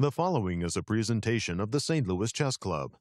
The following is a presentation of the St. Louis Chess Club.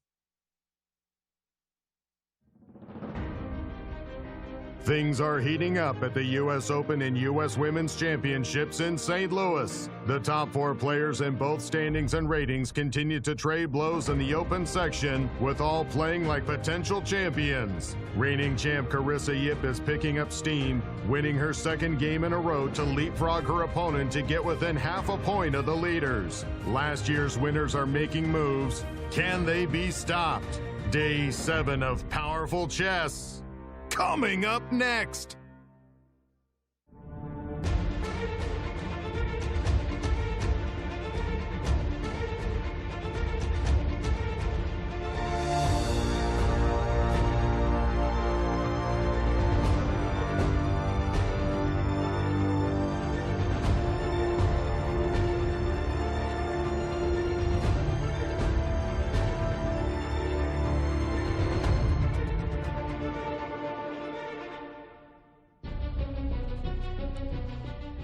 Things are heating up at the U.S. Open and U.S. Women's Championships in St. Louis. The top four players in both standings and ratings continue to trade blows in the open section, with all playing like potential champions. Reigning champ Carissa is picking up steam, winning her second game in a row to leapfrog her opponent to get within half a point of the leaders. Last year's winners are making moves. Can they be stopped? Day 7 of Powerful Chess. Coming up next.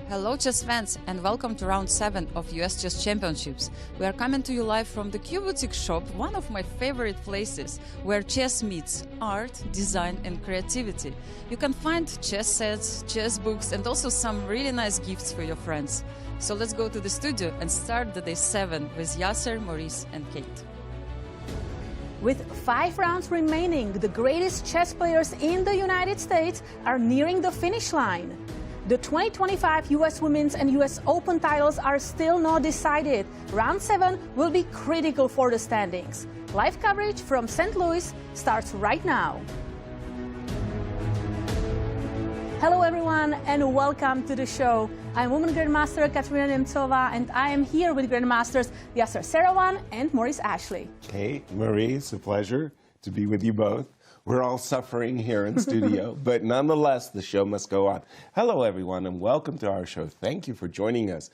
Hello chess fans and welcome to round 7 of US Chess Championships. We are coming to you live from the Q Boutique shop, one of my favorite places where chess meets art, design and creativity. You can find chess sets, chess books and also some really nice gifts for your friends. So let's go to the studio and start the day 7 with Yasser, Maurice and Kate. With 5 rounds remaining, the greatest chess players in the United States are nearing the finish line. The 2025 US Women's and US Open titles are still not decided. Round 7 will be critical for the standings. Live coverage from St. Louis starts right now. Hello everyone and welcome to the show. I'm Women Grandmaster Katerina Nemcova and I am here with Grandmasters Yasser Seirawan and Maurice Ashley. Hey, Maurice, a pleasure to be with you both. We're all suffering here in studio, but nonetheless, the show must go on. Hello, everyone, and welcome to our show. Thank you for joining us.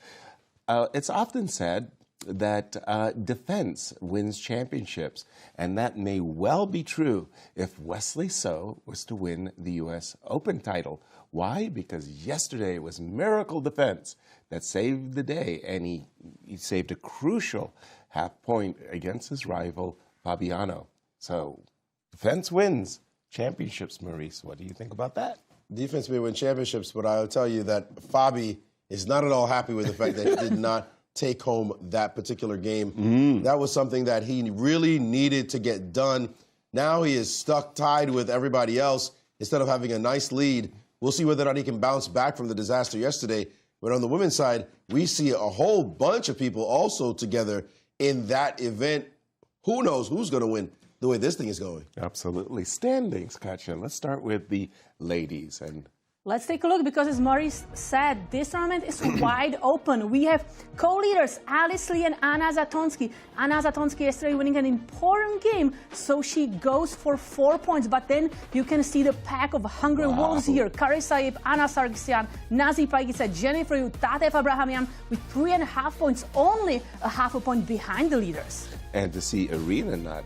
It's often said that defense wins championships, and that may well be true if Wesley So was to win the U.S. Open title. Why? Because yesterday it was miracle defense that saved the day, and he saved a crucial half point against his rival, Fabiano. So defense wins championships, Maurice. What do you think about that? Defense may win championships, but I'll tell you that Fabi is not at all happy with the fact that he did not take home that particular game. That was something that he really needed to get done. Now he is stuck tied with everybody else instead of having a nice lead. We'll see whether or not he can bounce back from the disaster yesterday. But on the women's side, we see a whole bunch of people also together in that event. Who knows who's going to win? The way this thing is going. Absolutely. Standings, Katja. Let's start with the ladies. And let's take a look because, as Maurice said, this tournament is wide open. We have co-leaders Alice Lee and Anna Zatonsky. Anna Zatonsky yesterday winning an important game, so she goes for 4 points. But then you can see the pack of hungry wolves here. Carissa, Anna Sargsyan, Nazi Pagica, Jennifer Yu, Tatev Abrahamian with 3.5 points, only a half a point behind the leaders. And to see Irina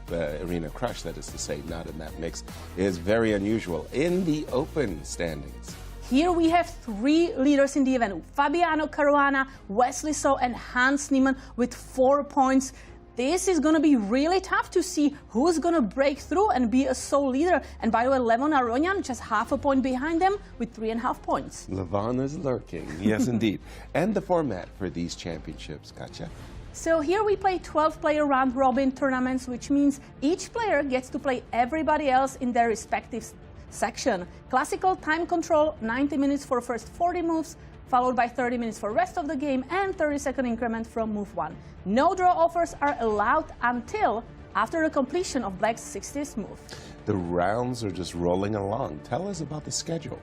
Crush, that is to say, not in that mix, is very unusual in the open standings. Here we have 3 leaders in the event. Fabiano Caruana, Wesley So and Hans Niemann with 4 points. This is going to be really tough to see who's going to break through and be a sole leader. And by the way, Levon Aronian just half a point behind them with 3.5 points. Levon is lurking. Yes, indeed. And the format for these championships, Katja? So here we play 12-player round-robin tournaments, which means each player gets to play everybody else in their respective section. Classical time control, 90 minutes for first 40 moves, followed by 30 minutes for rest of the game and 30-second increment from move 1. No draw offers are allowed until after the completion of Black's 60th move. The rounds are just rolling along. Tell us about the schedule.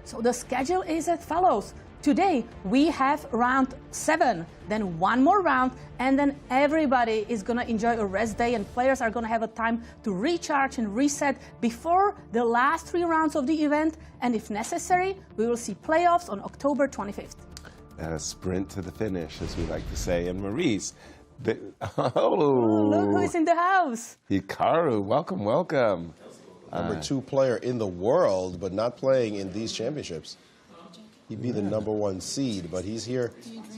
So the schedule is as follows. Today we have round 7, then 1 more round, and then everybody is going to enjoy a rest day and players are going to have a time to recharge and reset before the last 3 rounds of the event. And if necessary, we will see playoffs on October 25th. A sprint to the finish, as we like to say. And Maurice, look who is in the house. Hikaru, welcome, welcome. Number 2 player in the world, but not playing in these championships. he'd be the #1 seed. But he's here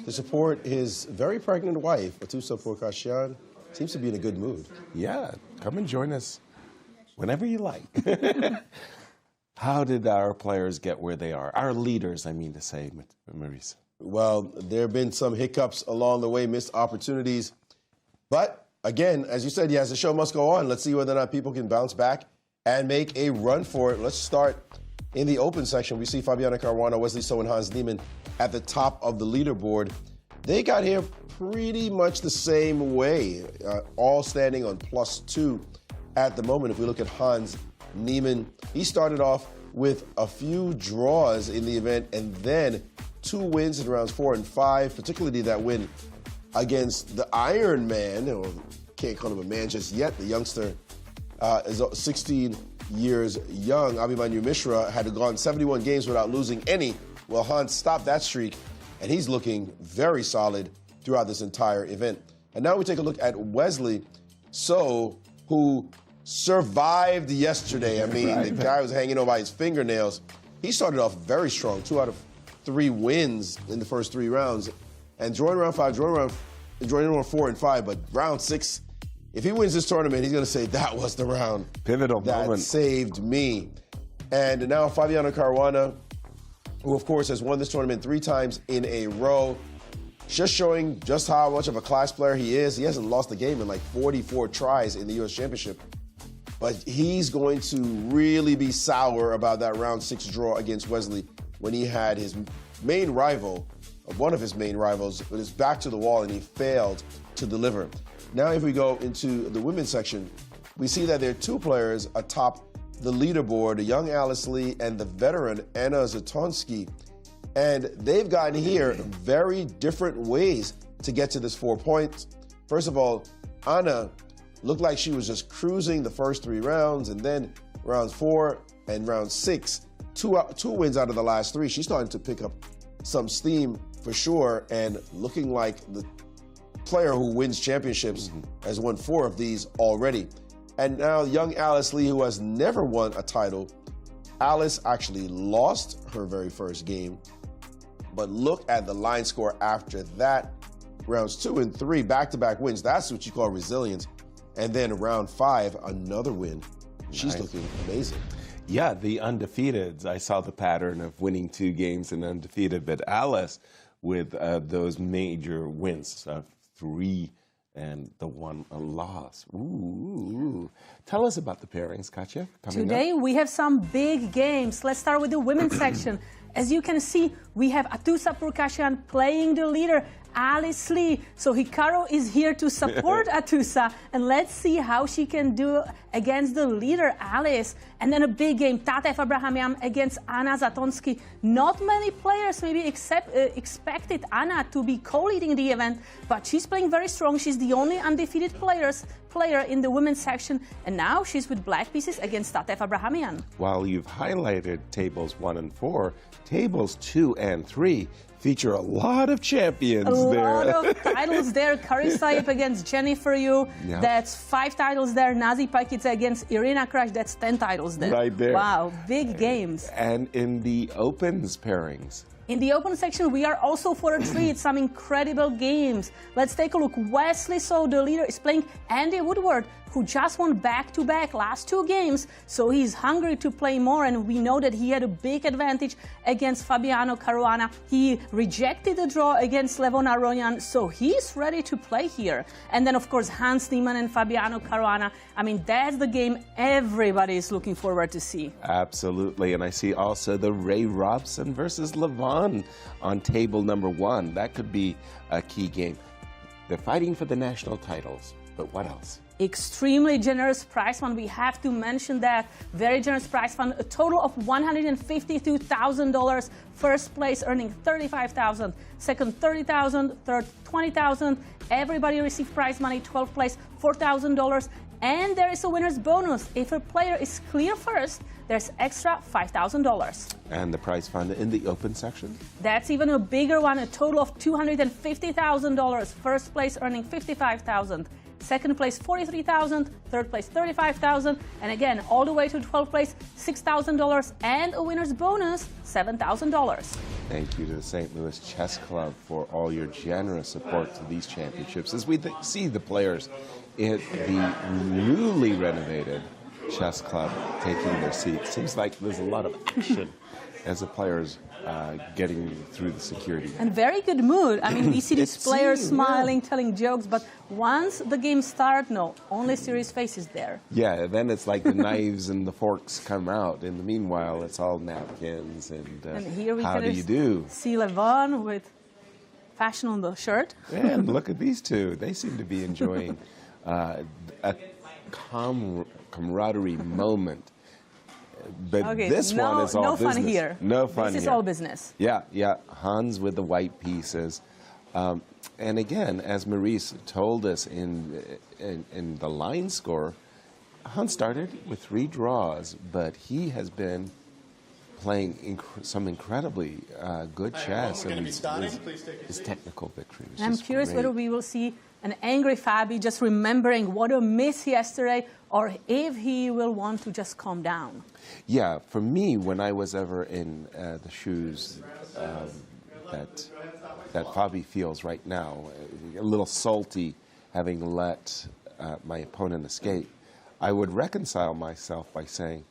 to support his very pregnant wife, Atusa Pourkashian. Seems to be in a good mood. Yeah, come and join us whenever you like. How did our players get where they are? Our leaders, I mean to say, Maurice. Well, there have been some hiccups along the way, missed opportunities. But again, as you said, yes, the show must go on. Let's see whether or not people can bounce back and make a run for it. Let's start in the open section. We see Fabiano Caruana, Wesley So, and Hans Niemann at the top of the leaderboard. They got here pretty much the same way, all standing on +2 at the moment. If we look at Hans Niemann, he started off with a few draws in the event and then 2 wins in rounds 4 and 5, particularly that win against the Iron Man, or can't call him a man just yet. The youngster is 16 years young. Abhimanyu Mishra had gone 71 games without losing any. Well, Hans stopped that streak, and he's looking very solid throughout this entire event. And now we take a look at Wesley So, who survived yesterday. I mean, the guy was hanging on by his fingernails. He started off very strong, 2 out of 3 wins in the first 3 rounds. And drawing round 5, drawing round 4 and 5, but round 6, if he wins this tournament, he's going to say that was the round Pivotal that moment. saved me. And now Fabiano Caruana, who of course has won this tournament 3 times in a row, just showing just how much of a class player he is. He hasn't lost a game in like 44 tries in the U.S. Championship. But he's going to really be sour about that round 6 draw against Wesley when he had his main rival, one of his main rivals, with his back to the wall, and he failed to deliver. Now if we go into the women's section, we see that there are 2 players atop the leaderboard, the young Alice Lee and the veteran Anna Zatonsky. And they've gotten here very different ways to get to this 4 points. First of all, Anna looked like she was just cruising the first 3 rounds, and then rounds 4 and round 6, two wins out of the last 3. She's starting to pick up some steam for sure, and looking like the player who wins championships has won 4 of these already. And now young Alice Lee, who has never won a title. Alice actually lost her very first game, but look at the line score after that. Rounds 2 and 3, back-to-back wins. That's what you call resilience. And then round 5, another win. She's looking amazing. Yeah, the undefeateds. I saw the pattern of winning 2 games and undefeated, but Alice with those major wins of 3 and the 1 loss. Ooh. Tell us about the pairings, Katya. Today we have some big games. Let's start with the women's section. As you can see, we have Atusa Pourkashian playing the leader, Alice Lee. So Hikaru is here to support Atusa, and let's see how she can do against the leader, Alice. And then a big game, Tatev Abrahamian against Anna Zatonsky. Not many players maybe expected Anna to be co-leading the event, but she's playing very strong. She's the only undefeated player in the women's section, and now she's with black pieces against Tatev Abrahamian. While you've highlighted tables 1 and 4, tables 2 and 3 feature a lot of champions there. A lot of titles there. Carissa against Jennifer Yu. Yeah. That's 5 titles there. Nazi Pakica against Irina Crash. That's 10 titles there. Right there. Wow, big games. And in the opens pairings. In the open section, we are also for a treat. Some incredible games. Let's take a look. Wesley So, the leader, is playing Andy Woodward, who just won back-to-back last 2 games. So he's hungry to play more, and we know that he had a big advantage against Fabiano Caruana. He rejected the draw against Levon Aronian, so he's ready to play here. And then, of course, Hans Niemann and Fabiano Caruana. I mean, that's the game everybody is looking forward to see. Absolutely, and I see also the Ray Robson versus Levon on table number 1. That could be a key game. They're fighting for the national titles, but what else? Extremely generous prize fund. We have to mention that. Very generous prize fund. A total of $152,000. First place earning $35,000. Second, $30,000. Third, $20,000. Everybody received prize money. 12th place, $4,000. And there is a winner's bonus. If a player is clear first, there's extra $5,000. And the prize fund in the open section? That's even a bigger one. A total of $250,000. First place earning $55,000. second place 43,000, third place 35,000, and again all the way to 12th place $6,000 and a winner's bonus $7,000. Thank you to the St. Louis Chess Club for all your generous support to these championships. As we see the players in the newly renovated chess club taking their seats, seems like there's a lot of action as the players getting through the security. And very good mood. I mean, we see these players smiling, telling jokes, but once the game starts, no, only serious faces there. Yeah, then it's like the knives and the forks come out. In the meanwhile, it's all napkins and here we how do you do? See Levon with fashion on the shirt. And look at these two. They seem to be enjoying a camaraderie moment. But Okay, this one is all no business. fun here. No fun This is here. all business. Yeah, yeah. Hans with the white pieces. And again, as Maurice told us in the line score, Hans started with 3 draws, but he has been playing some incredibly good chess. And his technical victories. I'm curious whether we will see an angry Fabi just remembering what a miss yesterday, or if he will want to just calm down. Yeah, for me, when I was ever in the shoes that Fabi feels right now, a little salty having let my opponent escape, I would reconcile myself by saying,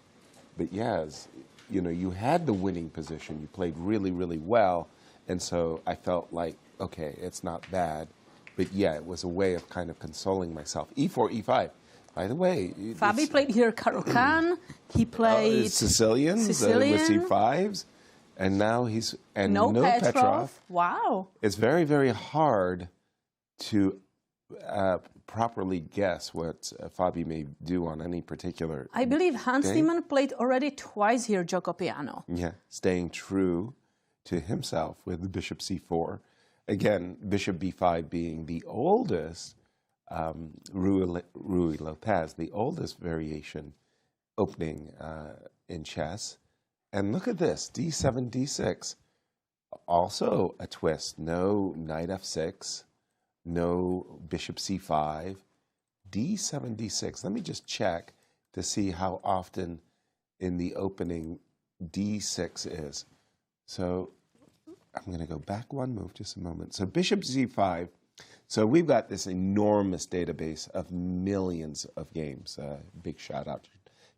but yes, you know, you had the winning position, you played really, really well, and so I felt like, okay, it's not bad. But yeah, it was a way of kind of consoling myself. E4, E5. By the way, Fabi played here Caruana. He played Sicilians with C5s, and now he's no Petrov. Wow! It's very, very hard to properly guess what Fabi may do on any particular. I believe Hans Niemann played already twice here Gioco Piano. Yeah, staying true to himself with the Bishop C4. Again, Bishop B5 being the oldest, Rui Lopez, the oldest variation opening in chess. And look at this, D7, D6, also a twist. No knight F6, no Bishop C5, D7, D6. Let me just check to see how often in the opening D6 is. So I'm going to go back one move, just a moment. So Bishop Z5. So we've got this enormous database of millions of games. Big shout out to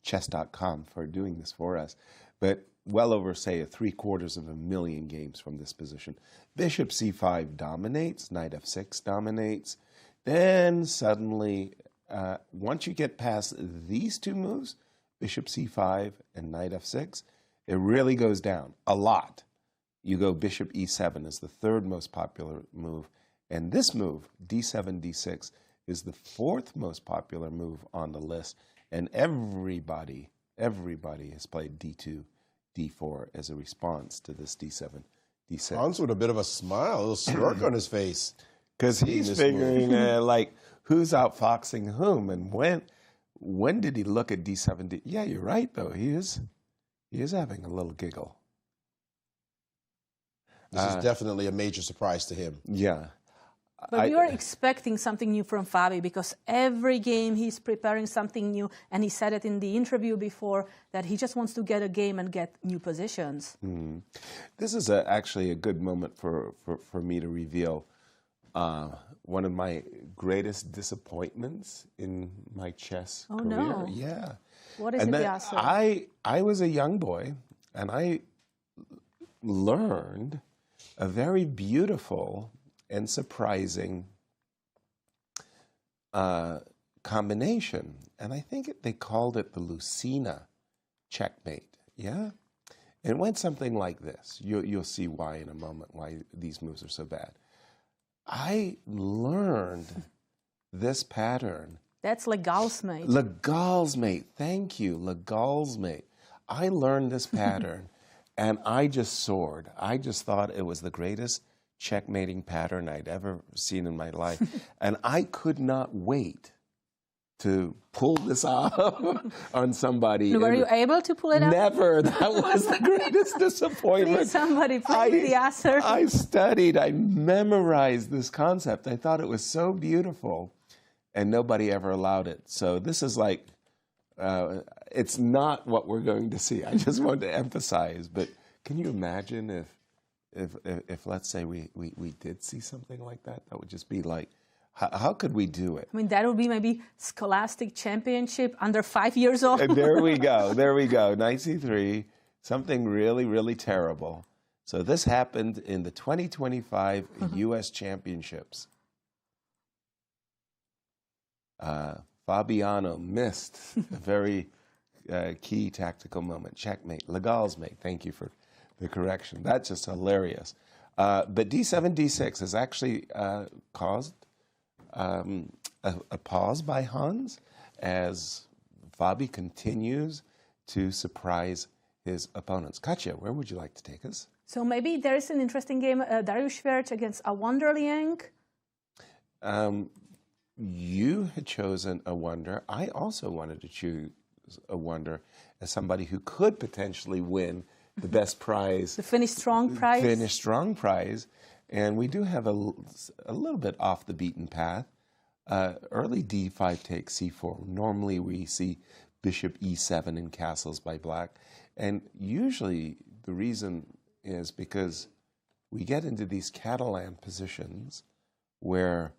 chess.com for doing this for us. But well over, say, 750,000 games from this position. Bishop C5 dominates. Knight F6 dominates. Then suddenly, once you get past these 2 moves, Bishop C5 and Knight F6, it really goes down a lot. You go Bishop E7 is the 3rd most popular move. And this move, D7, D6, is the 4th most popular move on the list. And everybody has played D2, D4 as a response to this D7, D6. Hans with a bit of a smile, a little smirk on his face. Because he's figuring, like, who's outfoxing whom? And when did he look at D7, D? Yeah, you're right, though. He is having a little giggle. This is definitely a major surprise to him. Yeah. But we were expecting something new from Fabi, because every game he's preparing something new, and he said it in the interview before that he just wants to get a game and get new positions. This is actually a good moment for me to reveal one of my greatest disappointments in my chess career. No. Yeah. What is it, Yasser? I was a young boy, and I learned a very beautiful and surprising combination. And I think they called it the Lucina checkmate, yeah? It went something like this. You'll see why in a moment, why these moves are so bad. I learned this pattern. That's Legal's mate. Legal's mate, thank you, Legal's mate. I learned this pattern, and I just soared. I just thought it was the greatest checkmating pattern I'd ever seen in my life. And I could not wait to pull this off on somebody. Were you able to pull it off? Never. That was the greatest disappointment. Please, somebody play with Yasser. I studied, I memorized this concept. I thought it was so beautiful. and nobody ever allowed it. So this is like, it's not what we're going to see. I just wanted to emphasize, but can you imagine if let's say we did see something like that? That would just be like, how could we do it? I mean, that would be maybe Scholastic Championship under 5 years old. And there we go. There we go. Knight c3, something really, really terrible. So this happened in the 2025 U.S. Championships. Fabiano missed a very key tactical moment. Checkmate. Legal's mate. Thank you for the correction. That's just hilarious. But d7, d6 has actually caused a pause by Hans as Fabi continues to surprise his opponents. Katya, where would you like to take us? So maybe there is an interesting game, Dariusz Swiercz against Awonder Liang. You had chosen Awonder. I also wanted to choose Awonder as somebody who could potentially win the best prize. The Finish Strong prize. Finish Strong prize. And we do have a little bit off the beaten path. Early d5 takes c4. Normally we see bishop e7 in castles by black. And usually the reason is because we get into these Catalan positions where,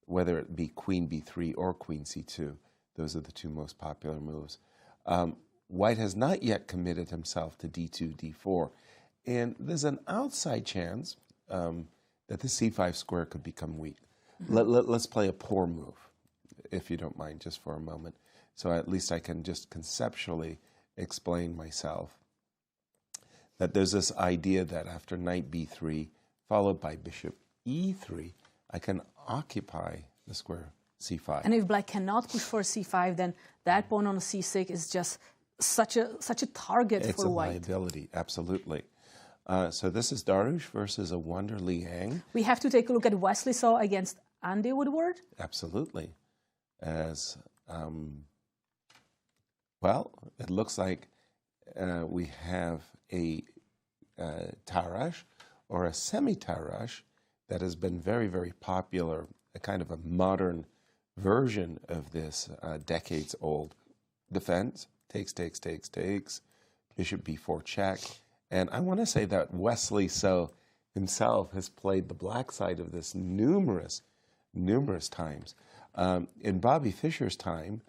whether it be queen b3 or queen c2, those are the two most popular moves. White has not yet committed himself to d2, d4. And there's an outside chance that the c5 square could become weak. Let's play a poor move, if you don't mind, just for a moment. So at least I can just conceptually explain myself. That there's this idea that after knight b3, followed by bishop e3, I can occupy the square c5. And if black cannot push for c5, then that pawn on c6 is just such a target for white. It's a liability, absolutely. So this is Dariusz versus Awonder Liang. We have to take a look at Wesley saw against Andy Woodward. Absolutely. As, well, it looks like we have a Tarrasch or a semi-Tarrasch that has been very, very popular, a kind of a modern version of this decades-old defense. Takes, takes, takes, takes, bishop b4 check. And I want to say that Wesley so himself has played the black side of this numerous times. In Bobby Fischer's time,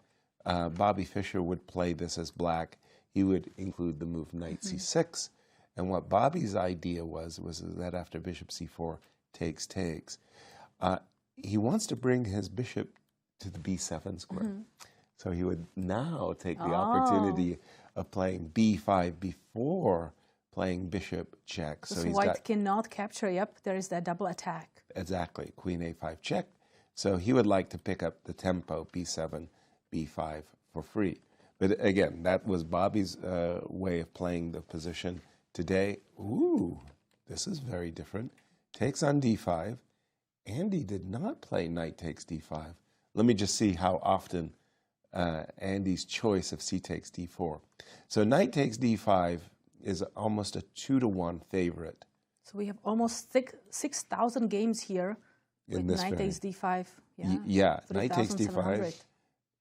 Bobby Fischer would play this as black. He would include the move knight c6. And what Bobby's idea was that after bishop c4, takes, takes, he wants to bring his bishop to the b7 square. So he would now take the opportunity of playing b5 before playing bishop check. So white cannot capture, yep, there is that double attack. Exactly, queen a5 check. So he would like to pick up the tempo, b7, b5 for free. But again, that was Bobby's way of playing the position. Today, ooh, this is very different. Takes on d5. Andy did not play knight takes d5. Let me just see how often Andy's choice of c takes d4. So knight takes d5 is almost a 2-to-1 favorite. So we have almost 6,000 games here with knight takes d5. Yeah, knight takes d5.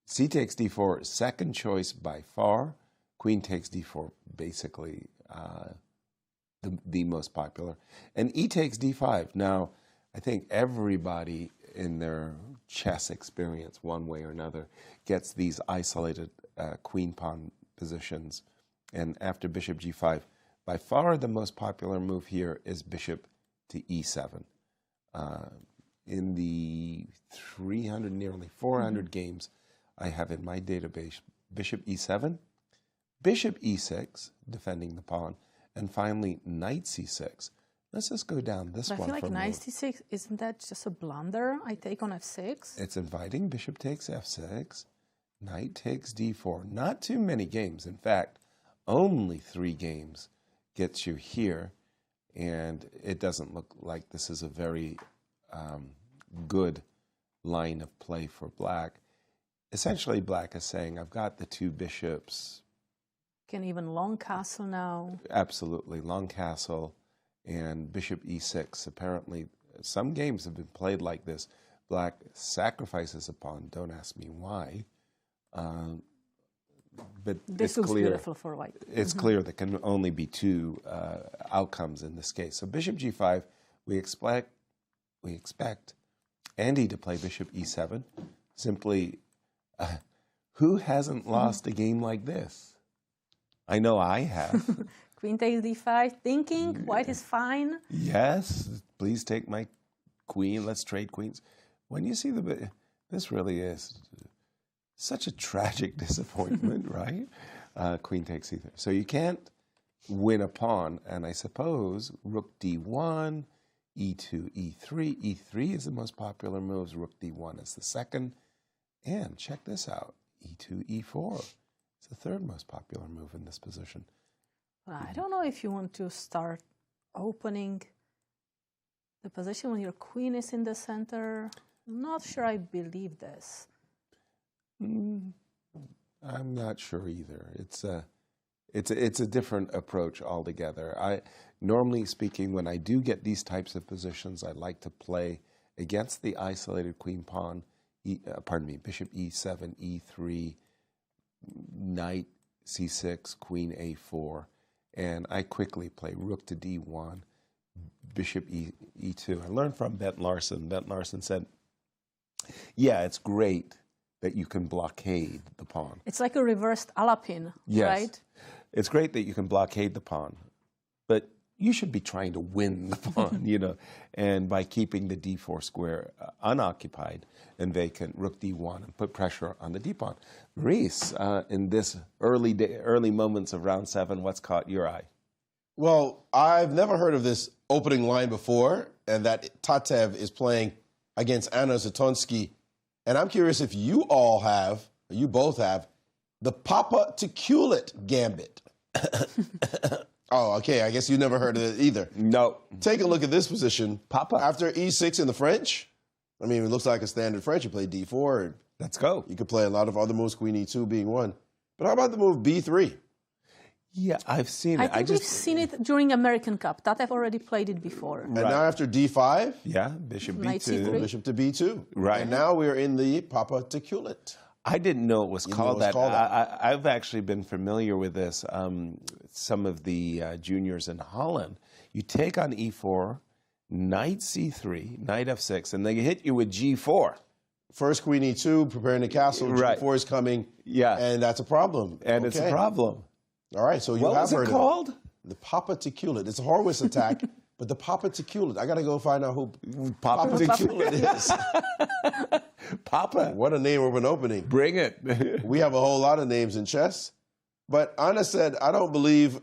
C takes d4, second choice by far. Queen takes d4, basically the most popular. And e takes d5. Now, I think everybody in their chess experience, one way or another, gets these isolated queen-pawn positions. And after bishop g5, by far the most popular move here is bishop to e7. In the 300, nearly 400 games I have in my database, bishop e7, bishop e6, defending the pawn, and finally knight c6. Let's just go down this one. I feel like knight c6, isn't that just a blunder? I take on f6. It's inviting bishop takes f6, knight takes d4. Not too many games. In fact, only 3 games gets you here, and it doesn't look like this is a very good line of play for black. Essentially, black is saying, I've got the 2 bishops. Can even long castle now. Absolutely, long castle and bishop e6. Apparently, some games have been played like this. Black sacrifices a pawn. Don't ask me why. But This it's looks clear, beautiful for white. It's clear there can only be two outcomes in this case. So bishop g5, we expect Andy to play bishop e7. Simply, who hasn't lost a game like this? I know I have. Queen takes d5, thinking white is fine. Yes, please take my queen. Let's trade queens. When you see this really is such a tragic disappointment, right? Queen takes e3. So you can't win a pawn, and I suppose rook d1, e2, e3. e3 is the most popular moves. Rook d1 is the second. And check this out, e2, e4. It's the third most popular move in this position. I don't know if you want to start opening the position when your queen is in the center. I'm not sure I believe this. I'm not sure either. It's a different approach altogether. Normally speaking, when I do get these types of positions, I like to play against the isolated queen pawn. Bishop e7, e3, knight c6, queen a4, and I quickly play rook to d1, bishop e2. I learned from Bent Larsen. Bent Larsen said, yeah, it's great that you can blockade the pawn. It's like a reversed Alapin, yes. right? It's great that you can blockade the pawn, but you should be trying to win the pawn, you know, and by keeping the d4 square unoccupied and vacant, rook d1, and put pressure on the d pawn. Maurice, in this early moments of round 7, what's caught your eye? Well, I've never heard of this opening line before, and that Tatev is playing against Anna Zatonsky. And I'm curious if you all have, or you both have, the Papa to Culet gambit. Oh, okay. I guess you never heard of it either. No. Take a look at this position. Papa. After e6 in the French, I mean, it looks like a standard French. You play d4. And let's go. you could play a lot of other moves, queen e2 being one. But how about the move b3? Yeah, I've seen it. I think we've seen it during American Cup. Tatev already played it before. And now after d5, yeah, bishop Knight b2. c3. bishop to b2. Right. And now we're in the Papa to Culet. I didn't know it was called that. I've actually been familiar with this. Some of the juniors in Holland, you take on e4, knight c3, knight f6, and they hit you with g4. First queen e2, preparing the castle, Right. g4 is coming, Yeah. and that's a problem. And it's a problem. All right, so you What have was it heard called? of it. The Papa to Culet. It's a Horwitz attack, but the Papa to Culet. I got to go find out who Papa to Culet is. Papa. What a name of an opening. Bring it. We have a whole lot of names in chess. But Anna said, I don't believe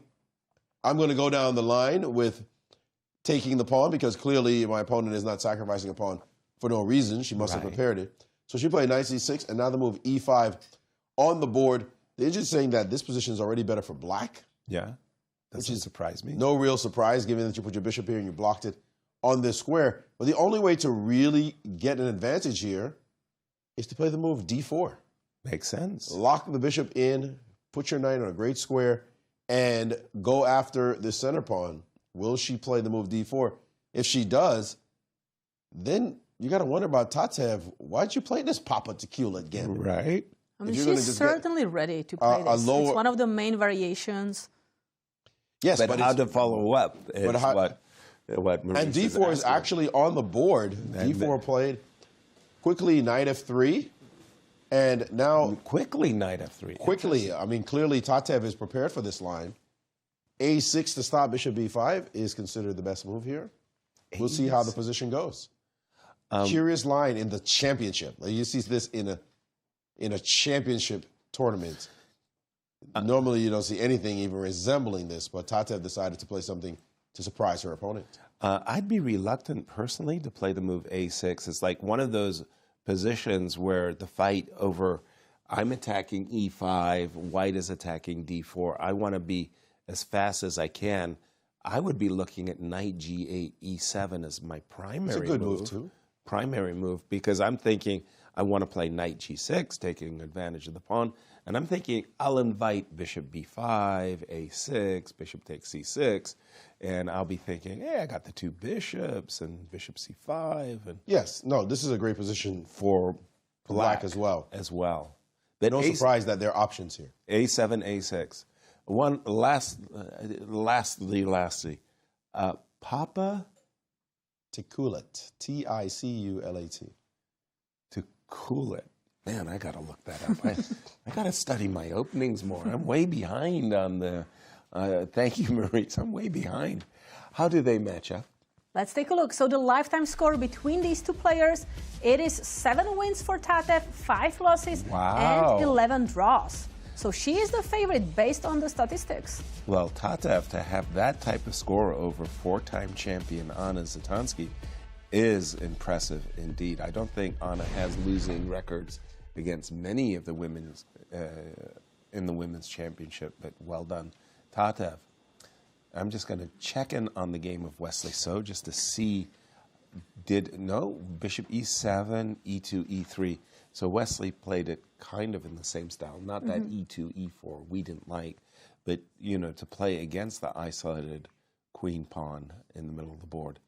I'm going to go down the line with taking the pawn because clearly my opponent is not sacrificing a pawn for no reason. She must have prepared it. So she played knight c6, and now the move e5 on the board. The interesting thing that this position is already better for black. Yeah, that doesn't surprise me. No real surprise, given that you put your bishop here and you blocked it on this square. But the only way to really get an advantage here is to play the move d4. Makes sense. Lock the bishop in, put your knight on a great square, and go after the center pawn. Will she play the move d4? If she does, then you got to wonder about Tatev. Why'd you play this Papa to Culet gambit? Right. I mean, she's certainly ready to play this. It's one of the main variations. Yes, but how to follow up is what Maurice and d4 is actually on the board. D4 played. Quickly, knight f3. And now... Quickly, knight f3. Quickly. I mean, clearly Tatev is prepared for this line. a6 to stop bishop b5 is considered the best move here. We'll see how the position goes. Curious line in the championship. You see this in a championship tournament. Normally, you don't see anything even resembling this, but Tatev decided to play something to surprise her opponent. I'd be reluctant, personally, to play the move a6. It's like one of those positions where the fight over, I'm attacking e5, white is attacking d4. I want to be as fast as I can. I would be looking at knight g8, e7 as my primary move. It's a good move, too. Primary move, because I'm thinking I want to play knight g6, taking advantage of the pawn. And I'm thinking I'll invite bishop b5, a6, bishop takes c6, And I'll be thinking, hey, I got the 2 bishops and bishop c5. And Yes, no, this is a great position for black as well. But No surprise that there are options here. a7, a6. Lastly, Papa Ticulat, T-I-C-U-L-A-T. Ticulat. Man, I got to look that up. I got to study my openings more. I'm way behind on the... thank you, Maurice. I'm way behind. How do they match up? Let's take a look. So the lifetime score between these 2 players, it is 7 wins for Tatev, 5 losses, and 11 draws. So she is the favorite based on the statistics. Well, Tatev, to have that type of score over 4-time champion Anna Zatonsky is impressive indeed. I don't think Anna has losing records against many of the women's in the women's championship, but well done, Tatev. I'm just going to check in on the game of Wesley So just to see, bishop e7, e2, e3. So Wesley played it kind of in the same style, not that e2, e4 we didn't like, but, to play against the isolated queen pawn in the middle of the board.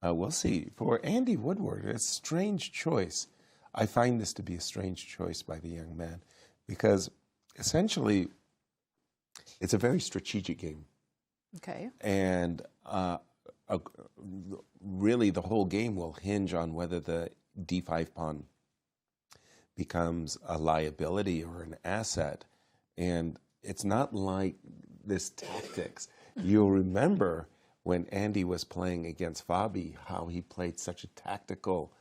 We'll see. For Andy Woodward, it's a strange choice. I find this to be a strange choice by the young man because essentially it's a very strategic game. Okay. And really the whole game will hinge on whether the d5 pawn becomes a liability or an asset. And it's not like this tactics. You'll remember when Andy was playing against Fabi, how he played such a tactical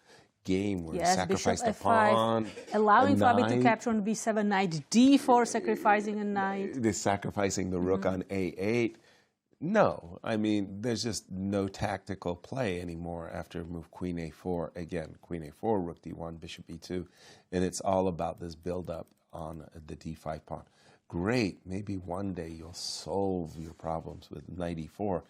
game where he sacrificed a pawn, allowing Fabi to capture on b7, knight d4, sacrificing a knight. Sacrificing the rook on a8. No, I mean, there's just no tactical play anymore after move queen a4. Again, queen a4, rook d1, bishop e2, and it's all about this build-up on the d5 pawn. Great, maybe one day you'll solve your problems with knight e4,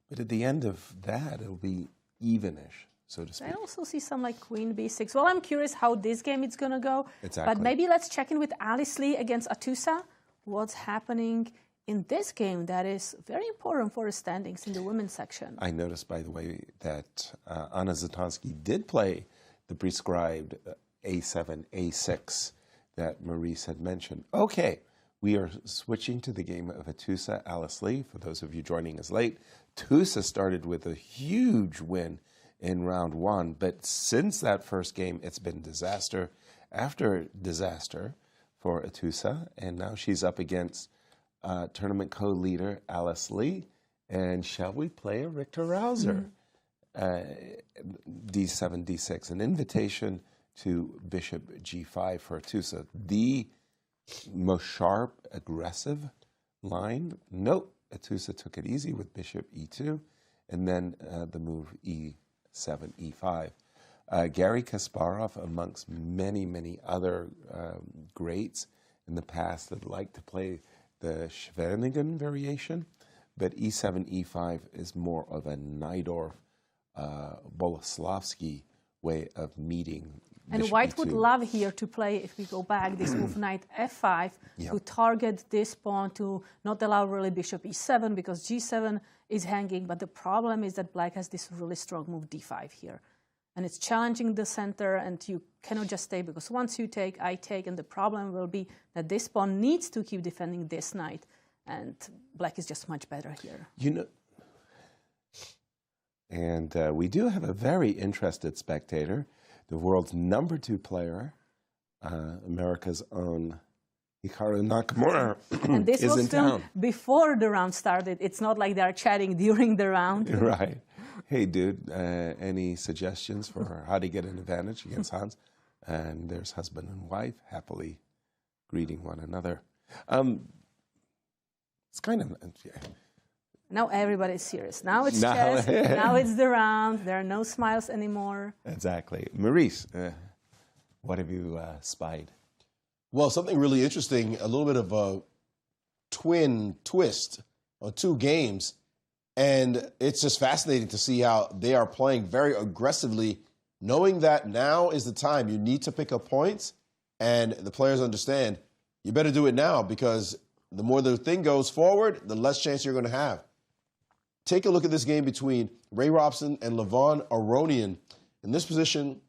but at the end of that, it'll be evenish, so to speak. I also see some like queen b6. Well, I'm curious how this game is going to go. Exactly. But maybe let's check in with Alice Lee against Atusa. What's happening in this game that is very important for the standings in the women's section? I noticed, by the way, that Anna Zatonsky did play the prescribed a7, a6 that Maurice had mentioned. Okay, we are switching to the game of Atusa Alice Lee. For those of you joining us late, Atusa started with a huge win in round 1, but since that first game, it's been disaster after disaster for Atusa, and now she's up against tournament co-leader Alice Lee. And shall we play a Richter Rouser? D7, D6, an invitation to bishop G5 for Atusa. The most sharp, aggressive line. Nope, Atusa took it easy with bishop E2, and then the move E7, E5. Garry Kasparov, amongst many, many other greats in the past that like to play the Schwerningen variation, but E7, E5 is more of a Najdorf, Boleslavsky way of meeting. And White would love here to play, if we go back, this move knight f5 to target this pawn to not allow really bishop e7 because g7 is hanging. But the problem is that black has this really strong move d5 here. And it's challenging the center, and you cannot just stay because once you take, I take, and the problem will be that this pawn needs to keep defending this knight, and black is just much better here. You know, and we do have a very interested spectator, the world's #2 player, America's own Hikaru Nakamura, and this is was in still town. Before the round started. It's not like they're chatting during the round. Right. Hey, dude, any suggestions for how to get an advantage against Hans? And there's husband and wife happily greeting one another. It's kind of... Now everybody's serious. Now it's chess. Now it's the round. There are no smiles anymore. Exactly. Maurice, what have you spied? Well, something really interesting, a little bit of a twin twist on 2 games. And it's just fascinating to see how they are playing very aggressively, knowing that now is the time you need to pick up points. And the players understand you better do it now because the more the thing goes forward, the less chance you're going to have. take a look at this game between Ray Robson and Levon Aronian. In this position,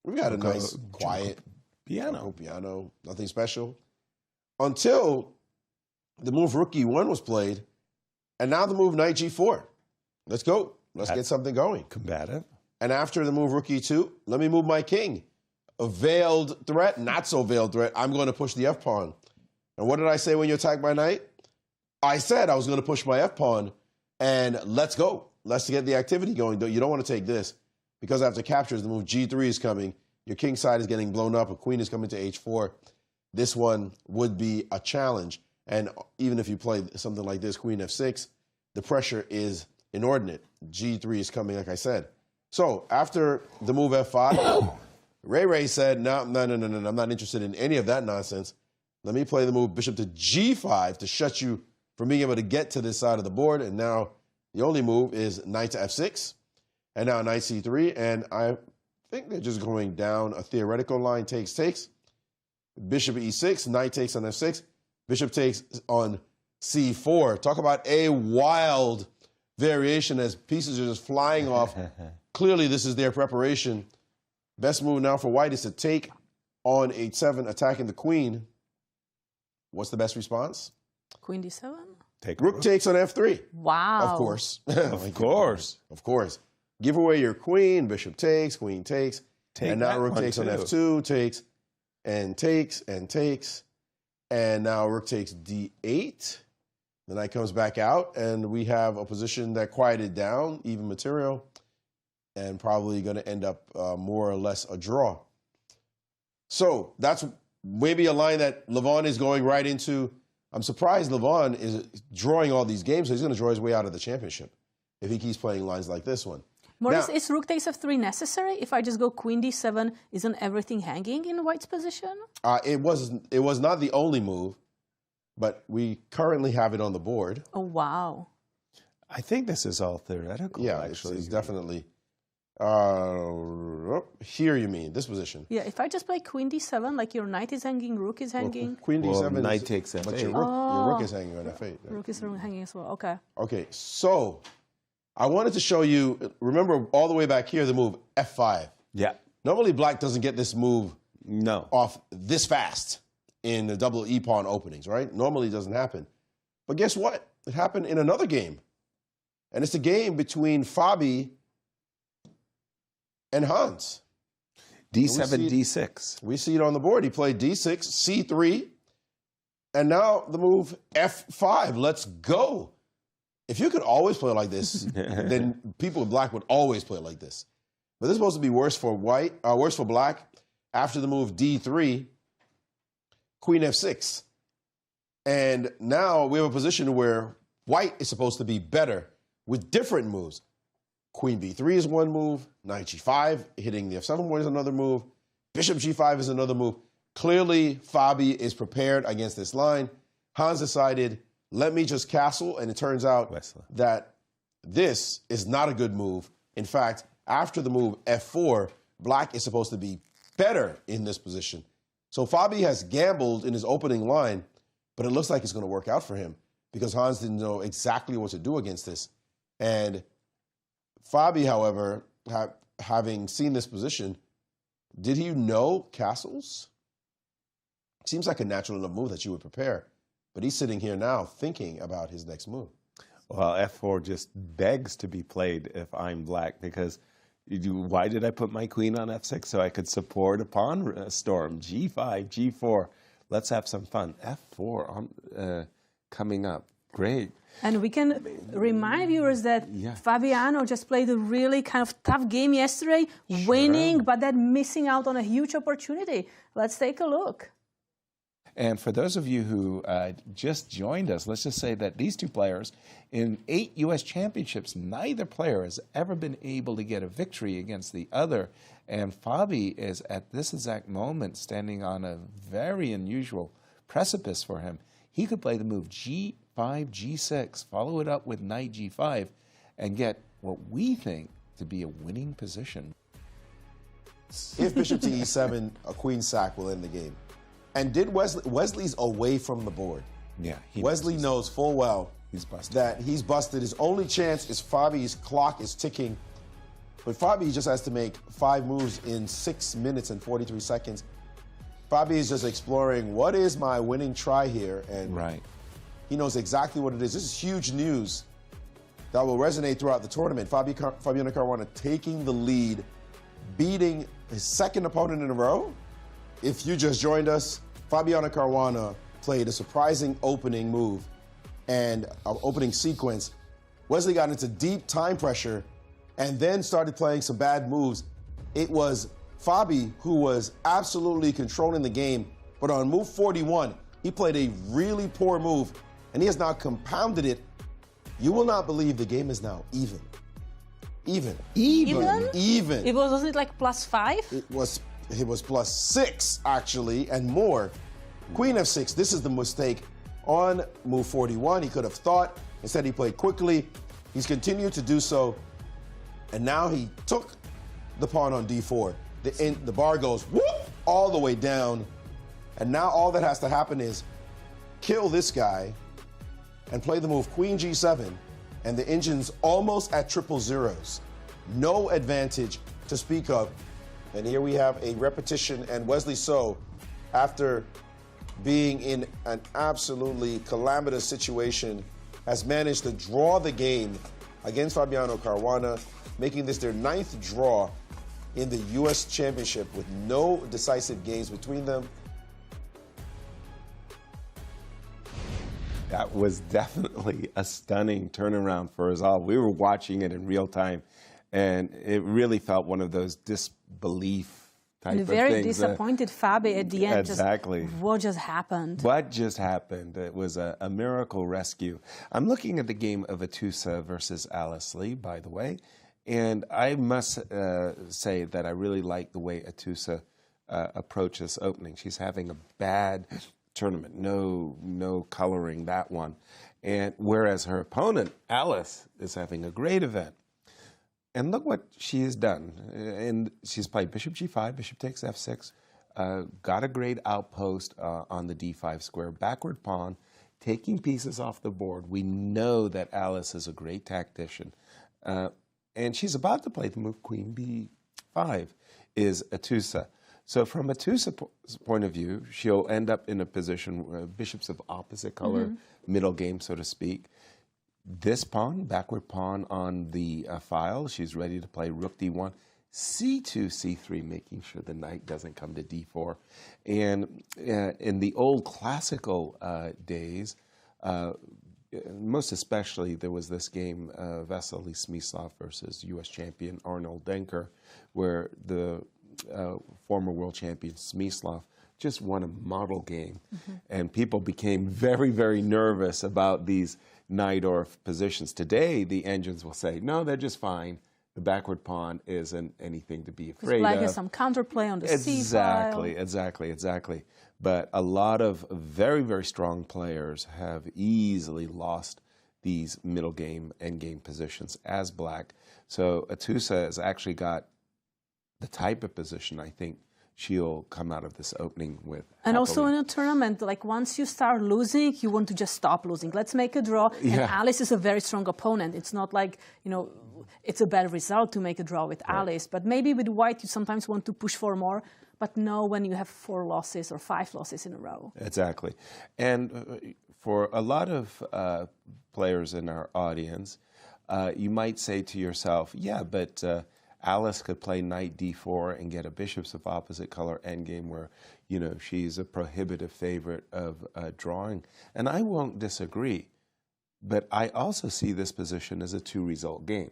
we got a nice, quiet piano, nothing special. Until the move Rook E1 was played, and now the move Knight G4. Let's go. Let's get something going. Combative. And after the move Rook E2, let me move my king. A veiled threat, not so veiled threat. I'm going to push the F-pawn. And what did I say when you attacked my knight? I said I was going to push my F-pawn, and let's go. Let's get the activity going. You don't want to take this, because after captures, the move G3 is coming. Your king side is getting blown up. A queen is coming to H4. This one would be a challenge. And even if you play something like this, Queen F6, the pressure is inordinate. G3 is coming, like I said. So after the move F5, Ray said, no, I'm not interested in any of that nonsense. Let me play the move Bishop to G5 to shut you from being able to get to this side of the board. And now the only move is Knight to F6, and now Knight C3. And I think they're just going down a theoretical line, takes. Bishop E6, Knight takes on F6. Bishop takes on C4. Talk about a wild variation as pieces are just flying off. Clearly, this is their preparation. Best move now for white is to take on H7, attacking the queen. What's the best response? Queen D7? Rook takes on F3. Wow. Of course. Of course. Of course. Give away your queen. Bishop takes, queen takes. And now Rook takes on F2, takes, and takes, and takes. And now Rook takes D8. The knight comes back out, and we have a position that quieted down, even material, and probably going to end up more or less a draw. So that's maybe a line that Levon is going right into. I'm surprised Levon is drawing all these games, so he's going to draw his way out of the championship if he keeps playing lines like this one. Maurice, is Rook takes F3 necessary? If I just go Queen D7, isn't everything hanging in White's position? It was not the only move, but we currently have it on the board. Oh, wow. I think this is all theoretical. Yeah, actually. it's definitely. Here you mean, this position. Yeah, if I just play Queen D7, like your knight is hanging, Rook is hanging. Queen D7 knight takes F8. But your rook is hanging on F8. Right? Rook is hanging as well, okay. Okay, so I wanted to show you, remember all the way back here, the move F5. Yeah. Normally black doesn't get this move off this fast in the double E-pawn openings, right? Normally it doesn't happen. But guess what? It happened in another game. And it's a game between Fabi and Hans. D7, D6. We see it on the board. He played D6, C3, and now the move F5. Let's go. If you could always play like this, then people with black would always play like this. But this is supposed to be worse for white, worse for black. After the move D3, Queen F6. And now we have a position where white is supposed to be better with different moves. Queen B3 is one move. Knight G5, hitting the F7 point is another move. Bishop G5 is another move. Clearly, Fabi is prepared against this line. Hans decided, let me just castle, and it turns out that this is not a good move. In fact, after the move F4, black is supposed to be better in this position. So Fabi has gambled in his opening line, but it looks like it's going to work out for him because Hans didn't know exactly what to do against this. And Fabi, however, having seen this position, did he know castles? Seems like a natural enough move that you would prepare. But he's sitting here now thinking about his next move. Well, F4 just begs to be played if I'm black because why did I put my queen on F6? So I could support a pawn storm. G5, G4. Let's have some fun. F4 coming up. Great. And we can remind viewers that Fabiano just played a really kind of tough game yesterday, winning, but then missing out on a huge opportunity. Let's take a look. And for those of you who just joined us, let's just say that these two players, in 8 U.S. championships, neither player has ever been able to get a victory against the other. And Fabi is, at this exact moment, standing on a very unusual precipice for him. He could play the move G5, G6, follow it up with Knight G5, and get what we think to be a winning position. If Bishop to E7, a queen sack will end the game. And did Wesley's away from the board? Yeah. Wesley knows full well He's busted. that he's busted. His only chance is Fabi's clock is ticking. But Fabi just has to make 5 moves in 6 minutes and 43 seconds. Fabi is just exploring, what is my winning try here? And Right. he knows exactly what it is. This is huge news that will resonate throughout the tournament. Fabiano Caruana taking the lead, beating his second opponent in a row. If you just joined us, Fabiano Caruana played a surprising opening move and an opening sequence. Wesley got into deep time pressure and then started playing some bad moves. It was Fabi who was absolutely controlling the game, but on move 41, he played a really poor move, and he has now compounded it. You will not believe the game is now even. Even. It wasn't it like +5? It was +6 actually, and more. Queen f6. This is the mistake on move 41. He could have thought. Instead, he played quickly. He's continued to do so, and now he took the pawn on d4. The bar goes whoop all the way down, and now all that has to happen is kill this guy and play the move queen g7, and the engine's almost at triple zeros. No advantage to speak of. And here we have a repetition, and Wesley So, after being in an absolutely calamitous situation, has managed to draw the game against Fabiano Caruana, making this their 9th draw in the U.S. Championship with no decisive games between them. That was definitely a stunning turnaround for us all. We were watching it in real time, and it really felt one of those disbelief type And of very things. disappointed Fabi at the end. Exactly. What just happened? What just happened? It was a miracle rescue. I'm looking at the game of Atusa versus Alice Lee, by the way, and I must say that I really like the way Atusa approached this opening. She's having a bad tournament, no coloring that one, and whereas her opponent Alice is having a great event. And look what she has done. And she's played bishop g5, bishop takes f6, got a great outpost on the d5 square, backward pawn, taking pieces off the board. We know that Alice is a great tactician. And she's about to play the move queen b5, is Atusa. So from Atusa's point of view, she'll end up in a position where bishops of opposite color, middle game, so to speak. This pawn, backward pawn on the file, she's ready to play rook d1, c2, c3, making sure the knight doesn't come to d4. And in the old classical days, most especially, there was this game, Vasily Smyslov versus U.S. champion Arnold Incr, where the former world champion Smyslov just won a model game. And people became very, very nervous about these Najdorf positions. Today, the engines will say, no, they're just fine. The backward pawn isn't anything to be afraid Black of. has some counterplay on the C file. Exactly. But a lot of very, very strong players have easily lost these middle game, end game positions as black. So Atusa has actually got the type of position I think she'll come out of this opening with. And happily. also in a tournament, like once you start losing, you want to just stop losing. Let's make a draw. And Alice is a very strong opponent. It's not like, it's a bad result to make a draw with Alice. But maybe with white, you sometimes want to push for more. But no, when you have 4 losses or 5 losses in a row. Exactly. And for a lot of players in our audience, you might say to yourself, yeah, but Alice could play knight d4 and get a bishops of opposite color endgame where, she's a prohibitive favorite of drawing. And I won't disagree. But I also see this position as a 2-result game.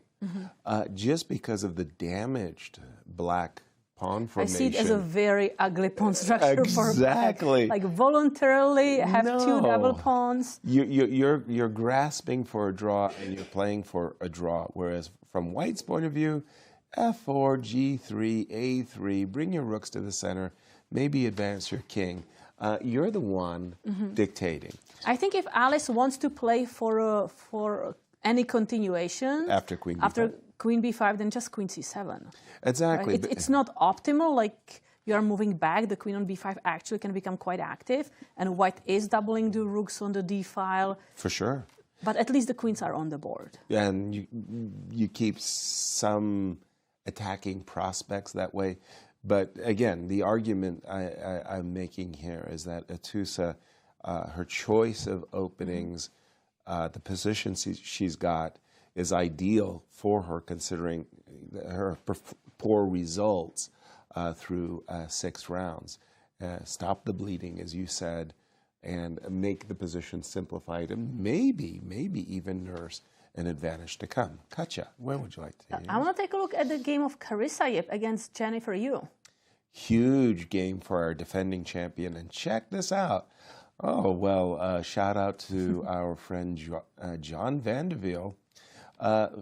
Just because of the damaged black pawn formation. I see it as a very ugly pawn structure for black. Like voluntarily have 2 double pawns. You're grasping for a draw and you're playing for a draw. Whereas from white's point of view, f4, g3, a3, bring your rooks to the center, maybe advance your king. You're the one dictating. I think if Alice wants to play for any continuation after queen b5. Queen b5, then just queen c7. Exactly. Right? It's not optimal. Like you are moving back, the queen on b5 actually can become quite active, and white is doubling the rooks on the d file. For sure. But at least the queens are on the board. And you keep some attacking prospects that way. But again, the argument I'm making here is that Atusa, her choice of openings, the position she's got is ideal for her considering her poor results through 6 rounds. Stop the bleeding, as you said, and make the position simplified, and maybe even nurse an advantage to come. Katja, where would you like to use? I want to take a look at the game of Carissa against Jennifer Yu. Huge game for our defending champion, and check this out. Oh, well, shout out to our friend John Vanderveel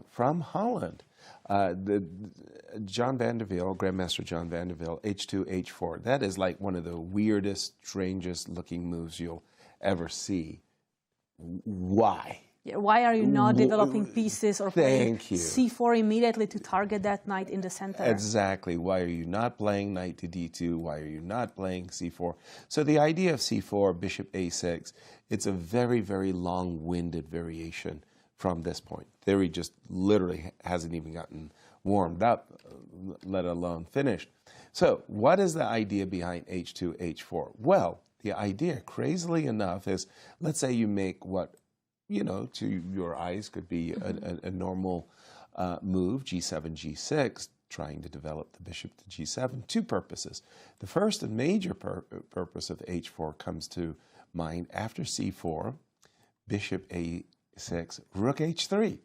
from Holland. John Vanderveel, Grandmaster John Vanderveel, H2, H4. That is like one of the weirdest, strangest looking moves you'll ever see. Why? Yeah, why are you not developing pieces or playing Thank you. C4 immediately to target that knight in the center? Exactly. Why are you not playing knight to D2? Why are you not playing C4? So the idea of C4, bishop A6, it's a very, very long-winded variation from this point. Theory just literally hasn't even gotten warmed up, let alone finished. So what is the idea behind H2, H4? Well, the idea, crazily enough, is let's say you make what, you know, to your eyes could be a normal move, G7, G6, trying to develop the bishop to G7. 2 purposes. The first and major purpose of H4 comes to mind after C4, bishop A6, rook H3.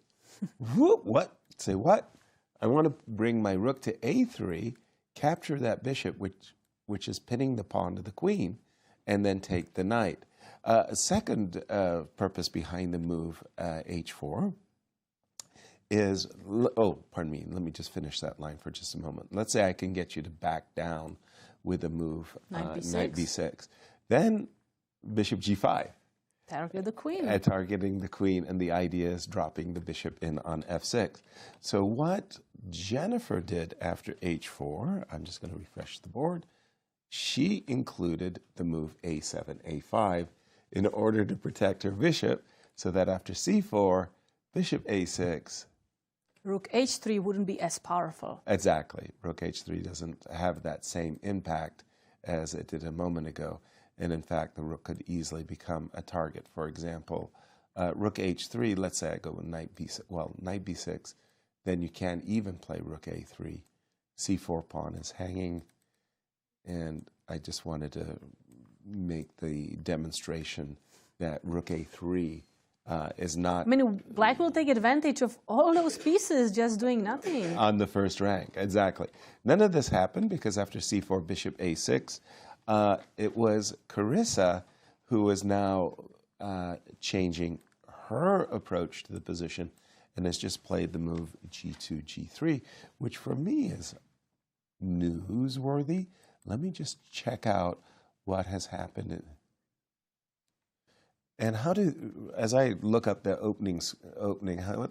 What? Say what? I want to bring my rook to A3, capture that bishop, which is pinning the pawn to the queen, and then take the knight. A second purpose behind the move H4 is, oh, pardon me, let me just finish that line for just a moment. Let's say I can get you to back down with a move, knight B6. Then bishop G5. Target the queen. Targeting the queen, and the idea is dropping the bishop in on F6. So what Jennifer did after H4, I'm just going to refresh the board, she included the move A7, A5 in order to protect her bishop, so that after C4, bishop A6. Rook H3 wouldn't be as powerful. Exactly. Rook H3 doesn't have that same impact as it did a moment ago. And in fact, the rook could easily become a target. For example, rook H3, let's say I go with knight B6, well, knight B6, then you can't even play rook A3. C4 pawn is hanging, and I just wanted to make the demonstration that rook A3 is not... I mean, black will take advantage of all those pieces just doing nothing. On the first rank, exactly. None of this happened because after C4, bishop A6, it was Carissa who is now changing her approach to the position and has just played the move G2, G3, which for me is newsworthy. Let me just check out what has happened. And how do, as I look up the opening, how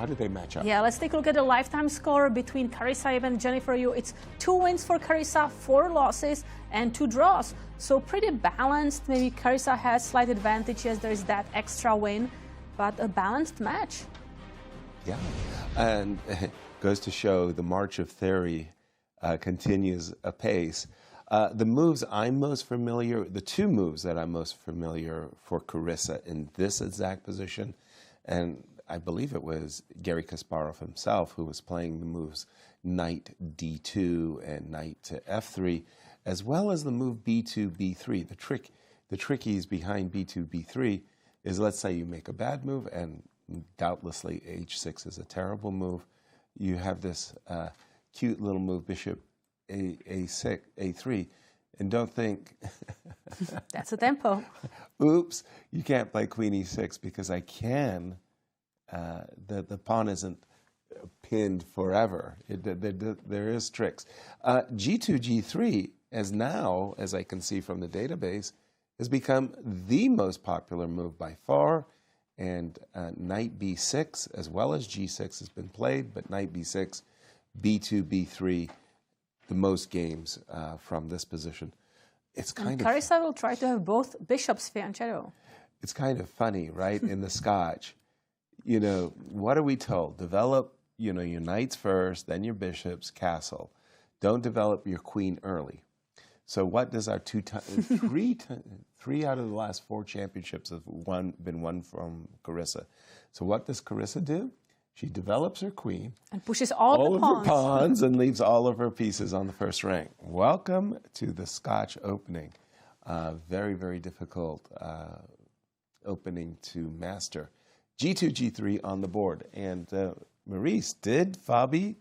do they match up? Yeah, let's take a look at the lifetime score between Carissa and Jennifer Yu. It's 2 wins for Carissa, 4 losses, and 2 draws. So pretty balanced. Maybe Carissa has slight advantages. There is that extra win, but a balanced match. Yeah, and it goes to show the march of theory continues apace. The moves I'm most familiar, the 2 moves that I'm most familiar for Carissa in this exact position, and I believe it was Garry Kasparov himself who was playing the moves knight D2 and knight to F3, as well as the move B2, B3. The trickies behind B2, B3 is, let's say you make a bad move, and doubtlessly H6 is a terrible move. You have this cute little move, bishop A6, A3, and don't think That's a tempo. oops, you can't play queen E6 because I can. The pawn isn't pinned forever. There is tricks. G2, G3, as now, as I can see from the database, has become the most popular move by far, and knight B6 as well as G6 has been played, but knight B6, B2, B3, the most games from this position. It's kind of... Carissa will try to have both bishops fianchetto. it's kind of funny, right? In the Scotch, you know, what are we told? Develop, you know, your knights first, then your bishops, castle. Don't develop your queen early. So what does our three out of the last 4 championships have been won from Carissa. So what does Carissa do? She develops her queen. And pushes all of her pawns and leaves all of her pieces on the first rank. Welcome to the Scotch opening. Very, very difficult opening to master. G2, G3 on the board. And Maurice, did Fabi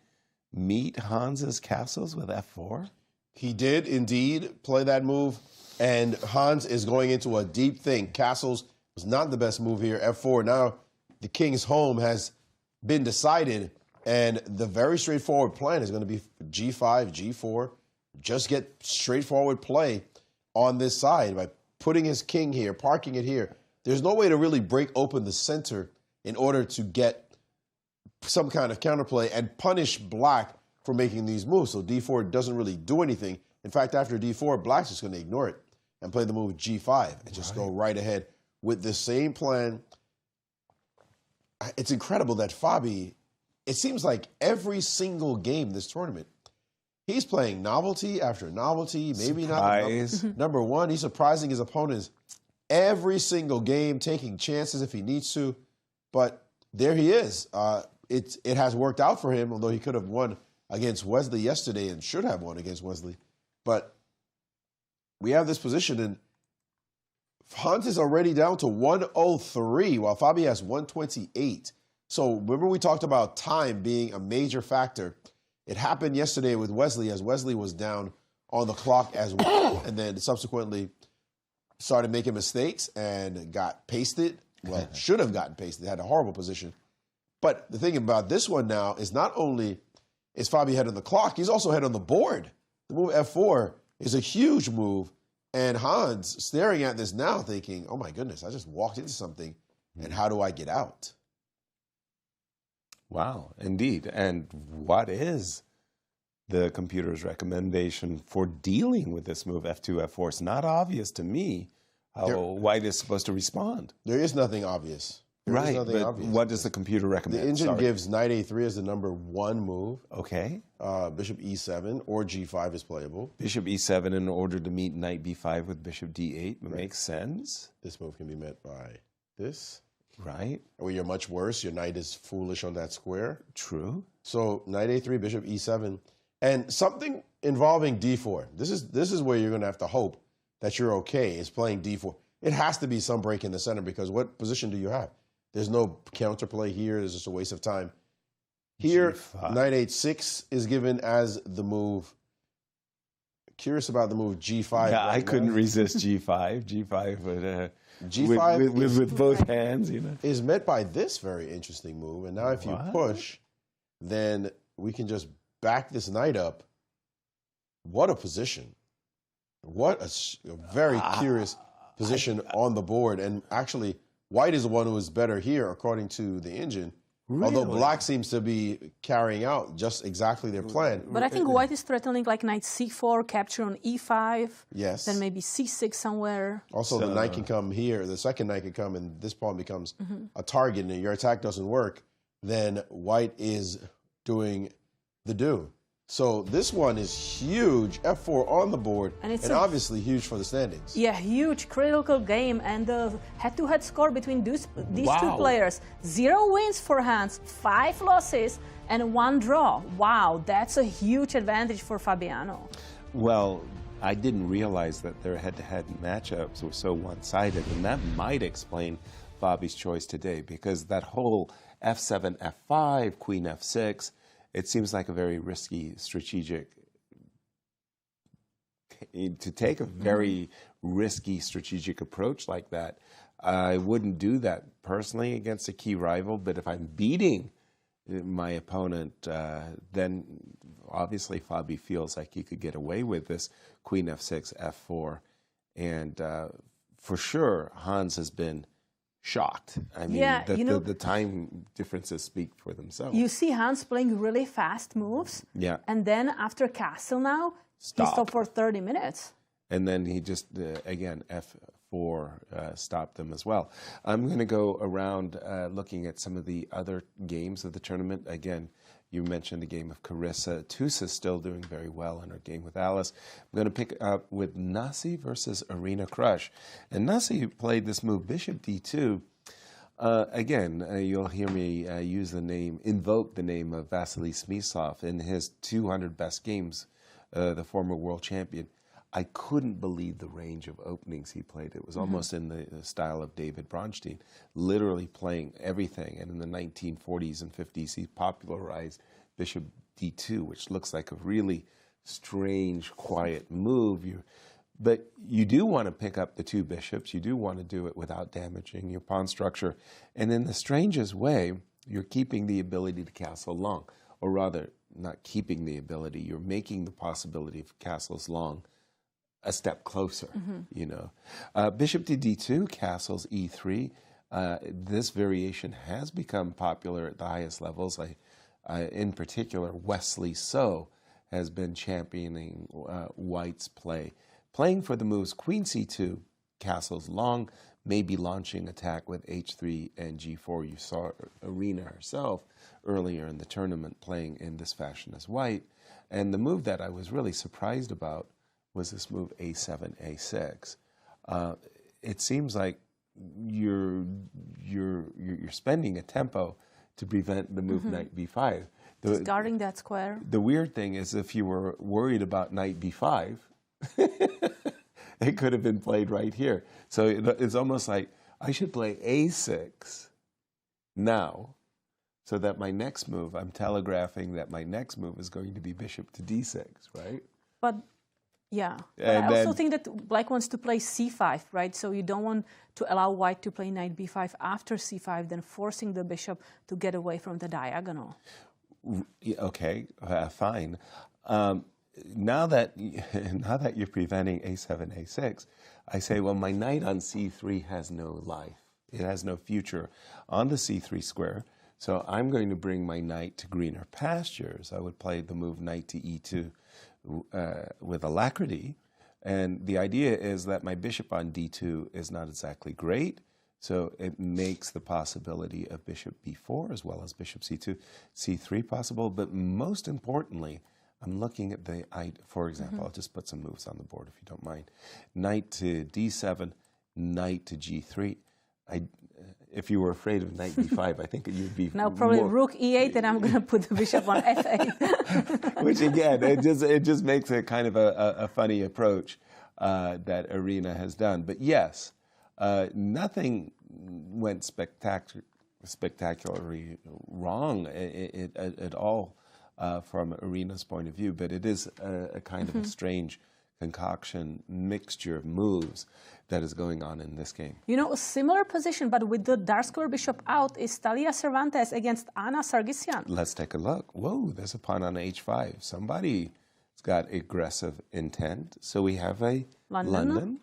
meet Hans's castles with F4? He did indeed play that move. And Hans is going into a deep thing. Castles was not the best move here. F4. Now the king's home has been decided. And the very straightforward plan is going to be G5, G4. Just get straightforward play on this side by putting his king here, parking it here. There's no way to really break open the center in order to get some kind of counterplay and punish black for making these moves. So D4 doesn't really do anything. In fact, after D4, black's just going to ignore it and play the move G5 and just go right ahead with the same plan. It's incredible that Fabi, it seems like every single game this tournament, he's playing novelty after novelty, maybe Surprise. not number one. He's surprising his opponents every single game, taking chances if he needs to. But there he is. It has worked out for him, although he could have won against Wesley yesterday and should have won against Wesley. But we have this position, and Hans is already down to 103, while Fabi has 128. So remember we talked about time being a major factor. It happened yesterday with Wesley, as Wesley was down on the clock as well, and then subsequently started making mistakes and got pasted. Well, should have gotten pasted. Had a horrible position. But the thing about this one now is not only is Fabi ahead on the clock, he's also ahead on the board. The move F4 is a huge move, and Hans staring at this now thinking, oh my goodness, I just walked into something, and how do I get out? Wow, indeed. And what is the computer's recommendation for dealing with this move F2, F4? It's not obvious to me how White is supposed to respond. There is nothing obvious. Right, but obvious. What does the computer recommend? The engine gives knight A3 as the number 1 move. Okay. Bishop E7 or G5 is playable. Bishop E7 in order to meet knight B5 with bishop D8 makes sense. This move can be met by this. Right. Or you're much worse. Your knight is foolish on that square. True. So knight A3, bishop E7. And something involving D4. This is where you're going to have to hope that you're okay, is playing D4. It has to be some break in the center, because what position do you have? There's no counterplay here. It's just a waste of time. Here, G5. knight H6 is given as the move. Curious about the move G5. Yeah, right I couldn't now. resist G5. G5 would, G5 with both hands, you know. is met by this very interesting move. And now if you push, then we can just back this knight up. What a position. What a very curious position on the board. And actually, White is the one who is better here, according to the engine. Really? Although Black seems to be carrying out just exactly their plan. But I think White is threatening like knight c4, capture on e5. Yes. Then maybe c6 somewhere. Also, the knight can come here. The second knight can come, and this pawn becomes a target, and your attack doesn't work. Then White is doing the do. So this one is huge. F4 on the board, and obviously huge for the standings. Yeah, huge, critical game, and the head-to-head score between these two players. 0 wins for Hans, 5 losses, and 1 draw. Wow, that's a huge advantage for Fabiano. Well, I didn't realize that their head-to-head matchups were so one-sided, and that might explain Fabi's choice today, because that whole F7, F5, Queen F6, it seems like a very risky strategic, to take a very risky strategic approach like that. I wouldn't do that personally against a key rival, but if I'm beating my opponent, then obviously Fabi feels like he could get away with this Queen F6, F4. And for sure, Hans has been shocked. I mean, the time differences speak for themselves. You see Hans playing really fast moves. Yeah. And then after castle now, he stopped for 30 minutes. And then he just, again, F4 e4 stopped them as well. I'm going to go around looking at some of the other games of the tournament. Again, you mentioned the game of Carissa. Tusa's still doing very well in her game with Alice. I'm going to pick up with Nasi versus Arena Crush. And Nasi played this move, bishop d2. Again, you'll hear me invoke the name of Vasily Smyslov in his 200 best games, the former world champion. I couldn't believe the range of openings he played. It was almost in the style of David Bronstein, literally playing everything. And in the 1940s and 50s, he popularized bishop d2, which looks like a really strange, quiet move. But you do want to pick up the two bishops. You do want to do it without damaging your pawn structure. And in the strangest way, you're keeping the ability to castle long. Or rather, not keeping the ability, you're making the possibility of castles long a step closer, you know. Bishop to d2, castles e3. This variation has become popular at the highest levels. In particular, Wesley has been championing White's play. Playing for the moves queen c2, castles long, maybe launching attack with h3 and g4. You saw Arena herself earlier in the tournament playing in this fashion as White. And the move that I was really surprised about was this move a7, a6. It seems like you're spending a tempo to prevent the move knight b5. Just guarding that square. The weird thing is, if you were worried about knight b5, it could have been played right here. So it's almost like I should play a6 now, so that my next move, I'm telegraphing that my next move is going to be bishop to d6, right? But yeah, but I also think that Black wants to play c5, right? So you don't want to allow White to play knight b5 after c5, then forcing the bishop to get away from the diagonal. Okay, fine. Now that you're preventing a7, a6, I say, well, my knight on c3 has no life. It has no future on the c3 square. So I'm going to bring my knight to greener pastures. I would play the move knight to e2 with alacrity. And the idea is that my bishop on d2 is not exactly great. So it makes the possibility of bishop b4 as well as bishop c2, c3 possible. But most importantly, I'm looking at for example, I'll just put some moves on the board if you don't mind. Knight to d7, knight to g3. If you were afraid of knight b5, I think you'd be now probably rook e8, and I'm going to put the bishop on f8. Which again, it just makes it kind of a funny approach that Arena has done. But yes, nothing went spectacularly wrong at all from Arena's point of view. But it is a kind of a strange concoction, mixture of moves that is going on in this game. You know, a similar position, but with the dark square bishop out, is Talia Cervantes against Anna Sargsyan. Let's take a look. Whoa, there's a pawn on h5. Somebody's got aggressive intent. So we have a London.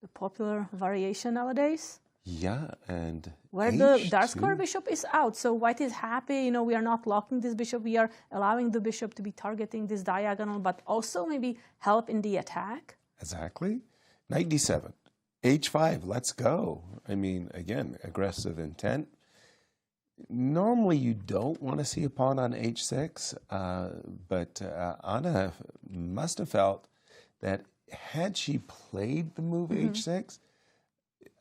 The popular variation nowadays. Yeah, and where the dark square bishop is out. So White is happy, you know, we are not locking this bishop. We are allowing the bishop to be targeting this diagonal, but also maybe help in the attack. Exactly. Knight d7. h5, let's go. I mean, again, aggressive intent. Normally you don't want to see a pawn on h6, but Anna must have felt that had she played the move h6,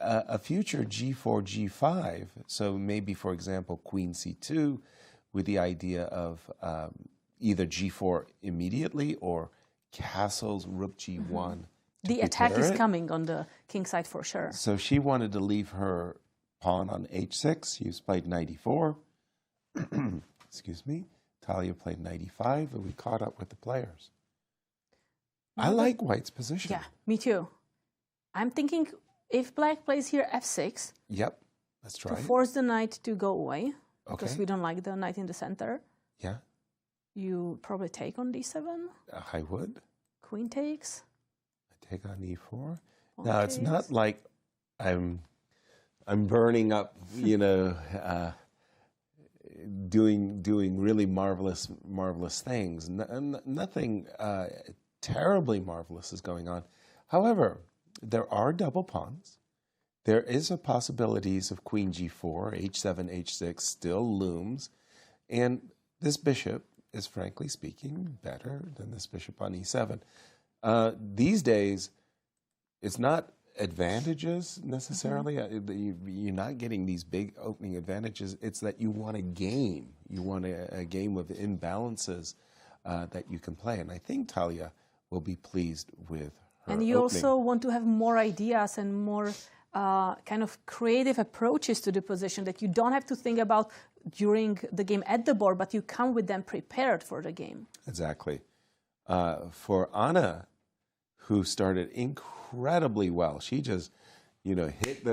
a future g4, g5, so maybe, for example, queen c2, with the idea of either g4 immediately or castles, rook g1. The attack is coming on the king side for sure. So she wanted to leave her pawn on h6. She's played knight e4. Excuse me. Talia played knight e5, and we caught up with the players. I like White's position. Yeah, me too. I'm thinking if Black plays here f6. Yep, let's try. To force the knight to go away, because we don't like the knight in the center. Yeah. You probably take on d7. I would. Queen takes. I take on e4. Now it's not like I'm burning up, you know, doing really marvelous things. Nothing terribly marvelous is going on. However, there are double pawns. There is a possibilities of queen g4, h7, h6 still looms. And this bishop is, frankly speaking, better than this bishop on e7. These days, it's not advantages necessarily. You're not getting these big opening advantages. It's that you want a game. You want a game of imbalances that you can play. And I think Talia will be pleased with her And you opening. also want to have more ideas and more kind of creative approaches to the position that you don't have to think about during the game at the board, but you come with them prepared for the game. Exactly. For Anna, who started incredibly well, she just, hit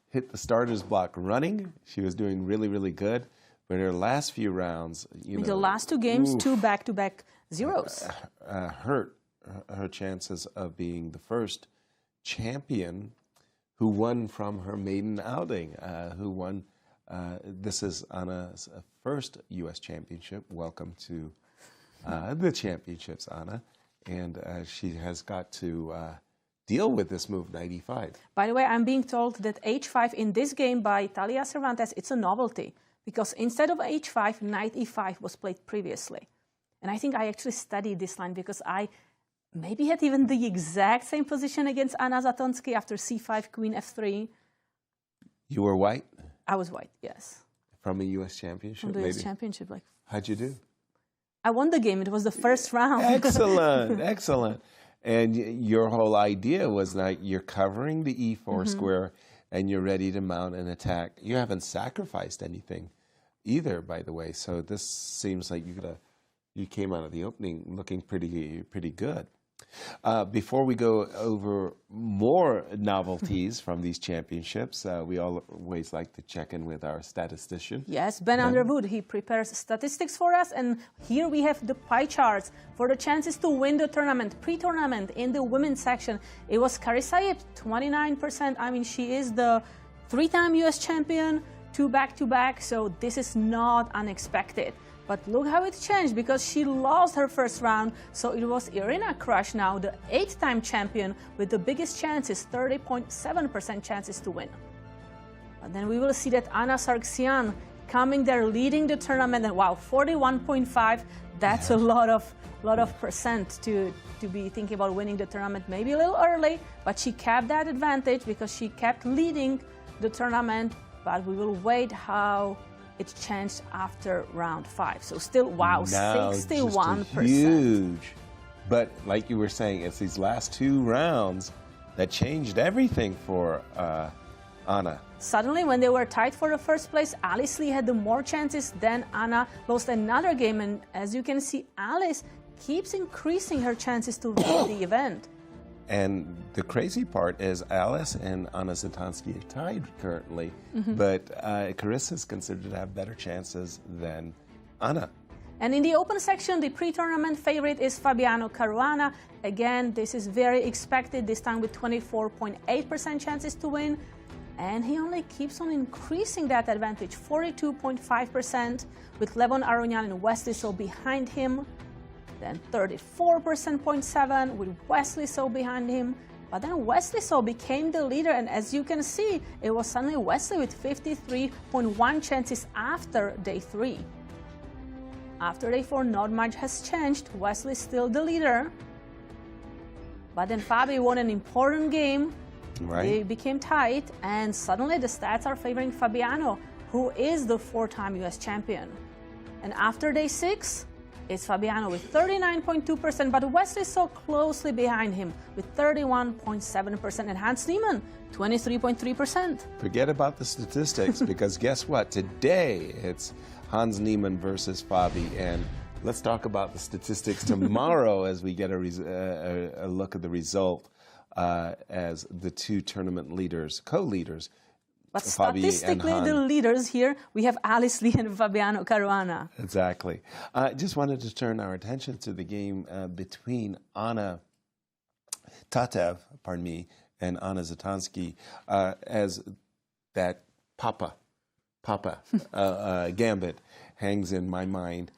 hit the starter's block running. She was doing really, really good. But her last few rounds, In the last two games, oof, 2 back-to-back zeros. hurt her chances of being the first champion who won from her maiden outing, who won. This is Anna's first U.S. championship. Welcome to the championships, Anna. And she has got to deal with this move, knight e5. By the way, I'm being told that h5 in this game by Talia Cervantes, it's a novelty. Because instead of h5, knight e5 was played previously. And I think I actually studied this line because I maybe had even the exact same position against Anna Zatonsky after c5, queen f3. You were white? I was white, yes. From a U.S. championship? From the US maybe? championship. How'd you do? I won the game. It was the first round. Excellent, excellent. And your whole idea was that you're covering the e4 square and you're ready to mount an attack. You haven't sacrificed anything either, by the way. So this seems like you came out of the opening looking pretty good. Before we go over more novelties from these championships, we always like to check in with our statistician. Yes, Ben Underwood. He prepares statistics for us. And here we have the pie charts for the chances to win the tournament. Pre-tournament in the women's section, it was Carissa, 29%. I mean, she is the 3-time U.S. champion, 2 back-to-back. So this is not unexpected. But look how it changed because she lost her first round. So it was Irina Krush now, the 8-time champion with the biggest chances, 30.7% chances to win. But then we will see that Anna Sargsyan coming there leading the tournament. And wow, 41.5, that's a lot of percent to be thinking about winning the tournament. Maybe a little early, but she kept that advantage because she kept leading the tournament. But we will wait how it changed after round 5. So still, wow, now 61%. Just huge. But like you were saying, it's these last 2 rounds that changed everything for Anna. Suddenly, when they were tied for the first place, Alice Lee had the more chances. Then Anna lost another game. And as you can see, Alice keeps increasing her chances to win the event. And the crazy part is Alice and Anna Zatonsky are tied currently, but Carissa is considered to have better chances than Anna. And in the open section, the pre-tournament favorite is Fabiano Caruana. Again, this is very expected, this time with 24.8% chances to win. And he only keeps on increasing that advantage, 42.5%, with Levon, Aronian, and Wesley so behind him. Then 34.7% with Wesley so behind him. But then Wesley so became the leader, and as you can see, it was suddenly Wesley with 53.1 chances after day 3. After day 4, not much has changed. Wesley is still the leader. But then Fabi won an important game. Right. They became tied, and suddenly the stats are favoring Fabiano, who is the 4-time US champion. And after day 6, it's Fabiano with 39.2%, but Wesley so closely behind him with 31.7%, and Hans Niemann, 23.3%. Forget about the statistics, because guess what? Today it's Hans Niemann versus Fabi, and let's talk about the statistics tomorrow as we get a look at the result as the 2 tournament leaders, co-leaders. But Fabi statistically, and the Han. leaders here, we have Alice Lee and Fabiano Caruana. Exactly. I just wanted to turn our attention to the game between Anna Tatev, and Anna Zatonsky as that Papa gambit hangs in my mind.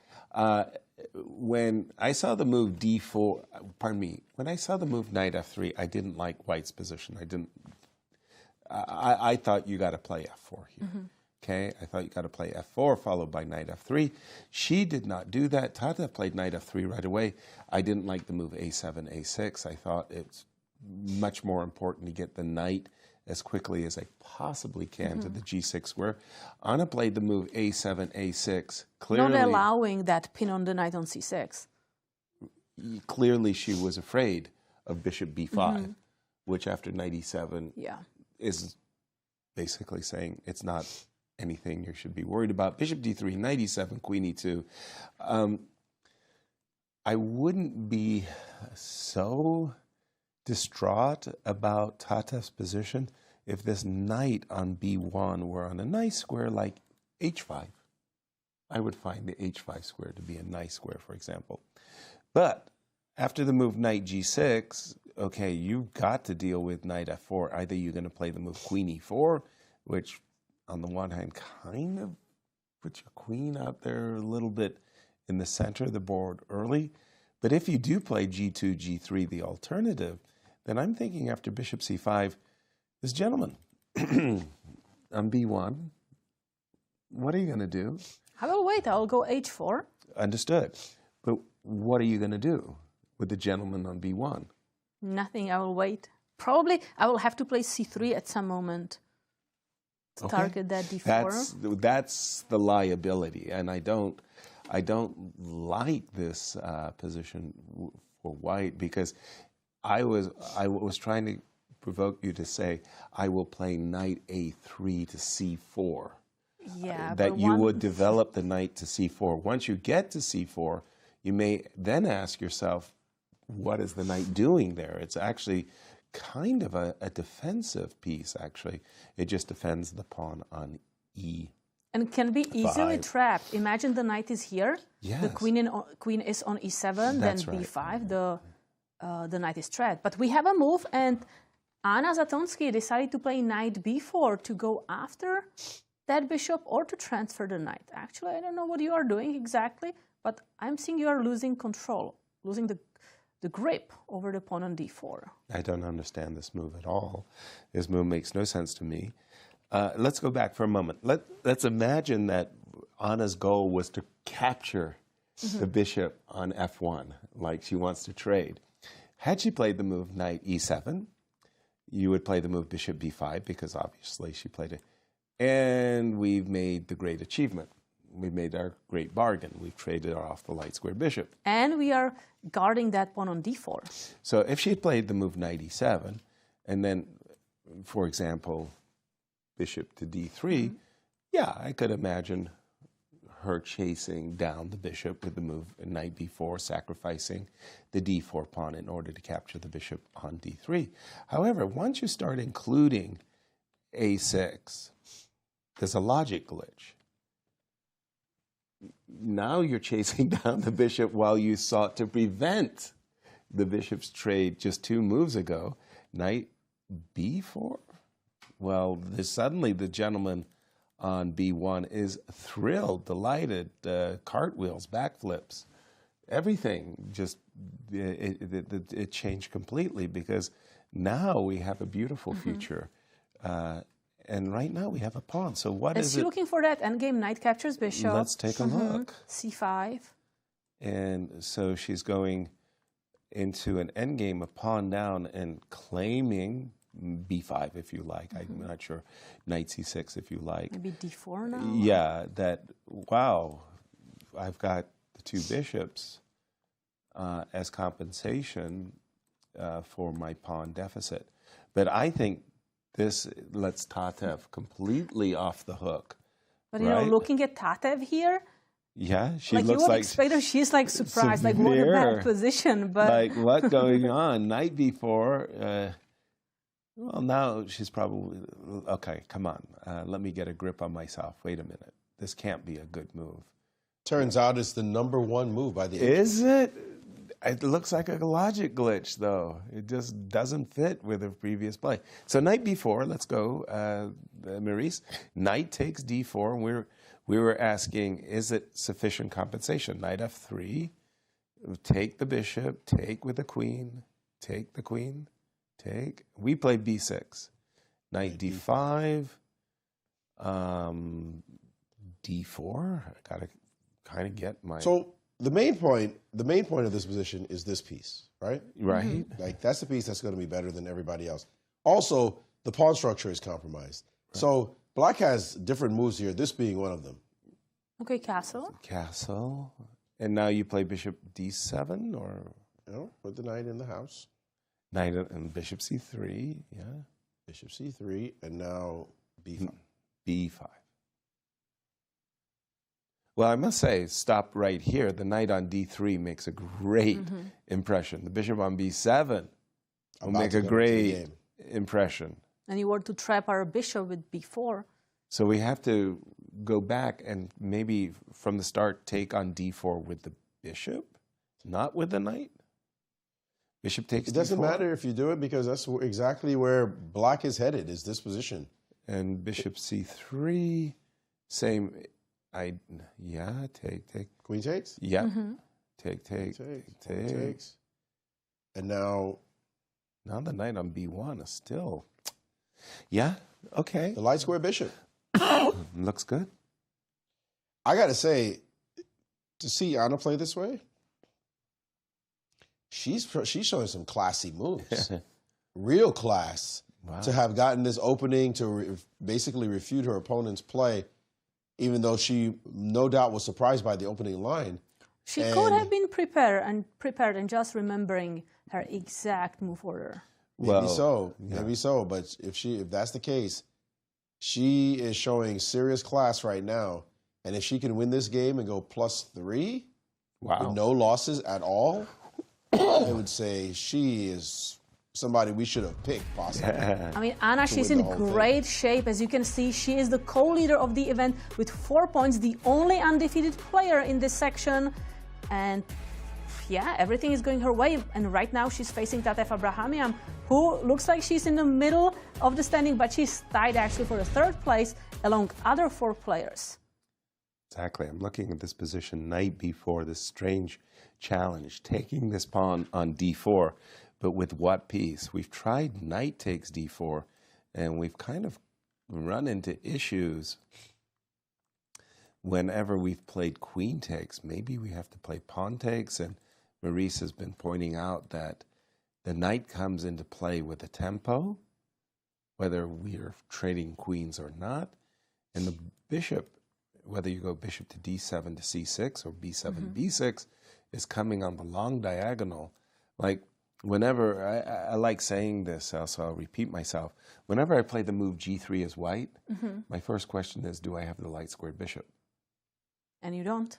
when I saw the move d4, pardon me, when I saw the move knight f3, I didn't like White's position. I thought you got to play f4 here. Okay, I thought you got to play f4 followed by knight f3. She did not do that. Tatev played knight f3 right away. I didn't like the move a7, a6. I thought it's much more important to get the knight as quickly as I possibly can to the g6 square. Anna played the move a7, a6. Clearly, Not allowing that pin on the knight on c6. Clearly, she was afraid of bishop b5, which after knight e7 is basically saying it's not anything you should be worried about. Bishop d3, knight e7, queen e2. I wouldn't be so distraught about Tatev's position if this knight on b1 were on a nice square like h5. I would find the h5 square to be a nice square, for example. But after the move knight g6, okay, you've got to deal with knight f4. Either you're going to play the move queen e4, which on the one hand kind of puts your queen out there a little bit in the center of the board early. But if you do play g2, g3, the alternative, then I'm thinking after bishop c5, this gentleman on b1, what are you going to do? I will wait. I will go h4. Understood. But what are you going to do with the gentleman on b1? Nothing. I will wait. Probably I will have to play c3 at some moment to target that d4. That's the liability, and I don't like this position for White, because I was trying to provoke you to say I will play knight a3 to c4. Yeah, that you would develop the knight to c4. Once you get to c4, you may then ask yourself, what is the knight doing there? It's actually kind of a defensive piece, actually. It just defends the pawn on e. And can be easily trapped. Imagine the knight is here. Yes. The queen is on e7, That's then right. b5. The knight is trapped. But we have a move, and Anna Zatonsky decided to play knight b4 to go after that bishop or to transfer the knight. Actually, I don't know what you are doing exactly, but I'm seeing you are losing control, losing the grip over the pawn on d4. I don't understand this move at all. This move makes no sense to me. Let's go back for a moment. Let's imagine that Anna's goal was to capture the bishop on f1, like she wants to trade. Had she played the move knight e7, you would play the move bishop b5, because obviously she played it. And we've made the great achievement. We've made our great bargain. We've traded off the light square bishop. And we are guarding that pawn on d4. So if she had played the move knight e7, and then, for example, bishop to d3, yeah, I could imagine her chasing down the bishop with the move knight b4, sacrificing the d4 pawn in order to capture the bishop on d3. However, once you start including a6, there's a logic glitch. Now you're chasing down the bishop while you sought to prevent the bishop's trade just 2 moves ago. Knight b4? Well, suddenly the gentleman on b1 is thrilled, delighted, cartwheels, backflips, everything just, it changed completely, because now we have a beautiful future. And right now we have a pawn. So what is it? Is she looking for that endgame knight captures bishop? Let's take a look. c5. And so she's going into an endgame, a pawn down, and claiming b5 if you like. I'm not sure. Knight c6 if you like. Maybe d4 now? Yeah, that, wow, I've got the 2 bishops as compensation for my pawn deficit. But I think this lets Tatev completely off the hook. But you know, looking at Tatev here, yeah, she like looks you would like expect her, she's like surprised, like what a bad position. But like, what going on? Knight b4. Well, now she's probably, okay, come on. Let me get a grip on myself. Wait a minute. This can't be a good move. Turns out it's the #1 move by the Is it? It looks like a logic glitch, though. It just doesn't fit with the previous play. So knight b4, let's go, Maurice. Knight takes d4, and we were asking, is it sufficient compensation? Knight f3, take the bishop, take with the queen, take the queen, take. We played b6. Knight d5, d4. I got to kind of get my... So the main point of this position is this piece, right? Right. Like, that's the piece that's going to be better than everybody else. Also, the pawn structure is compromised. Right. So black has different moves here, this being one of them. Okay, castle. Castle. And now you play bishop d7, or? No, put the knight in the house. Knight and bishop c3, yeah. Bishop c3, and now b5. b5. Well, I must say, stop right here. The knight on d3 makes a great impression. The bishop on b7 will make a great impression. And you were to trap our bishop with b4. So we have to go back and maybe from the start take on d4 with the bishop, not with the knight. Bishop takes It doesn't d4. matter if you do it, because that's exactly where black is headed, is this position. And bishop c3, same. Yeah, take. Queen takes? Yeah, take. Takes. And now the knight on b1 is still, yeah, okay. the light square bishop. Looks good. I got to say, to see Anna play this way, she's showing some classy moves. Real class. Wow. To have gotten this opening to basically refute her opponent's play, even though she no doubt was surprised by the opening line. She could have been prepared and just remembering her exact move order. Maybe so. But if that's the case, she is showing serious class right now. And if she can win this game and go +3 with no losses at all, I would say she is somebody we should have picked, possibly. I mean, Anna, she's in great shape. As you can see, she is the co-leader of the event with 4 points, the only undefeated player in this section. And yeah, everything is going her way. And right now she's facing Tatev Abrahamian, who looks like she's in the middle of the standing, but she's tied actually for the 3rd place along other 4 players. Exactly. I'm looking at this position, knight b4, this strange challenge, taking this pawn on d4, but with what piece? We've tried knight takes d4, and we've kind of run into issues whenever we've played queen takes. Maybe we have to play pawn takes, and Maurice has been pointing out that the knight comes into play with a tempo, whether we are trading queens or not, and the bishop, whether you go bishop to d7 to c6 or b7, b6, is coming on the long diagonal. Like, whenever, I like saying this, so I'll repeat myself. Whenever I play the move g3 as white, my first question is, do I have the light squared bishop? And you don't.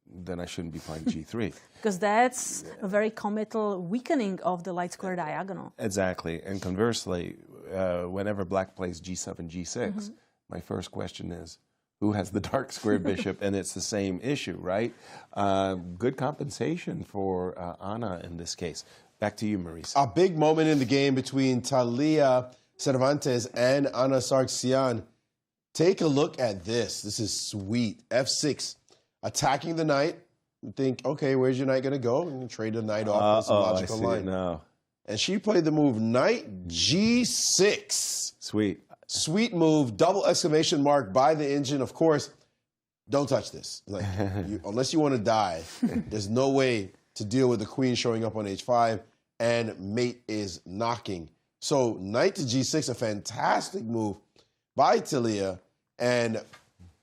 Then I shouldn't be playing g3. Because that's a very committal weakening of the light square diagonal. Exactly. And conversely, whenever black plays g7, g6, my first question is, who has the dark square bishop? And it's the same issue, right? Good compensation for Anna in this case. Back to you, Maurice. A big moment in the game between Talia Cervantes and Anastasiya. Take a look at this. This is sweet. F6, attacking the knight. You think, okay, where's your knight going to go? And trade the knight off with some logical line. No. And she played the move knight g6. Sweet. Sweet move, double exclamation mark by the engine. Of course, don't touch this. Like, unless you want to die, there's no way to deal with the queen showing up on h5, and mate is knocking. So knight to g6, a fantastic move by Talia. And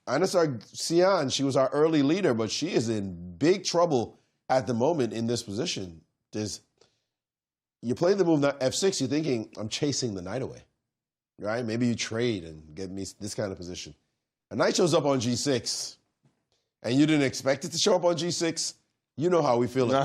Anastasiya, she was our early leader, but she is in big trouble at the moment in this position. You play the move f6, you're thinking, I'm chasing the knight away. Right? Maybe you trade and get me this kind of position. A knight shows up on g6, and you didn't expect it to show up on g6. You know how we feel. No.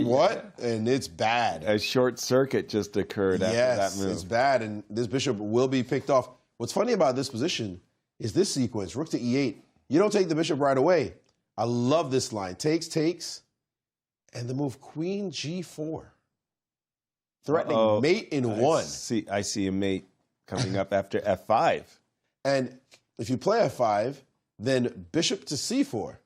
What? And it's bad. A short circuit just occurred after that move. Yes, it's bad, and this bishop will be picked off. What's funny about this position is this sequence, rook to e8. You don't take the bishop right away. I love this line. Takes, and the move queen g4. Threatening mate in 1. I see a mate coming up after f5. And if you play f5, then bishop to c4.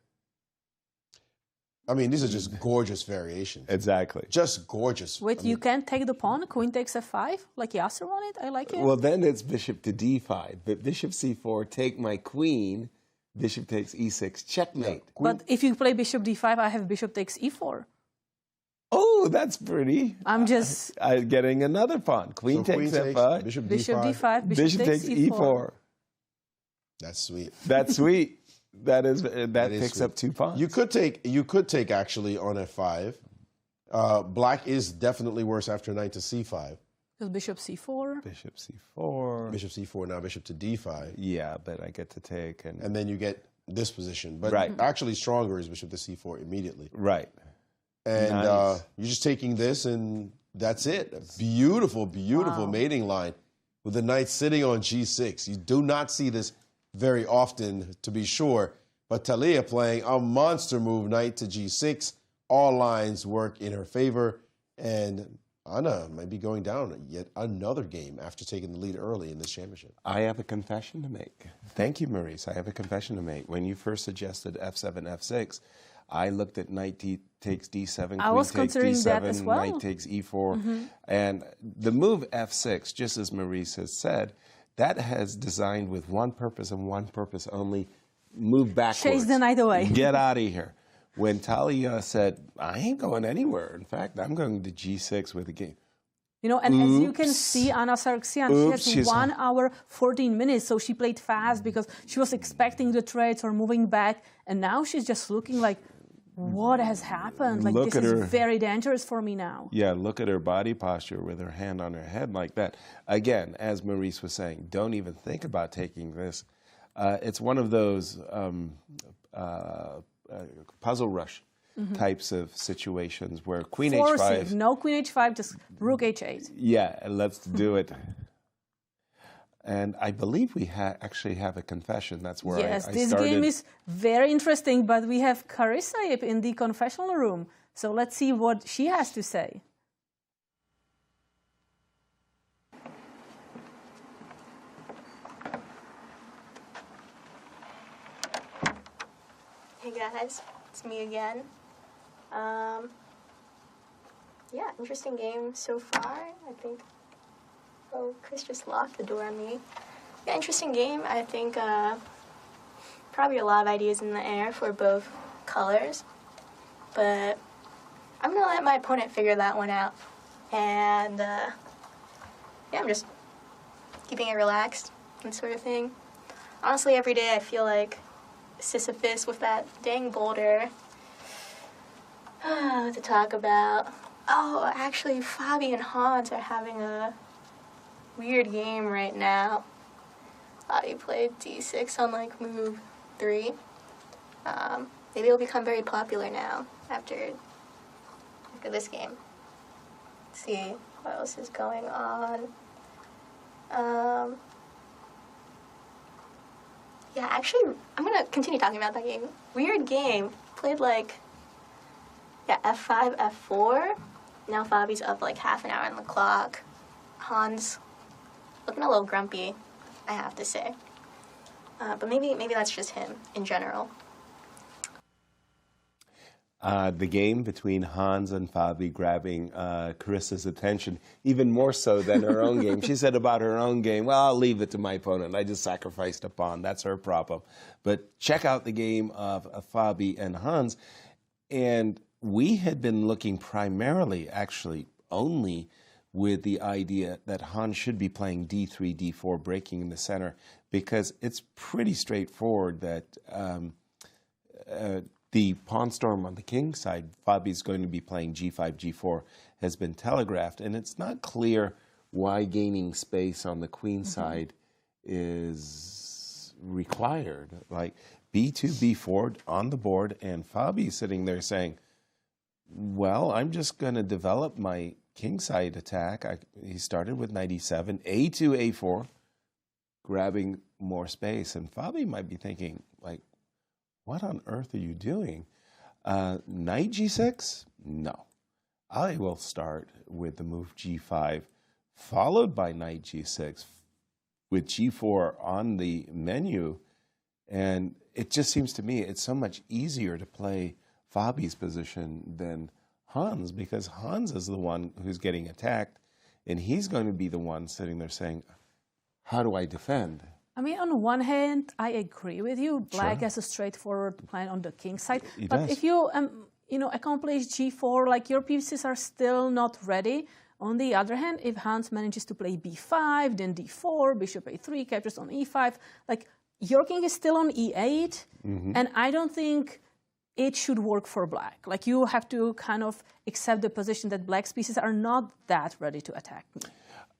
I mean, these are just gorgeous variations. Exactly. Just gorgeous. Wait, you can't take the pawn, queen takes f5, like Yasser wanted? I like it. Well, then it's bishop to d5, but bishop c4, take my queen, bishop takes e6, checkmate. Yeah. But if you play bishop d5, I have bishop takes e4. Oh, that's pretty. I'm just... getting another pawn. Queen takes f5, bishop Bishop d5. d5, bishop takes e4. That's sweet. That's sweet. That is picks sweet. up 2 pawns. You could take actually on f5. Black is definitely worse after knight to c5. Because bishop c4. Bishop c4. Bishop c4, now bishop to d5. Yeah, but I get to take. And And then you get this position. But Right. actually stronger is bishop to c4 immediately. right. And Nice. you're just taking this, and that's it. A beautiful, beautiful Wow. mating line with the knight sitting on g6. You do not see this very often, to be sure. But Talia playing a monster move, knight to g6. All lines work in her favor. And Anna might be going down yet another game after taking the lead early in this championship. I have a confession to make. Thank you, Maurice. I have a confession to make. When you first suggested f7, f6, I looked at knight takes d7, I queen was takes considering d7, that as well. knight takes e4. And the move f6, just as Maurice has said, that has designed with one purpose and one purpose only, move backwards. Chase the knight away. Get out of here. When Talia said, I ain't going anywhere. In fact, I'm going to g6 with the game. You know, and as you can see, Anna Sargsyan, she She's- has 1 hour, 14 minutes, so she played fast because she was expecting the trades or moving back, and now she's just looking like, what has happened? Like, Look this at is her. very dangerous for me now. Yeah, look at her body posture with her hand on her head like that. Again, as Maurice was saying, don't even think about taking this. It's one of those puzzle rush types of situations where queen Forcing, h5. no queen h5, just rook h8. Yeah, let's do it. And I believe we actually have a confession. That's where Yes, I this started. game is very interesting, but we have Carissa in the confessional room. So let's see what she has to say. Hey guys, it's me again. Yeah, interesting game so far. I think. Oh, Chris just locked the door on me. Yeah, interesting game. I think probably a lot of ideas in the air for both colors, but I'm gonna let my opponent figure that one out. And yeah, I'm just keeping it relaxed and sort of thing. Honestly, every day I feel like Sisyphus with that dang boulder. What to talk about? Oh, actually, Fabi and Hans are having a weird game right now. Fabi played d6 on like move 3. Maybe it'll become very popular now after this game. Let's see what else is going on. Yeah, actually, I'm gonna continue talking about that game. Weird game. Played like, yeah, f5, f4. Now Fabi's up like half an hour on the clock. Hans looking a little grumpy, I have to say. But maybe that's just him in general. The game between Hans and Fabi grabbing Carissa's attention, even more so than her own game. She said about her own game, well, I'll leave it to my opponent. I just sacrificed a pawn. That's her problem. But check out the game of Fabi and Hans. And we had been looking primarily, actually, only with the idea that Hans should be playing d3, d4, breaking in the center, because it's pretty straightforward that the pawn storm on the king side, Fabi's going to be playing g5, g4, has been telegraphed, and it's not clear why gaining space on the queen side is required. Like b2, b4 on the board, and Fabi's sitting there saying, well, I'm just going to develop my king side attack. He started with knight e7, a2, a4, grabbing more space, and Fabi might be thinking, like, what on earth are you doing? Knight g6? No. I will start with the move g5, followed by knight g6, with G4 on the menu. And it just seems to me it's so much easier to play Fabi's position than Hans, because Hans is the one who's getting attacked, and he's going to be the one sitting there saying, how do I defend? I mean, on one hand, I agree with you. Black has a straightforward plan on the king side. But if you, accomplish G4, like your pieces are still not ready. On the other hand, if Hans manages to play B5, then D4, bishop A3, captures on E5, like your king is still on E8, and I don't think it should work for black. Like you have to kind of accept the position that black's pieces are not that ready to attack me.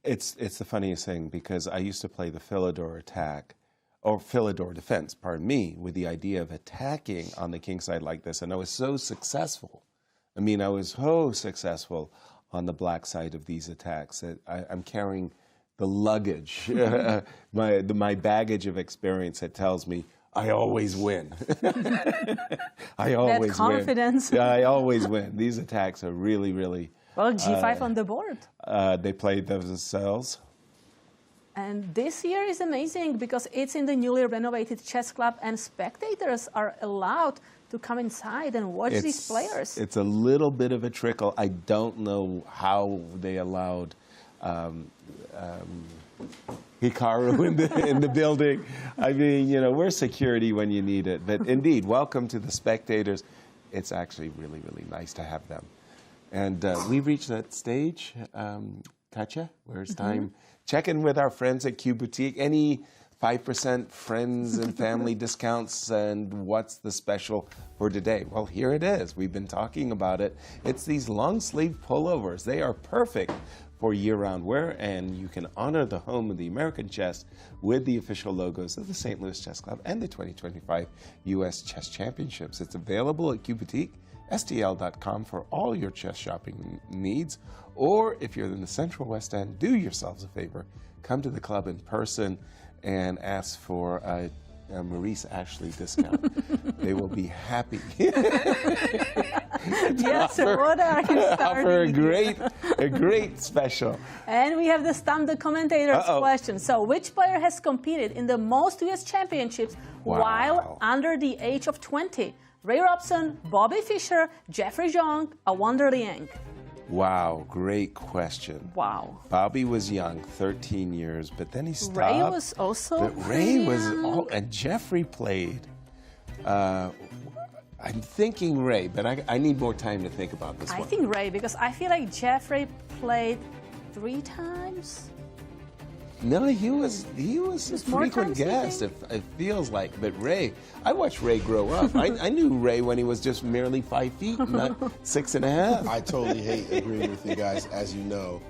It's the funniest thing, because I used to play the Philidor attack, or Philidor defense, pardon me, with the idea of attacking on the king side like this, and I was so successful. I mean, I was so successful on the black side of these attacks that I'm carrying the luggage, my baggage of experience that tells me I always win. I always that confidence. win. I always win. These attacks are really, really... Well, G5 on the board. They played themselves. And this year is amazing because it's in the newly renovated chess club, and spectators are allowed to come inside and watch these players. It's a little bit of a trickle. I don't know how they allowed Hikaru in the building. I mean, we're security when you need it. But indeed, welcome to the spectators. It's actually really, really nice to have them. And we've reached that stage, Katya, where it's time check in with our friends at Q Boutique. Any 5% friends and family discounts, and what's the special for today? Well, here it is. We've been talking about it. It's these long sleeve pullovers. They are perfect for year-round wear, and you can honor the home of the American chess with the official logos of the St. Louis Chess Club and the 2025 U.S. Chess Championships. It's available at Q Boutique, STL.com for all your chess shopping needs. Or if you're in the Central West End, do yourselves a favor. Come to the club in person and ask for a Maurice Ashley discount. They will be happy. Yasser, what are you starting? Offer a great special. And we have the Stump the Commentators question. So, which player has competed in the most U.S. championships while under the age of 20? Ray Robson, Bobby Fischer, Jeffrey Zhang, Awonder Liang. Wow, great question. Wow. Bobby was young, 13 years, but then he stopped. Ray was also But Ray was, and Jeffrey played. I'm thinking Ray, but I need more time to think about this one. I think Ray, because I feel like Jeffrey played 3 times. No, he was a frequent guest, it feels like. But Ray, I watched Ray grow up. I knew Ray when he was just merely 5 feet, not 6.5. I totally hate agreeing with you guys, as you know,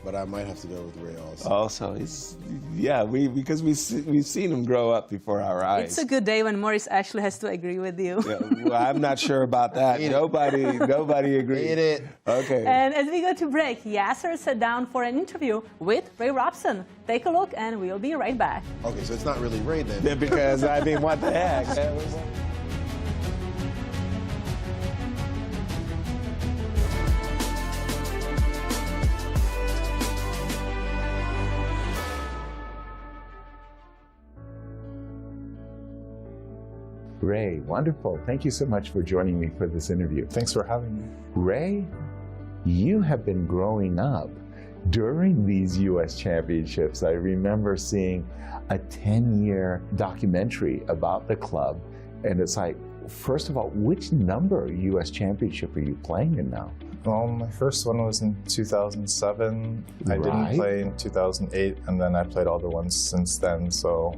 but I might have to go with Ray also. Also, because we've seen him grow up before our eyes. It's a good day when Maurice actually has to agree with you. Yeah, well, I'm not sure about that. Nobody agreed. Hate it. Okay. And as we go to break, Yasser sat down for an interview with Ray Robson. Take a look, and we'll be right back. Okay, so it's not really Ray then. Yeah, because, I mean, what the heck? Ray, wonderful. Thank you so much for joining me for this interview. Thanks for having me. Ray, you have been growing up during these U.S. championships. I remember seeing a 10-year documentary about the club, and it's like, first of all, which number U.S. championship are you playing in now? Well, my first one was in 2007. I didn't play in 2008, and then I played all the ones since then, so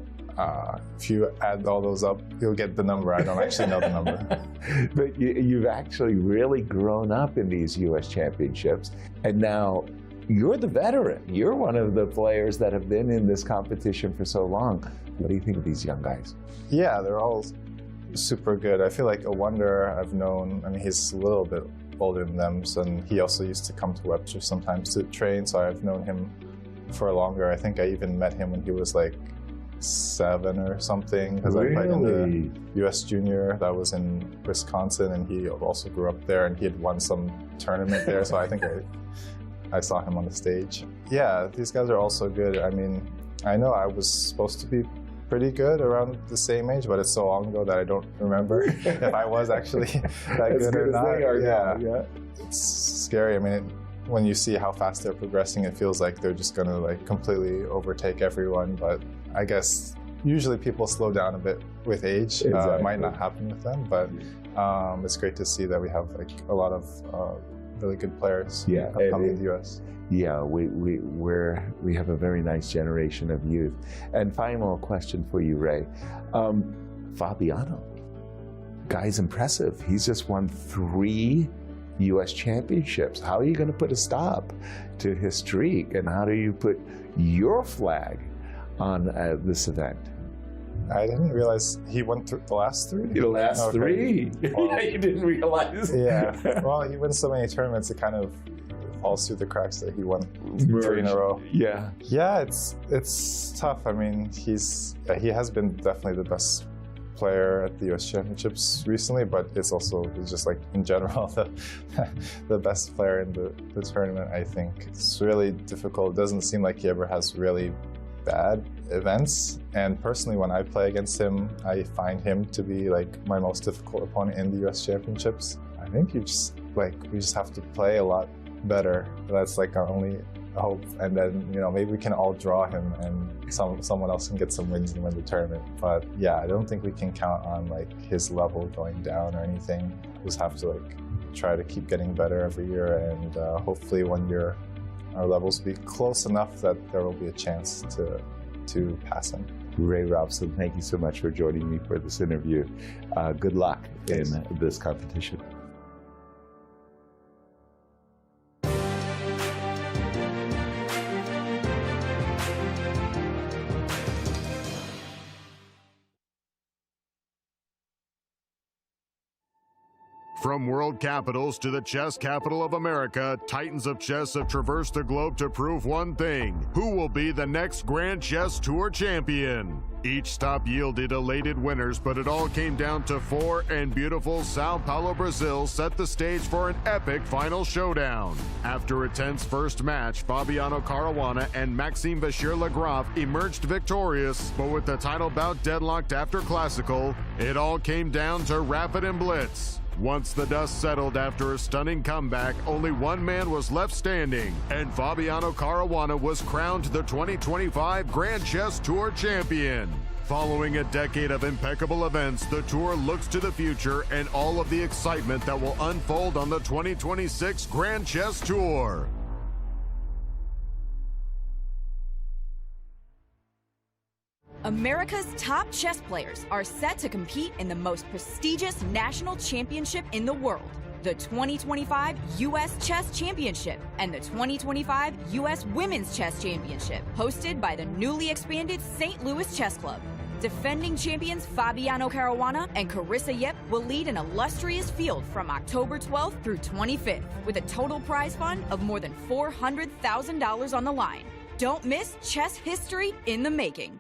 if you add all those up, you'll get the number. I don't actually know the number. But you've actually really grown up in these U.S. championships, and now you're the veteran. You're one of the players that have been in this competition for so long. What do you think of these young guys? Yeah, they're all super good. I feel like Awonder I've known, I mean, he's a little bit older than them, and he also used to come to Webster sometimes to train, so I've known him for longer. I think I even met him when he was like 7 or something, because I played in the U.S. Junior that was in Wisconsin, and he also grew up there, and he had won some tournament there, so I think I saw him on the stage. Yeah, these guys are also good. I mean, I know I was supposed to be pretty good around the same age, but it's so long ago that I don't remember if I was actually that good or not. Yeah. It's scary. I mean, when you see how fast they're progressing, it feels like they're just going to like completely overtake everyone. But I guess usually people slow down a bit with age. It might not happen with them, but it's great to see that we have like a lot of really good players coming to the U.S. Yeah, we have a very nice generation of youth. And final question for you, Ray. Fabiano, guy's impressive. He's just won 3 U.S. championships. How are you going to put a stop to his streak? And how do you put your flag on this event? I didn't realize he won the last 3. The last 3? Well, you didn't realize? Yeah. Well, he wins so many tournaments, it kind of falls through the cracks that he won 3 in a row. Yeah. Yeah, it's tough. I mean, he has been definitely the best player at the U.S. Championships recently, but it's just like in general the best player in the tournament. I think it's really difficult. It doesn't seem like he ever has really bad events, and personally when I play against him, I find him to be like my most difficult opponent in the U.S. Championships. I think we just have to play a lot better. That's like our only hope, and then maybe we can all draw him and someone else can get some wins and win the tournament. But yeah, I don't think we can count on like his level going down or anything. We just have to like try to keep getting better every year, and hopefully one year our levels will be close enough that there will be a chance to pass him. Ray Robson, thank you so much for joining me for this interview. Good luck in this competition. From world capitals to the chess capital of America, titans of chess have traversed the globe to prove one thing: who will be the next Grand Chess Tour champion? Each stop yielded elated winners, but it all came down to 4, and beautiful Sao Paulo, Brazil set the stage for an epic final showdown. After a tense first match, Fabiano Caruana and Maxime Vachier-Lagrave emerged victorious, but with the title bout deadlocked after classical, it all came down to rapid and blitz. Once the dust settled after a stunning comeback, only one man was left standing, and Fabiano Caruana was crowned the 2025 Grand Chess Tour champion. Following a decade of impeccable events, the tour looks to the future and all of the excitement that will unfold on the 2026 Grand Chess Tour. America's top chess players are set to compete in the most prestigious national championship in the world, the 2025 U.S. Chess Championship and the 2025 U.S. Women's Chess Championship, hosted by the newly expanded St. Louis Chess Club. Defending champions Fabiano Caruana and Carissa will lead an illustrious field from October 12th through 25th, with a total prize fund of more than $400,000 on the line. Don't miss chess history in the making.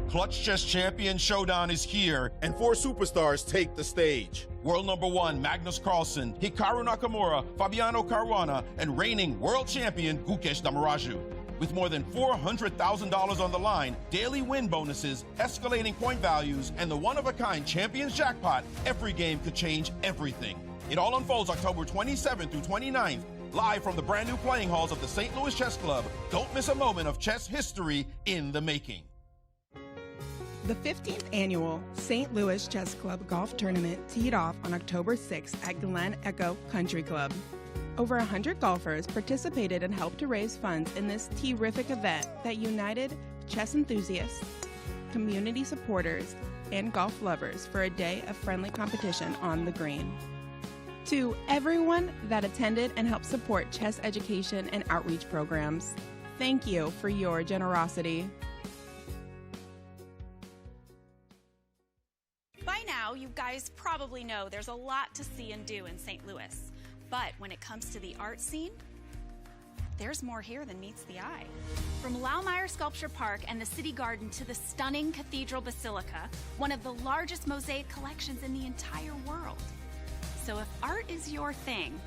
Clutch Chess Champion Showdown is here, and 4 superstars take the stage. World number 1, Magnus Carlsen, Hikaru Nakamura, Fabiano Caruana, and reigning world champion Gukesh Damaraju. With more than $400,000 on the line, daily win bonuses, escalating point values, and the one-of-a-kind Champions Jackpot, every game could change everything. It all unfolds October 27th through 29th, live from the brand new playing halls of the St. Louis Chess Club. Don't miss a moment of chess history in the making. The 15th annual St. Louis Chess Club Golf Tournament teed off on October 6th at Glen Echo Country Club. Over 100 golfers participated and helped to raise funds in this terrific event that united chess enthusiasts, community supporters, and golf lovers for a day of friendly competition on the green. To everyone that attended and helped support chess education and outreach programs, thank you for your generosity. By now, you guys probably know there's a lot to see and do in St. Louis. But when it comes to the art scene, there's more here than meets the eye. From Laumeier Sculpture Park and the City Garden to the stunning Cathedral Basilica, one of the largest mosaic collections in the entire world. So if art is your thing,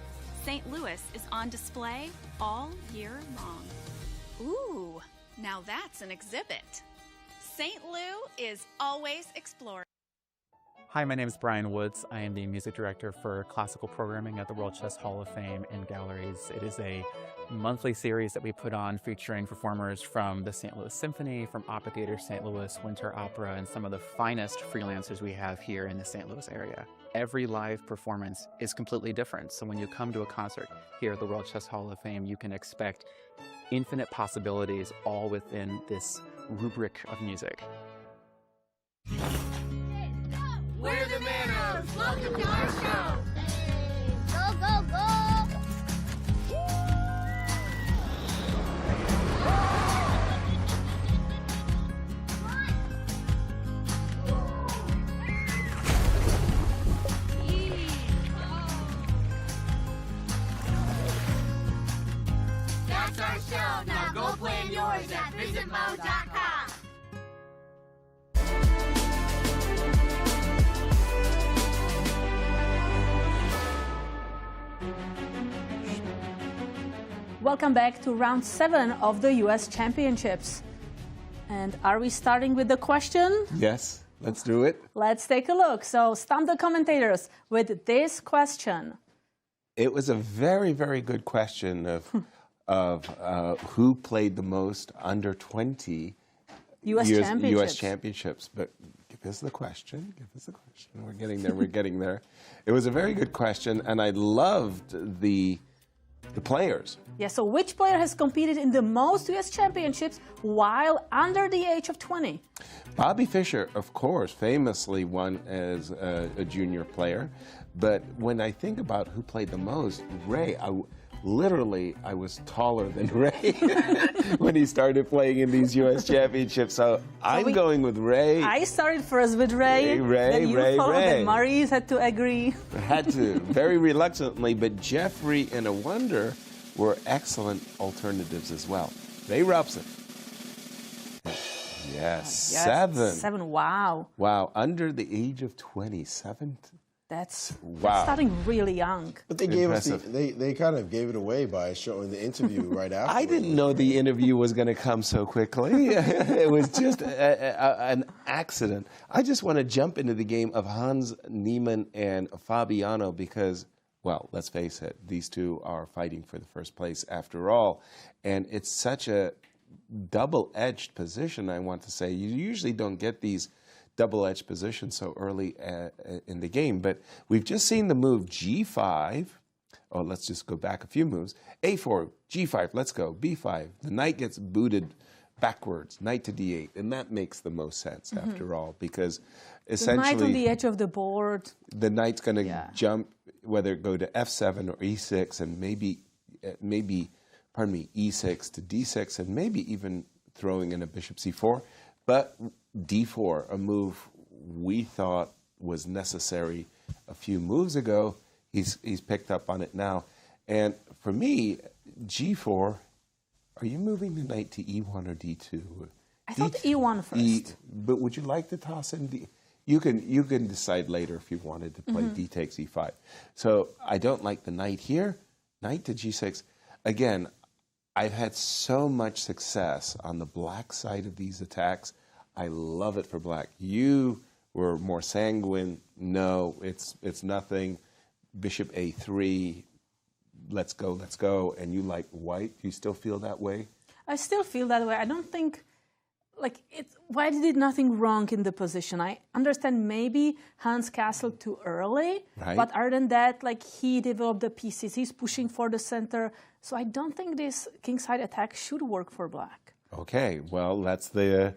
St. Louis is on display all year long. Ooh, Now that's an exhibit. St. Lou is always exploring. Hi, my name is Brian Woods. I am the music director for classical programming at the World Chess Hall of Fame and Galleries. It is a monthly series that we put on featuring performers from the St. Louis Symphony, from Opera Theater St. Louis, Winter Opera, and some of the finest freelancers we have here in the St. Louis area. Every live performance is completely different. So when you come to a concert here at the World Chess Hall of Fame, you can expect infinite possibilities all within this rubric of music. We're the Manos! Welcome to our show! Go, go, go! That's our show! Now go plan yours at visitmo.com! Welcome back to round 7 of the US Championships. And are we starting with the question? Yes, let's do it. Let's take a look. So stump the commentators with this question. It was a very, very good question of who played the most under 20 US championships. But give us the question. Give us the question. We're getting there. We're getting there. It was a very good question, and I loved the players. Yeah, so which player has competed in the most US championships while under the age of 20? Bobby Fischer, of course, famously won as a junior player. But when I think about who played the most, Ray, I was taller than Ray when he started playing in these US championships. So I'm going with Ray. I started first with Ray. Then you followed, and Maurice had to agree. Had to, very reluctantly, but Jeffrey and Awonder were excellent alternatives as well. Ray Robson. Yes, 7. 7, wow. Wow, under the age of 27. That's wow. Starting really young. But they gave us they kind of gave it away by showing the interview right after. I didn't know the interview was going to come so quickly. It was just an accident. I just want to jump into the game of Hans Niemann and Fabiano because, well, let's face it, these two are fighting for the first place after all. And it's such a double-edged position, I want to say. You usually don't get these double-edged position so early in the game. But we've just seen the move G5. Oh, let's just go back a few moves. A4, G5, let's go. B5, the knight gets booted backwards, knight to D8. And that makes the most sense after all, because essentially... The knight on the edge of the board. The knight's going to jump, whether it go to F7 or E6, and maybe, E6 to D6, and maybe even throwing in a bishop C4. But D4, a move we thought was necessary a few moves ago, he's picked up on it now. And for me, G4, are you moving the knight to E1 or D2? I thought E1 first. But would you like to toss in D? You can decide later if you wanted to play D takes E5. So I don't like the knight here. Knight to G6. Again, I've had so much success on the black side of these attacks. I love it for black. You were more sanguine. No, it's nothing. Bishop A3, let's go. And you like white. Do you still feel that way? I still feel that way. I don't think, white did nothing wrong in the position. I understand maybe Hans castled too early, but other than that, he developed the pieces. He's pushing for the center. So I don't think this kingside attack should work for black. Okay, well, that's the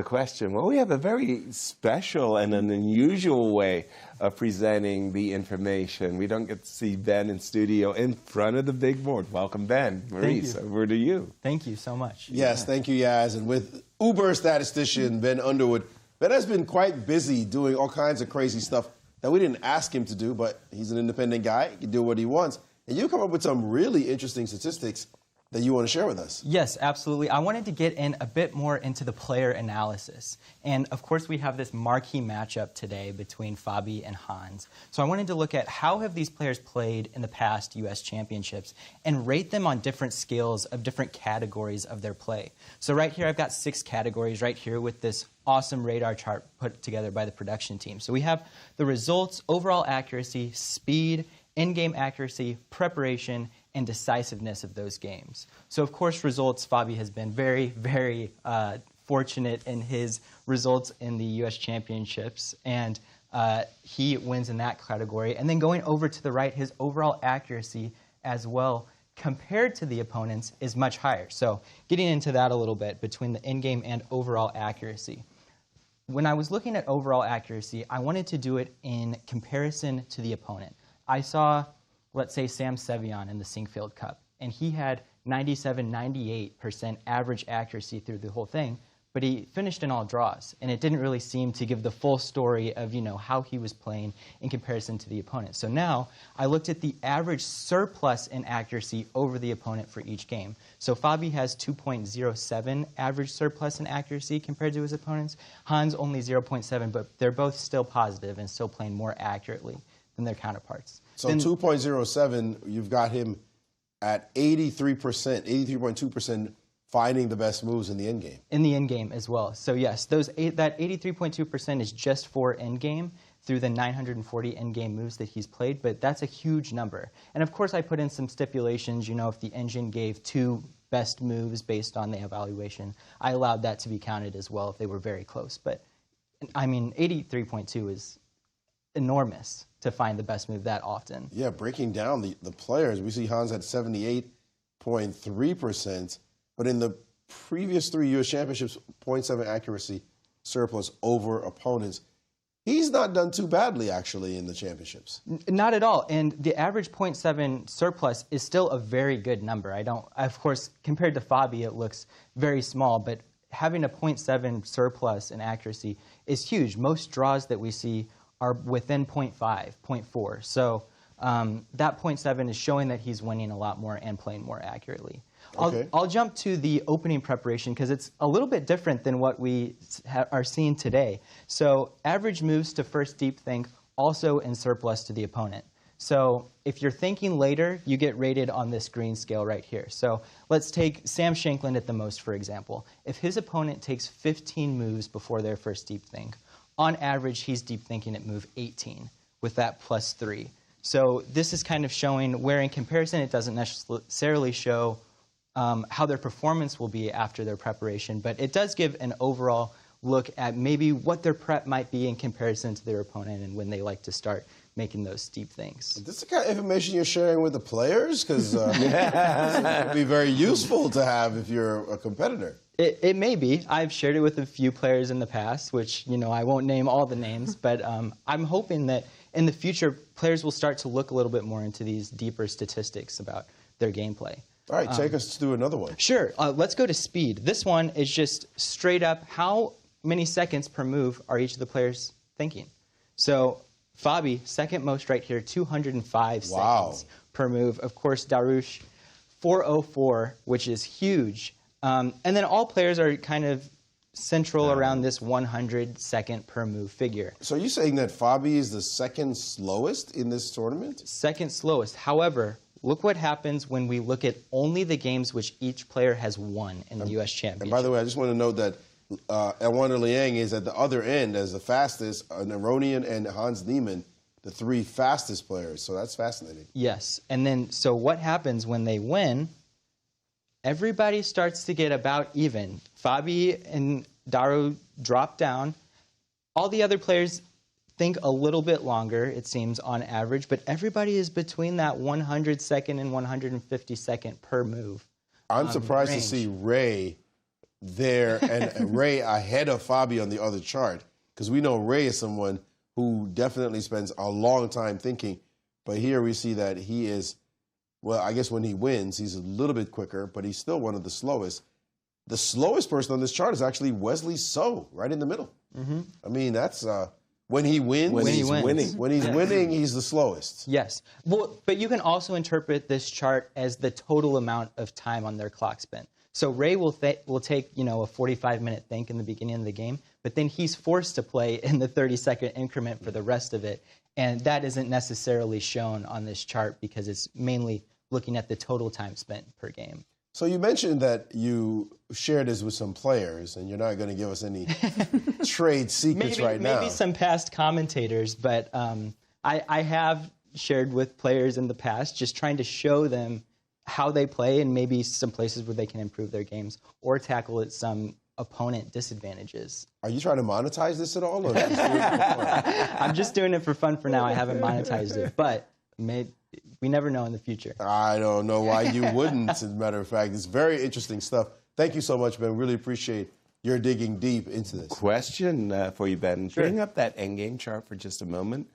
question. Well, we have a very special and an unusual way of presenting the information. We don't get to see Ben in studio in front of the big board. Welcome, Ben. Maurice, over to you. Thank you so much. Yes, thank you, Yaz. And with Uber statistician Ben Underwood, Ben has been quite busy doing all kinds of crazy stuff that we didn't ask him to do, but he's an independent guy. He can do what he wants. And you come up with some really interesting statistics that you want to share with us. Yes, absolutely. I wanted to get in a bit more into the player analysis. And of course, we have this marquee matchup today between Fabi and Hans. So I wanted to look at how have these players played in the past U.S. championships and rate them on different scales of different categories of their play. So right here, I've got 6 categories right here with this awesome radar chart put together by the production team. So we have the results, overall accuracy, speed, in-game accuracy, preparation, and decisiveness of those games. So of course, results, Fabi has been very, very fortunate in his results in the U.S. championships, and he wins in that category. And then going over to the right, his overall accuracy as well, compared to the opponents, is much higher. So getting into that a little bit between the in-game and overall accuracy. When I was looking at overall accuracy, I wanted to do it in comparison to the opponent. I saw, let's say, Sam Sevian in the Sinkfield Cup, and he had 97, 98% average accuracy through the whole thing, but he finished in all draws, and it didn't really seem to give the full story of, how he was playing in comparison to the opponent. So now I looked at the average surplus in accuracy over the opponent for each game. So Fabi has 2.07 average surplus in accuracy compared to his opponents. Hans only 0.7, but they're both still positive and still playing more accurately than their counterparts. So 2.07, you've got him at 83%, 83.2% finding the best moves in the end game. In the end game as well. So yes, that 83.2% is just for end game through the 940 end game moves that he's played, but that's a huge number. And of course I put in some stipulations, if the engine gave 2 best moves based on the evaluation, I allowed that to be counted as well if they were very close. But I mean, 83.2 is enormous to find the best move that often. Yeah, breaking down the players, we see Hans at 78.3%, but in the previous 3 U.S. championships, 0.7 accuracy surplus over opponents. He's not done too badly, actually, in the championships. Not at all. And the average 0.7 surplus is still a very good number. Of course, compared to Fabi, it looks very small, but having a 0.7 surplus in accuracy is huge. Most draws that we see are within 0.5, 0.4. So that 0.7 is showing that he's winning a lot more and playing more accurately. I'll jump to the opening preparation because it's a little bit different than what we are seeing today. So average moves to first deep think, also in surplus to the opponent. So if you're thinking later, you get rated on this green scale right here. So let's take Sam Shankland at the most, for example. If his opponent takes 15 moves before their first deep think, on average, he's deep thinking at move 18 with that +3. So this is kind of showing where in comparison it doesn't necessarily show how their performance will be after their preparation, but it does give an overall look at maybe what their prep might be in comparison to their opponent and when they like to start making those deep things. This is the kind of information you're sharing with the players? Because this would be very useful to have if you're a competitor. It may be. I've shared it with a few players in the past, which, I won't name all the names, but I'm hoping that in the future, players will start to look a little bit more into these deeper statistics about their gameplay. All right, take us through another one. Sure. Let's go to speed. This one is just straight up how many seconds per move are each of the players thinking. So Fabi, second most right here, 205 seconds per move. Of course, Dariusz, 404, which is huge. And then all players are kind of central around this 100 second per move figure. So are you saying that Fabi is the second slowest in this tournament? Second slowest. However, look what happens when we look at only the games which each player has won in the U.S. Championship. And by the way, I just want to note that Awonder Liang is at the other end as the fastest, Aronian and Hans Niemann, the 3 fastest players. So that's fascinating. Yes. And then, so what happens when they win? Everybody starts to get about even. Fabi and Daru drop down. All the other players think a little bit longer, it seems, on average, but everybody is between that 100 second and 150 second per move. I'm surprised to see Ray there and Ray ahead of Fabi on the other chart, because we know Ray is someone who definitely spends a long time thinking, but here we see that he is, well, I guess when he wins, he's a little bit quicker, but he's still one of the slowest. The slowest person on this chart is actually Wesley So, right in the middle. I mean, that's When he wins? When he's winning. When he's winning, he's the slowest. Yes. Well, but you can also interpret this chart as the total amount of time on their clock spent. So Ray will take, a 45-minute think in the beginning of the game, but then he's forced to play in the 30-second increment for the rest of it. And that isn't necessarily shown on this chart because it's mainly looking at the total time spent per game. So you mentioned that you shared this with some players, and you're not going to give us any trade secrets right now. Maybe some past commentators, but I have shared with players in the past, just trying to show them how they play and maybe some places where they can improve their games or tackle some opponent disadvantages. Are you trying to monetize this at all? Or I'm just doing it for fun for now. I haven't monetized it, but we never know in the future. I don't know why you wouldn't, as a matter of fact. It's very interesting stuff. Thank you so much, Ben. Really appreciate your digging deep into this. Question for you, Ben. Sure. Bring up that endgame chart for just a moment.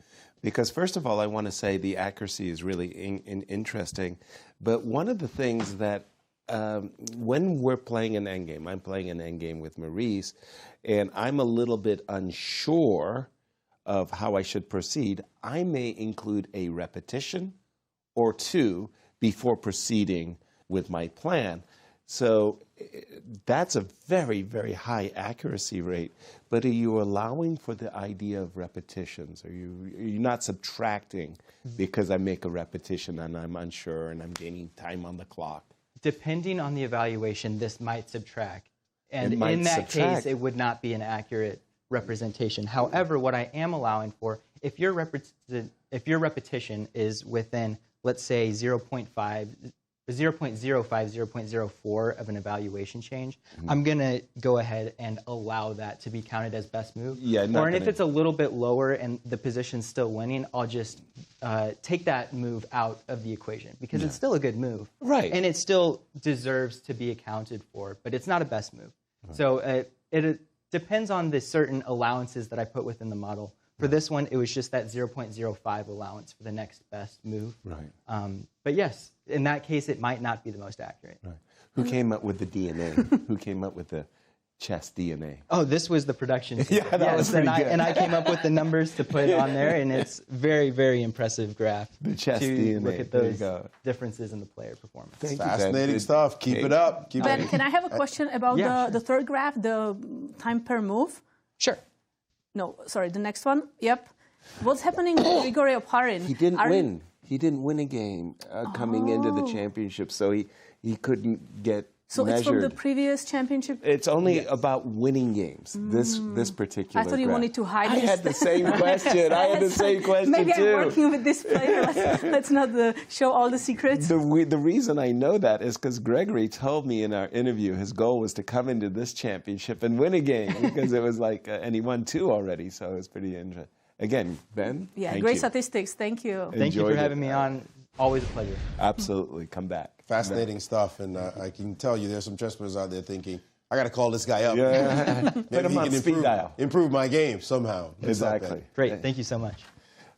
Because first of all, I want to say the accuracy is really interesting. But one of the things that when we're playing an endgame, I'm playing an endgame with Maurice, and I'm a little bit unsure of how I should proceed, I may include a repetition or two before proceeding with my plan. So that's a very, very high accuracy rate. But are you allowing for the idea of repetitions? Are you not subtracting because I make a repetition and I'm unsure and I'm gaining time on the clock? Depending on the evaluation, this might subtract. And in that case, it would not be an accurate representation. However, what I am allowing for, if your repetition is within, let's say, 0.05, 0.04 of an evaluation change, I'm going to go ahead and allow that to be counted as best move. And if it's a little bit lower and the position's still winning, I'll just take that move out of the equation because it's still a good move. Right. And it still deserves to be accounted for, but it's not a best move. Right. So it depends on the certain allowances that I put within the model. For this one, it was just that 0.05 allowance for the next best move. Right. But yes, in that case, it might not be the most accurate. Right. Who came up with the DNA? Who came up with the chess DNA? Oh, this was the production team. Yeah, that was pretty good. And I came up with the numbers to put on there, and it's very, very impressive graph. The chess to DNA. Look at those differences in the player performance. Fascinating stuff. Keep it up. Ben, can I have a question about the third graph, the time per move? Sure. No, sorry, the next one. Yep. What's happening with Grigoriy Oparin? He didn't win. He didn't win a game coming into the championship, so he couldn't get So measured. it's from the previous championship? It's only about winning games, this particular I thought you graph. wanted to hide this. I had the same question. I had the same question, Maybe too. I'm working with this player. Let's not show all the secrets. The reason I know that is because Grigoriy told me in our interview his goal was to come into this championship and win a game because it was like, and he won 2 already, so it was pretty interesting. Again, Ben, yeah, thank great you. statistics. Thank you. Thank you for having me on. Always a pleasure. Absolutely. Come back. Fascinating stuff, and I can tell you there's some chess players out there thinking, I got to call this guy up. Yeah. Put him on speed dial. Improve my game somehow. Exactly. Great. Thank you so much.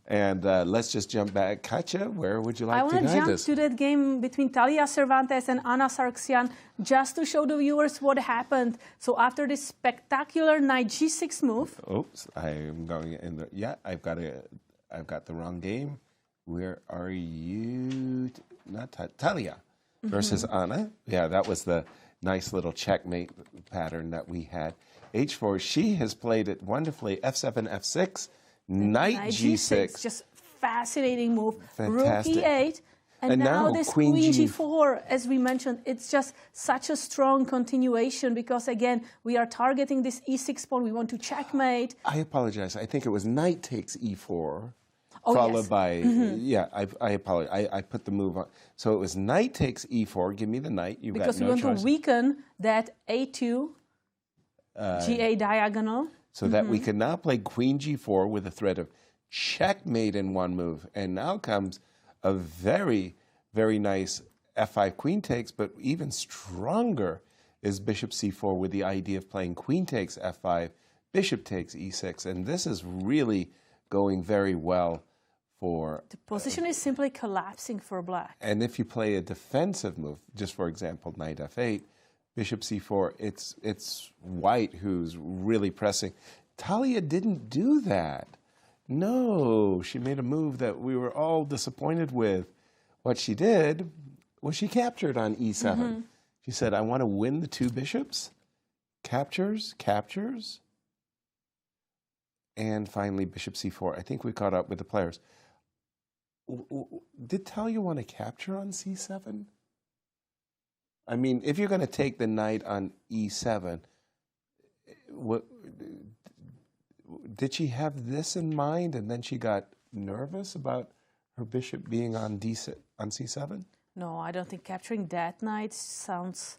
And let's just jump back. Katja, where would you like to I want to guide jump us? to that game between Talia Cervantes and Anna Sargsyan just to show the viewers what happened. So after this spectacular knight g6 move. Oops, I'm going in the. Yeah, I've got the wrong game. Where are you? Not Talia versus Anna. Yeah, that was the nice little checkmate pattern that we had. H4. She has played it wonderfully. F7, F6. Knight G6. Just fascinating move. Fantastic. Rook E8. And now this Queen G4, as we mentioned, it's just such a strong continuation because, again, we are targeting this E6 pawn. We want to checkmate. I apologize. I think it was Knight takes E4. Oh, followed by, yeah, I apologize. I put the move on. So it was Knight takes E4. Give me the Knight. You've because got no choice. we want to weaken that A2 GA diagonal. So that we can now play Queen G4 with a threat of checkmate in one move. And now comes a very, very nice F5 Queen takes, but even stronger is Bishop C4 with the idea of playing Queen takes F5, Bishop takes E6. And this is really going very well. The position is simply collapsing for black. And if you play a defensive move, just for example, Knight F8, Bishop C4, it's white who's really pressing. Talia didn't do that. No, she made a move that we were all disappointed with. What she did was she captured on e7. She said, I want to win the two bishops. Captures, captures. And finally, bishop c4. I think we caught up with the players. Did Talia want to capture on c7? I mean, if you're going to take the knight on e7, did she have this in mind and then she got nervous about her bishop being on c7? No, I don't think capturing that knight sounds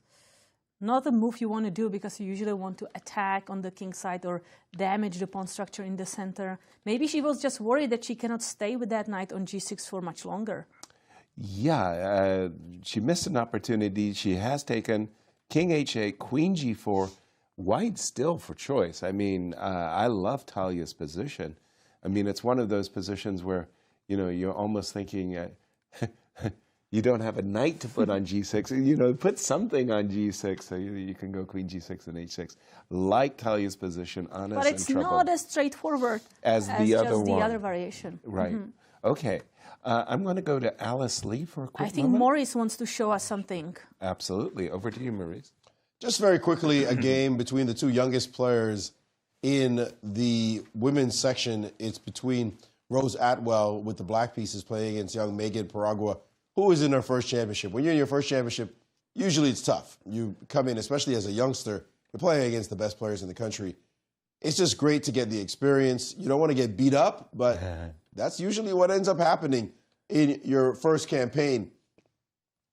not the move you want to do, because you usually want to attack on the king side or damage the pawn structure in the center. Maybe she was just worried that she cannot stay with that knight on g6 for much longer. Yeah, she missed an opportunity. She has taken king h8, queen g4, white still for choice. I mean, I love Talia's position. I mean, it's one of those positions where, you know, you're almost thinking you don't have a knight to put on g6. You know, put something on g6 so you can go queen g6 and h6. Like Talia's position, honest But it's not as straightforward as the other one. The other variation. Right. Okay. I'm going to go to Alice Lee for a quick I think Maurice wants to show us something. Absolutely. Over to you, Maurice. Just very quickly, a game between the two youngest players in the women's section. It's between Rose Atwell with the black pieces playing against young Megan Paragua, who is in her first championship. When you're in your first championship, usually it's tough. You come in, especially as a youngster, you're playing against the best players in the country. It's just great to get the experience. You don't want to get beat up, but that's usually what ends up happening in your first campaign.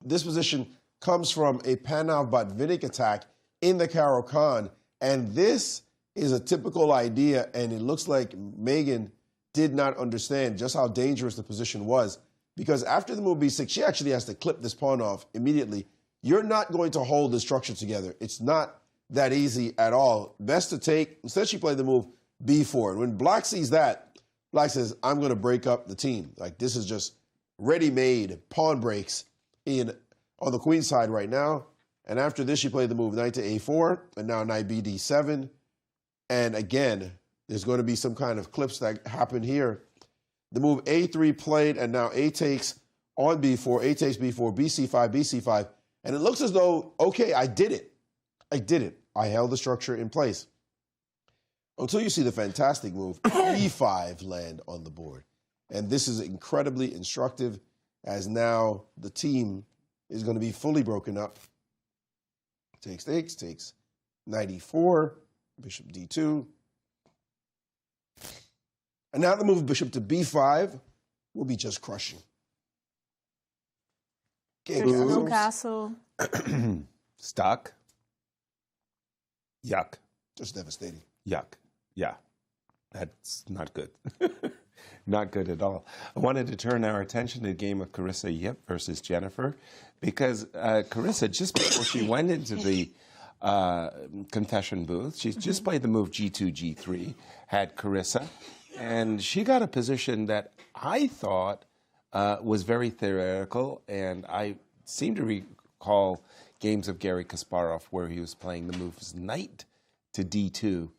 This position comes from a Panav Botvinnik attack in the Caro-Kann, and this is a typical idea, and it looks like Megan did not understand just how dangerous the position was, because after the move b6, she actually has to clip this pawn off immediately. You're not going to hold the structure together. It's not that easy at all. Best to take, instead she played the move b4. And when Black sees that, Black says, I'm going to break up the team. Like, this is just ready-made pawn breaks on the queen side right now. And after this, she played the move knight to a4, and now knight bd7. And again, there's going to be some kind of clips that happen here. The move a3 played, and now a takes on b4, a takes b4, bc5, bc5. And it looks as though, okay, I did it. I did it. I held the structure in place. Until you see the fantastic move, e5 land on the board. And this is incredibly instructive, as now the team is going to be fully broken up. Takes, knight e4, bishop d2. And now the move of bishop to b5 will be just crushing. There's no castle. Stuck. Yuck. Just devastating. Yuck. Yeah. That's not good. Not good at all. I wanted to turn our attention to the game of Carissa Yip versus Jennifer, because Carissa, just before she went into the confession booth, she's just played the move g2, g3, had Carissa, and she got a position that I thought was very theoretical, and I seem to recall games of Garry Kasparov where he was playing the moves knight to d2,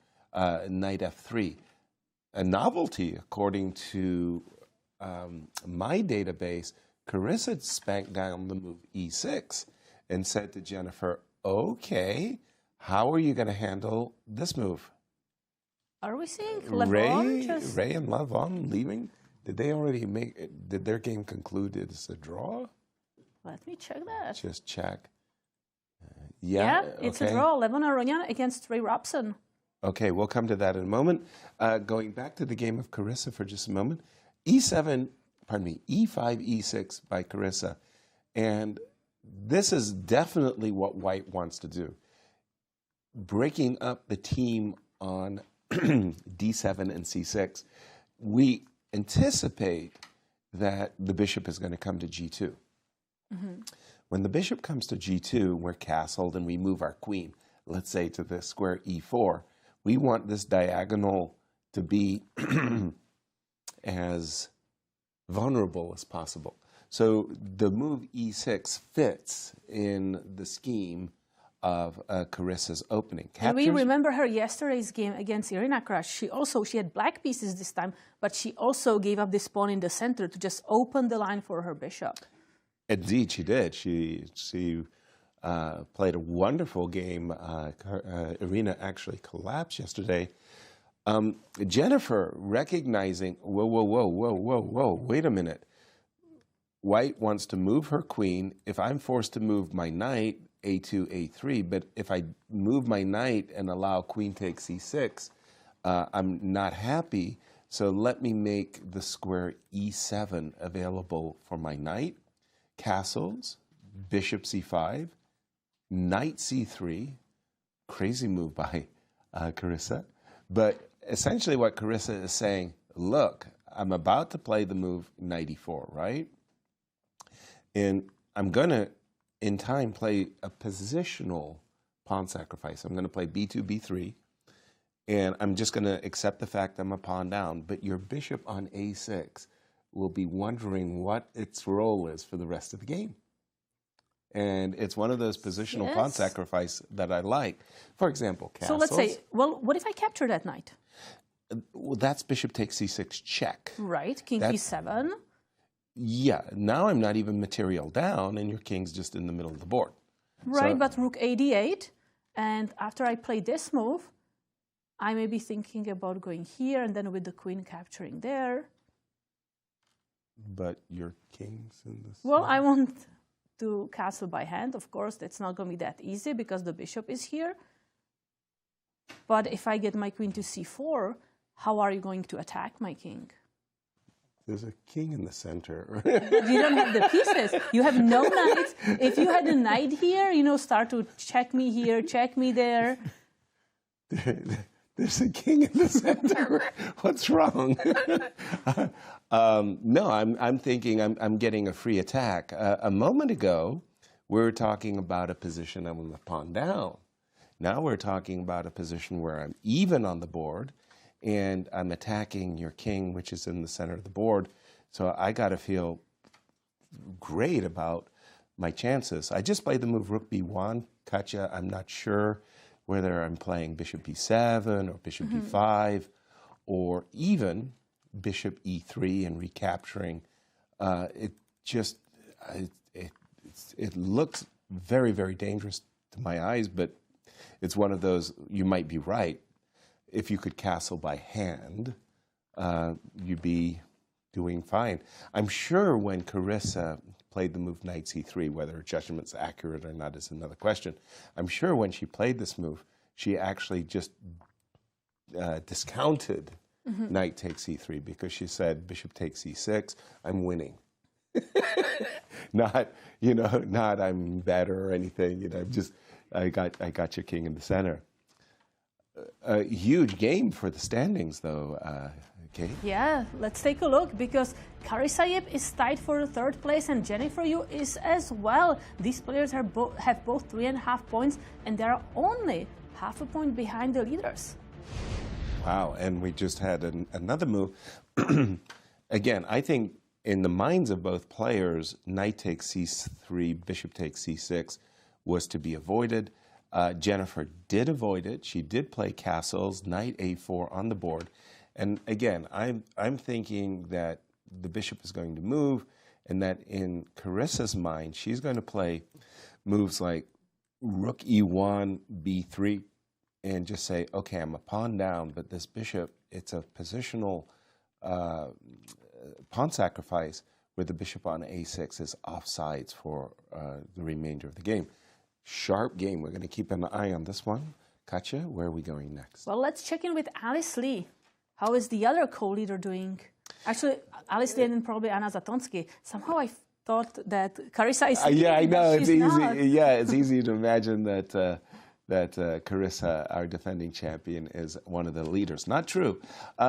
knight f3. A novelty, according to my database. Carissa spanked down the move e6 and said to Jennifer, okay, how are you going to handle this move? Are we seeing Levon? Ray and Levon leaving? Did they already did their game conclude as a draw? Let me check that. Just check. Yeah, it's a draw. Levon Aronian against Ray Robson. Okay, we'll come to that in a moment. Going back to the game of Carissa for just a moment. e5, e6 by Carissa. And this is definitely what White wants to do. Breaking up the team on d7 and c6. We anticipate that the bishop is going to come to g2. When the bishop comes to g2, we're castled and we move our queen, let's say, to the square e4. We want this diagonal to be as vulnerable as possible. So the move e6 fits in the scheme of Carissa's opening. And we remember her yesterday's game against Irina Krush. She had black pieces this time, but she also gave up this pawn in the center to just open the line for her bishop. Indeed, she did. She played a wonderful game. Irina actually collapsed yesterday. Jennifer recognizing, whoa, wait a minute. White wants to move her queen. If I'm forced to move my knight, a2, a3, but if I move my knight and allow queen takes c6, I'm not happy. So let me make the square e7 available for my knight. Castles, bishop c5, knight c3. Crazy move by Carissa. But essentially what Carissa is saying, look, I'm about to play the move knight e4, right? And I'm going to, in time, play a positional pawn sacrifice. I'm going to play b2, b3, and I'm just going to accept the fact I'm a pawn down. But your bishop on a6 will be wondering what its role is for the rest of the game. And it's one of those positional pawn sacrifice that I like. For example, castles. So let's say, well, what if I capture that knight? Well, that's bishop takes c6 check. Right, king e7. Yeah, now I'm not even material down, and your king's just in the middle of the board. Right, So- but rook ad8, and after I play this move, I may be thinking about going here, and then with the queen capturing there. But your king's in this. Well, I want to castle by hand. Of course, that's not going to be that easy because the bishop is here. But if I get my queen to c4, how are you going to attack my king? There's a king in the center. But you don't have the pieces. You have no knights. If you had a knight here, start to check me here, check me there. There's a king in the center. What's wrong? No, I'm thinking I'm getting a free attack. A moment ago, we were talking about a position I'm a pawn down. Now we're talking about a position where I'm even on the board, and I'm attacking your king, which is in the center of the board. So I got to feel great about my chances. I just played the move rook b1, Katya. I'm not sure whether I'm playing bishop b7 or bishop b5 or even bishop e3 and recapturing. It looks very, very dangerous to my eyes, but it's one of those, you might be right. If you could castle by hand, you'd be doing fine. I'm sure when Carissa played the move knight c3, whether her judgment's accurate or not is another question. I'm sure when she played this move, she actually just discounted knight takes c3 because she said bishop takes c6, I'm winning. Not I'm better or anything. I got your king in the center. A huge game for the standings, though, Kate. Yeah, let's take a look because Carissa is tied for the third place and Jennifer Yu is as well. These players have both 3.5 points and they are only half a point behind the leaders. Wow, and we just had another move. Again, I think in the minds of both players, knight takes c3, bishop takes c6 was to be avoided. Jennifer did avoid it. She did play castles, knight a4 on the board. And again, I'm thinking that the bishop is going to move and that in Carissa's mind, she's going to play moves like rook e1, b3, and just say, okay, I'm a pawn down, but this bishop, it's a positional pawn sacrifice where the bishop on a6 is offsides for the remainder of the game. Sharp game. We're going to keep an eye on this one. Katya, where are we going next? Well, let's check in with Alice Lee. How is the other co-leader doing? Actually, Alice Lee and probably Anna Zatonsky. Somehow I thought that Carissa is yeah, I know. It's easy. Not. Yeah, it's easy to imagine that Carissa, our defending champion, is one of the leaders. Not true.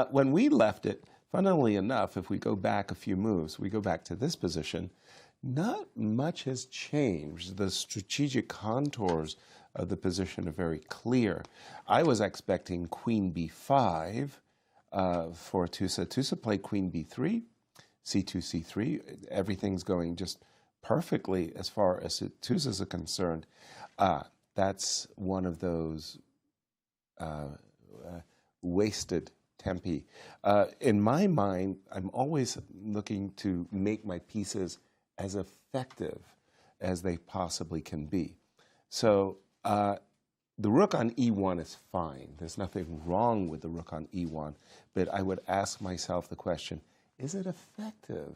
When we left it, funnily enough, if we go back a few moves, we go back to this position, not much has changed. The strategic contours of the position are very clear. I was expecting queen b5 for Tusa. Tusa played queen b3, c2, c3. Everything's going just perfectly as far as Tusa's concerned. that's one of those wasted tempi. In my mind, I'm always looking to make my pieces as effective as they possibly can be. So the rook on e1 is fine. There's nothing wrong with the rook on e1, but I would ask myself the question, is it effective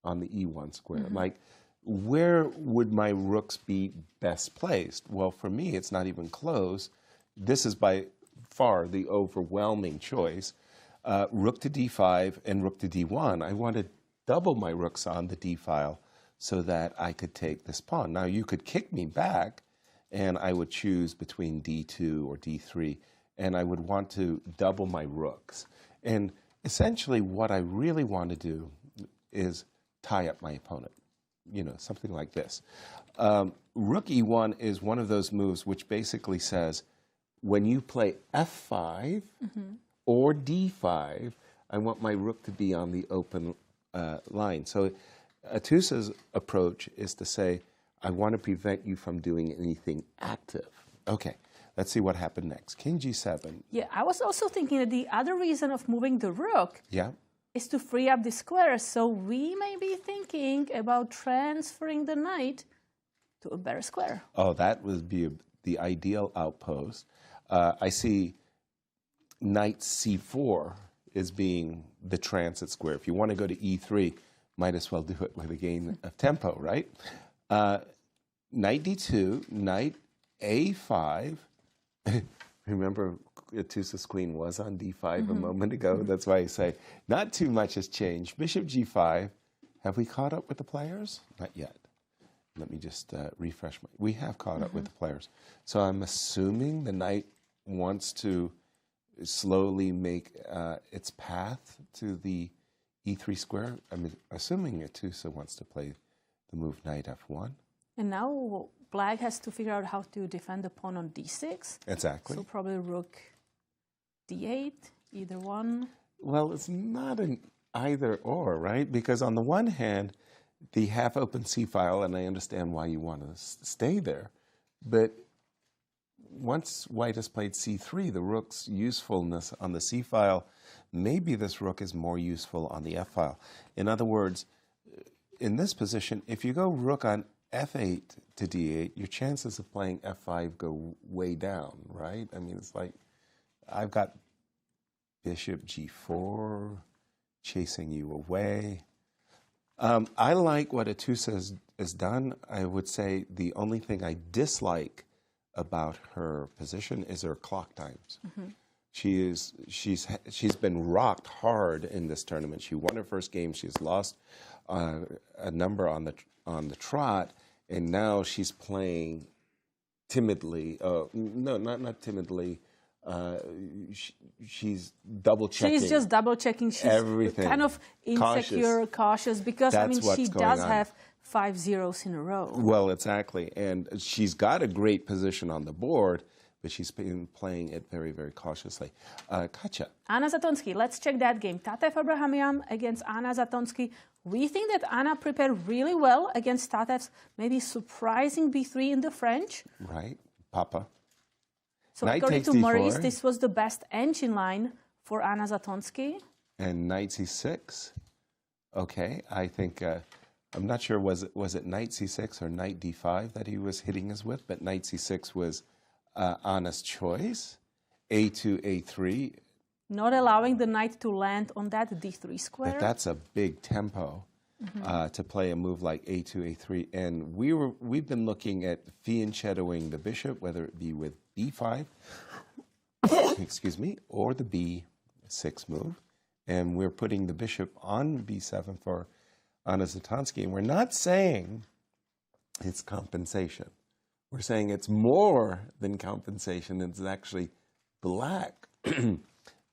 on the e1 square? Like, where would my rooks be best placed? Well, for me, it's not even close. This is by far the overwhelming choice. Rook to d5 and rook to d1. I want to double my rooks on the d file so that I could take this pawn. Now, you could kick me back, and I would choose between d2 or d3, and I would want to double my rooks. And essentially, what I really want to do is tie up my opponent, you know, something like this. Rook e1 is one of those moves which basically says, when you play f5 or d5, I want my rook to be on the open line. So Atusa's approach is to say, I want to prevent you from doing anything active. Okay, let's see what happened next. King g7. Yeah, I was also thinking that the other reason of moving the rook is to free up the squares. So we may be thinking about transferring the knight to a better square. Oh, that would be the ideal outpost. I see knight c4 as being the transit square. If you want to go to e3, might as well do it with a gain of tempo, right? Knight d2, knight a5. Remember, Atusa's queen was on d5 a moment ago. That's why I say not too much has changed. Bishop g5. Have we caught up with the players? Not yet. Let me just refresh. We have caught up with the players. So I'm assuming the knight wants to slowly make its path to the e3 square. I'm assuming Atusa wants to play the move knight f1. And now Black has to figure out how to defend the pawn on d6. Exactly. So probably rook d8, either one. Well, it's not an either or, right? Because on the one hand, the half-open c-file, and I understand why you want to stay there, but once white has played c3, the rook's usefulness on the c-file, maybe this rook is more useful on the f-file. In other words, in this position, if you go rook on f8 to d8, your chances of playing f5 go way down, right? I mean, it's like, I've got bishop g4 chasing you away. I like what Atusa has done. I would say the only thing I dislike about her position is her clock times. She's been rocked hard in this tournament. She won her first game. She's lost a number on the trot, and now she's playing timidly. No, not timidly. She's double checking. She's just double checking. She's everything. Kind of insecure, cautious, because I mean she does have 5 zeros in a row. Well, exactly, and she's got a great position on the board, but she's been playing it very, very cautiously. Katja. Anna Zatonsky, let's check that game. Tatev Abrahamian against Anna Zatonsky. We think that Anna prepared really well against Tatev's maybe surprising b3 in the French. Right, Papa. So knight according takes to d4. Maurice, this was the best engine line for Anna Zatonsky. And knight c6. Okay, I think, I'm not sure, was it knight c6 or knight d5 that he was hitting us with, but knight c6 was Anna's choice. a2, a3. Not allowing the knight to land on that d3 square. But that's a big tempo to play a move like a2, a3. And we've been looking at fianchettoing the bishop, whether it be with b5, excuse me, or the b6 move. And we're putting the bishop on b7 for Anna Zatonsky. And we're not saying it's compensation. We're saying it's more than compensation. It's actually black.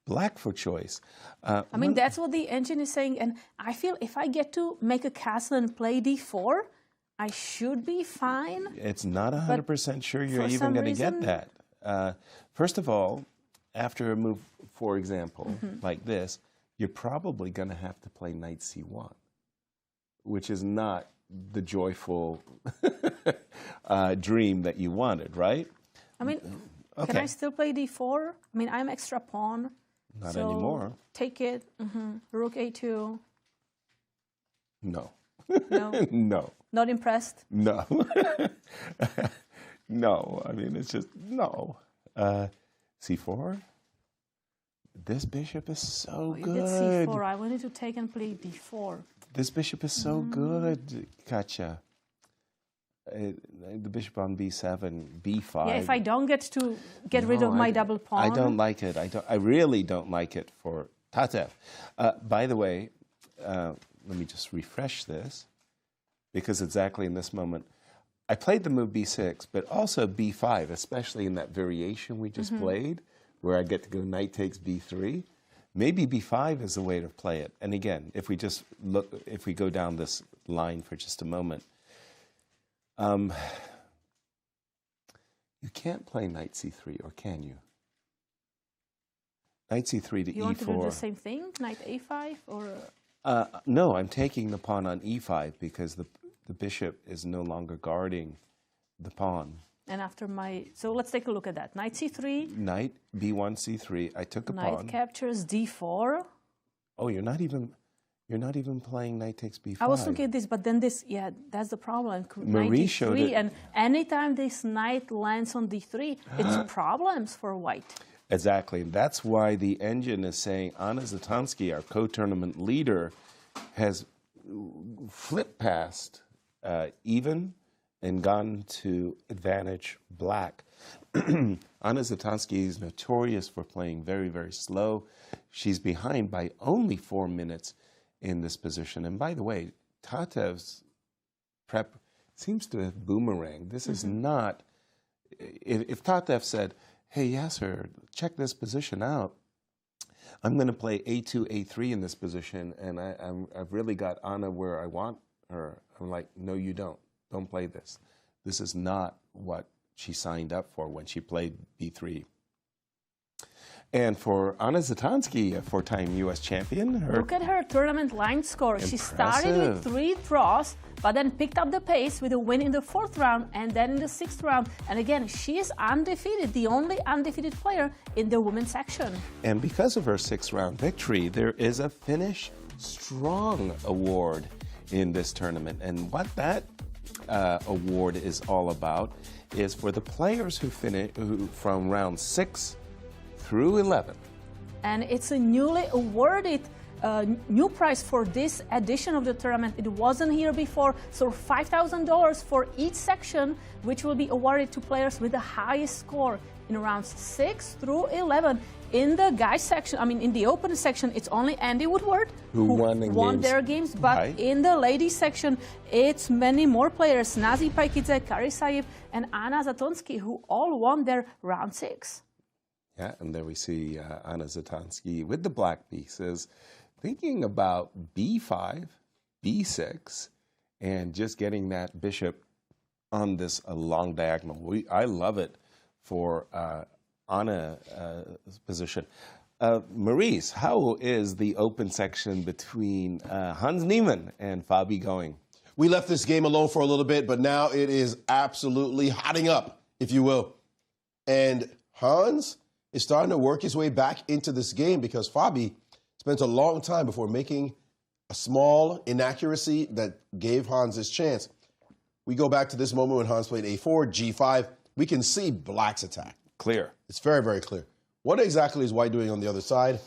Black for choice. I mean, that's what the engine is saying. And I feel if I get to make a castle and play d4, I should be fine. It's not 100% sure you're even going to get that. First of all, after a move, for example, like this, you're probably going to have to play knight c1, which is not the joyful dream that you wanted, right? I mean, Okay. can I still play d4? I mean, I'm extra pawn. Not so anymore. Take it. Rook a2. No. No. No. Not impressed? No. No. I mean, it's just, no. C4? This bishop is so You good. did c4. I wanted to take and play d4. This bishop is so good, Katja. The bishop on b7, b5. Yeah, if I don't get to get rid of my double pawn. I don't like it. I really don't like it for Tatev. By the way, let me just refresh this, because exactly in this moment, I played the move b6, but also b5, especially in that variation we just played, where I get to go knight takes b3. Maybe b5 is the way to play it. And again, if we just look, if we go down this line for just a moment, you can't play knight c3, or can you? Knight c3 to e4. You want to do the same thing, knight a5, or? No, I'm taking the pawn on e5 because the bishop is no longer guarding the pawn. And after so let's take a look at that. Knight c3. Knight b1 c3. I took a pawn. Knight captures d4. Oh, you're not even playing knight takes b5. I was looking at this, but then this, yeah, that's the problem. Maurice showed it. And anytime this knight lands on d3, it's problems for white. Exactly. That's why the engine is saying Anna Zatonski, our co-tournament leader, has flipped past even and gone to advantage black. Anna Zatonski is notorious for playing very, very slow. She's behind by only 4 minutes in this position. And by the way, Tatev's prep seems to have boomeranged. This is not... If Tatev said, hey, Yasser, check this position out, I'm going to play a2, a3 in this position, and I've really got Anna where I want her. I'm like, no, you don't. Don't play this. This is not what she signed up for when she played b3. And for Anna Zatonski, a four-time U.S. champion. Look at her tournament line score. Impressive. She started with 3 draws, but then picked up the pace with a win in the 4th round and then in the 6th round. And again, she is undefeated, the only undefeated player in the women's section. And because of her 6th-round victory, there is a Finish Strong award in this tournament. And what that award is all about is for the players who from round 6 through 11. And it's a newly awarded new prize for this edition of the tournament. It wasn't here before, so $5,000 for each section, which will be awarded to players with the highest score in rounds 6 through 11. In the guys section, I mean, in the open section, it's only Andy Woodward who won their games. But in the ladies section, it's many more players: Nazi Paikidze, Carissa, and Anna Zatonski, who all won their round 6. Yeah, and there we see Anna Zatonski with the black pieces, thinking about b5, b6, and just getting that bishop on this long diagonal. I love it for Anna's position. Maurice, how is the open section between Hans Niemann and Fabi going? We left this game alone for a little bit, but now it is absolutely hotting up, if you will. And Hans is starting to work his way back into this game because Fabi spent a long time before making a small inaccuracy that gave Hans his chance. We go back to this moment when Hans played a4, g5. We can see black's attack. Clear. It's very, very clear. What exactly is white doing on the other side?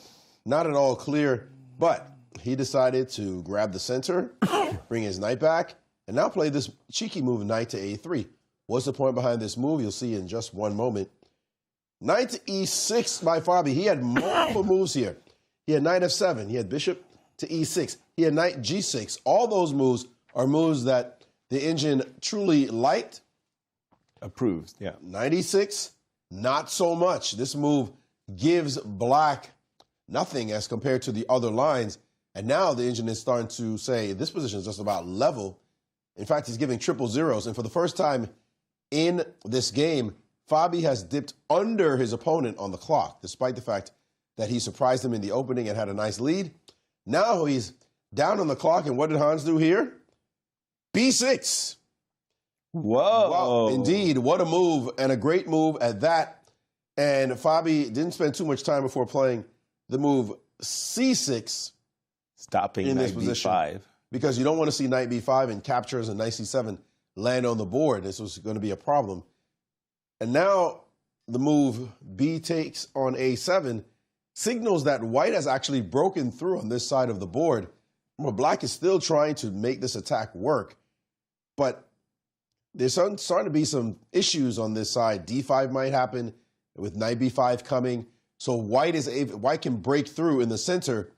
Not at all clear, but he decided to grab the center, bring his knight back, and now play this cheeky move, knight to a3. What's the point behind this move? You'll see in just one moment. Knight to e6 by Fabi. He had multiple moves here. He had knight f7. He had bishop to e6. He had knight g6. All those moves are moves that the engine truly liked. Approves, yeah. Knight e6, not so much. This move gives black nothing as compared to the other lines. And now the engine is starting to say this position is just about level. In fact, he's giving triple zeros. And for the first time in this game, Fabi has dipped under his opponent on the clock, despite the fact that he surprised him in the opening and had a nice lead. Now he's down on the clock, and what did Hans do here? B6. Whoa. Wow, indeed. What a move, and a great move at that. And Fabi didn't spend too much time before playing the move C6. Stopping in this knight position. B5. Because you don't want to see knight B5 and captures and knight C7 land on the board. This was going to be a problem. And now the move B takes on A7 signals that white has actually broken through on this side of the board. Well, black is still trying to make this attack work. But there's starting to be some issues on this side. D5 might happen with knight B5 coming. So white can break through in the center,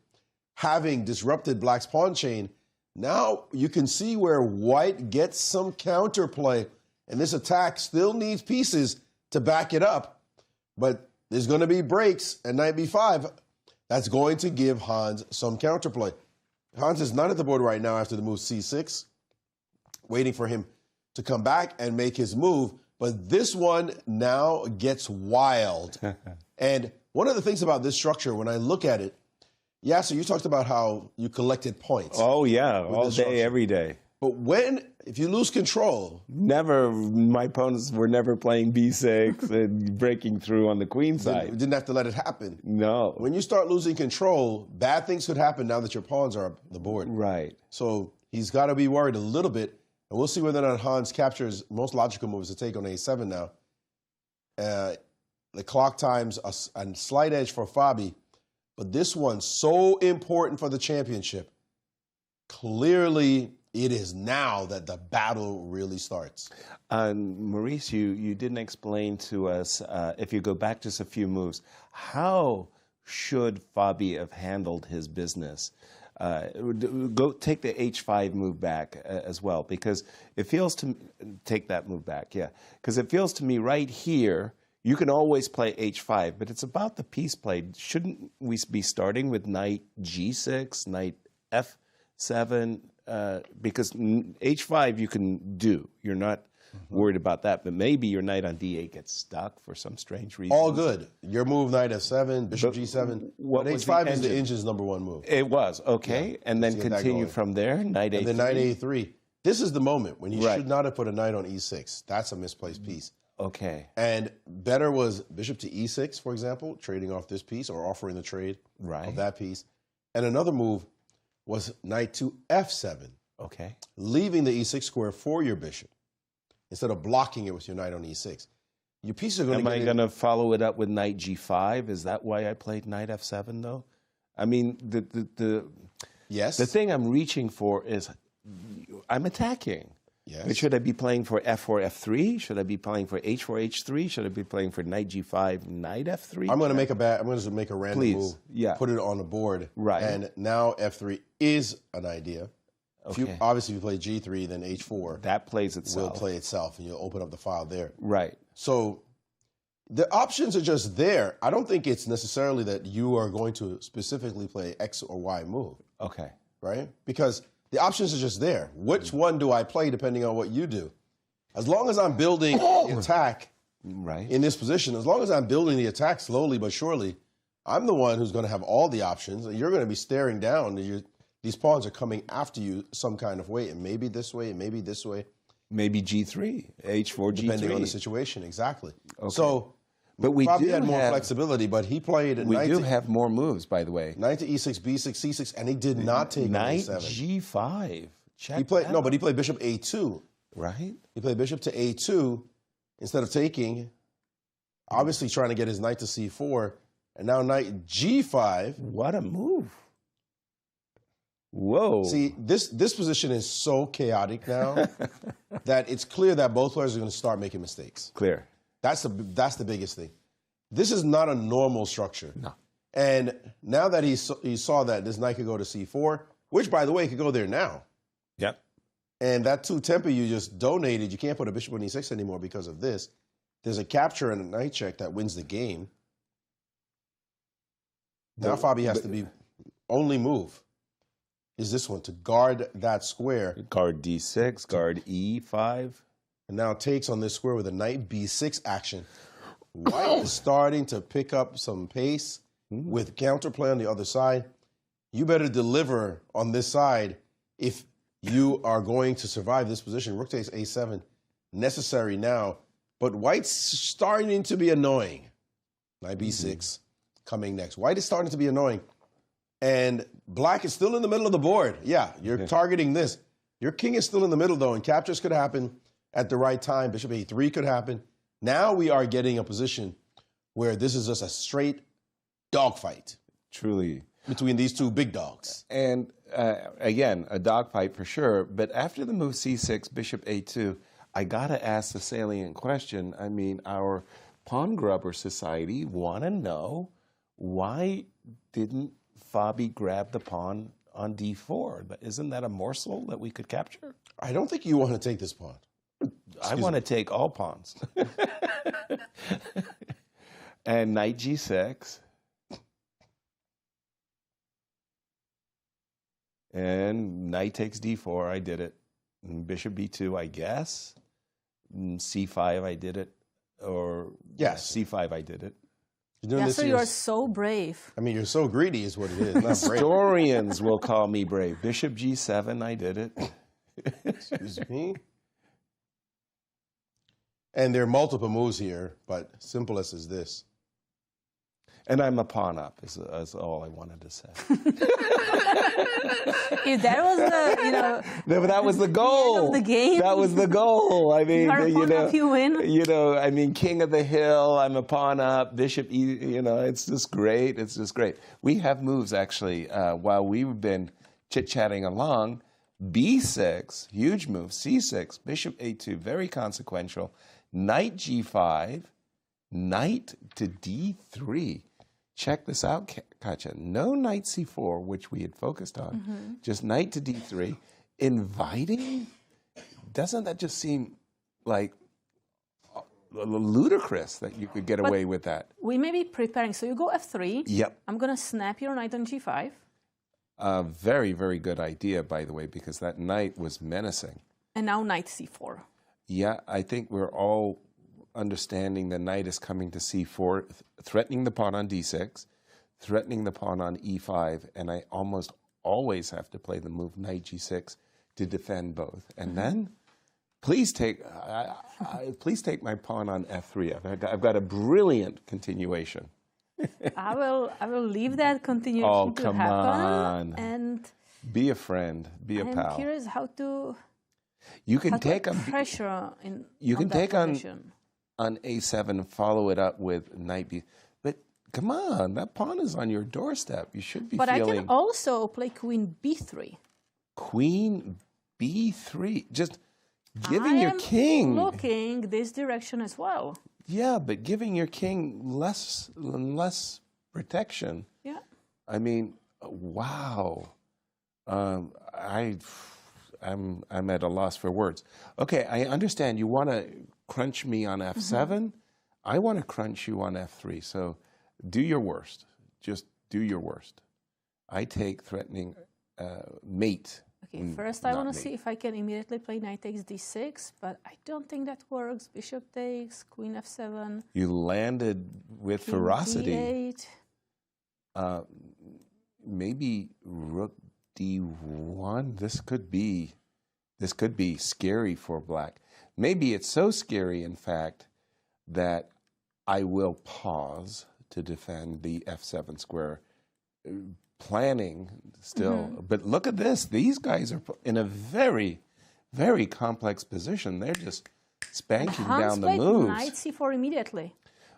having disrupted black's pawn chain. Now you can see where white gets some counterplay, and this attack still needs pieces to back it up. But there's going to be breaks at knight B5. That's going to give Hans some counterplay. Hans is not at the board right now after the move C6, waiting for him to come back and make his move. But this one now gets wild. And one of the things about this structure, when I look at it, Yasser, you talked about how you collected points. Oh, yeah, all day, every day. But if you lose control... My opponents were never playing B6 and breaking through on the queen side. Didn't have to let it happen. No. When you start losing control, bad things could happen now that your pawns are up the board. Right. So he's got to be worried a little bit. And we'll see whether or not Hans captures most logical moves to take on A7 now. The clock times a slight edge for Fabi. But this one's so important for the championship. Clearly, it is now that the battle really starts. Maurice, you didn't explain to us, if you go back just a few moves, how should Fabi have handled his business? Go take the H5 move back as well, because it feels to take that move back, yeah. Because it feels to me right here, you can always play H5, but it's about the piece play. Shouldn't we be starting with knight G6, knight F7? Because H5 you can do. You're not worried about that, but maybe your knight on D8 gets stuck for some strange reason. All good. Your move, knight F7, bishop G7. What but was H5 the is the engine? engine's #1 move. It was, okay. Yeah. And then Let's get that continue going. from there, knight A3. And then knight A3. This is the moment when you Right. should not have put a knight on E6. That's a misplaced piece. Okay. And better was bishop to E6, for example, trading off this piece or offering the trade of that piece. And another move was knight to F7. Okay. Leaving the E6 square for your bishop instead of blocking it with your knight on E6. Your pieces are going to Am I going to follow it up with knight G5? Is that why I played knight F7, though? I mean, yes. The thing I'm reaching for is I'm attacking. Yes. But should I be playing for F4, F3? Should I be playing for H4, H3? Should I be playing for knight G5, knight F3? I'm going to make a random move. Yeah. Put it on the board. Right. And now F3 is an idea. Okay. Obviously, if you play G3, then H4 that plays itself. Will play itself, and you'll open up the file there. Right. So the options are just there. I don't think it's necessarily that you are going to specifically play X or Y move. Okay. Right? Because the options are just there. Which one do I play depending on what you do? As long as I'm building the attack in this position, as long as I'm building the attack slowly but surely, I'm the one who's going to have all the options. And you're going to be staring down. These pawns are coming after you some kind of way. And maybe this way, and maybe this way. Maybe G3, H4, G3. Depending on the situation, exactly. Okay. So, but we probably do had more have, flexibility, but he played We do have more moves, by the way. Knight to E6, B6, C6, and he did not take Knight A7. G5. Check He played that but he played bishop A2. Right. He played bishop to A2 instead of taking, obviously trying to get his knight to C4, and now knight G5. What a move. Whoa. See, this position is so chaotic now that it's clear that both players are going to start making mistakes. Clear. That's the biggest thing. This is not a normal structure. No. And now that he saw that this knight could go to C4, which, by the way, could go there now. Yep. And that 2 tempo you just donated, you can't put a bishop on E6 anymore because of this. There's a capture and a knight check that wins the game. Now Fabi has to be only move is this one, to guard that square. Guard D6, guard E5. And now takes on this square with a knight B6 action. White is starting to pick up some pace with counterplay on the other side. You better deliver on this side if you are going to survive this position. Rook takes A7. necessary now. But white's starting to be annoying. Knight b6 coming next. White is starting to be annoying. And black is still in the middle of the board. Yeah, you're targeting this. Your king is still in the middle, though, and captures could happen at the right time. Bishop a3 could happen. Now we are getting a position where this is just a straight dogfight. Truly. Between these two big dogs. And again, a dogfight for sure. But after the move c6, bishop a2, I got to ask the salient question. I mean, our Pawn Grubber Society want to know, why didn't Fabi grab the pawn on d4? Isn't that a morsel that we could capture? I don't think you want to take this pawn. I want to take all pawns. And knight g6. And knight takes d4, I did it. And bishop b2, I guess. And c5, I did it. Or yes, c5, I did it. Yasser, you are so brave. I mean, you're so greedy is what it is. Not brave. Historians will call me brave. Bishop g7, I did it. Excuse me. And there are multiple moves here, but simplest is this. And I'm a pawn up, is all I wanted to say. If that was the, you know, that was the goal. The end of the game. That was the goal. I mean, you know, up, you win. You know, I mean, king of the hill. I'm a pawn up. Bishop, you know, it's just great. It's just great. We have moves actually while we've been chit-chatting along. B6, huge move. C6, bishop a2, very consequential. Knight g5, knight to d3. Check this out, Katya. No knight c4, which we had focused on. Just knight to d3. Inviting? Doesn't that just seem like ludicrous that you could get away with that? We may be preparing. So you go f3. Yep. I'm going to snap your knight on g5. Very, very good idea, by the way, because that knight was menacing. And now knight c4. Yeah, I think we're all understanding the knight is coming to c4, threatening the pawn on d6, threatening the pawn on e5, and I almost always have to play the move knight g6 to defend both. And then, please take my pawn on f3. I've got a brilliant continuation. I will leave that continuation to happen. On. And be a friend, be a pal. I'm curious how to. You can take on pressure in. You can take position. on a7, follow it up with knight b. But come on, that pawn is on your doorstep. You should be. But feeling. I can also play queen b3. Queen b3, just giving your king. Looking this direction as well. Yeah, but giving your king less protection. Yeah. I mean, wow. I'm at a loss for words. Okay, I understand you want to crunch me on f7. I want to crunch you on f3. So do your worst. Just do your worst. I take threatening mate. Okay, first I want to see if I can immediately play knight takes d6, but I don't think that works. Bishop takes, queen f7. You landed with king ferocity. d8. Maybe rook d1. This could be scary for black. Maybe it's so scary, in fact, that I will pause to defend the f7 square, planning still. But look at this. These guys are in a very, very complex position. They're just spanking down the moves. Knight c4 immediately.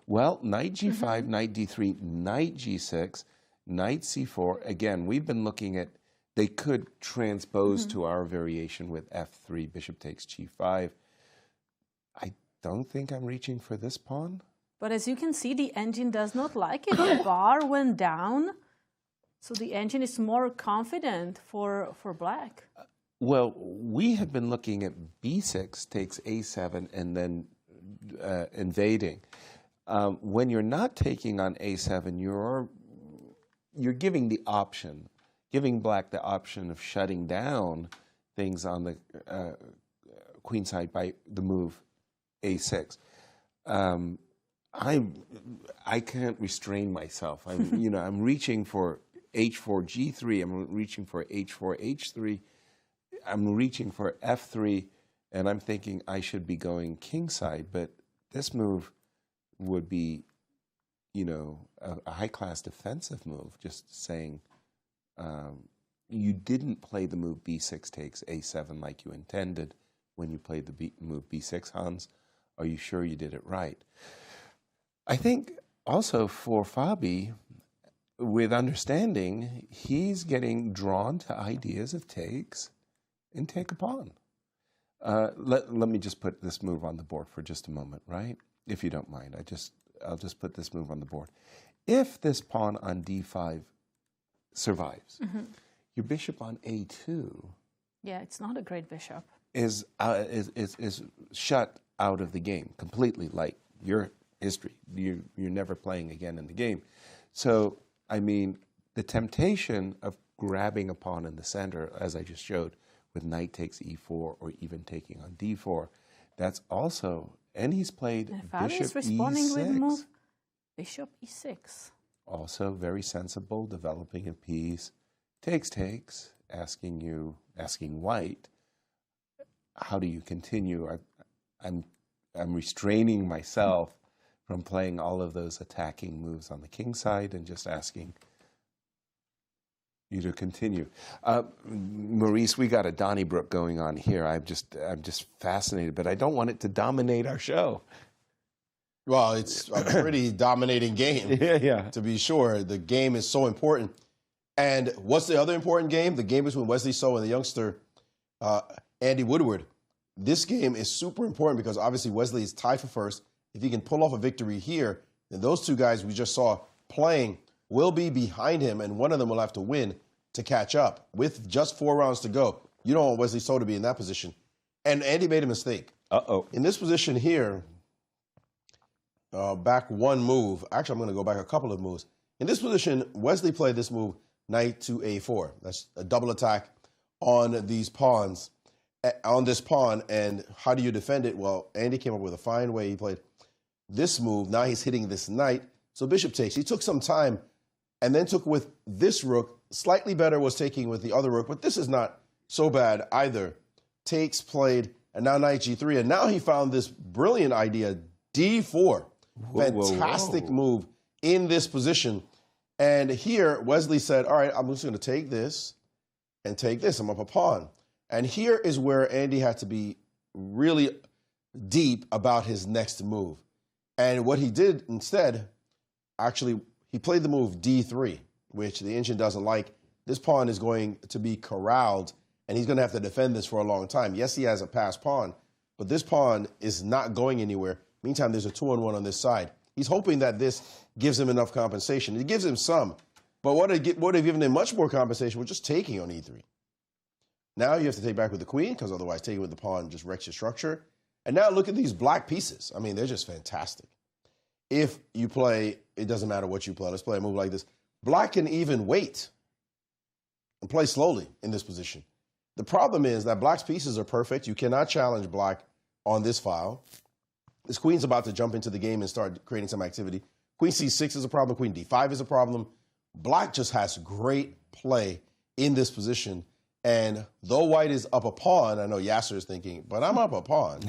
Well, knight g5, knight d3, knight g6, knight c4. Again, we've been looking at, they could transpose to our variation with f3, bishop takes g5. I don't think I'm reaching for this pawn. But as you can see, the engine does not like it. The bar went down, so the engine is more confident for black. Well, we have been looking at b6 takes a7 and then invading. When you're not taking on a7, you're giving the option, giving black the option of shutting down things on the queen side by the move a6. I can't restrain myself. I'm reaching for h4 g3. I'm reaching for h4 h3. I'm reaching for f3. And I'm thinking I should be going kingside, but this move would be, you know, a high-class defensive move, just saying you didn't play the move b6 takes a7 like you intended when you played the move b6, Hans. Are you sure you did it right? I think also for Fabi, with understanding, he's getting drawn to ideas of takes and take a pawn. Let me just put this move on the board for just a moment, right? If you don't mind, I'll just put this move on the board. If this pawn on d5 survives, your bishop on a2, yeah, it's not a great bishop, is shut out of the game completely. Like your history, you're never playing again in the game. So I mean, the temptation of grabbing a pawn in the center, as I just showed, with knight takes e4 or even taking on d4, that's also, and he's played bishop is responding e6. with move bishop e6. Also very sensible, developing a piece. Takes, asking white, how do you continue? I'm restraining myself from playing all of those attacking moves on the king side and just asking you to continue. Maurice, we got a Donnybrook going on here. I'm just fascinated, but I don't want it to dominate our show. Well, it's a pretty dominating game, yeah. To be sure. The game is so important. And what's the other important game? The game between Wesley So and the youngster Andy Woodward. This game is super important because obviously Wesley is tied for first. If he can pull off a victory here, then those two guys we just saw playing will be behind him, and one of them will have to win to catch up. With just 4 rounds to go, you don't want Wesley So to be in that position. And Andy made a mistake. In this position here, back one move. Actually, I'm going to go back a couple of moves. In this position, Wesley played this move, knight to a4. That's a double attack on these pawns, on this pawn. And how do you defend it? Well, Andy came up with a fine way. He played this move. Now he's hitting this knight. So bishop takes. He took some time and then took with this rook. Slightly better was taking with the other rook, but this is not so bad either. Takes, played, and now knight g3. And now he found this brilliant idea, d4. Fantastic move in this position. And here, Wesley said, all right, I'm just going to take this and take this. I'm up a pawn. And here is where Andy had to be really deep about his next move. And what he did instead, actually, he played the move d3, which the Incr doesn't like. This pawn is going to be corralled, and he's going to have to defend this for a long time. Yes, he has a passed pawn, but this pawn is not going anywhere. Meantime, there's a 2-on-1 on this side. He's hoping that this gives him enough compensation. It gives him some, but what would have given him much more compensation was just taking on e3. Now you have to take back with the queen, because otherwise taking with the pawn just wrecks your structure. And now look at these black pieces. I mean, they're just fantastic. If you play, it doesn't matter what you play. Let's play a move like this. Black can even wait and play slowly in this position. The problem is that black's pieces are perfect. You cannot challenge black on this file. This queen's about to jump into the game and start creating some activity. Queen c6 is a problem. Queen d5 is a problem. Black just has great play in this position. And though white is up a pawn, I know Yasser is thinking, but I'm up a pawn.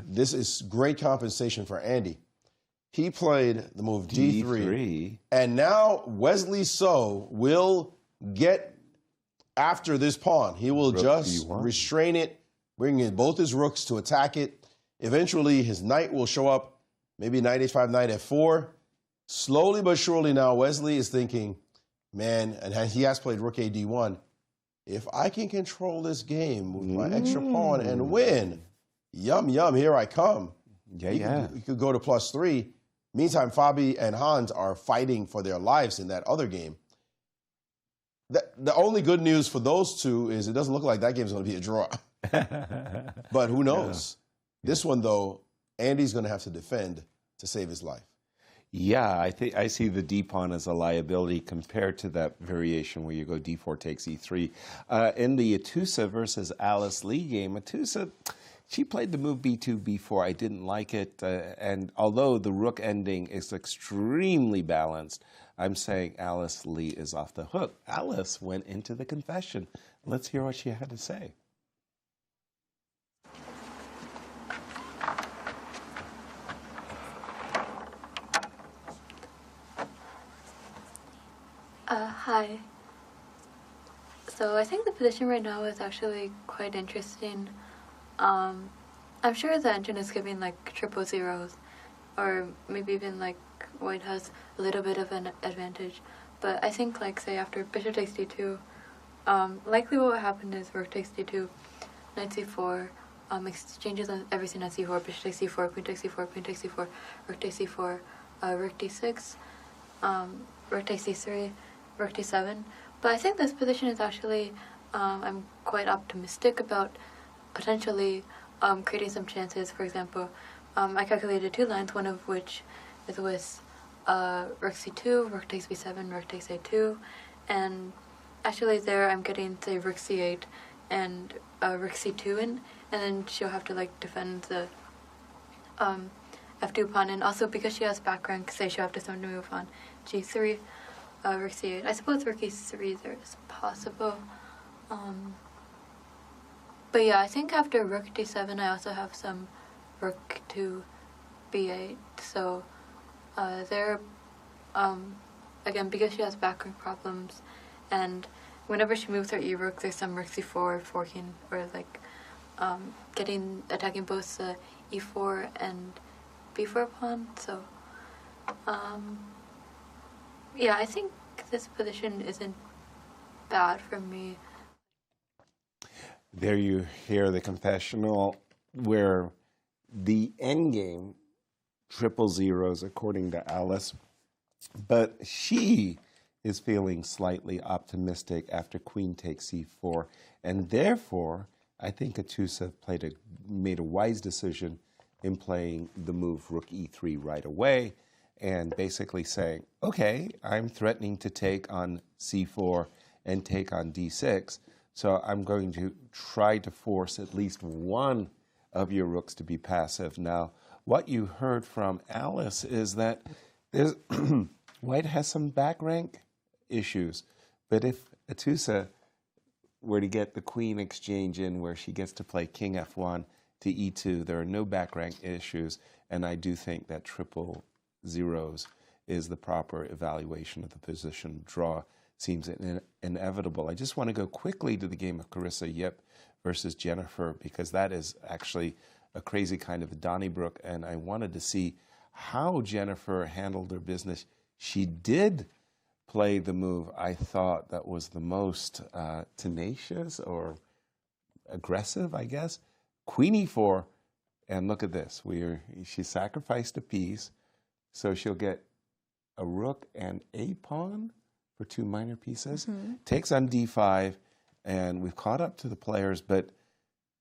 This is great compensation for Andy. He played the move d3. And now Wesley So will get after this pawn. He will just restrain it, bring in both his rooks to attack it. Eventually, his knight will show up, maybe knight h5, knight f4. Slowly but surely now, Wesley is thinking, man, and he has played rook a d1. If I can control this game with my extra pawn and win, yum, yum, here I come. You could go to +3. Meantime, Fabi and Hans are fighting for their lives in that other game. The only good news for those two is it doesn't look like that game's going to be a draw. But who knows? This one, though, Andy's going to have to defend to save his life. Yeah, I see the d pawn as a liability compared to that variation where you go d4 takes e3. In the Atusa versus Alice Lee game, Atusa, she played the move b2, b4. I didn't like it. And although the rook ending is extremely balanced, I'm saying Alice Lee is off the hook. Alice went into the confession. Let's hear what she had to say. Hi. So I think the position right now is actually quite interesting. I'm sure the engine is giving like triple zeros, or maybe even like white has a little bit of an advantage. But I think like say after bishop takes d2, likely what will happen is rook takes d2, knight c4, exchanges on everything at c4, bishop takes c4, queen takes c4, queen takes c4, rook takes c4, rook d6, rook takes c3, rook d7. But I think this position is actually, I'm quite optimistic about potentially creating some chances. For example, I calculated 2 lines, one of which is with rook c2, rook takes b7, rook takes a2, and actually there I'm getting, say, rook c8 and rook c2 in, and then she'll have to like defend the f2 pawn, and also because she has back rank, say she'll have to start to move on g3, rook c8. I suppose rook e3 there is possible. But yeah, I think after rook d7 I also have some rook to b8, so there, again, because she has back rank problems, and whenever she moves her e-rook, there's some rook c4 forking, or like attacking both the e4 and b4 pawn. So yeah, I think this position isn't bad for me. There you hear the confessional where the endgame triple zeros according to Alice, but she is feeling slightly optimistic after queen takes c4, and therefore I think Atusa made a wise decision in playing the move rook e3 right away, and basically saying, okay, I'm threatening to take on c4 and take on d6, so I'm going to try to force at least one of your rooks to be passive. Now, what you heard from Alice is that there's White has some back rank issues, but if Atusa were to get the queen exchange in where she gets to play king f1 to e2, there are no back rank issues, and I do think that triple zeros is the proper evaluation of the position. Draw seems inevitable. I just want to go quickly to the game of Carissa Yip versus Jennifer, because that is actually a crazy kind of Donnybrook, and I wanted to see how Jennifer handled her business. She did play the move I thought that was the most tenacious or aggressive, I guess. Queen e4, and look at this. She sacrificed a piece, so she'll get a rook and a pawn for 2 minor pieces. Takes on d5, and we've caught up to the players, but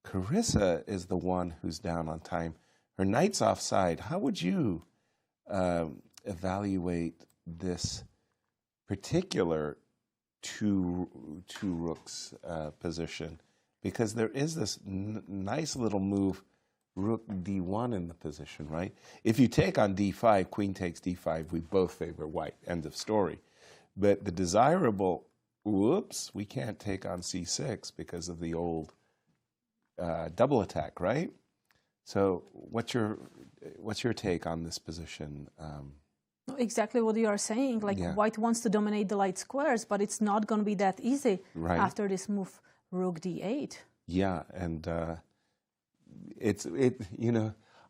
Carissa is the one who's down on time. Her knight's offside. How would you evaluate this particular two rooks position? Because there is this nice little move, rook d1 in the position, right? If you take on d5, queen takes d5, we both favor white, end of story. But the desirable, whoops, we can't take on c6 because of the old double attack, right? So what's your take on this position? Exactly what you are saying. Like, White wants to dominate the light squares, but it's not going to be that easy after this move, rook d8. Yeah, and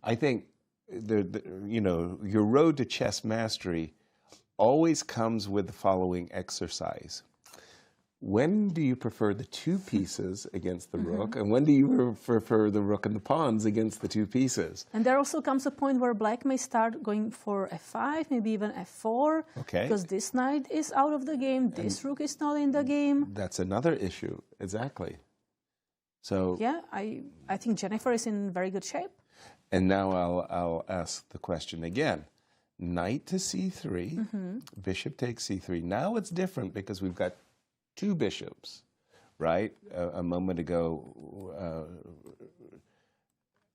I think your road to chess mastery always comes with the following exercise. When do you prefer the 2 pieces against the rook, and when do you prefer the rook and the pawns against the 2 pieces? And there also comes a point where black may start going for f5, maybe even f4, because this knight is out of the game, this rook is not in the game. That's another issue, exactly. So yeah, I think Jennifer is in very good shape. And now I'll ask the question again. Knight to c3, bishop takes c3. Now it's different because we've got 2 bishops, right? A moment ago,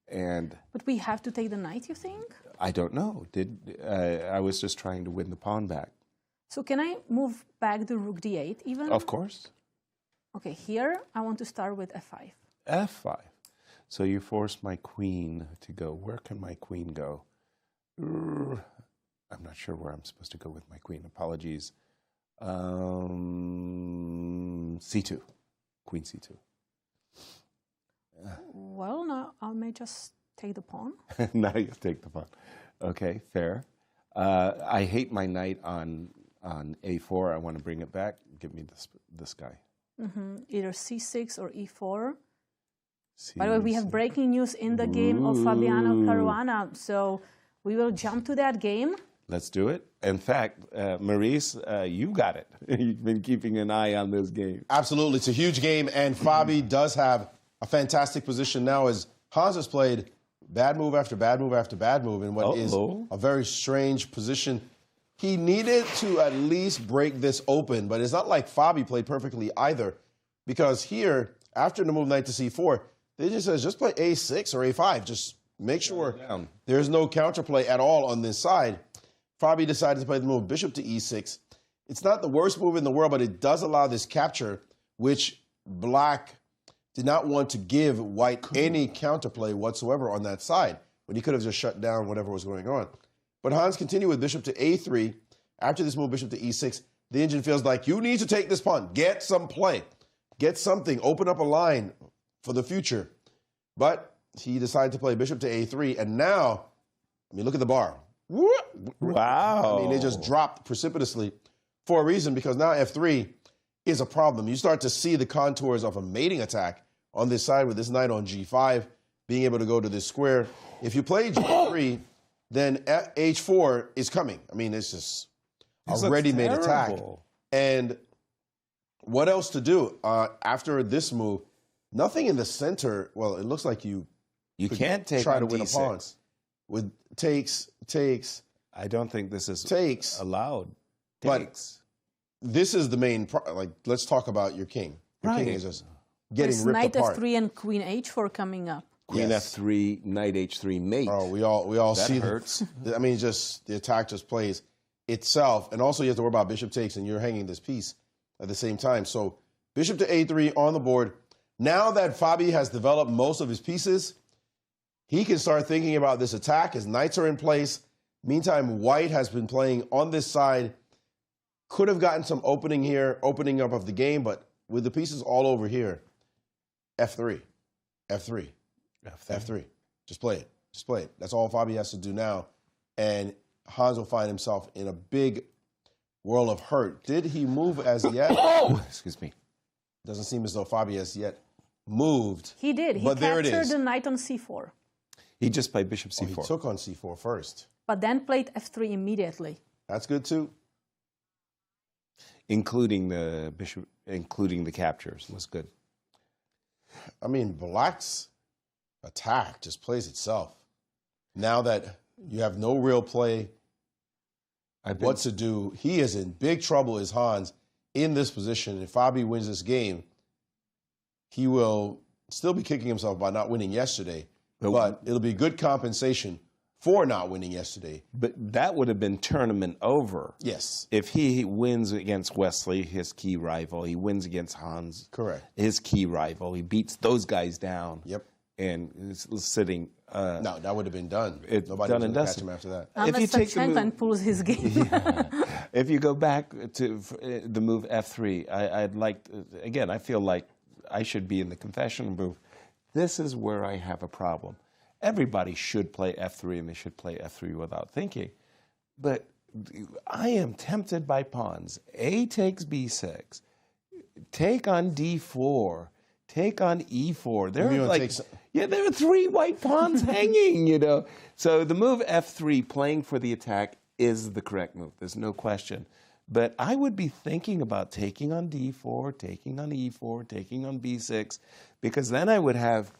and but we have to take the knight, you think? I don't know. I was just trying to win the pawn back. So can I move back the rook d8 even? Of course. Okay, here I want to start with f5. f5. So you force my queen to go. Where can my queen go? I'm not sure where I'm supposed to go with my queen. Apologies. C2. Queen C2. Well, no, I may just take the pawn. Now you take the pawn. Okay, fair. I hate my knight on A4. I want to bring it back. Give me this guy. Either C6 or E4. By the way, we have breaking news in the game of Fabiano Caruana, so we will jump to that game. Let's do it. In fact, Maurice, you got it. You've been keeping an eye on this game. Absolutely. It's a huge game, and Fabi does have a fantastic position now as Hans has played bad move after bad move after bad move in what is a very strange position. He needed to at least break this open, but it's not like Fabi played perfectly either, because here, after the move knight to C4, they just says just play A6 or A5. Just make sure there's no counterplay at all on this side. Fabi decided to play the move bishop to E6. It's not the worst move in the world, but it does allow this capture, which black did not want to give white any counterplay whatsoever on that side, but he could have just shut down whatever was going on. But Hans continued with bishop to A3. After this move, bishop to E6, the engine feels like you need to take this pawn. Get some play. Get something. Open up a line for the future. But he decided to play bishop to A3, and now, I mean, look at the bar. Wow. I mean, it just dropped precipitously for a reason, because now F3 is a problem. You start to see the contours of a mating attack on this side with this knight on G5, being able to go to this square. If you play G3, then H4 is coming. I mean, it's just a ready-made attack. And what else to do after this move? Nothing in the center. Well, it looks like you can't take try on to win D6. a pawn. With takes. I don't think this is allowed. But this is the main like, let's talk about your king. Your king is just getting ripped Knight apart. F3 and Queen H4 coming up. Queen F3, Knight H3 mate. Oh, we all that see hurts. I mean, just the attack just plays itself, and also you have to worry about bishop takes, and you're hanging this piece at the same time. So bishop to A3 on the board. Now that Fabi has developed most of his pieces, he can start thinking about this attack. His knights are in place. Meantime, white has been playing on this side. Could have gotten some opening here, opening up of the game, but with the pieces all over here, F3, F3. F3. Just play it. Just play it. That's all Fabi has to do now. And Hans will find himself in a big whirl of hurt. Did he move as yet? Oh, excuse me. Doesn't seem as though Fabi has yet moved. He did. He but there it captured is. the knight on C4. He just played bishop C4. Oh, he took on C4 first. But then played F3 immediately. That's good too. Including the bishop, including the captures was good. I mean, black's attack just plays itself. Now that you have no real play, what to do, he is in big trouble, is Hans, in this position. If Fabi wins this game, he will still be kicking himself by not winning yesterday, but it'll be good compensation for not winning yesterday. But that would have been tournament over. Yes. If he wins against Wesley, his key rival, he wins against Hans, correct, his key rival, he beats those guys down. Yep. And is sitting. No, that would have been done. Nobody done was and going to catch dusted. him after that. Unless Shankland pulls his game. If you go back to the move F3, I'd like, again, I feel like I should be in the confessional move. This is where I have a problem. Everybody should play F3, and they should play F3 without thinking. But I am tempted by pawns. A takes B6, take on D4, take on E4. There are like, there are 3 white pawns hanging, you know. So the move F3, playing for the attack, is the correct move. There's no question. But I would be thinking about taking on D4, taking on E4, taking on B6, because then I would have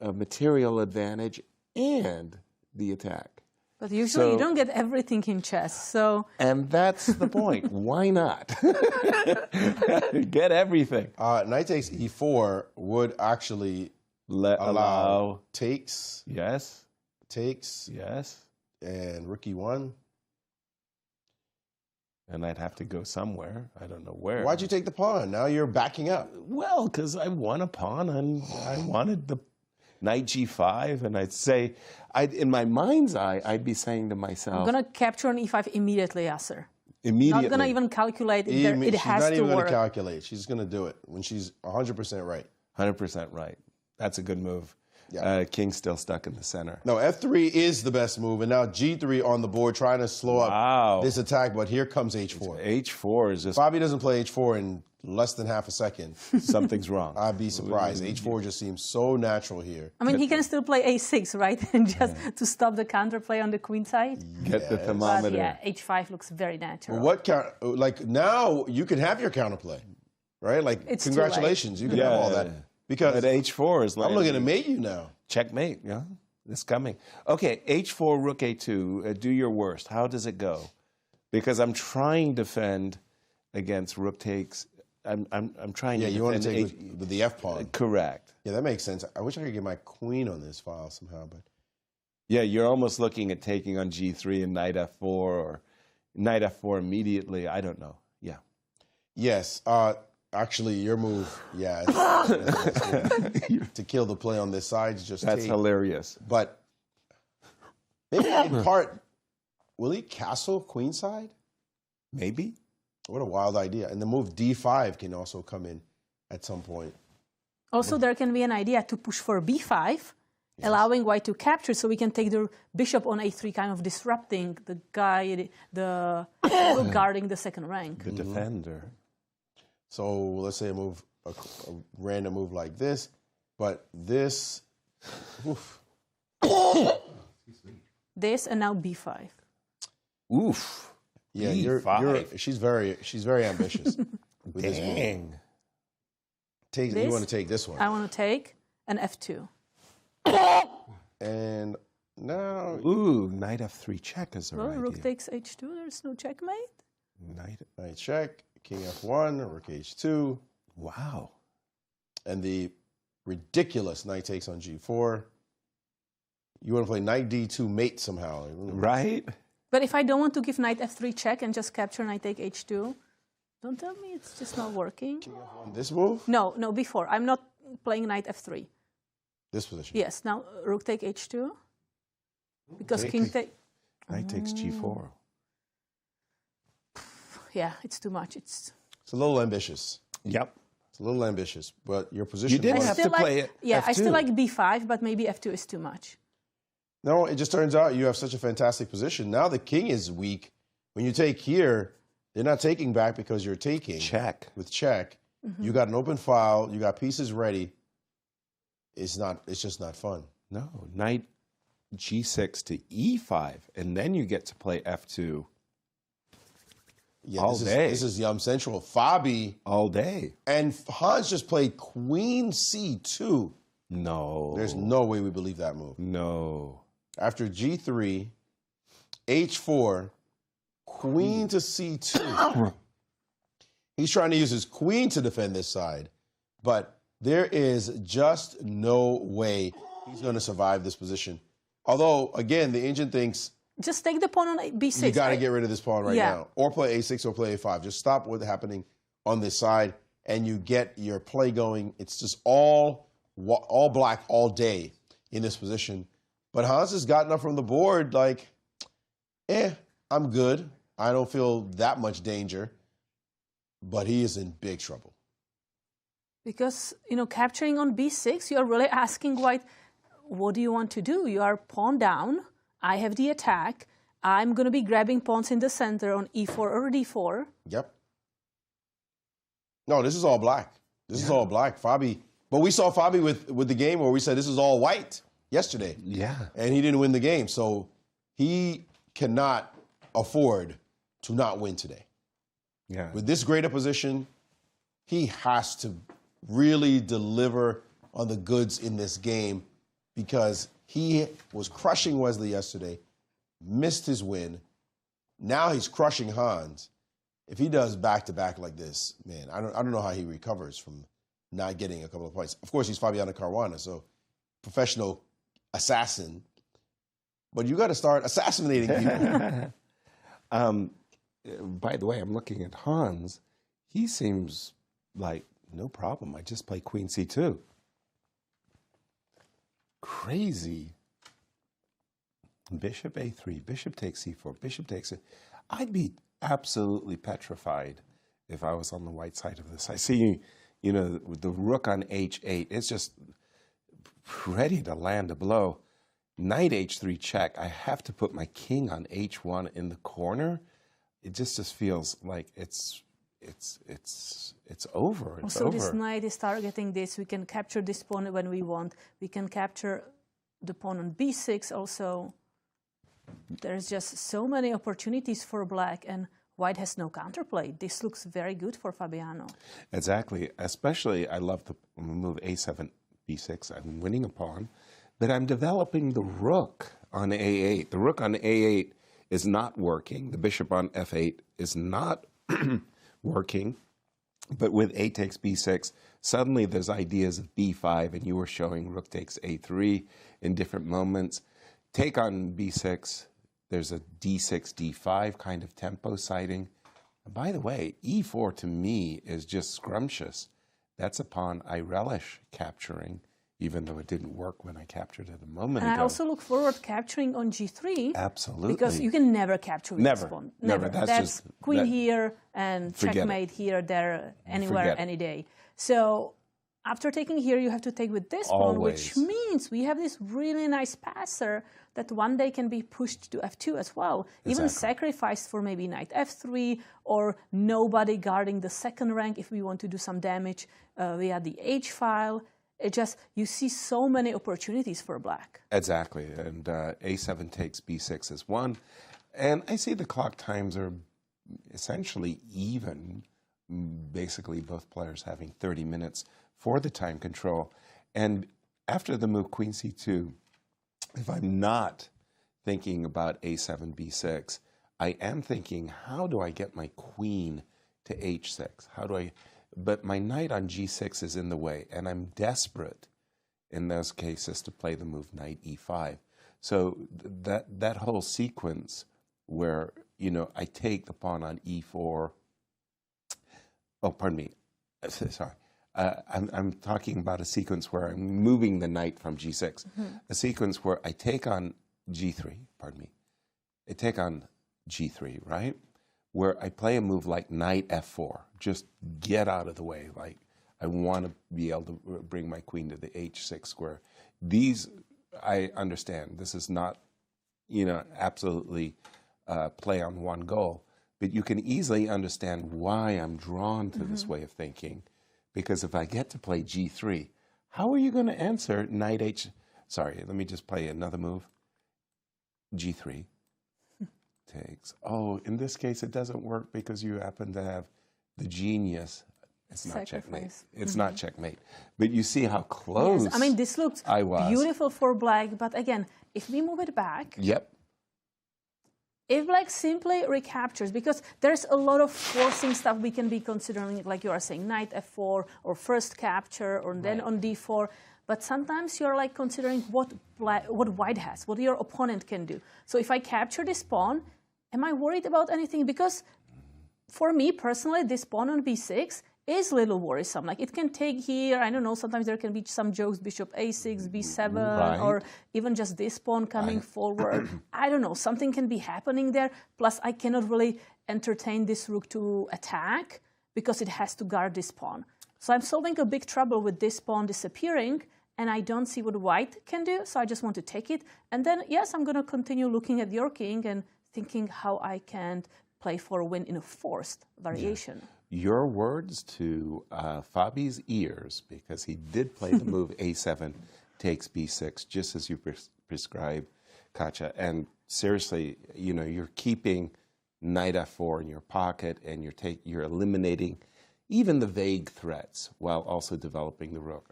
a material advantage and the attack. But usually you don't get everything in chess, so... And that's the point. Why not? Get everything. Knight takes E4 would actually allow takes. Yes. Takes. Yes. And rook E1. And I'd have to go somewhere. I don't know where. Why'd you take the pawn? Now you're backing up. Well, because I won a pawn and I wanted the knight G5, and I'd say, in my mind's eye, I'd be saying to myself, I'm going to capture on E5 immediately, Yasser. Immediately. Not going to even calculate it. It She's has not to even going work. to calculate. She's going to do it when she's 100% right. 100% right. That's a good move. Yeah. King's still stuck in the center. No, F3 is the best move, and now G3 on the board trying to slow up this attack, but here comes H4. H4 is just... Fabi doesn't play H4 in less than half a second. Something's wrong. I'd be surprised. H4 just seems so natural here. I mean, he can still play A6, right? And just to stop the counterplay on the queen side. Get the thermometer. But yeah, H5 looks very natural. Well, like now you can have your counterplay, right? Like It's congratulations, you can have all that. Because but H4 is like... I'm looking to mate you now. Checkmate, yeah. It's coming. Okay, H4, Rook A2. Do your worst. How does it go? Because I'm trying to defend against Rook takes. I'm trying to defend. Yeah, you want to take with the F pawn. Correct. Yeah, that makes sense. I wish I could get my queen on this file somehow, but... Yeah, you're almost looking at taking on G3 and Knight F4 or Knight F4 immediately. I don't know. Yeah. Yes. Actually, your move, yeah, to kill the play on this side is just That's hilarious. But maybe in part, will he castle queenside? Maybe. What a wild idea. And the move D5 can also come in at some point. Also, there can be an idea to push for B5, allowing white to capture, so we can take the bishop on A3, kind of disrupting the guy, the guarding the second rank. Good defender. So let's say a random move like this, but this, oof. This and now B5. Oof. Yeah, she's very ambitious with this move. You want to take this one. I want to take an F2. And now... Ooh, Knight F3 check is the right idea. Rook takes H2, there's no checkmate. Knight check, King F1, Rook H2. Wow. And the ridiculous Knight takes on G4. You want to play Knight D2 mate somehow. Right? But if I don't want to give Knight F3 check and just capture Knight take H2, don't tell me it's just not working. King F1, this move? No, before. I'm not playing Knight F3. This position? Yes, now Rook take H2. Because King take... Knight takes G4. Yeah, it's too much. It's a little ambitious. Yep. It's a little ambitious, but your position... You didn't have to play it Yeah, F2. I still like B5, but maybe F2 is too much. No, it just turns out you have such a fantastic position. Now the king is weak. When you take here, they're not taking back because you're taking. Check. With check. Mm-hmm. You got an open file. You got pieces ready. It's just not fun. No, Knight G6 to E5, and then you get to play F2. Yeah, all day. This is Yum Central. Fabi. All day. And Hans just played Queen C2. No. There's no way we believe that move. No. After G3, H4, Queen to C2. He's trying to use his queen to defend this side, but there is just no way he's going to survive this position. Although, again, the engine thinks... Just take the pawn on B6. You got to get rid of this pawn right Yeah. now. Or play A6 or play A5. Just stop what's happening on this side, and you get your play going. It's just all black all day in this position. But Hans has gotten up from the board like, I'm good. I don't feel that much danger. But he is in big trouble. Because, capturing on B6, you're really asking white, what do you want to do? You are pawn down. I have the attack. I'm going to be grabbing pawns in the center on E4 or D4. Yep. No, this is all black. This is all black. Fabi. But we saw Fabi with the game where we said this is all white yesterday. Yeah. And he didn't win the game. So he cannot afford to not win today. Yeah. With this great a position, he has to really deliver on the goods in this game because he was crushing Wesley yesterday, missed his win. Now he's crushing Hans. If he does back-to-back like this, man, I don't know how he recovers from not getting a couple of points. Of course, he's Fabiano Caruana, so professional assassin. But you got to start assassinating people. By the way, I'm looking at Hans. He seems like no problem. I just play Queen C2. Crazy. Bishop A3, bishop takes C4, bishop takes it. I'd be absolutely petrified if I was on the white side of this. I see, you know, with the rook on h8, it's just ready to land a blow. Knight h3 check. I have to put my king on h1 in the corner. It just feels like it's over. It's also, over. this knight is targeting this. We can capture this pawn when we want. We can capture the pawn on b6 also. There's just so many opportunities for black, and white has no counterplay. This looks very good for Fabiano. Exactly. Especially, I love the move a7, b6. I'm winning a pawn, but I'm developing the rook on a8. The rook on a8 is not working. The bishop on f8 is not working. But with a takes b6, suddenly there's ideas of b5, and you were showing rook takes a3 in different moments. Take on b6, there's a d6, d5 kind of tempo sighting. And by the way, e4 to me is just scrumptious. That's a pawn I relish capturing, even though it didn't work when I captured it a moment ago. And I also look forward capturing on g3. Absolutely. Because you can never capture this pawn. Never. That's queen here and checkmate here, there, anywhere, any day. So after taking here, you have to take with this pawn, which means we have this really nice passer that one day can be pushed to f2 as well. Exactly. Even sacrificed for maybe knight f3 or nobody guarding the second rank if we want to do some damage via the h file. It just, you see so many opportunities for black. Exactly, and a7 takes b6 is one. And I see the clock times are essentially even, basically both players having 30 minutes for the time control. And after the move queen c2, if I'm not thinking about a7, b6, I am thinking, how do I get my queen to h6? How do I... But my knight on g6 is in the way, and I'm desperate in those cases to play the move knight e5. So that whole sequence where, you know, I take the pawn on e4. Oh, pardon me. Sorry. I'm talking about a sequence where I'm moving the knight from g6. A sequence where I take on g3, pardon me. I take on g3, right? Where I play a move like knight f4, just get out of the way. Like, I want to be able to bring my queen to the h6 square. These, I understand, this is not, you know, absolutely play on one goal, but you can easily understand why I'm drawn to this way of thinking, because if I get to play g3, how are you going to answer knight h? Sorry, let me just play another move. g3. Takes. Oh, in this case, it doesn't work because you happen to have the genius. It's not checkmate. It's not checkmate. But you see how close. Yes. I mean, this looks beautiful for black, but again, if we move it back. Yep. If black simply recaptures, because there's a lot of forcing stuff we can be considering, like you are saying, knight f4 or first capture or then on d4. But sometimes you're like considering what white has, what your opponent can do. So if I capture this pawn, am I worried about anything? Because for me personally, this pawn on b6 is a little worrisome. Like it can take here, I don't know, sometimes there can be some jokes, bishop a6, b7, or even just this pawn coming forward. I don't know, something can be happening there. Plus I cannot really entertain this rook to attack because it has to guard this pawn. So I'm solving a big trouble with this pawn disappearing, and I don't see what white can do, so I just want to take it. And then, yes, I'm going to continue looking at your king and thinking how I can play for a win in a forced variation. Yeah. Your words to Fabi's ears, because he did play the move a7 takes b6, just as you prescribe, Katja. And seriously, you know, you're keeping knight f4 in your pocket, and you're eliminating even the vague threats while also developing the rook.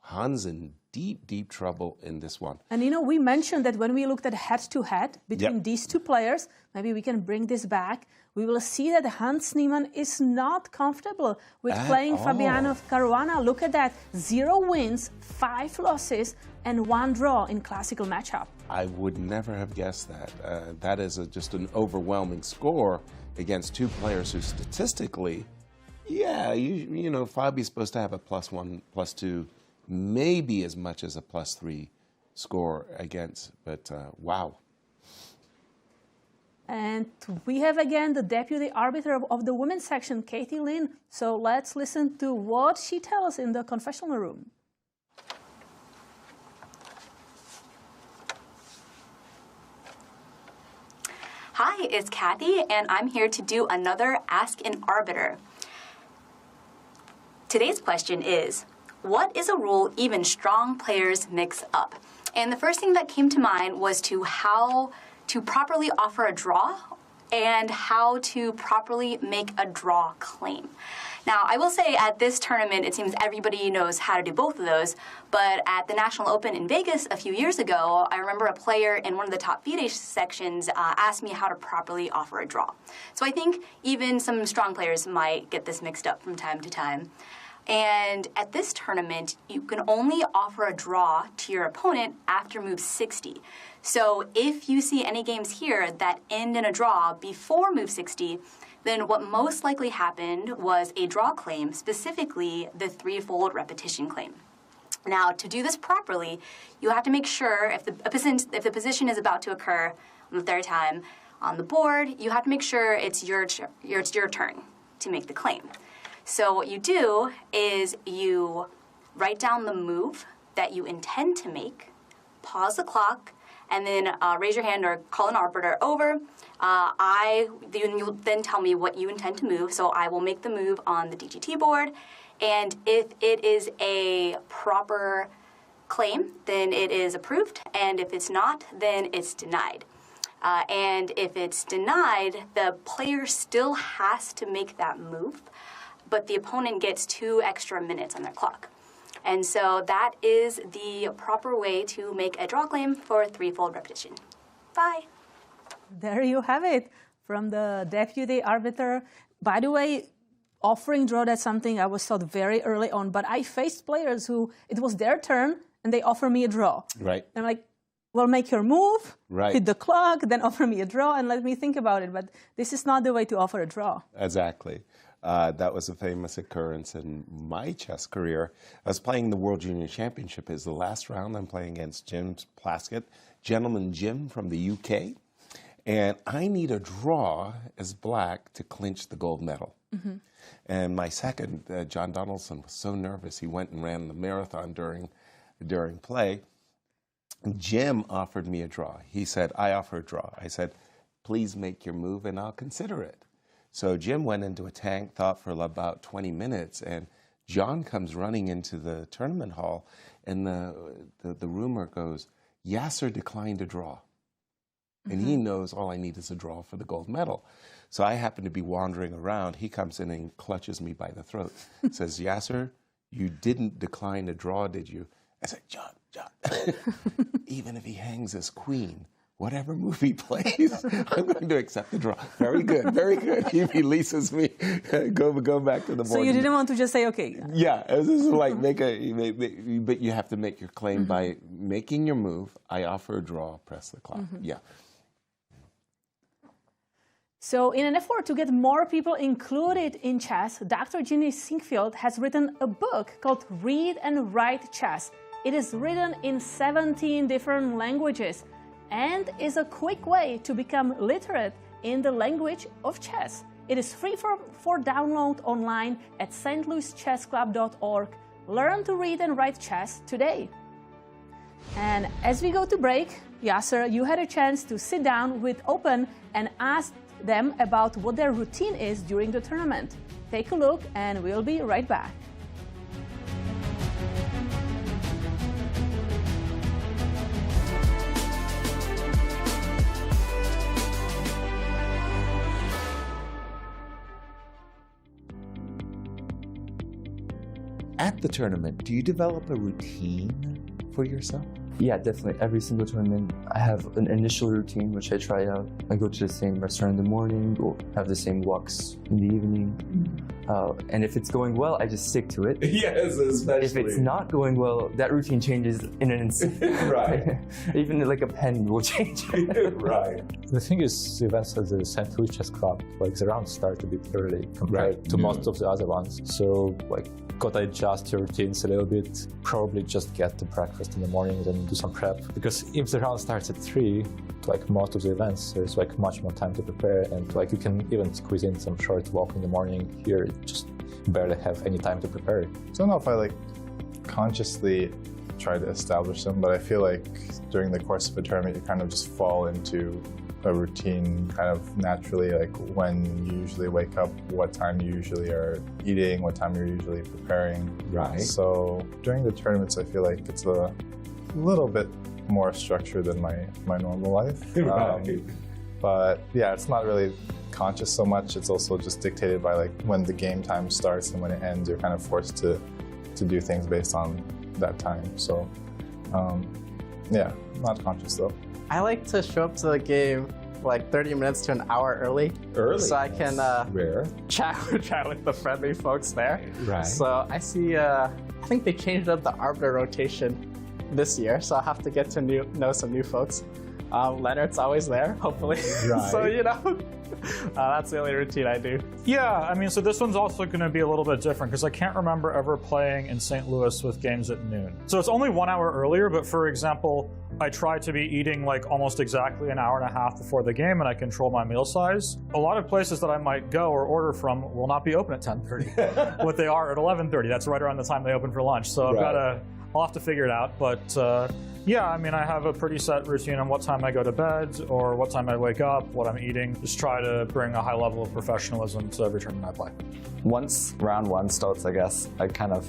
Han's in deep, deep trouble in this one. And you know, we mentioned that when we looked at head-to-head between these two players, maybe we can bring this back, we will see that Hans Niemann is not comfortable with playing Fabiano Caruana. Look at that, 0 wins, 5 losses, and 1 draw in classical matchup. I would never have guessed that. That is just an overwhelming score against two players who statistically, yeah, you know, Fabi's supposed to have a +1, +2, maybe as much as a +3 score against, but wow. And we have again the deputy arbiter of the women's section, Katie Lynn. So let's listen to what she tells us in the confessional room. Hi, it's Kathy, and I'm here to do another Ask an Arbiter. Today's question is, what is a rule even strong players mix up? And the first thing that came to mind was how to properly offer a draw and how to properly make a draw claim. Now, I will say at this tournament, it seems everybody knows how to do both of those, but at the National Open in Vegas a few years ago, I remember a player in one of the top FIDE sections asked me how to properly offer a draw. So I think even some strong players might get this mixed up from time to time. And at this tournament, you can only offer a draw to your opponent after move 60. So if you see any games here that end in a draw before move 60, then what most likely happened was a draw claim, specifically the threefold repetition claim. Now, to do this properly, you have to make sure if the position is about to occur on the third time on the board, you have to make sure it's your turn to make the claim. So what you do is you write down the move that you intend to make, pause the clock, and then raise your hand or call an arbiter over. You'll then tell me what you intend to move, so I will make the move on the DGT board, and if it is a proper claim, then it is approved, and if it's not, then it's denied. And if it's denied, the player still has to make that move, but the opponent gets 2 extra minutes on their clock. And so that is the proper way to make a draw claim for threefold repetition. Bye. There you have it from the deputy arbiter. By the way, offering draw, that's something I was taught very early on, but I faced players who it was their turn and they offer me a draw. Right. And I'm like, well, make your move, right, hit the clock, then offer me a draw and let me think about it. But this is not the way to offer a draw. Exactly. That was a famous occurrence in my chess career. I was playing the World Junior Championship as the last round. I'm playing against Jim Plaskett, Gentleman Jim from the UK. And I need a draw as black to clinch the gold medal. Mm-hmm. And my second, John Donaldson, was so nervous he went and ran the marathon during play. Jim offered me a draw. He said, I offer a draw. I said, please make your move and I'll consider it. So Jim went into a tank, thought for about 20 minutes, and John comes running into the tournament hall, and the rumor goes, Yasser declined a draw. And he knows all I need is a draw for the gold medal. So I happen to be wandering around. He comes in and clutches me by the throat. Says, Yasser, you didn't decline a draw, did you? I said, John, even if he hangs as queen, whatever move he plays, I'm going to accept the draw. Very good, very good. He releases me. Go back to the board. So you didn't want to just say, okay. Yeah, this is like but you have to make your claim by making your move. I offer a draw, press the clock. Yeah. So in an effort to get more people included in chess, Dr. Ginny Sinkfield has written a book called Read and Write Chess. It is written in 17 different languages and is a quick way to become literate in the language of chess. It is free for download online at stlouischessclub.org. Learn to read and write chess today. And as we go to break, Yasser, you had a chance to sit down with Open and ask them about what their routine is during the tournament. Take a look and we'll be right back. At the tournament, do you develop a routine for yourself? Yeah, definitely. Every single tournament, I have an initial routine which I try out. I go to the same restaurant in the morning, or have the same walks in the evening. And if it's going well, I just stick to it. Yes, especially. If it's not going well, that routine changes in an instant. Right. Even like a pen will change. Right. The thing is, the events at the St. Louis Chess Club, like the rounds start a bit early compared to most of the other ones. So, like, gotta adjust your routines a little bit. Probably just get the breakfast in the morning, then morning, do some prep. Because if the round starts at 3, like most of the events, there's like much more time to prepare, and like you can even squeeze in some short walk in the morning. Here, you just barely have any time to prepare. So I don't know if I like consciously try to establish them, but I feel like during the course of a tournament, you kind of just fall into a routine kind of naturally, like when you usually wake up, what time you usually are eating, what time you're usually preparing. Right. So during the tournaments, I feel like it's a little bit more structured than my normal life. Right. But yeah, it's not really conscious so much. It's also just dictated by like when the game time starts and when it ends, you're kind of forced to do things based on that time. So yeah, not conscious though. I like to show up to the game like 30 minutes to an hour early. So I can chat with the friendly folks there. Right. So I see, I think they changed up the arbiter rotation this year, so I'll have to get to know some new folks. Leonard's always there, hopefully. Right. So, you know, that's the only routine I do. Yeah, I mean, so this one's also going to be a little bit different because I can't remember ever playing in St. Louis with games at noon. So it's only 1 hour earlier, but for example, I try to be eating like almost exactly an hour and a half before the game, and I control my meal size. A lot of places that I might go or order from will not be open at 10:30, but they are at 11:30. That's right around the time they open for lunch. So I'll have to figure it out, but yeah, I mean, I have a pretty set routine on what time I go to bed or what time I wake up, what I'm eating. Just try to bring a high level of professionalism to every tournament I play. Once round 1 starts, I guess, I kind of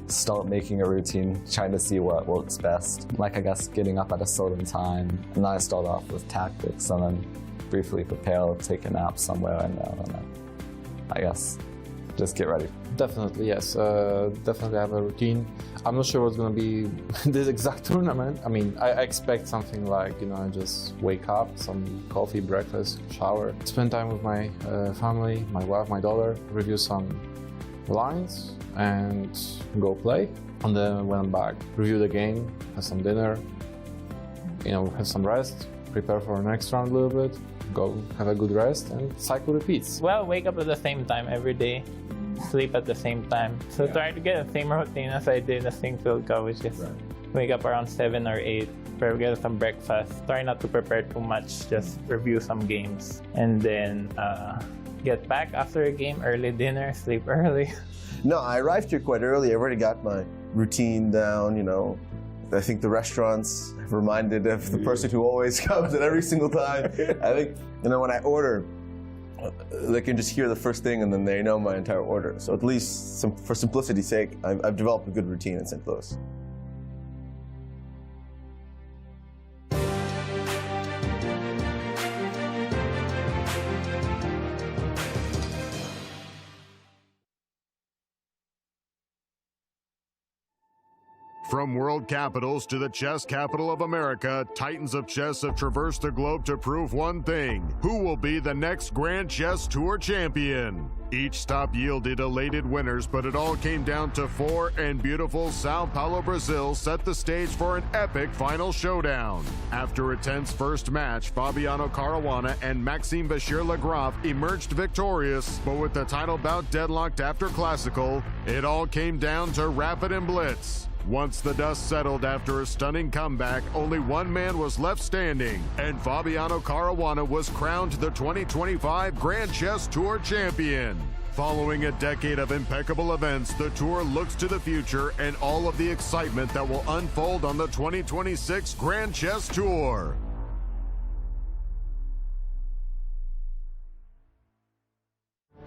start making a routine, trying to see what works best. Like, I guess, getting up at a certain time, and then I start off with tactics, and then briefly prepare, take a nap somewhere in there, and then, I guess, just get ready. Definitely, yes. Definitely have a routine. I'm not sure what's going to be this exact tournament. I mean, I expect something like, you know, I just wake up, some coffee, breakfast, shower, spend time with my family, my wife, my daughter, review some lines, and go play. And then when I'm back, review the game, have some dinner, you know, have some rest, prepare for the next round a little bit, go have a good rest, and cycle repeats. Well, wake up at the same time every day, sleep at the same time. So try to get the same routine as I did in the Springfield Cup, which is wake up around 7 or 8, get some breakfast, try not to prepare too much, just review some games, and then get back after a game, early dinner, sleep early. No, I arrived here quite early. I already got my routine down, you know. I think the restaurants have reminded of the person who always comes at every single time. I think, you know, when I order, they can just hear the first thing and then they know my entire order. So at least for simplicity's sake, I've developed a good routine in St. Louis. From world capitals to the chess capital of America, titans of chess have traversed the globe to prove one thing: who will be the next Grand Chess Tour champion? Each stop yielded elated winners, but it all came down to 4, and beautiful Sao Paulo, Brazil set the stage for an epic final showdown. After a tense first match, Fabiano Caruana and Maxime Vachier-Lagrave emerged victorious, but with the title bout deadlocked after Classical, it all came down to Rapid and Blitz. Once the dust settled after a stunning comeback, only one man was left standing, and Fabiano Caruana was crowned the 2025 Grand Chess Tour champion. Following a decade of impeccable events, the tour looks to the future and all of the excitement that will unfold on the 2026 Grand Chess Tour.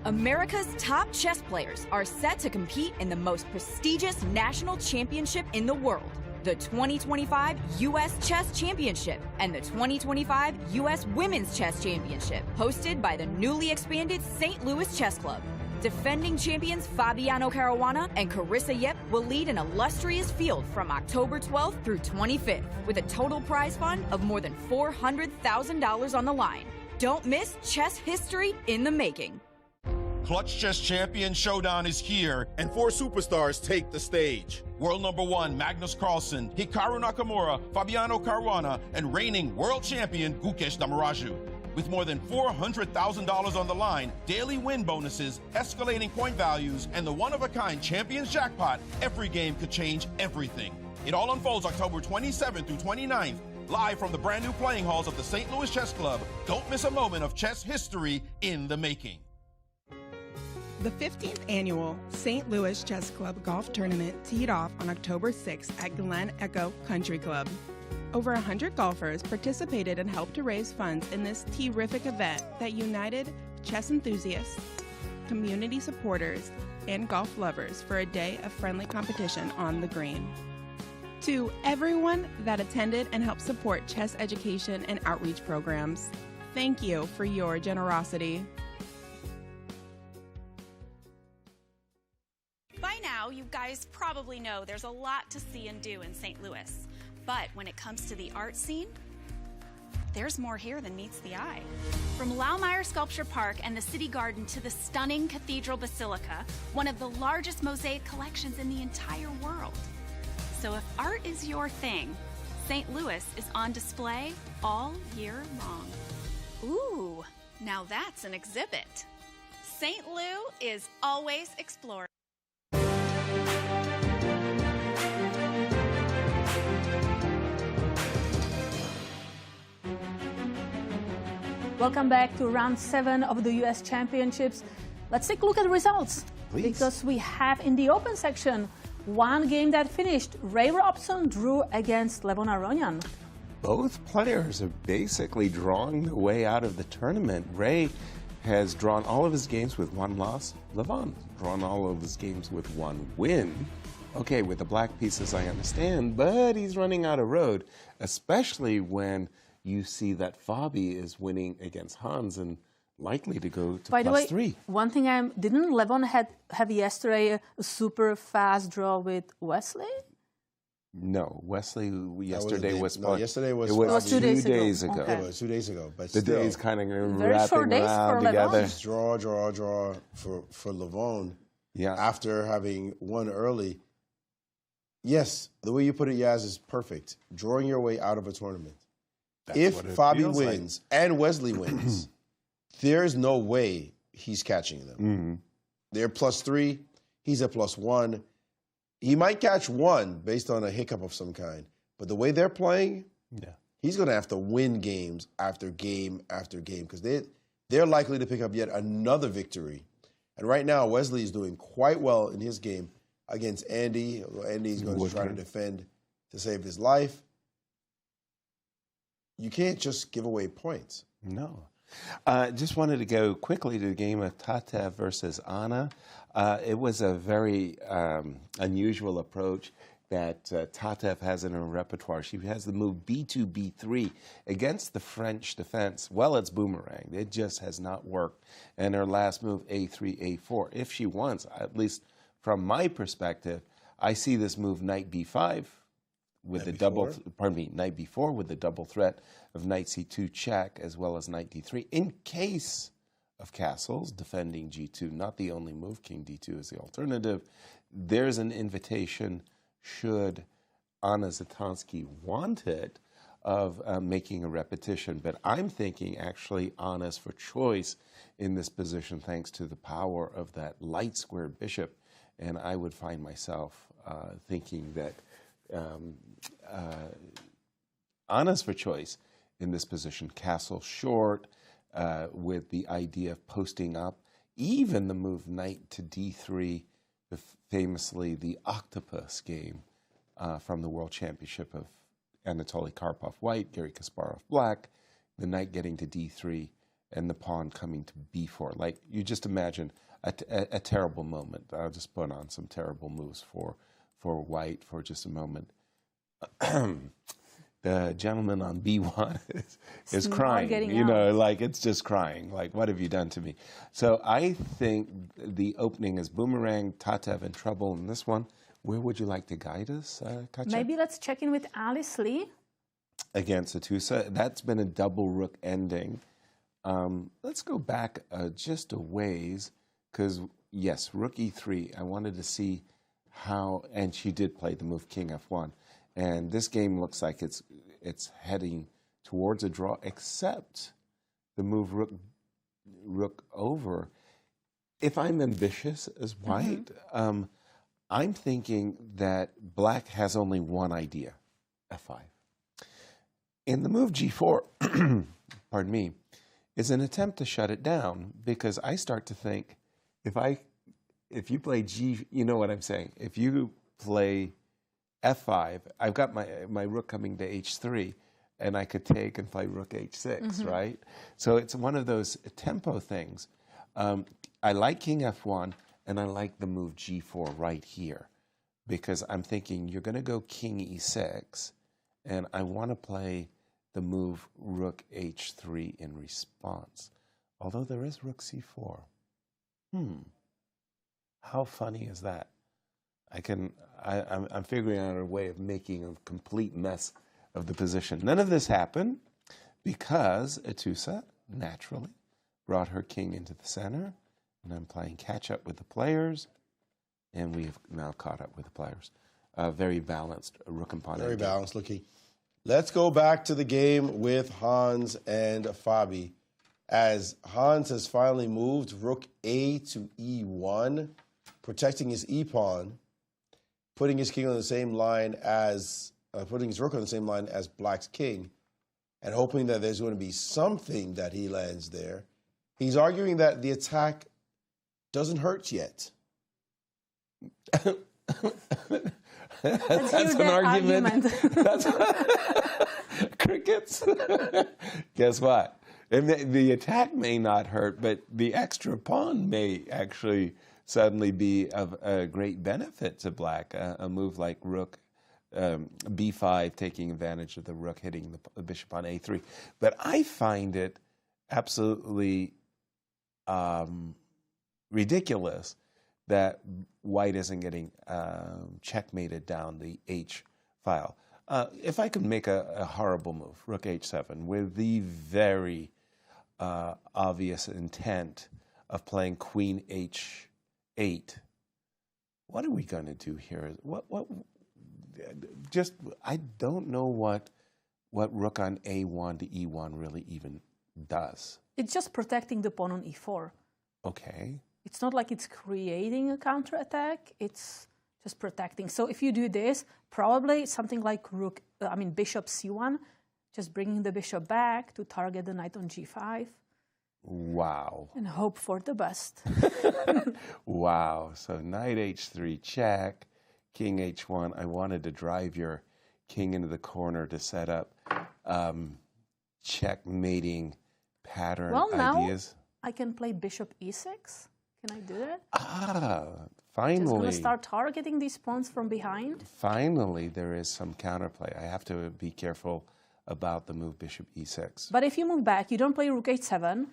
America's top chess players are set to compete in the most prestigious national championship in the world, the 2025 U.S. Chess Championship and the 2025 U.S. Women's Chess Championship, hosted by the newly expanded St. Louis Chess Club. Defending champions Fabiano Caruana and Carissa will lead an illustrious field from October 12th through 25th, with a total prize fund of more than $400,000 on the line. Don't miss chess history in the making. Clutch Chess Champion Showdown is here, and 4 superstars take the stage. World number 1, Magnus Carlsen, Hikaru Nakamura, Fabiano Caruana, and reigning world champion Gukesh Damaraju. With more than $400,000 on the line, daily win bonuses, escalating point values, and the one-of-a-kind Champions Jackpot, every game could change everything. It all unfolds October 27th through 29th, live from the brand new playing halls of the St. Louis Chess Club. Don't miss a moment of chess history in the making. The 15th annual St. Louis Chess Club Golf Tournament teed off on October 6th at Glen Echo Country Club. Over 100 golfers participated and helped to raise funds in this terrific event that united chess enthusiasts, community supporters, and golf lovers for a day of friendly competition on the green. To everyone that attended and helped support chess education and outreach programs, thank you for your generosity. By now, you guys probably know there's a lot to see and do in St. Louis. But when it comes to the art scene, there's more here than meets the eye. From Laumeier Sculpture Park and the City Garden to the stunning Cathedral Basilica, one of the largest mosaic collections in the entire world. So if art is your thing, St. Louis is on display all year long. Ooh, now that's an exhibit. St. Lou is always exploring. Welcome back to round 7 of the U.S. Championships. Let's take a look at the results. Please. Because we have in the open section one game that finished. Ray Robson drew against Levon Aronian. Both players are basically drawing their way out of the tournament. Ray has drawn all of his games with 1 loss. Levon drawn all of his games with 1 win. Okay, with the black pieces I understand, but he's running out of road, especially when you see that Fabi is winning against Hans and likely to go to By the way, +3. one thing didn't Levon have yesterday a super fast draw with Wesley? No, Wesley yesterday was yesterday was, it was 2 days 2 days ago. Okay. It was 2 days ago, but The still, days kind of Very wrapping short days around for together. Levon. Draw for Levon. Yeah. After having won early. Yes, the way you put it, Yaz, is perfect. Drawing your way out of a tournament. That's if what it Fabi feels like. wins and Wesley wins, there's no way he's catching them. Mm-hmm. They're +3. He's at +1. He might catch 1 based on a hiccup of some kind. But the way they're playing, he's going to have to win games after game after game because they're likely to pick up yet another victory. And right now, Wesley is doing quite well in his game against Andy. Andy's going to try to defend to save his life. You can't just give away points. No. Just wanted to go quickly to the game of Tatev versus Anna. It was a very unusual approach that Tatev has in her repertoire. She has the move B2, B3 against the French defense. Well, it's boomerang. It just has not worked. And her last move, A3, A4. If she wants, at least from my perspective, I see this move Knight B5 with Knight B4 with the double threat of Knight C2 check as well as Knight D3 in case of castles defending G2. Not the only move. King D2 is the alternative. There's an invitation, should Anna Zatonsky want it, of making a repetition. But I'm thinking actually Anna's for choice in this position thanks to the power of that light square bishop. And I would find myself thinking that Anna's for choice in this position. Castle short with the idea of posting up. Even the move Knight to D3, famously the octopus game from the World Championship of Anatoly Karpov white, Garry Kasparov black, the knight getting to D3 and the pawn coming to B4. Like, you just imagine a terrible moment. I'll just put on some terrible moves for white for just a moment. The gentleman on B1 is crying. You know, like, it's just crying. Like, what have you done to me? So I think the opening is boomerang, Tatev in trouble in this one. Where would you like to guide us, Katja? Maybe let's check in with Alice Lee. Against Atusa. That's been a double rook ending. Let's go back just a ways, because, yes, rook E3, I wanted to see how, and she did play the move King F1. And this game looks like it's heading towards a draw, except the move rook over. If I'm ambitious as white, I'm thinking that black has only one idea, f5. In the move g4, pardon me, is an attempt to shut it down, because I start to think, if you play g, you know what I'm saying. If you play f5, I've got my rook coming to h3, and I could take and play rook h6, right? So it's one of those tempo things. I like king f1, and I like the move g4 right here, because I'm thinking you're going to go king e6, and I want to play the move rook h3 in response. Although there is rook c4. How funny is that? I'm figuring out a way of making a complete mess of the position. None of this happened because Atusa naturally brought her king into the center, and I'm playing catch up with the players, and we have now caught up with the players. Very balanced rook and pawn. Very balanced looking. Let's go back to the game with Hans and Fabi, as Hans has finally moved rook a to e1, protecting his e-pawn, putting his king on the same line as, putting his rook on the same line as black's king, and hoping that there's going to be something that he lands there. He's arguing that the attack doesn't hurt yet. That's an argument. That's crickets. Guess what? And the attack may not hurt, but the extra pawn may actually suddenly be of a great benefit to black. A move like rook b5, taking advantage of the rook hitting the bishop on a3. But I find it absolutely ridiculous that white isn't getting checkmated down the h file. If I could make a horrible move, rook h7, with the very obvious intent of playing queen h8, what are we going to do here? I don't know what rook on a1 to e1 really even does. It's just protecting the pawn on e4. Okay. It's not like it's creating a counterattack. It's just protecting. So if you do this, probably something like bishop c1, just bringing the bishop back to target the knight on g5. Wow. And hope for the best. Wow. So knight h3 check, king h1. I wanted to drive your king into the corner to set up checkmating pattern ideas. Now I can play bishop e6. Can I do that? Finally. Just going to start targeting these pawns from behind. Finally, there is some counterplay. I have to be careful about the move bishop e6. But if you move back, you don't play rook h7,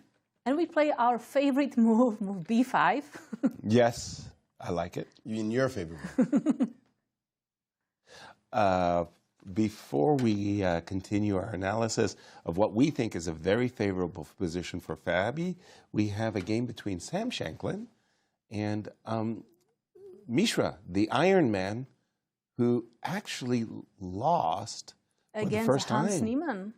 and we play our favorite move b5. Yes, I like it. You mean your favorite move? Before we continue our analysis of what we think is a very favorable position for Fabi, we have a game between Sam Shankland and Mishra, the Iron Man, who actually lost for the first time. Against Hans Niemann.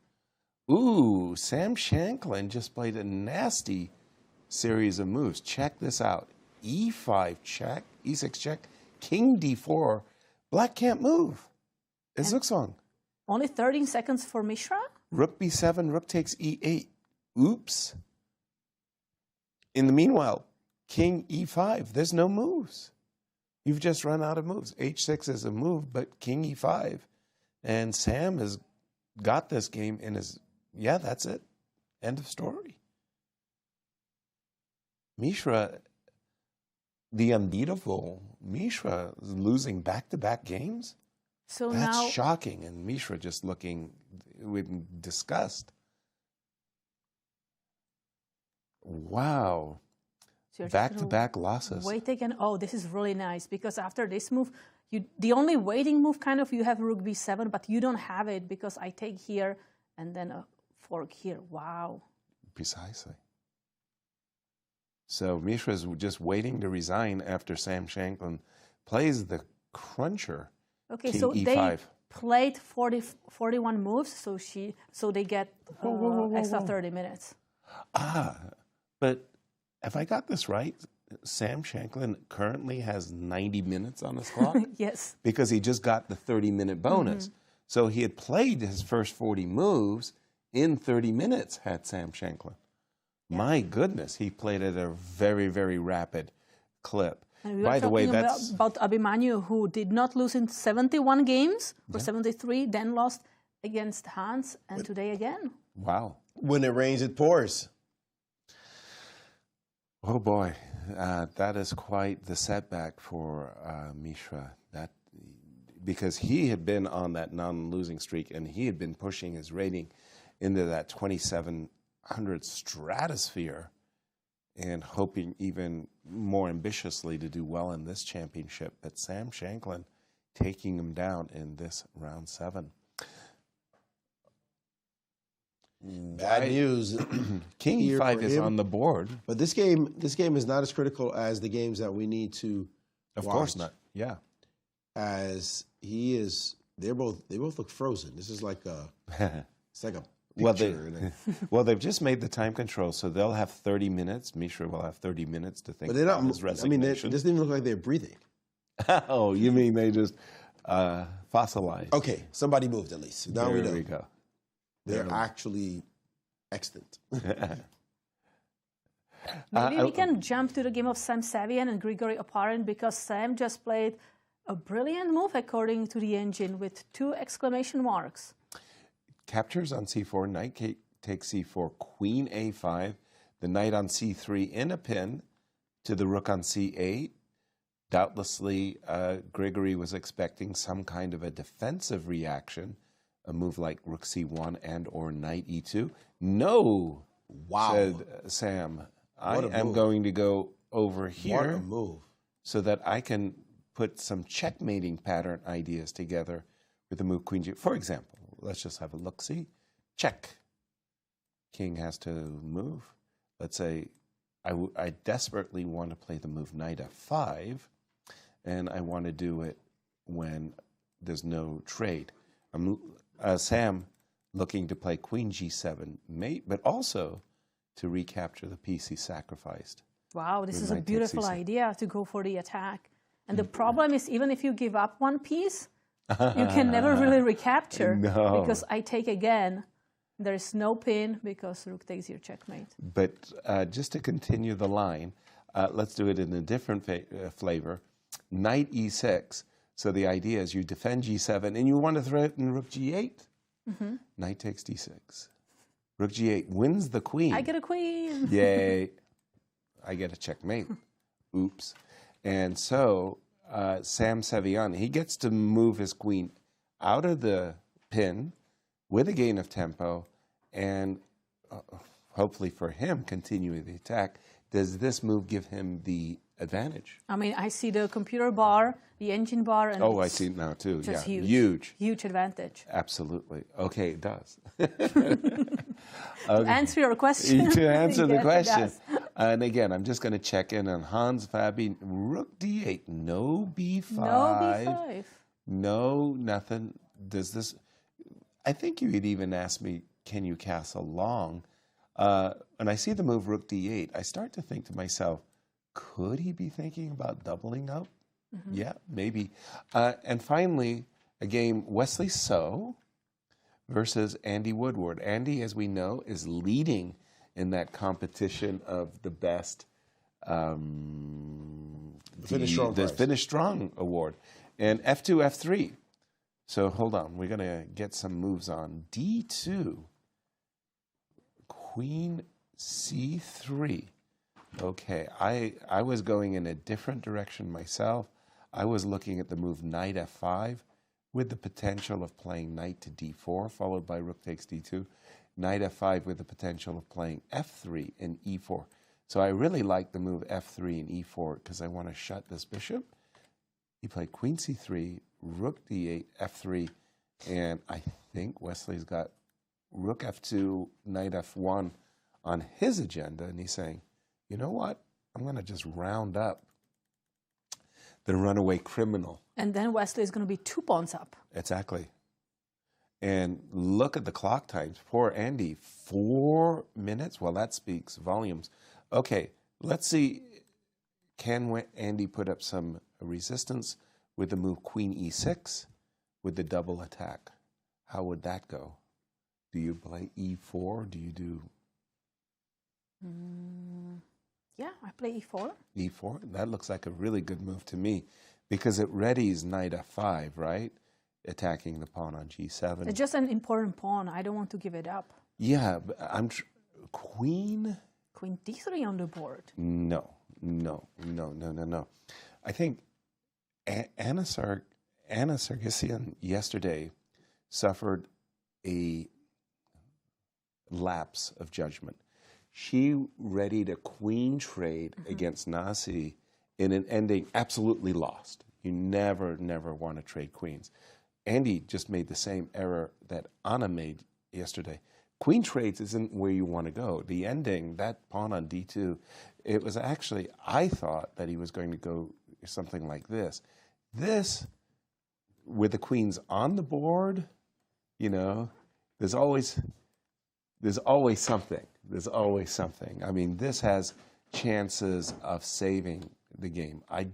Ooh, Sam Shankland just played a nasty series of moves. Check this out. E5 check, E6 check, King D4. Black can't move. It's Zugzwang. Only 13 seconds for Mishra? Rook B7, rook takes E8. Oops. In the meanwhile, King E5, there's no moves. You've just run out of moves. H6 is a move, but King E5. And Sam has got this game in his, yeah, that's it. End of story. Mishra, the unbeatable Mishra, is losing back-to-back games. So that's now, shocking, and Mishra just looking with disgust. Wow. so Back-to-back losses. Wait again. Oh, this is really nice, because after this move, the only waiting move kind of, you have rook b7, but you don't have it because I take here and then a fork here. Wow. Precisely. So Mishra is just waiting to resign after Sam Shankland plays the cruncher. Okay, King so E5. they played 41 moves, so they get extra 30 minutes. But if I got this right, Sam Shankland currently has 90 minutes on his clock? Yes. Because he just got the 30-minute bonus. So he had played his first 40 moves in 30 minutes, had Sam Shankland. My goodness, he played at a very, very rapid clip. And we By were the way, talking that's about Abhimanyu, who did not lose in 71 games or 73, then lost against Hans, and today again. wow. When it rains, it pours. Oh boy, that is quite the setback for Mishra. Because he had been on that non-losing streak, and he had been pushing his rating into that 2,700 stratosphere, and hoping even more ambitiously to do well in this championship. But Sam Shankland taking him down in this round 7. Bad news. King E5 is on the board. But this game is not as critical as the games that we need to Of watch. course not. Yeah. As he is, they both look frozen. This is like a, it's like a Well, picture. they've just made the time control, so they'll have 30 minutes. Mishra will have 30 minutes to think But they're about not. his I mean, resignation. it doesn't even look like they're breathing. Oh, you mean they just fossilized? Okay, somebody moved at least. Now we know. There we go. They're actually extant. Maybe we can jump to the game of Sam Sevian and Grigoriy Oparin, because Sam just played a brilliant move according to the engine with 2 exclamation marks. Captures on c4, knight takes c4, queen a5, the knight on c3 in a pin to the rook on c8. Doubtlessly, Grigoriy was expecting some kind of a defensive reaction, a move like rook c1 and or knight e2. No, said Sam. I am going to go over here What a move. so that I can put some checkmating pattern ideas together with the move queen g. For example, let's just have a look-see. Check. King has to move. Let's say I desperately want to play the move knight f5, and I want to do it when there's no trade. Sam looking to play queen g7 mate, but also to recapture the piece he sacrificed. Wow, this is a knight takes beautiful c7. idea to go for the attack. And the problem is, even if you give up one piece, you can never really recapture. No. Because I take again, there is no pin because rook takes your checkmate. But just to continue the line, let's do it in a different flavor. Knight e6. So the idea is you defend g7 and you want to threaten rook g8. Knight takes d6. Rook g8 wins the queen. I get a queen. Yay. I get a checkmate. Oops. And so Sam Sevian, he gets to move his queen out of the pin with a gain of tempo and hopefully for him continuing the attack. Does this move give him the advantage? I mean, I see the computer bar, the engine bar, and Oh, I see it now too. Yeah, just huge. Huge. Huge advantage. Absolutely. Okay, it does. To answer your question. To answer the Yes, it question. does. And again, I'm just going to check in on Hans, Fabi. Rook d8, no b5. No b5. No, nothing. Does this... I think you had even asked me, can you castle long? And I see the move rook d8. I start to think to myself, could he be thinking about doubling up? Yeah, maybe. And finally, a game, Wesley So versus Andy Woodward. Andy, as we know, is leading in that competition of the best Finish Strong award. And F2, F3. So hold on, we're going to get some moves on. D2, Queen C3. Okay, I was going in a different direction myself. I was looking at the move knight f5 with the potential of playing knight to d4, followed by rook takes d2. Knight f5 with the potential of playing f3 and e4. So I really like the move f3 and e4 because I want to shut this bishop. He played queen c3, rook d8, f3, and I think Wesley's got rook f2, knight f1 on his agenda, and he's saying, you know what? I'm going to just round up the runaway criminal. And then Wesley is going to be 2 pawns up. Exactly. And look at the clock times. Poor Andy, 4 minutes? Well, that speaks volumes. Okay, let's see. can Andy put up some resistance with the move Queen E6 with the double attack? How would that go? Do you play E4? Do you do... Yeah, I play E4. E4? That looks like a really good move to me because it readies knight F5, right? Attacking the pawn on G7. It's just an important pawn. I don't want to give it up. Yeah, but Queen? Queen D3 on the board. No. I think Anna Sargsyan yesterday suffered a lapse of judgment. She readied a queen trade against Nasi in an ending absolutely lost. You never want to trade queens. Andy just made the same error that Anna made yesterday. Queen trades isn't where you want to go. The ending, that pawn on D2, it was actually, I thought that he was going to go something like this. This, with the queens on the board, you know, there's always something. There's always something. I mean, this has chances of saving the game. I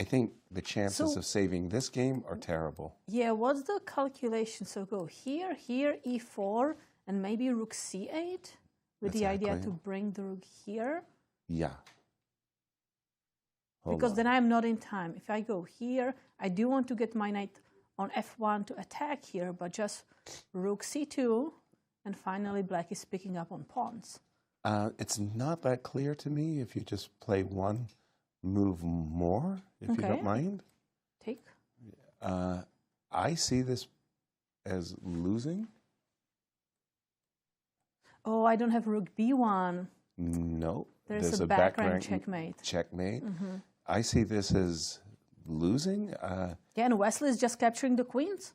think the chances of saving this game are terrible. Yeah, what's the calculation? So go here, E4, and maybe rook C8 with the idea to bring the rook here. Yeah. Because then I'm not in time. If I go here, I do want to get my knight on F1 to attack here, but just rook C2, and finally black is picking up on pawns. It's not that clear to me if you just play one move more, if you don't mind. Take. I see this as losing. Oh, I don't have rook B1. No. There's a back rank checkmate. Checkmate. I see this as losing. Yeah, and Wesley is just capturing the queens,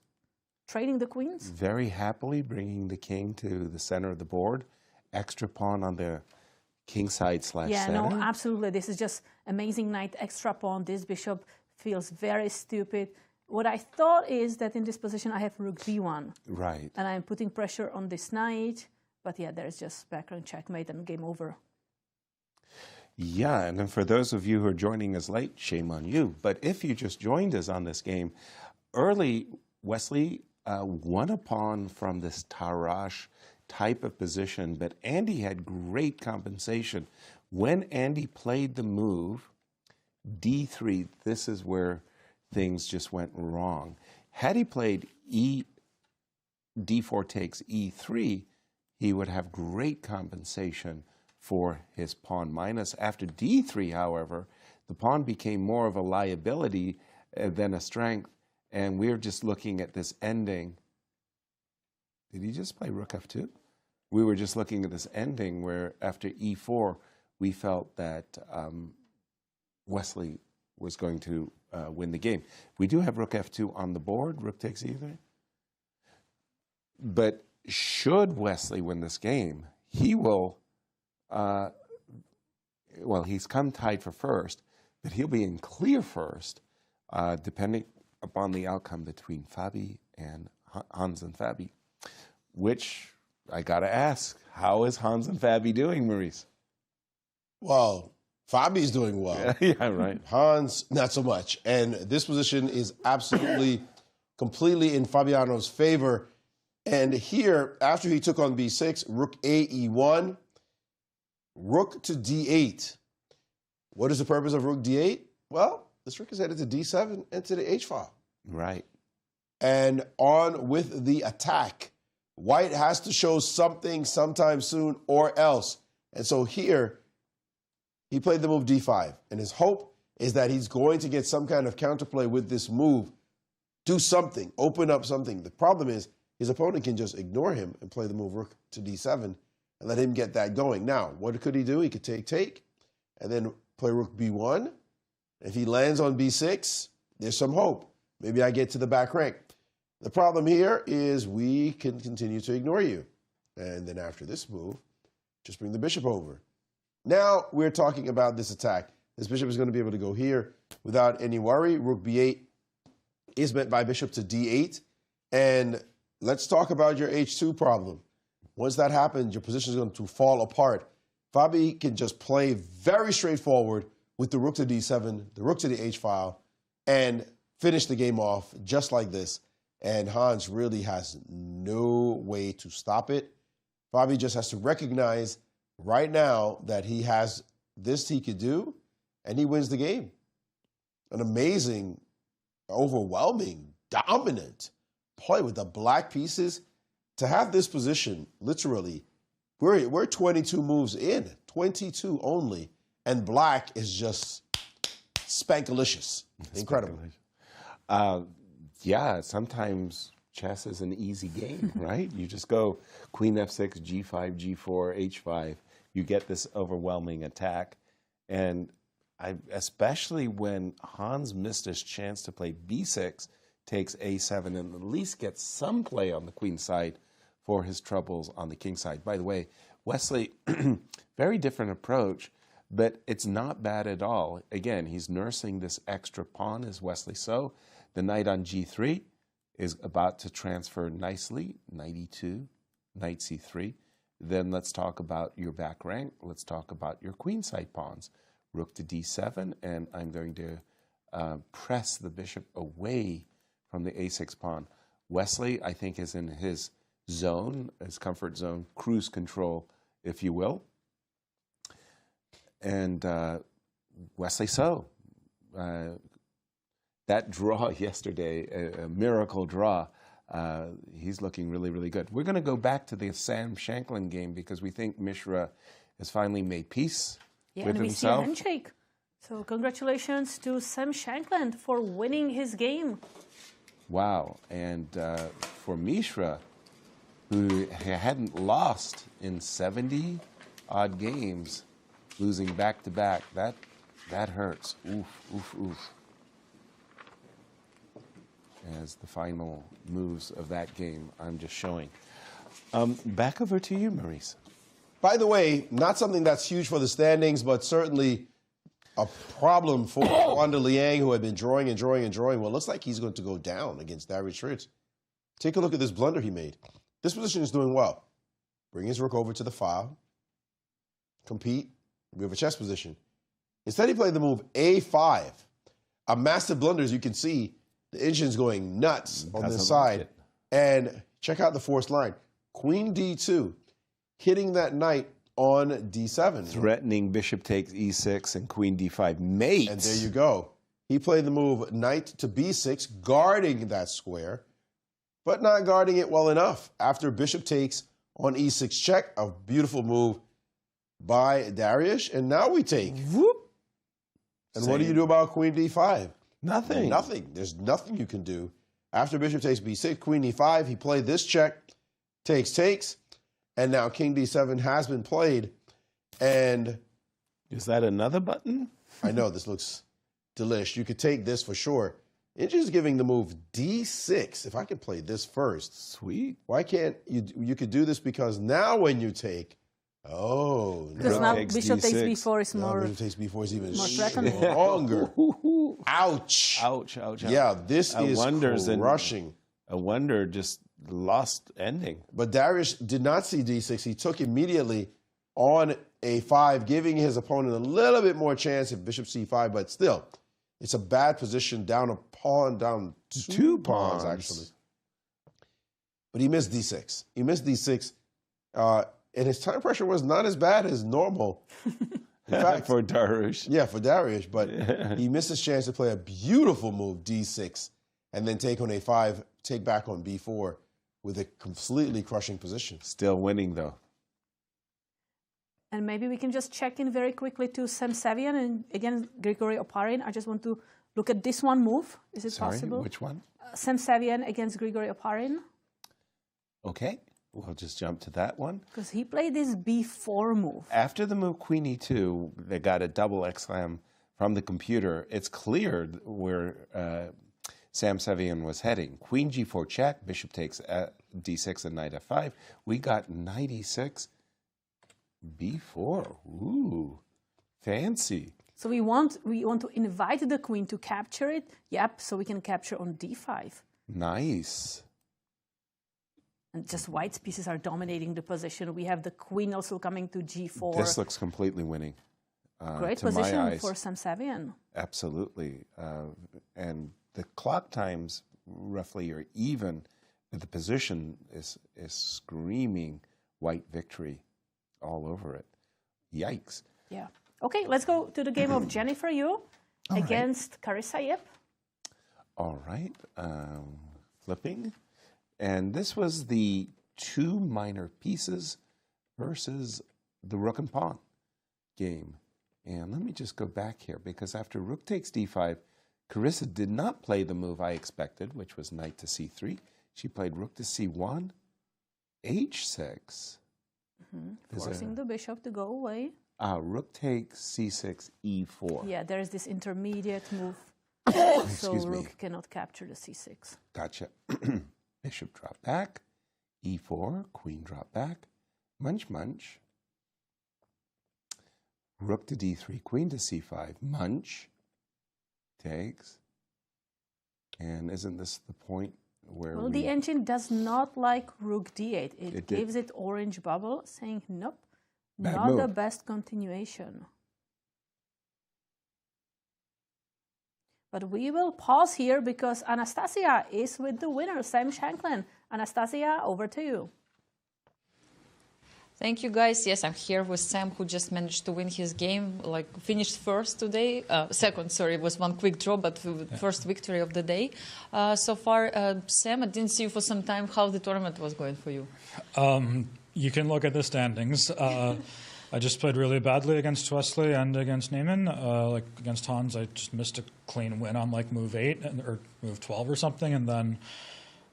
trading the queens. Very happily bringing the king to the center of the board. Extra pawn on the king side / Yeah, center. no, absolutely. This is just amazing knight, extra pawn. This bishop feels very stupid. What I thought is that in this position I have rook B1. Right. And I'm putting pressure on this knight. But yeah, there's just background checkmate and game over. Yeah, and then for those of you who are joining us late, shame on you. But if you just joined us on this game, early Wesley won a pawn from this Tarrasch type of position, but Andy had great compensation. When Andy played the move, D3, this is where things just went wrong. Had he played D4 takes E3, he would have great compensation for his pawn minus. After D3, however, the pawn became more of a liability than a strength, and we're just looking at this ending. Did he just play rook F2? We were just looking at this ending where after E4, we felt that Wesley was going to win the game. We do have rook F2 on the board, rook takes E3. But should Wesley win this game, he will, well, he's come tied for first, but he'll be in clear first, depending upon the outcome between Fabi and Hans and Fabi, which I got to ask, how is Hans and Fabi doing, Maurice? Well, Fabi's doing well. Yeah, right. Hans, not so much. And this position is absolutely, completely in Fabiano's favor. And here, after he took on B6, rook A, E1, rook to D8. What is the purpose of rook D8? Well, this rook is headed to D7 and to the H file. Right. And on with the attack. White has to show something sometime soon or else. And so here, he played the move D5. And his hope is that he's going to get some kind of counterplay with this move. Do something, open up something. The problem is, his opponent can just ignore him and play the move rook to D7 and let him get that going. Now, what could he do? He could take, and then play rook B1. If he lands on B6, there's some hope. Maybe I get to the back rank. The problem here is we can continue to ignore you. And then after this move, just bring the bishop over. Now we're talking about this attack. This bishop is going to be able to go here without any worry. Rook B8 is met by bishop to D8. And let's talk about your H2 problem. Once that happens, your position is going to fall apart. Fabi can just play very straightforward with the rook to d7, the rook to the h-file, and finish the game off just like this. And Hans really has no way to stop it. Fabi just has to recognize right now that he has this he could do, and he wins the game. An amazing, overwhelming, dominant play with the black pieces. To have this position, literally, we're 22 moves in, 22 only, and black is just spankalicious. Incredible. Yeah, sometimes chess is an easy game, right? You just go queen f6, g5, g4, h5. You get this overwhelming attack. And especially when Hans missed his chance to play b6, takes a7, and at least gets some play on the queen side for his troubles on the king side. By the way, Wesley, very different approach, but it's not bad at all. Again, he's nursing this extra pawn as Wesley so. The knight on g3 is about to transfer nicely, knight e2, knight c3. Then let's talk about your back rank. Let's talk about your queenside pawns. Rook to d7, and I'm going to press the bishop away from the a6 pawn. Wesley, I think, is in his zone, his comfort zone, cruise control, if you will. And Wesley so. That draw yesterday, a miracle draw, he's looking really, really good. We're going to go back to the Sam Shankland game because we think Mishra has finally made peace with and we himself. see a handshake. So congratulations to Sam Shankland for winning his game. Wow. And for Mishra, who hadn't lost in 70-odd games, losing back-to-back, that hurts. Oof, oof, oof. As the final moves of that game I'm just showing. Back over to you, Maurice. By the way, not something that's huge for the standings, but certainly a problem for Awonder Liang, who had been drawing and drawing and drawing. Well, it looks like he's going to go down against Dariusz. Take a look at this blunder he made. This position is doing well. Bring his rook over to the file. Compete. We have a chess position. Instead, he played the move a5. A massive blunder, as you can see. The engine's going nuts on this side. And check out the forced line. Queen d2, hitting that knight on d7. Threatening bishop takes e6 and queen d5 mate. And there you go. He played the move knight to b6, guarding that square, but not guarding it well enough. After bishop takes on e6 check, a beautiful move by Dariusz. And now we take. Whoop. And what do you do about queen d5? Nothing. Nothing. There's nothing you can do. After bishop takes b6, queen e5, he played this check, takes, and now king d7 has been played. And is that another button? I know, this looks delish. You could take this for sure. It's just giving the move d6. If I could play this first. Sweet. Why can't you could do this because now when you take, because now bishop takes b4 is more. Bishop takes b4 is even threatening. stronger. Ouch. Ouch, ouch, ouch. Yeah, this is crushing. Awonder just lost ending. But Dariusz did not see d6. He took immediately on a5, giving his opponent a little bit more chance at bishop c5, but still, it's a bad position, down a pawn, down two pawns, actually. But he missed d6. He missed d6, and his time pressure was not as bad as normal. In fact, for Dariusz. Yeah, for Dariusz, but he missed his chance to play a beautiful move, d6, and then take on a5, take back on b4 with a completely crushing position. Still winning, though. And maybe we can just check in very quickly to Sam Sevian and again Grigoriy Oparin. I just want to look at this one move. Is it possible? Which one? Sam Sevian against Grigoriy Oparin. Okay, we'll just jump to that one. Because he played this b4 move. After the move queen e2, they got a double exclam from the computer. It's clear where Sam Sevian was heading. Queen g4 check, bishop takes d6 and knight f5. We got knight e6. b4. Ooh, fancy. So we want to invite the queen to capture it. Yep, so we can capture on d5. Nice. And just white's pieces are dominating the position. We have the queen also coming to g4. This looks completely winning. Great to my position eyes. for Sam Sevian. Absolutely. And the clock times roughly are even, but the position is screaming white victory all over it. Yikes. Yeah. Okay, let's go to the game of Jennifer Yu against Carissa Yip. All right. Flipping. And this was the 2 minor pieces versus the rook and pawn game. And let me just go back here, because after rook takes d5, Carissa did not play the move I expected, which was knight to c3. She played rook to c1, h6. Forcing the bishop to go away. Rook takes c6, e4. Yeah, there is this intermediate move. So rook cannot capture the c6. Gotcha. Bishop drop back, e4, queen drop back, munch, munch. Rook to d3, queen to c5, munch, takes. And isn't this the point where Well, the engine does not like rook d8. It gives it orange bubble, saying, nope, not the best continuation. But we will pause here because Anastasiya is with the winner, Sam Shankland. Anastasiya, over to you. Thank you, guys. Yes, I'm here with Sam, who just managed to win his game, like finished first today. Second, sorry, it was one quick draw, but first victory of the day. So far, Sam, I didn't see you for some time. How the tournament was going for you? You can look at the standings. I just played really badly against Wesley and against Niemann. Like against Hans, I just missed a clean win on like move 8 or move 12 or something, and then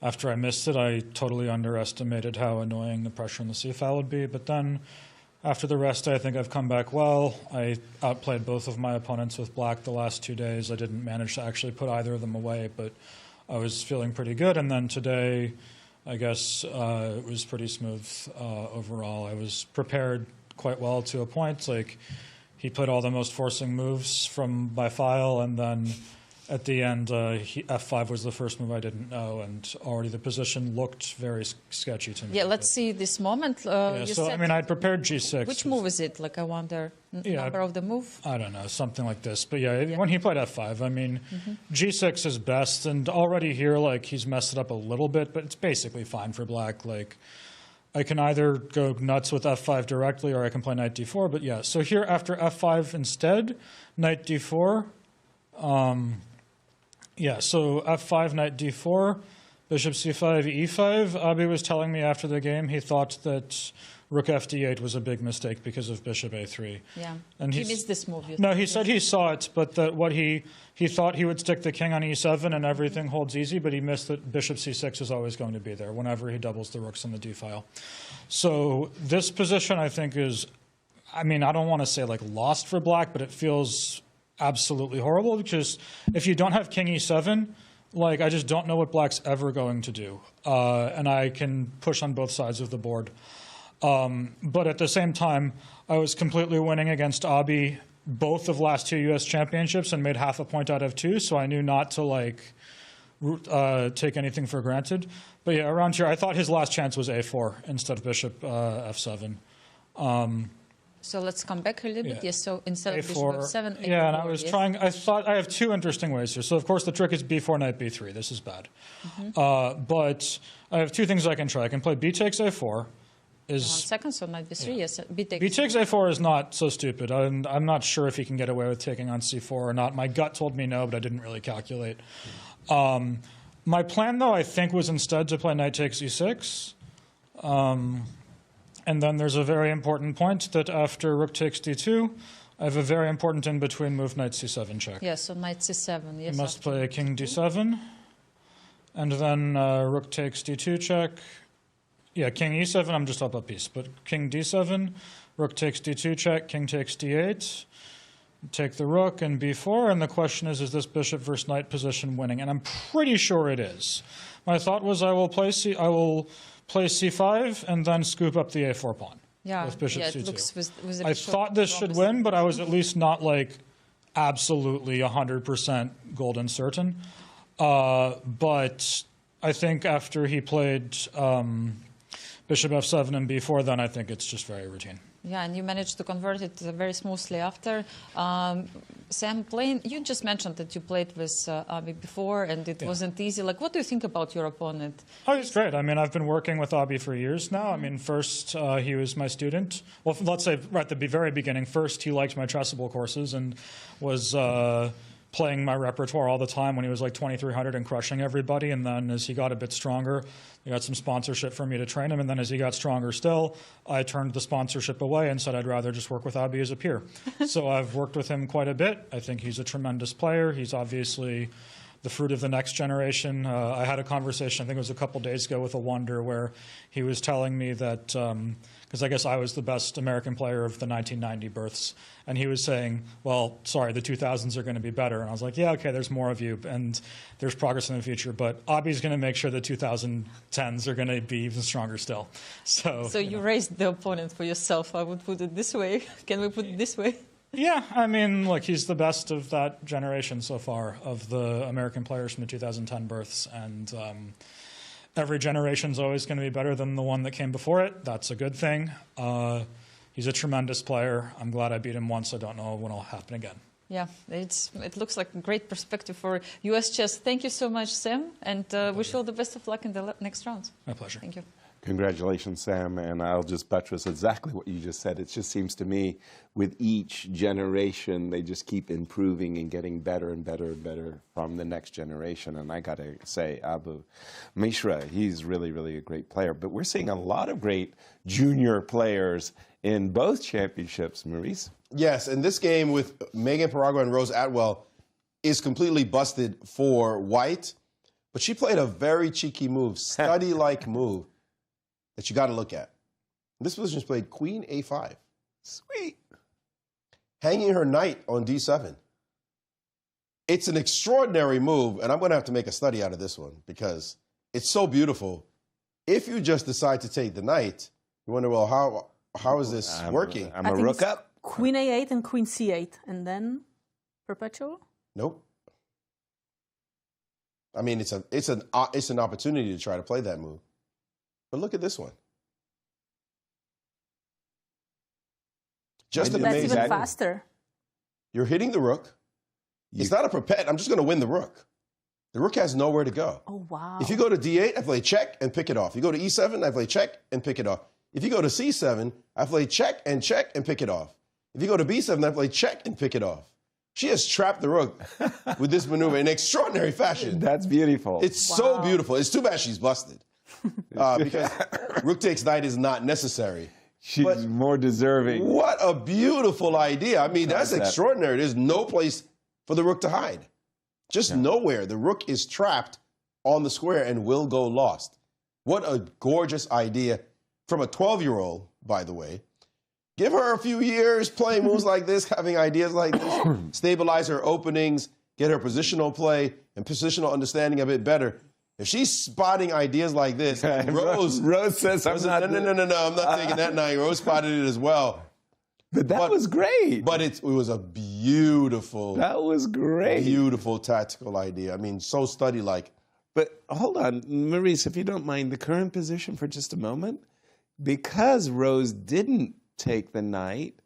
after I missed it, I totally underestimated how annoying the pressure on the c-file would be. But then, after the rest, I think I've come back well. I outplayed both of my opponents with black the last 2 days. I didn't manage to actually put either of them away, but I was feeling pretty good. And then today, I guess it was pretty smooth overall. I was prepared quite well to a point. Like, he put all the most forcing moves from my file, and then at the end, f5 was the first move I didn't know, and already the position looked very sketchy to me. Yeah, let's see this moment. Yeah, so, I mean, I'd prepared g6. Which move is it? Like, I wonder, number of the move? I don't know, something like this. But yeah, when he played f5, I mean, g6 is best, and already here, like, he's messed it up a little bit, but it's basically fine for black. Like, I can either go nuts with f5 directly, or I can play knight d4, but yeah. So here, after f5 instead, knight d4, yeah, so f5, knight d4, bishop c5, e5. Abhi was telling me after the game he thought that rook fd8 was a big mistake because of bishop a3. Yeah, and he missed this move. No, he said he saw it, but that what he thought he would stick the king on e7 and everything holds easy, but he missed that bishop c6 is always going to be there whenever he doubles the rooks on the d file. So this position, I think, is, I mean, I don't want to say like lost for black, but it feels absolutely horrible, because if you don't have king e7, like, I just don't know what black's ever going to do. And I can push on both sides of the board. But at the same time, I was completely winning against Abhi both of last 2 U.S. championships and made half a point out of 2, so I knew not to, like, take anything for granted. But yeah, around here, I thought his last chance was a4 instead of bishop f7. So let's come back a little bit. Yes, so instead of bishop f7, a4. Yeah, and I was trying, I thought I have 2 interesting ways here. So, of course, the trick is b4, knight b3. This is bad. But I have 2 things I can try. I can play b takes a4. One second, so knight b3, yes, b takes. B takes a4 is not so stupid. I'm not sure if he can get away with taking on c4 or not. My gut told me no, but I didn't really calculate. My plan, though, I think, was instead to play knight takes e6. And then there's a very important point that after rook takes d2, I have a very important in-between move, knight c7 check. Yes, so knight c7, yes. You must play king d7, and then rook takes d2 check. Yeah, king e7, I'm just up a piece, but king d7, rook takes d2 check, king takes d8, take the rook and b4, and the question is this bishop versus knight position winning? And I'm pretty sure it is. My thought was I will play c5 and then scoop up the a4 pawn. Yeah, with bishop it c2. looks with I thought this should win, but I was at least not like absolutely 100% golden certain. But I think after he played bishop f7 and b4, then I think it's just very routine. Yeah, and you managed to convert it very smoothly after. Sam, you just mentioned that you played with Abhi before and it wasn't easy. Like, what do you think about your opponent? Oh, he's great. I mean, I've been working with Abhi for years now. I mean, first he was my student. Well, let's say right at the very beginning, first he liked my chessable courses and was playing my repertoire all the time when he was like 2300 and crushing everybody. And then as he got a bit stronger, he got some sponsorship for me to train him. And then as he got stronger still, I turned the sponsorship away and said I'd rather just work with Abhi as a peer. So I've worked with him quite a bit. I think he's a tremendous player. He's obviously the fruit of the next generation. I had a conversation, I think it was a couple days ago, with Awonder where he was telling me that, because I guess I was the best American player of the 1990 births, and he was saying, well, sorry, the 2000s are going to be better. And I was like, yeah, okay, there's more of you, and there's progress in the future, but Abhi's going to make sure the 2010s are going to be even stronger still. So you raised the opponent for yourself, I would put it this way. Can we put it this way? Yeah, I mean, look, he's the best of that generation so far, of the American players from the 2010 births, and every generation's always going to be better than the one that came before it. That's a good thing. He's a tremendous player. I'm glad I beat him once. I don't know when it'll happen again. Yeah, it looks like a great perspective for U.S. chess. Thank you so much, Sam, and wish you all the best of luck in the next rounds. My pleasure. Thank you. Congratulations, Sam, and I'll just buttress exactly what you just said. It just seems to me with each generation, they just keep improving and getting better and better and better from the next generation. And I got to say, Mishra, he's really, really a great player. But we're seeing a lot of great junior players in both championships, Maurice. Yes, and this game with Megan Paragua and Rose Atwell is completely busted for White. But she played a very cheeky move, study-like move, that you got to look at. This position's played Queen A5. Sweet. Hanging her knight on D7. It's an extraordinary move, and I'm going to have to make a study out of this one because it's so beautiful. If you just decide to take the knight, you wonder, well, how is this working? I'm a rook up. Queen A8 and Queen C8, and then perpetual? Nope. I mean, it's an opportunity to try to play that move. But look at this one. Just That's even faster. You're hitting the rook. It's not a perpet. I'm just going to win the rook. The rook has nowhere to go. Oh, wow. If you go to D8, I play check and pick it off. You go to E7, I play check and pick it off. If you go to C7, I play check and pick it off. If you go to B7, I play check and pick it off. She has trapped the rook with this maneuver in extraordinary fashion. That's beautiful. It's so beautiful. It's too bad she's busted. Because rook takes knight is not necessary. She's more deserving. What a beautiful idea. I mean, that's extraordinary. There's no place for the rook to hide. Just nowhere. The rook is trapped on the square and will go lost. What a gorgeous idea from a 12-year-old, by the way. Give her a few years playing moves like this, having ideas like this, stabilize her openings, get her positional play and positional understanding a bit better. If she's spotting ideas like this, Rose says, no, I'm not taking that knight. Rose spotted it as well. But that was great. But it was a beautiful. That was great. Beautiful tactical idea. I mean, so study-like. But hold on, Maurice, if you don't mind, the current position for just a moment, because Rose didn't take the knight.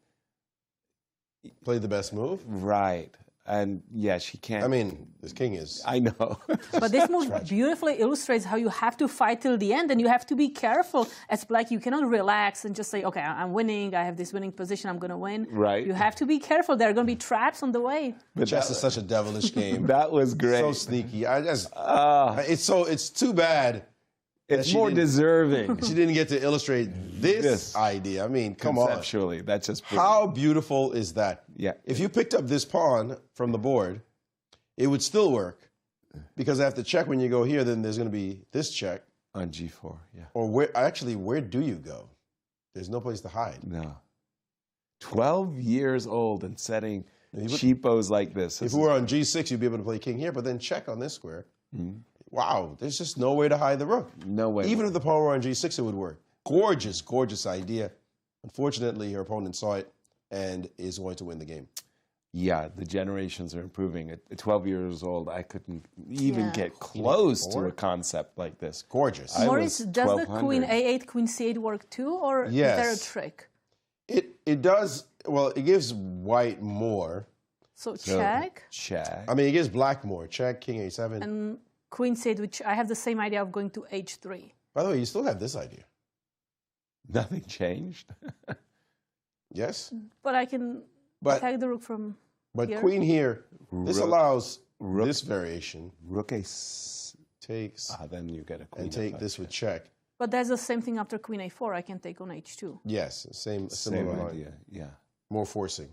Play the best move? Right. And yeah, she can't. I mean, this king is. I know. But this move beautifully illustrates how you have to fight till the end, and you have to be careful. As black, you cannot relax and just say, okay, I'm winning. I have this winning position. I'm going to win. Right. You have to be careful. There are going to be traps on the way. But chess is such a devilish game. That was great. So sneaky. It's too bad. It's more deserving. She didn't get to illustrate this idea. I mean, come on. Conceptually, that's just brilliant. How beautiful is that? Yeah. If you picked up this pawn from the board, it would still work. Because after check, when you go here, then there's going to be this check. On G4, yeah. Or where do you go? There's no place to hide. No. 12 years old and setting cheapos like this. If we were on G6, you'd be able to play king here, but then check on this square. Mm-hmm. Wow, there's just no way to hide the rook. No way. Even if the pawn were on G6, it would work. Gorgeous, gorgeous idea. Unfortunately, her opponent saw it and is going to win the game. Yeah, the generations are improving. At 12 years old, I couldn't even get close to a concept like this. Gorgeous. Maurice, does the Queen A8, Queen C8 work too, or is there a trick? It does, well, it gives white more. So check. Check. I mean, it gives black more. Check, king a7. And queen c8, which I have the same idea of going to h3. By the way, you still have this idea. Nothing changed. Yes? But I can attack the rook from But here. queen here, this Rook- allows rook- this variation. Rook takes. then you get a queen And take f5 this with check. But that's the same thing after queen a4. I can take on h2. Yes, similar Same line. idea, yeah. More forcing.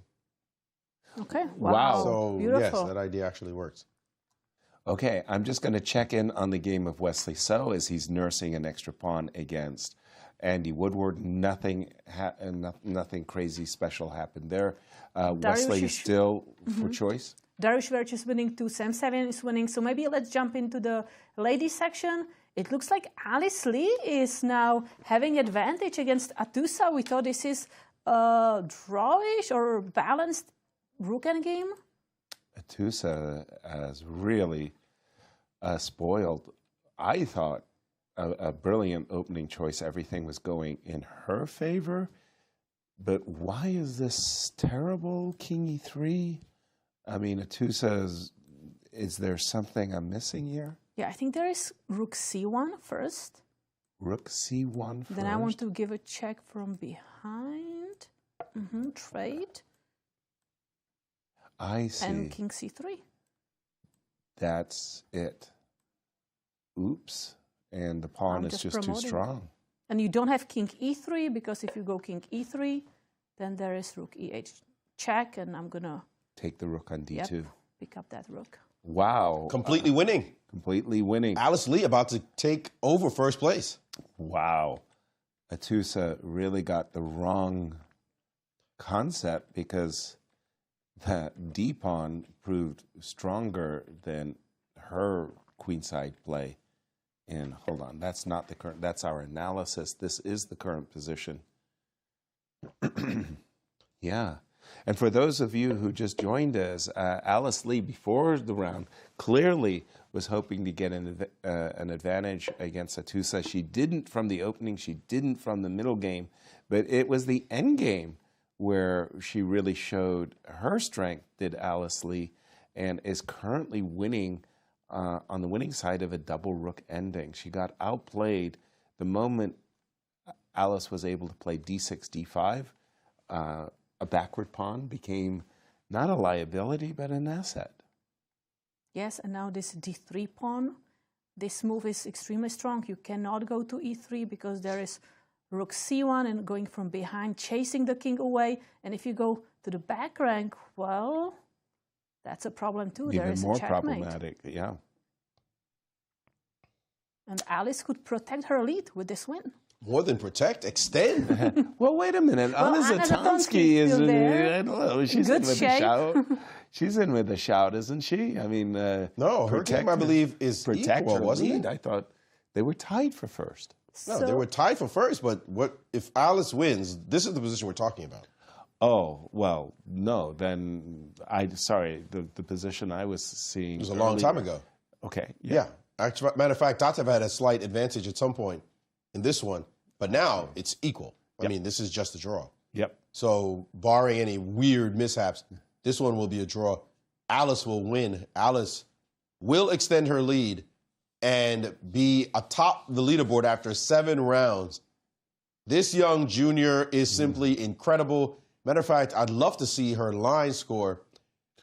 Okay. Wow. So, Beautiful. yes, that idea actually works. Okay, I'm just going to check in on the game of Wesley So as he's nursing an extra pawn against Andy Woodward. Nothing crazy special happened there. Wesley is still for choice. Dariusz is winning too. Sam Sevian is winning. So maybe let's jump into the ladies section. It looks like Alice Lee is now having advantage against Atusa. We thought this is drawish or balanced rook endgame. Atusa has really spoiled, I thought, a brilliant opening choice. Everything was going in her favor. But why is this terrible king e3? I mean, Atusa, is there something I'm missing here? Yeah, I think there is rook c1 first. Rook c1 first? Then I want to give a check from behind. Trade. I see. And king c3. That's it. Oops. And the pawn is just too promoting. strong. And you don't have king e3, because if you go king e3, then there is rook e8 check, and I'm going to Take the rook on d2. Yep, pick up that rook. Wow. Completely winning. Completely winning. Alice Lee about to take over first place. Wow. Atusa really got the wrong concept, because that d-pawn proved stronger than her queenside play. And hold on, that's not the current, that's our analysis. This is the current position. Yeah. And for those of you who just joined us, Alice Lee, before the round, clearly was hoping to get an advantage against Atusa. She didn't from the opening, she didn't from the middle game, but it was the end game where she really showed her strength, did Alice Lee, and is currently winning on the winning side of a double rook ending. She got outplayed the moment Alice was able to play d6, d5. A backward pawn became not a liability, but an asset. Yes, and now this d3 pawn, this move is extremely strong. You cannot go to e3 because there is rook c1 and going from behind, chasing the king away. And if you go to the back rank, well, that's a problem too. There Even is more a checkmate. problematic, yeah. And Alice could protect her lead with this win. More than protect, extend. Well, wait a minute. Well, Anna Zatonsky is still there. I don't know. She's Good in with shape. a shout. She's in with a shout, isn't she? I mean, no, her game, I believe, is protect equal, her wasn't lead. it? I thought they were tied for first. No, they were tied for first, but what if Alice wins? This is the position we're talking about. Oh, well, no, then the position I was seeing It was a long time ago. Okay. Yeah. Actually, matter of fact, Tatev had a slight advantage at some point in this one, but now it's equal. I mean, this is just a draw. Yep. So barring any weird mishaps, this one will be a draw. Alice will win. Alice will extend her lead and be atop the leaderboard after 7 rounds. This young junior is simply incredible. Matter of fact, I'd love to see her line score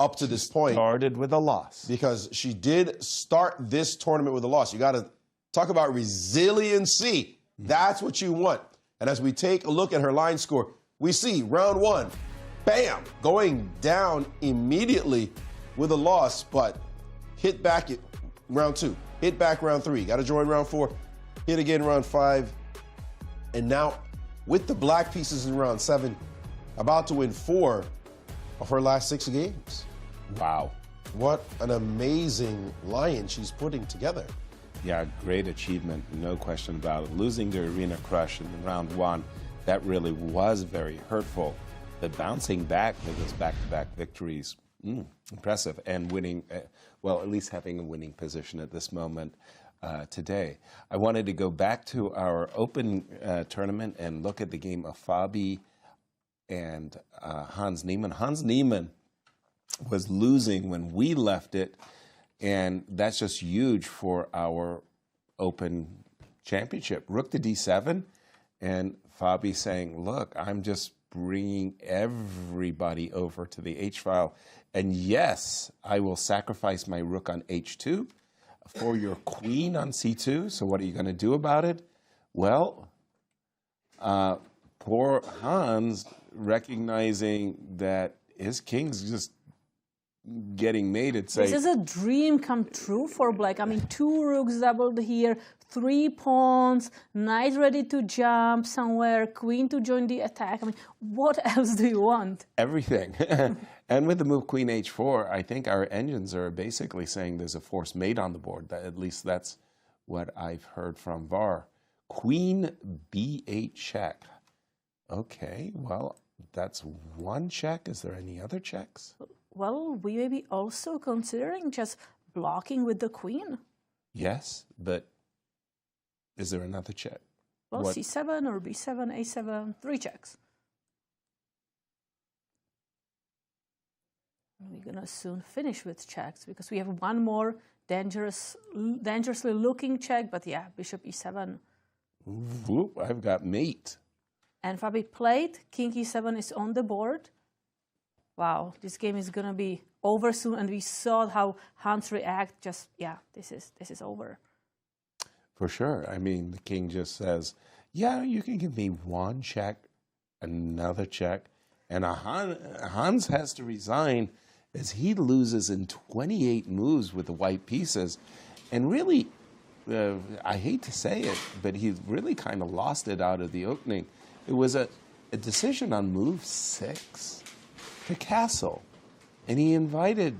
up to this point. Started with a loss. Because she did start this tournament with a loss. You got to talk about resiliency. That's what you want. And as we take a look at her line score, we see round 1, bam, going down immediately with a loss, but hit back at round 2, hit back round 3, got to join round 4, hit again round 5, and now with the black pieces in round 7, about to win 4 of her last 6 games. Wow. What an amazing lion she's putting together. Yeah, great achievement, no question about it. Losing to Irina Krush in round 1, that really was very hurtful. But bouncing back with those back-to-back victories, impressive. And winning, well, at least having a winning position at this moment today. I wanted to go back to our open tournament and look at the game of Fabi and Hans Niemann. Hans Niemann was losing when we left it, and that's just huge for our Open Championship. Rook to d7, and Fabi saying, look, I'm just bringing everybody over to the h-file, and yes, I will sacrifice my rook on h2 for your queen on c2, so what are you going to do about it? Well, poor Hans, recognizing that his king's just getting mated. This is a dream come true for black. I mean, 2 rooks doubled here, 3 pawns, knight ready to jump somewhere, queen to join the attack. I mean, what else do you want? Everything. And with the move queen h4, I think our engines are basically saying there's a forced mate on the board. At least that's what I've heard from VAR. Queen b8 check. Okay, well, that's one check. Is there any other checks? Well, we may be also considering just blocking with the queen. Yes, but is there another check? Well, c7 or b7, a7, 3 checks. We're going to soon finish with checks because we have one more dangerously looking check, but yeah, bishop e7. Whoop, I've got mate. And Fabi played, king e7 is on the board. Wow, this game is going to be over soon, and we saw how Hans react. Just, yeah, this is over. For sure. I mean, the king just says, yeah, you can give me one check, another check, and Hans has to resign as he loses in 28 moves with the white pieces. And really, I hate to say it, but he really kind of lost it out of the opening. It was a decision on move 6 to castle. And he invited,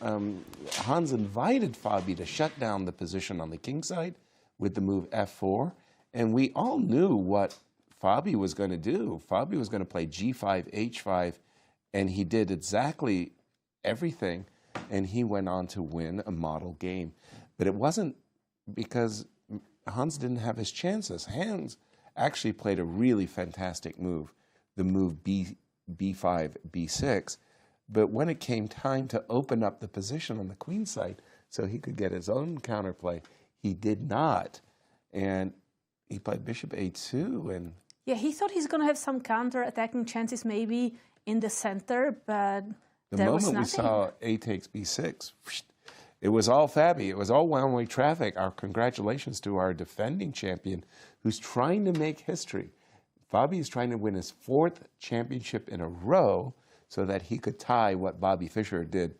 Hans invited Fabi to shut down the position on the king side with the move f4. And we all knew what Fabi was going to do. Fabi was going to play g5, h5, and he did exactly everything. And he went on to win a model game. But it wasn't because Hans didn't have his chances. Hans actually played a really fantastic move, the move b5, b6. But when it came time to open up the position on the queen side so he could get his own counterplay, he did not. And he played bishop a2. And yeah, he thought he's going to have some counter-attacking chances maybe in the center, but there was nothing. The moment we saw a takes b6, it was all Fabi. It was all one-way traffic. Our congratulations to our defending champion who's trying to make history. Fabi is trying to win his 4th championship in a row so that he could tie what Bobby Fischer did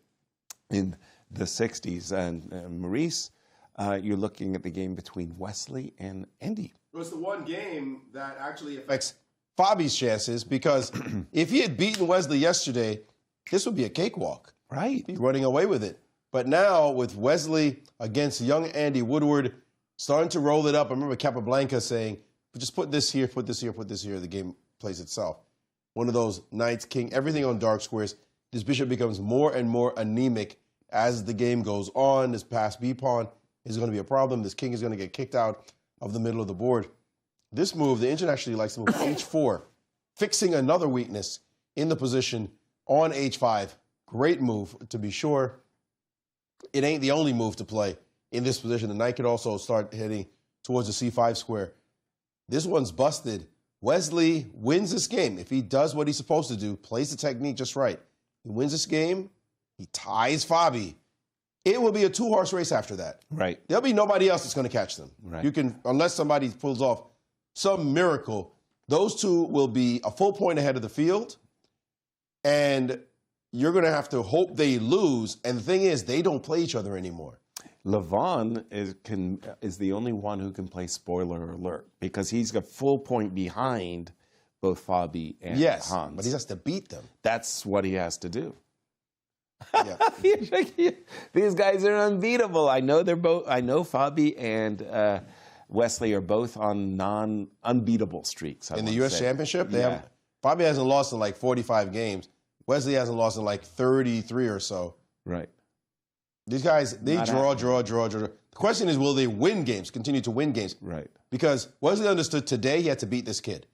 in the 60s. And Maurice, you're looking at the game between Wesley and Andy. It was the one game that actually affects Fabi's chances because if he had beaten Wesley yesterday, this would be a cakewalk. Right. He's running away with it. But now with Wesley against young Andy Woodward starting to roll it up, I remember Capablanca saying, just put this here, put this here, put this here, the game plays itself. One of those knights, king, everything on dark squares. This bishop becomes more and more anemic as the game goes on. This pass b pawn is going to be a problem. This king is going to get kicked out of the middle of the board. This move, the engine actually likes to move h4, fixing another weakness in the position on h5. Great move, to be sure. It ain't the only move to play in this position. The knight could also start heading towards the c5 square. This one's busted. Wesley wins this game. If he does what he's supposed to do, plays the technique just right, he wins this game, he ties Fabi. It will be a 2-horse race after that. Right. There'll be nobody else that's going to catch them. Right. You can, unless somebody pulls off some miracle, those two will be a full point ahead of the field, and you're going to have to hope they lose. And the thing is, they don't play each other anymore. Levon is the only one who can play spoiler alert because he's got full point behind both Fabi and Hans. But he has to beat them. That's what he has to do. Yeah. These guys are unbeatable. I know they're both. I know Fabi and Wesley are both on unbeatable streaks. In the U.S. Championship, Fabi hasn't lost in like 45 games. Wesley hasn't lost in like 33 or so. Right. These guys, they draw. The question is, will they win games, continue to win games? Right. Because Wesley understood today he had to beat this kid.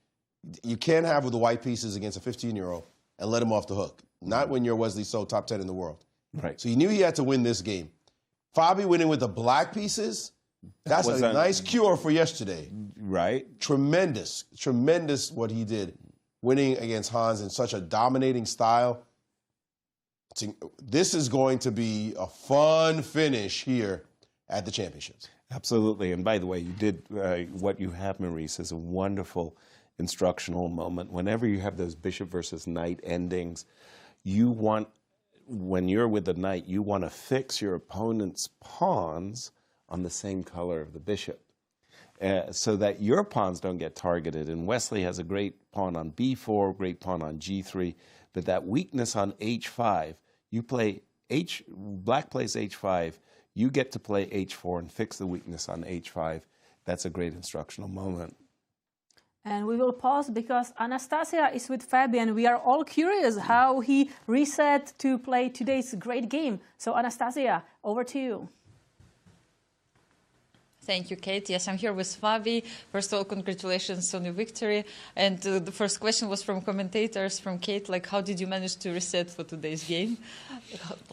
You can't have with the white pieces against a 15-year-old and let him off the hook. Not when you're Wesley So, top 10 in the world. Right. So you knew he had to win this game. Fabi winning with the black pieces, that's a nice cure for yesterday. Right. Tremendous what he did, winning against Hans in such a dominating style. This is going to be a fun finish here at the championships. Absolutely. And by the way, you did what you have, Maurice, is a wonderful instructional moment. Whenever you have those bishop versus knight endings, you want, when you're with the knight, you want to fix your opponent's pawns on the same color of the bishop so that your pawns don't get targeted. And Wesley has a great pawn on b4, great pawn on g3, but that weakness on h5, you play black plays h5, you get to play h4 and fix the weakness on h5. That's a great instructional moment. And we will pause because Anastasiya is with Fabian. We are all curious how he reset to play today's great game. So Anastasiya, over to you. Thank you, Kate. Yes, I'm here with Fabi. First of all, congratulations on your victory. And the first question was from commentators, from Kate, like, how did you manage to reset for today's game?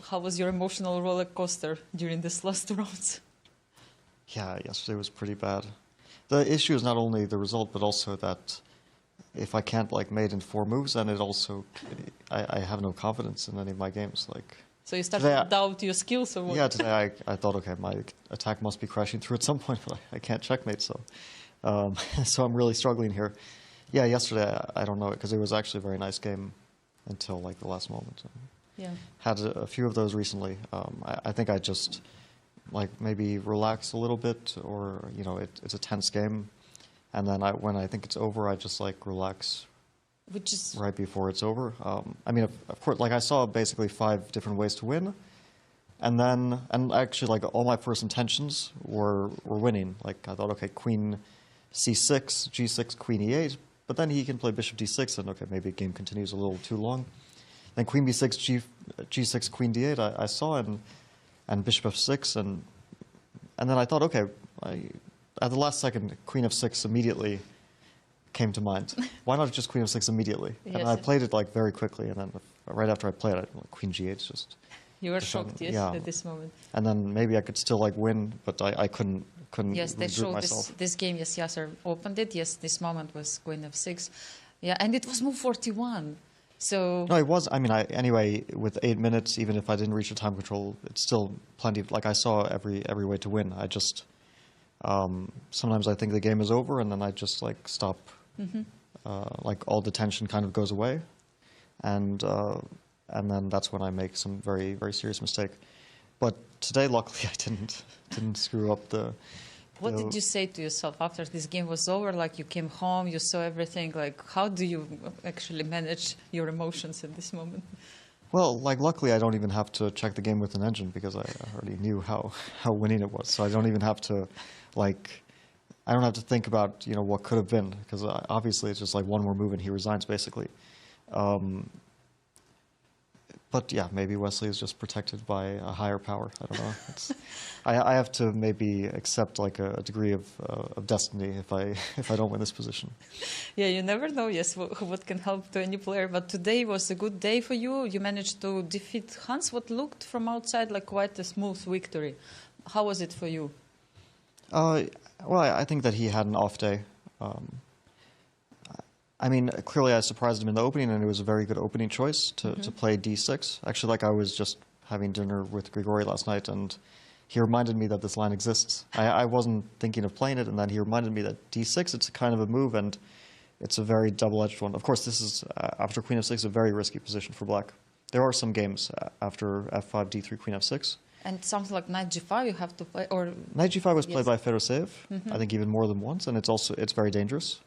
How was your emotional roller coaster during this last rounds? Yeah, yesterday was pretty bad. The issue is not only the result, but also that if I can't like mate in 4 moves, then it also, I have no confidence in any of my games. Like. So you started to doubt your skills or what? Yeah, today I thought, okay, my attack must be crashing through at some point, but I can't checkmate, so so I'm really struggling here. Yeah, yesterday, I don't know, because it was actually a very nice game until like the last moment. Yeah. Had a few of those recently. I think I just like maybe relax a little bit, or you know, it's a tense game, and then when I think it's over, I just like relax. Which is right before it's over. I mean, of course, like I saw basically 5 different ways to win, and actually like all my first intentions were winning. Like I thought, okay, queen c6, g6, queen e8, but then he can play bishop d6, and okay, maybe the game continues a little too long. Then queen b6, g6, queen d8 I saw, and bishop f6, and then I thought, okay, at the last second, queen f6 immediately came to mind. Why not just queen f6 immediately? Yes. And I played it like very quickly, and then right after I played it, queen g8 just. You were shocked, yes, yeah. at this moment. And then maybe I could still like win, but I couldn't. Yes, they showed myself. this game. Yes, Yasser opened it. Yes, this moment was queen f6. Yeah, and it was move 41. So. No, it was. I mean, anyway, with 8 minutes, even if I didn't reach the time control, it's still plenty. Like I saw every way to win. I just sometimes I think the game is over, and then I just like stop. Mm-hmm. Like all the tension kind of goes away, and then that's when I make some very, very serious mistake. But today, luckily, I didn't screw up the. What did you say to yourself after this game was over? Like you came home, you saw everything. Like how do you actually manage your emotions at this moment? Well, like luckily, I don't even have to check the game with an engine because I already knew how winning it was. So I don't even have to, like. I don't have to think about, you know, what could have been, because obviously it's just like one more move and he resigns, basically. But yeah, maybe Wesley is just protected by a higher power. I don't know. I have to maybe accept like a degree of destiny if I don't win this position. Yeah, you never know. Yes, what can help to any player. But today was a good day for you. You managed to defeat Hans. What looked from outside like quite a smooth victory. How was it for you? Well, I think that he had an off day. I mean, clearly I surprised him in the opening, and it was a very good opening choice to play d6. Actually, like I was just having dinner with Grigoriy last night, and he reminded me that this line exists. I wasn't thinking of playing it, and then he reminded me that d6, it's a kind of a move, and it's a very double-edged one. Of course, this is, after queen f6, a very risky position for black. There are some games after f5, d3, queen f6. And something like knight g5 you have to play, or knight g5 was played by Fedoseev, I think even more than once, and it's very dangerous.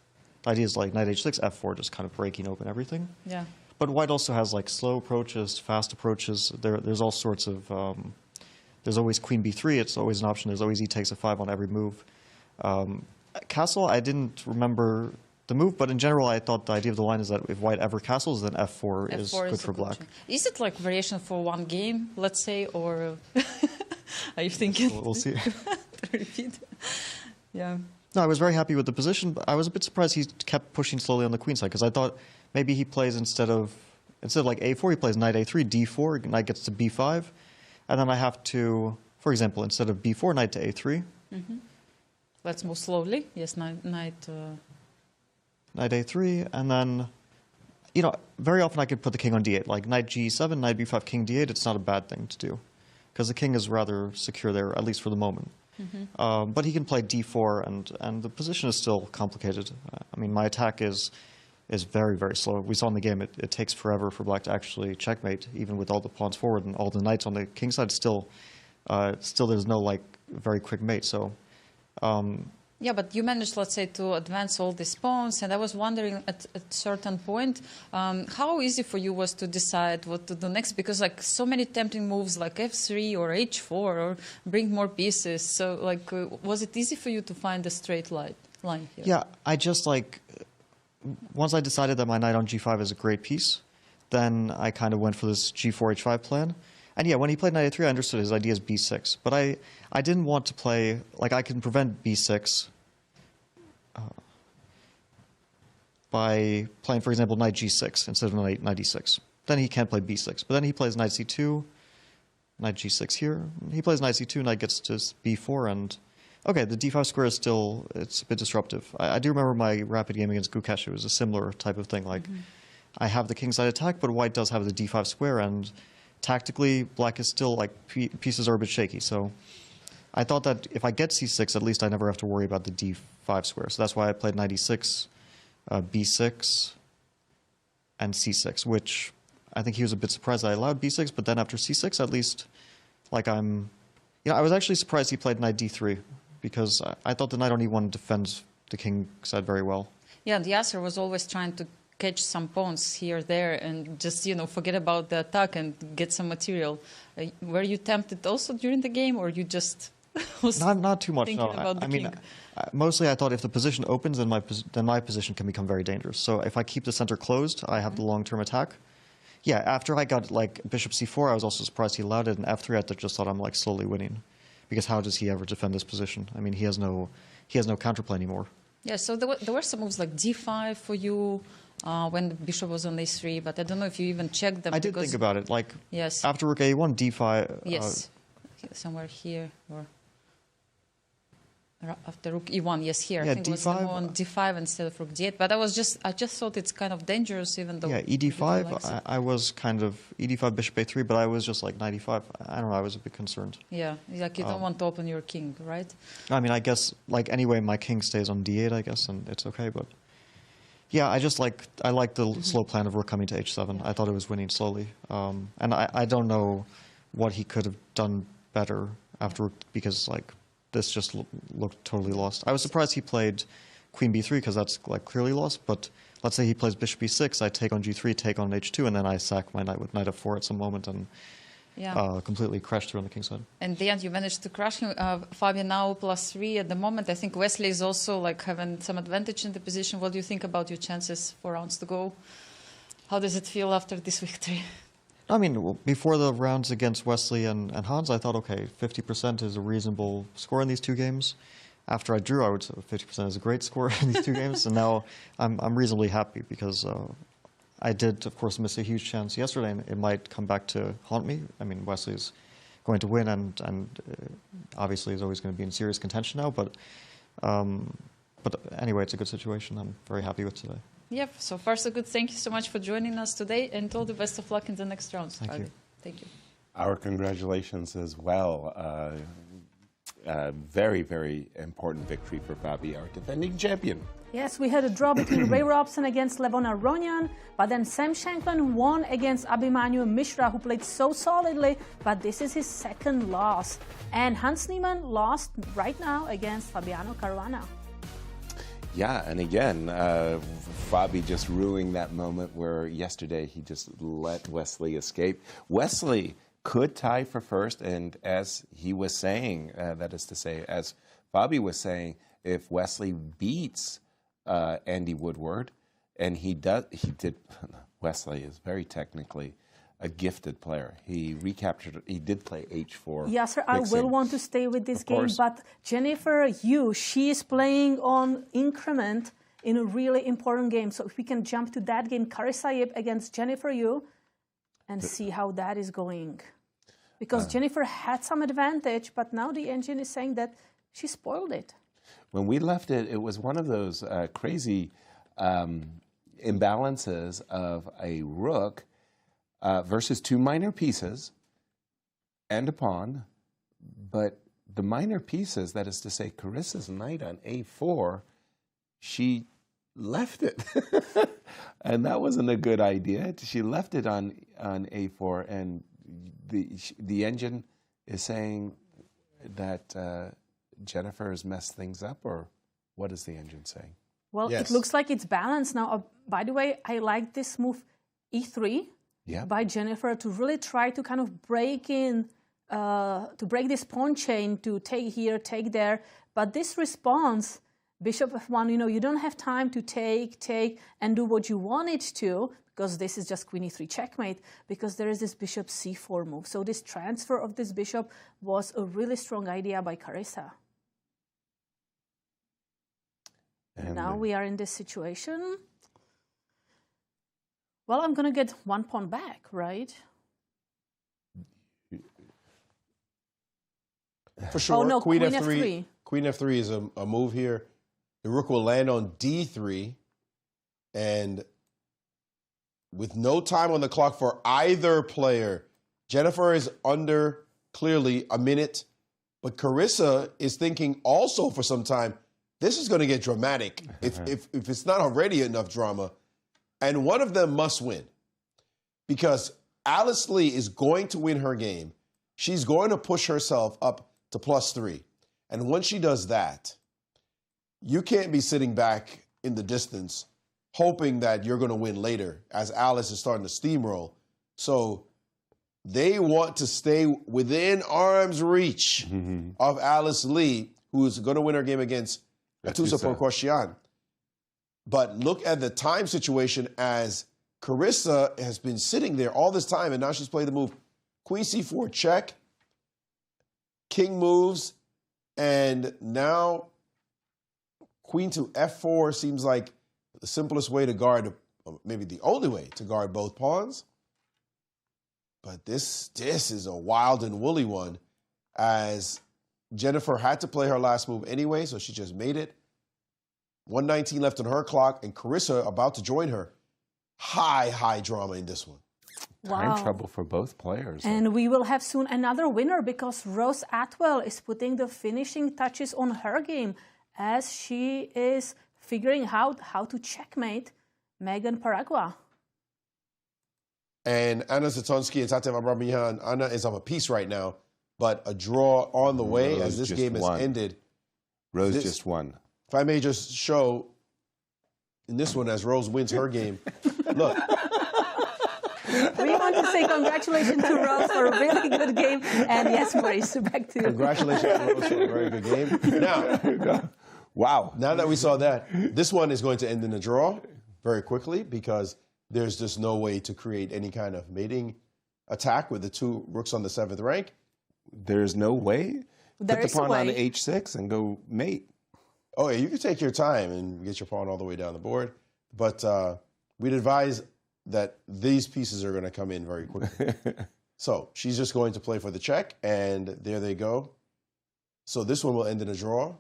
The idea is like knight h6, f4, just kind of breaking open everything. Yeah. But white also has like slow approaches, fast approaches. There's all sorts of. There's always queen b3. It's always an option. There's always e takes a5 on every move. Castle, I didn't remember the move, but in general, I thought the idea of the line is that if white ever castles, then f4 is good for black. Is it like variation for one game, let's say, or are you thinking? We'll see. Repeat. Yeah. No, I was very happy with the position, but I was a bit surprised he kept pushing slowly on the queen side, because I thought maybe he plays instead of like a4, he plays knight a3, d4, knight gets to b5, and then I have to, for example, instead of b4, knight to a3. Let's move slowly. Yes, knight a3, and then, you know, very often I could put the king on d8, like knight g7, knight b5, king d8. It's not a bad thing to do, because the king is rather secure there, at least for the moment. But he can play d4, and the position is still complicated. I mean, my attack is very, very slow. We saw in the game it takes forever for black to actually checkmate, even with all the pawns forward and all the knights on the king side. Still there's no like very quick mate. So. Yeah, but you managed, let's say, to advance all these pawns, and I was wondering at a certain point how easy for you was to decide what to do next, because like so many tempting moves like f3 or h4 or bring more pieces. So like, was it easy for you to find a straight line here? Yeah, I just like once I decided that my knight on g5 is a great piece, then I kind of went for this g4 h5 plan. And yeah, when he played knight a3, I understood his idea is b6. But I didn't want to play, like I can prevent b6 by playing, for example, knight g6 instead of knight e6. Then he can't play b6. But then he plays knight c2, knight g6 here. He plays knight c2, knight gets to b4, and okay, the d5 square is still, it's a bit disruptive. I do remember my rapid game against Gukesh. It was a similar type of thing. Like, I have the kingside attack, but white does have the d5 square, and tactically, black is still, like, pieces are a bit shaky. So I thought that if I get c6, at least I never have to worry about the d5 square. So that's why I played knight e6, b6, and c6, which I think he was a bit surprised I allowed b6, but then after c6, at least, like, you know, I was actually surprised he played knight d3, because I thought the knight on e1 defends the king side very well. Yeah, and Yasser was always trying to catch some pawns here, there, and just, you know, forget about the attack and get some material. Were you tempted also during the game, or you just was not too much, no. about the I mean, king? mostly I thought if the position opens, then my position can become very dangerous. So if I keep the center closed, I have the long-term attack. Yeah, after I got, like, bishop c4, I was also surprised he allowed it, and f3 I just thought I'm, like, slowly winning. Because how does he ever defend this position? I mean, he has no counterplay anymore. Yeah, so there were some moves like d5 for you when the bishop was on a3, but I don't know if you even checked them. I did think about it. Like, yes, after rook a1, d5. Yes, somewhere here, or after rook e1, yes, here. Yeah, I think it was on d5 instead of rook d8. But I just thought it's kind of dangerous, even though. Yeah, ed5. I was kind of ed5 bishop a3, but I was just like knight e5. I don't know. I was a bit concerned. Yeah, like you don't want to open your king, right? I mean, I guess like anyway, my king stays on d8, I guess, and it's okay. But yeah, I like the slow plan of rook coming to h7. I thought it was winning slowly, and I don't know what he could have done better after, because like. This just looked totally lost. I was surprised he played queen b3, because that's like clearly lost. But let's say he plays bishop b6, I take on g3, take on h2, and then I sack my knight with knight f4 at some moment and completely crash through on the king side. And in the end, you managed to crush him. Fabian now +3 at the moment. I think Wesley is also like having some advantage in the position. What do you think about your chances 4 rounds to go? How does it feel after this victory? I mean, before the rounds against Wesley and Hans, I thought, okay, 50% is a reasonable score in these 2 games. After I drew, I would say 50% is a great score in these 2 games. And now I'm reasonably happy, because I did, of course, miss a huge chance yesterday, and it might come back to haunt me. I mean, Wesley's going to win, and obviously is always going to be in serious contention now. But anyway, it's a good situation. I'm very happy with today. Yep, so far so good. Thank you so much for joining us today, and all the best of luck in the next rounds. Thank you. Thank you. Our congratulations as well. Very, very important victory for Fabi, our defending champion. Yes, we had a draw between Robson against Levon Aronian, but then Sam Shankland won against Abhimanyu Mishra, who played so solidly, but this is his 2nd loss. And Hans Niemann lost right now against Fabiano Caruana. Yeah, and again, Fabi just ruining that moment where yesterday he just let Wesley escape. Wesley could tie for first, and as he was saying, that is to say, as Fabi was saying, if Wesley beats Andy Woodward, and he did, Wesley is very technically a gifted player. He recaptured. He did play h4. Yasser, I will want to stay with this game, but Jennifer Yu, she is playing on increment in a really important game. So if we can jump to that game, Carissa against Jennifer Yu, and see how that is going. Because Jennifer had some advantage, but now the engine is saying that she spoiled it. When we left it, it was one of those crazy imbalances of a rook versus two minor pieces and a pawn, but the minor pieces, that is to say Carissa's knight on a4, she left it. And that wasn't a good idea. She left it on a4, and the engine is saying that Jennifer has messed things up, or what is the engine saying? Well, it looks like it's balanced now. By the way, I like this move e3 by Jennifer to really try to kind of break in, to break this pawn chain, to take here, take there. But this response, bishop f1, you don't have time to take, and do what you want it to, because this is just queen e3 checkmate, because there is this bishop c4 move. So this transfer of this bishop was a really strong idea by Carissa. And now we are in this situation. Well, I'm going to get one pawn back, right? For sure. Oh, no, Queen F3. F3. Queen F3 is a move here. The rook will land on d3, and with no time on the clock for either player, Jennifer is under clearly a minute, but Carissa is thinking also for some time, this is going to get dramatic if it's not already enough drama. And one of them must win, because Alice Lee is going to win her game. She's going to push herself up to +3. And once she does that, you can't be sitting back in the distance hoping that you're going to win later, as Alice is starting to steamroll. So they want to stay within arm's reach of Alice Lee, who is going to win her game against Atusa Prokosyan. But look at the time situation, as Carissa has been sitting there all this time, and now she's played the move queen c4 check, king moves, and now queen to f4 seems like the simplest way to guard, maybe the only way to guard both pawns. But this is a wild and woolly one, as Jennifer had to play her last move anyway, so she just made it. 1:19 left on her clock, and Carissa about to join her. High drama in this one. Wow. Time trouble for both players. And we will have soon another winner, because Rose Atwell is putting the finishing touches on her game as she is figuring out how to checkmate Megan Paragua. And Anna Zatonsky and Tatev Abhimanyu, Anna is up a piece right now, but a draw on the way Rose as this just game is won. ended. Rose just won. If I may just show in this one, as Rose wins her game, look. We want to say congratulations to Rose for a really good game. And yes, Maurice, back to you. Congratulations to Rose for a very good game. Now, wow. Now that we saw that, this one is going to end in a draw very quickly, because there's just no way to create any kind of mating attack with the two rooks on the 7th rank. There's no way? There Put is the a pawn on way. h6 and go mate. Oh, yeah, you can take your time and get your pawn all the way down the board. But we'd advise that these pieces are going to come in very quickly. So she's just going to play for the check, and there they go. So this one will end in a draw.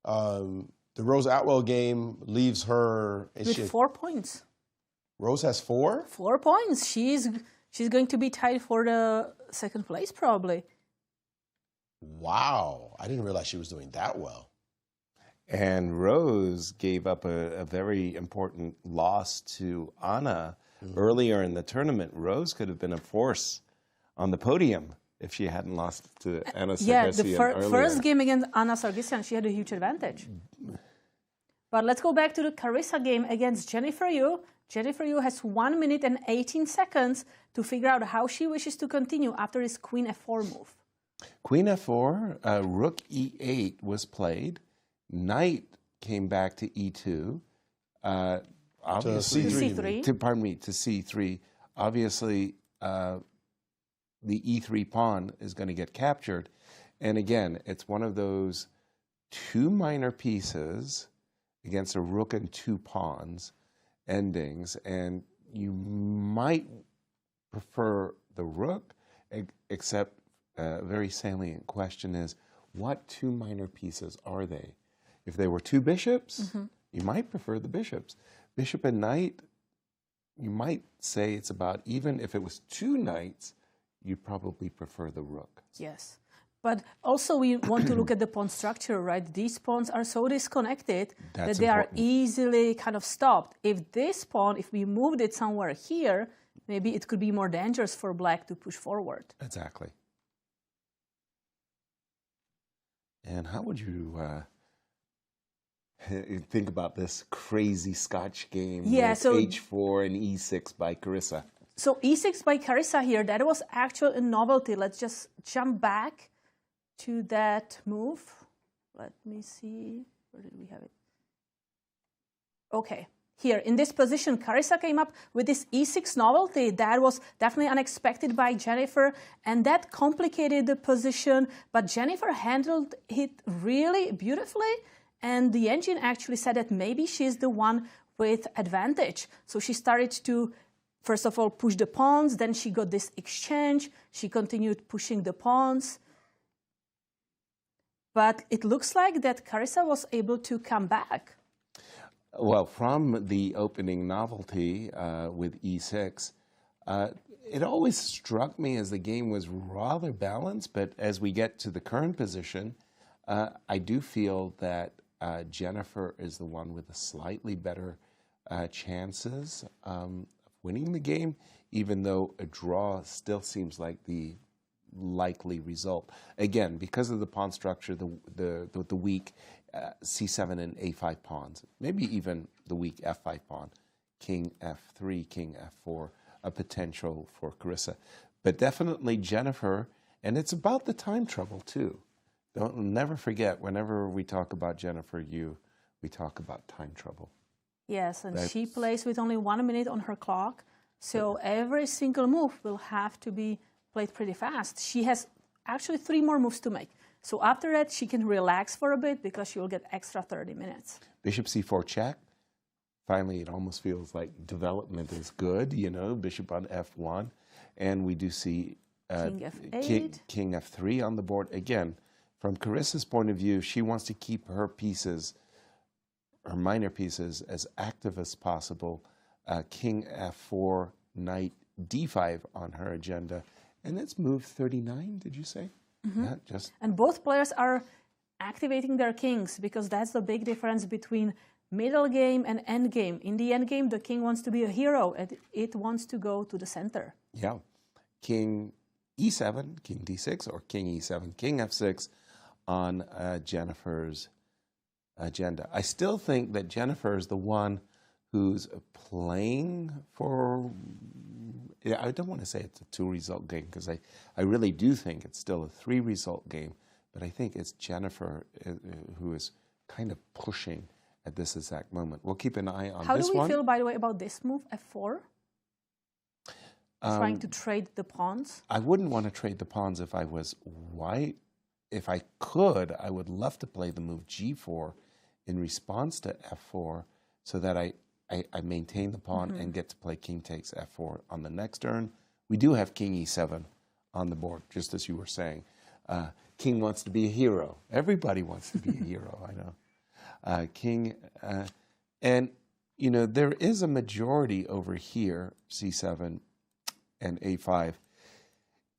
The Rose Atwell game leaves her... With 4 points. Rose has 4? 4 points. She's going to be tied for the 2nd place, probably. Wow. I didn't realize she was doing that well. And Rose gave up a very important loss to Anna earlier in the tournament. Rose could have been a force on the podium if she hadn't lost to Anna Sargsyan Yeah, the earlier. first game against Anna Sargsyan, she had a huge advantage. But let's go back to the Carissa game against Jennifer Yu. Jennifer Yu has 1 minute and 18 seconds to figure out how she wishes to continue after this queen f4 move. Queen f4, rook e8 was played. Knight came back to e2. Obviously, C3. pardon me, to c3. Obviously, the e3 pawn is going to get captured. And again, it's one of those two minor pieces against a rook and two pawns endings, and you might prefer the rook, except a very salient question is, what two minor pieces are they? If they were two bishops, you might prefer the bishops. Bishop and knight, you might say it's about even. If it was two knights, you'd probably prefer the rook. Yes. But also we want to look at the pawn structure, right? These pawns are so disconnected that they are easily kind of stopped. If this pawn, if we moved it somewhere here, maybe it could be more dangerous for black to push forward. Exactly. And how would you think about this crazy Scotch game with so h4 and e6 by Carissa? So e6 by Carissa here, that was actually a novelty. Let's just jump back to that move. Let me see, where did we have it? Okay, here in this position, Carissa came up with this e6 novelty that was definitely unexpected by Jennifer, and that complicated the position, but Jennifer handled it really beautifully, and the engine actually said that maybe she's the one with advantage. So she started to, first of all, push the pawns, then she got this exchange, she continued pushing the pawns. But it looks like that Carissa was able to come back. Well, from the opening novelty with e6, it always struck me as the game was rather balanced, but as we get to the current position, I do feel that Jennifer is the one with the slightly better chances of winning the game, even though a draw still seems like the likely result. Again, because of the pawn structure, the weak c7 and a5 pawns, maybe even the weak f5 pawn, king f3, king f4, a potential for Carissa. But definitely Jennifer, and it's about the time trouble too. Never forget, whenever we talk about Jennifer, we talk about time trouble. Yes, and she plays with only 1 minute on her clock, so every single move will have to be played pretty fast. She has actually 3 more moves to make. So after that, she can relax for a bit because she will get extra 30 minutes. Bishop c4 check. Finally, it almost feels like development is good, you know, bishop on f1. And we do see king f8. King f3 on the board. Again, from Carissa's point of view, she wants to keep her pieces, her minor pieces, as active as possible. King f4, knight d5 on her agenda. And it's move 39, did you say? And both players are activating their kings because that's the big difference between middle game and end game. In the end game, the king wants to be a hero and it wants to go to the center. Yeah. King e7, king d6, or king e7, king f6 on Jennifer's agenda. I still think that Jennifer is the one who's playing for, I don't want to say it's a 2-result game because I really do think it's still a 3-result game, but I think it's Jennifer who is kind of pushing at this exact moment. We'll keep an eye on this one. How do we feel, by the way, about this move, f4? Trying to trade the pawns? I wouldn't want to trade the pawns if I was white. If I could, I would love to play the move g4 in response to f4 so that I maintain the pawn and get to play king takes f4 on the next turn. We do have king e7 on the board, just as you were saying. King wants to be a hero. Everybody wants to be a hero, I know. King, and you know, there is a majority over here, c7 and a5.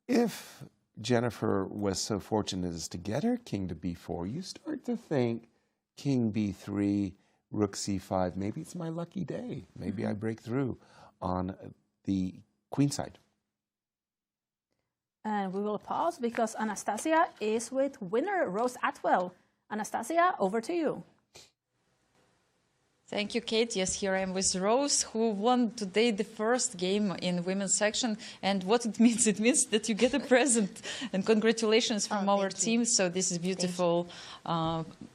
If Jennifer was so fortunate as to get her king to b4, you start to think king b3, rook c5, maybe it's my lucky day. Maybe I break through on the queen side. And we will pause because Anastasiya is with winner Rose Atwell. Anastasiya, over to you. Thank you, Kate. Yes, here I am with Rose, who won today the first game in women's section. And what it means that you get a present. And congratulations from our team. So this is beautiful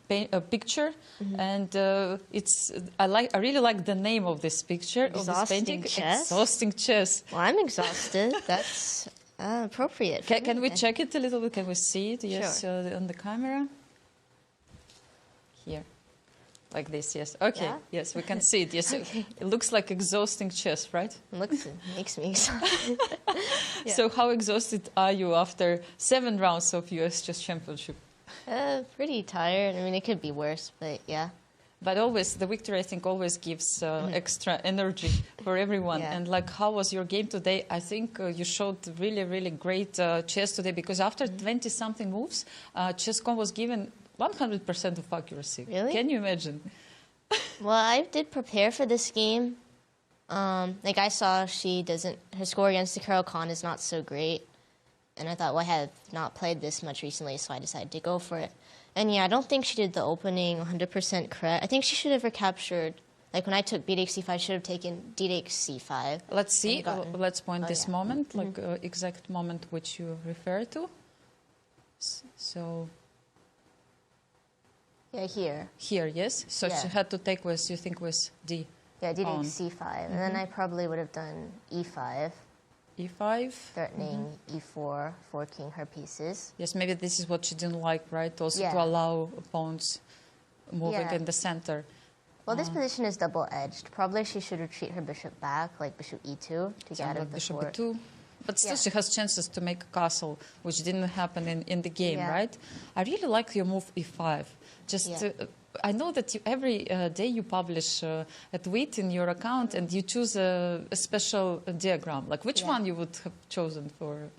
picture. And I really like the name of this picture, of this painting. Chess? Exhausting chess. Well, I'm exhausted. That's appropriate. Can we check it a little bit? Can we see it? Yes, Sure. on the camera. Here. Like this, yes. Okay, Yeah? yes, we can see it. Yes, Okay. it looks like exhausting chess, right? Makes me exhausted. Yeah. So how exhausted are you after 7 rounds of US Chess Championship? Pretty tired. I mean, it could be worse, but yeah. But always, the victory, I think, always gives extra energy for everyone. Yeah. And like, how was your game today? I think you showed really, really great chess today, because after 20-something moves, Chess.com was given 100% of accuracy. Really? Can you imagine? Well, I did prepare for this game. Like I saw her score against the Carol Khan is not so great. And I thought, well, I have not played this much recently, so I decided to go for it. And yeah, I don't think she did the opening 100% correct. I think she should have recaptured, like when I took b-takes c5, I should have taken d-takes c5. Let's see, let's point this moment, like exact moment which you refer to. So... Yeah, here. Here, yes? So Yeah. she had to take with, you think, with D? Yeah, d-takes on. c5. And then I probably would have done e5. E5? Threatening e4, forking her pieces. Yes, maybe this is what she didn't like, right? Also Yeah. to allow pawns moving Yeah. in the center. Well, this position is double-edged. Probably she should retreat her bishop back, like bishop e2, to get out of the Bishop fort. E2. But still, Yeah. she has chances to make a castle, which didn't happen in the game, Yeah. right? I really like your move e5. Just, I know that every day you publish a tweet in your account and you choose a special diagram. Like, which one you would have chosen for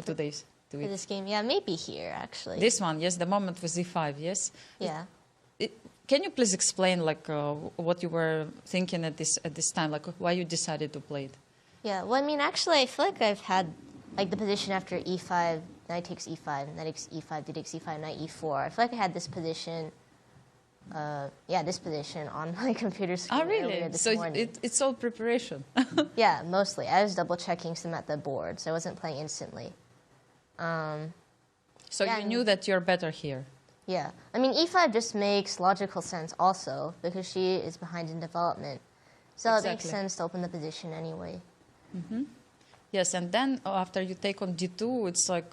today's tweet? For this game, yeah, maybe here, actually. This one, yes, the moment with e5, yes? Yeah. Can you please explain, like, what you were thinking at this time, like, why you decided to play it? Yeah, well, I mean, actually, I feel like I've had, like, the position after e5, knight takes e5, knight takes e5, d takes e5, knight e4. I feel like I had this position, this position on my computer screen earlier really? this So morning. it's all preparation. Yeah, mostly. I was double-checking some at the board, so I wasn't playing instantly. So you knew that you're better here. Yeah. I mean, e5 just makes logical sense also, because she is behind in development. So it makes sense to open the position anyway. Yes, and then after you take on d2, it's like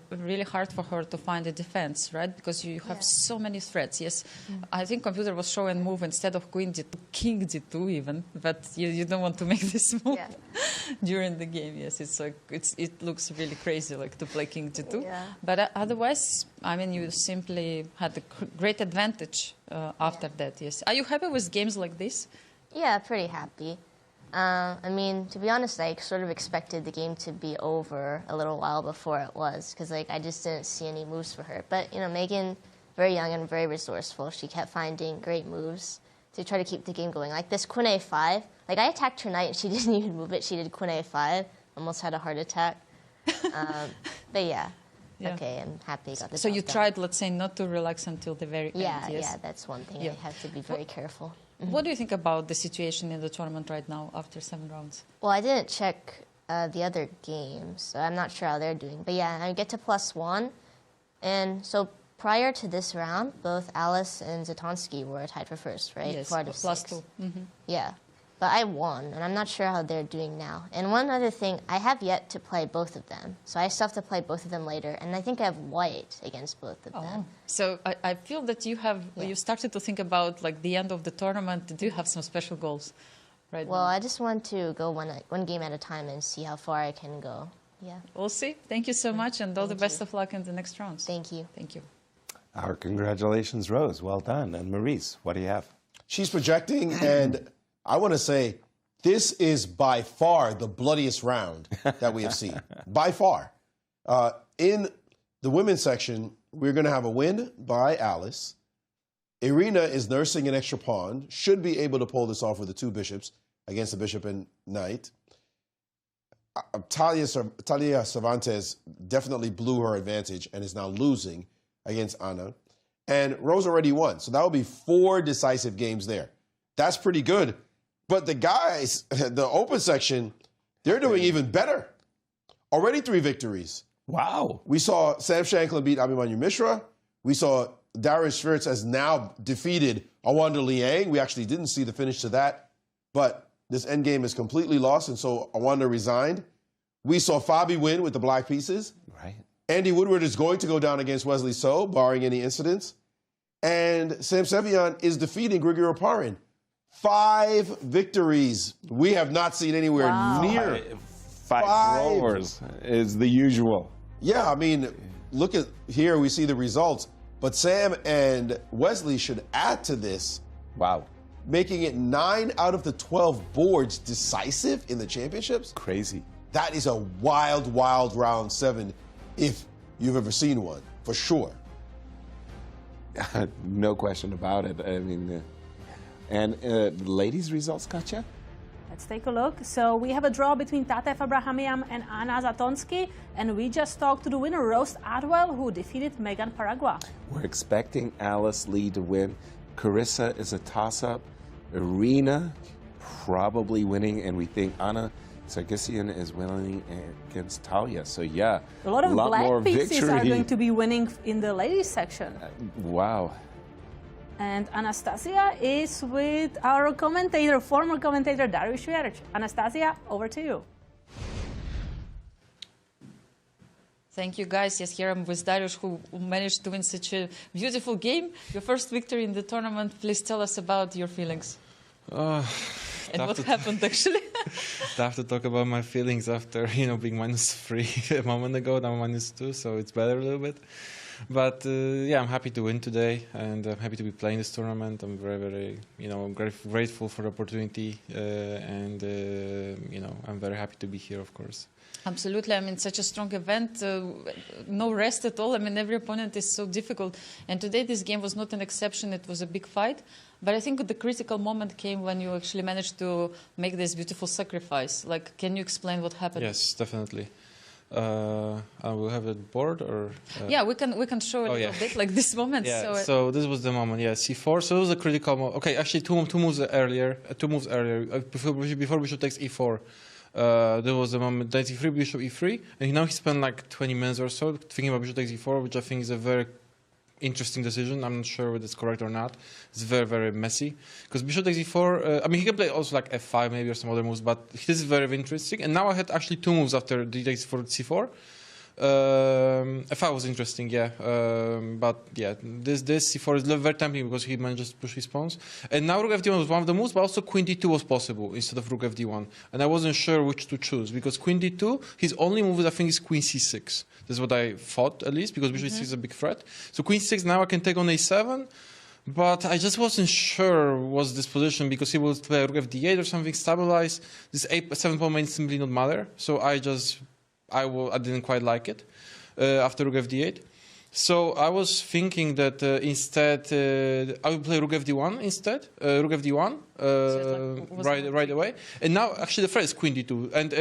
really hard for her to find a defense, right? Because you have so many threats. Yes, I think computer was showing move instead of queen d2, king d2 even, but you don't want to make this move during the game. Yes, it's like it looks really crazy, like to play king d2. Yeah. But otherwise, I mean, you simply had a great advantage after that. Yes, are you happy with games like this? Yeah, pretty happy. I mean, to be honest, I sort of expected the game to be over a little while before it was, because like I just didn't see any moves for her. But you know, Megan, very young and very resourceful. She kept finding great moves to try to keep the game going. Like this queen a5. Like I attacked her knight and she didn't even move it. She did queen a5. Almost had a heart attack. But yeah. Okay, I'm happy. Got the So job you done. tried, let's say, not to relax until the very end. Yeah, Yes? yeah, that's one thing. I have to be very careful. What do you think about the situation in the tournament right now after 7 rounds? Well, I didn't check the other games, so I'm not sure how they're doing. But yeah, I get to +1. And so prior to this round, both Alice and Zatonsky were tied for first, right? Yes, 4 out of 6. +2. Yeah. But I won, and I'm not sure how they're doing now. And one other thing, I have yet to play both of them. So I still have to play both of them later. And I think I have white against both of them. So I feel that you started to think about like the end of the tournament. Do you have some special goals right Well, now? I just want to go one game at a time and see how far I can go. Yeah. We'll see. Thank you so much, and all the best of luck in the next rounds. Thank you. Thank you. Our congratulations, Rose. Well done. And Maurice, what do you have? She's projecting, and I want to say this is by far the bloodiest round that we have seen. By far. In the women's section, we're going to have a win by Alice. Irina is nursing an extra pawn, should be able to pull this off with the 2 bishops against the bishop and knight. Talia Cervantes definitely blew her advantage and is now losing against Anna. And Rose already won, so that will be 4 decisive games there. That's pretty good. But the guys, the open section, they're doing even better. Already 3 victories. Wow. We saw Sam Shankland beat Abhimanyu Mishra. We saw Dariusz Swiercz has now defeated Awonder Liang. We actually didn't see the finish to that. But this endgame is completely lost, and so Awonder resigned. We saw Fabi win with the black pieces. Right. Andy Woodward is going to go down against Wesley So, barring any incidents. And Sam Sevian is defeating Grigoriy Oparin. 5 victories. We have not seen anywhere near 5 drawers is the usual. Yeah, I mean, look at here, we see the results. But Sam and Wesley should add to this. Wow. Making it 9 out of the 12 boards decisive in the championships. Crazy. That is a wild, wild round 7 if you've ever seen one, for sure. No question about it. I mean, and the ladies' results, Katja? Let's take a look. So we have a draw between Tatev Abrahamian and Anna Zatonsky, and we just talked to the winner, Rose Adwell, who defeated Megan Paragua. We're expecting Alice Lee to win. Carissa is a toss-up. Irina probably winning, and we think Anna Sargsyan is winning against Talia. So yeah, a lot of black more pieces victory. are going to be winning in the ladies section. Wow. And Anastasiya is with our commentator, former commentator Dariusz. Anastasiya, over to you. Thank you, guys. Yes, here I'm with Dariusz, who managed to win such a beautiful game. Your first victory in the tournament. Please tell us about your feelings. And what happened, actually? I have to talk about my feelings after, being -3 a moment ago. Now -2, so it's better a little bit. But yeah, I'm happy to win today, and I'm happy to be playing this tournament. I'm very, very, grateful for the opportunity, and I'm very happy to be here, of course. Absolutely. I mean, such a strong event, no rest at all. I mean, every opponent is so difficult. And today this game was not an exception. It was a big fight. But I think the critical moment came when you actually managed to make this beautiful sacrifice. Like, can you explain what happened? Yes, definitely. I will have it board or... Yeah, we can show a little bit, like this moment. Yeah, so this was the moment, yeah, c4. So it was a critical moment. Okay, actually two moves earlier, before bishop takes e4. There was a moment, knight e3, bishop e3, and now he spent like 20 minutes or so thinking about bishop takes e4, which I think is a very interesting decision. I'm not sure whether it's correct or not. It's very, very messy. Because bishop takes e4, I mean, he can play also like f5 maybe or some other moves, but this is very interesting. And now I had actually 2 moves after d takes e4, c4. F5 was interesting, yeah. But yeah, this c4 is very tempting because he manages to push his pawns. And now rook f1 was one of the moves, but also queen d2 was possible instead of rook fd1. And I wasn't sure which to choose because queen d2, his only move I think is queen c6. This is what I thought at least because bishop c6 is a big threat. So queen c6 now I can take on a7. But I just wasn't sure was this position because he will play rook fd8 or something, stabilize. This a7 pawn may simply not matter. So I didn't quite like it after rook fd8. So I was thinking that instead I would play rook fd1 instead, rook fd1 right away. And now actually the threat is queen d2. And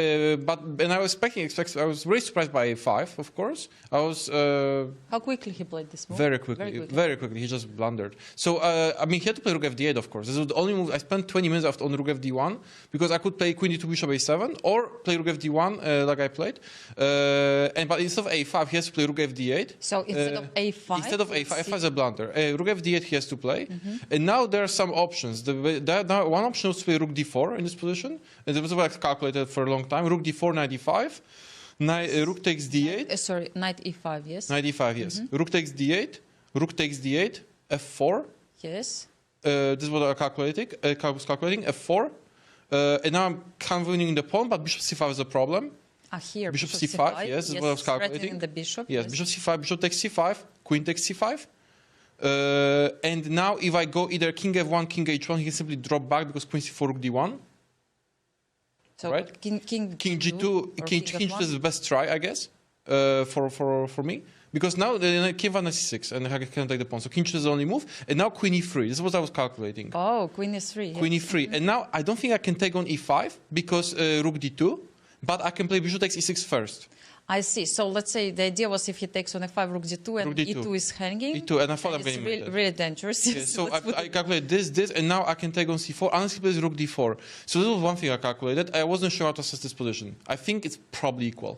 I was I was really surprised by a5, of course. I was how quickly he played this move? Very quickly. He just blundered. So I mean, he had to play rook fd8, of course. This was the only move. I spent 20 minutes on rook fd1 because I could play queen d2, bishop a7, or play rook fd1 like I played. But instead of a5, he has to play rook fd8. So instead of a5? Instead of a5, a5 is a blunder. Rook fd8 he has to play. And now there are some options. Now one option was to play rook d4 in this position. And this was what I calculated for a long time. Rook d4, knight e5. Rook takes d8. Sorry, knight e5, yes? Knight e5, yes. Rook takes d8. Rook takes d8. f4. Yes. This is what I was calculating. F4. And now I'm convening the pawn, but bishop c5 is a problem. Here, bishop c5, yes, this is what I was calculating. The bishop, yes, bishop c5, bishop takes c5, queen takes c5. And now if I go either king f1, king h1, he can simply drop back because queen c4, rook d1. So right? king g2, king g2 is the best try, I guess, for me. Because now king f1 c6, and I can take the pawn. So king g2 is the only move. And now queen e3. This is what I was calculating. Oh, queen e3. Queen e3. And now I don't think I can take on e5 because rook d2. But I can play bishop takes e6 first. I see. So let's say the idea was if he takes on f5, rook d2, and Rook D2. e2 is hanging. E2, and I thought I'm it's getting really, mated. really dangerous. Yeah, so I calculated this, and now I can take on c4. Unless he plays rook d4. So this was one thing I calculated. I wasn't sure how to assess this position. I think it's probably equal.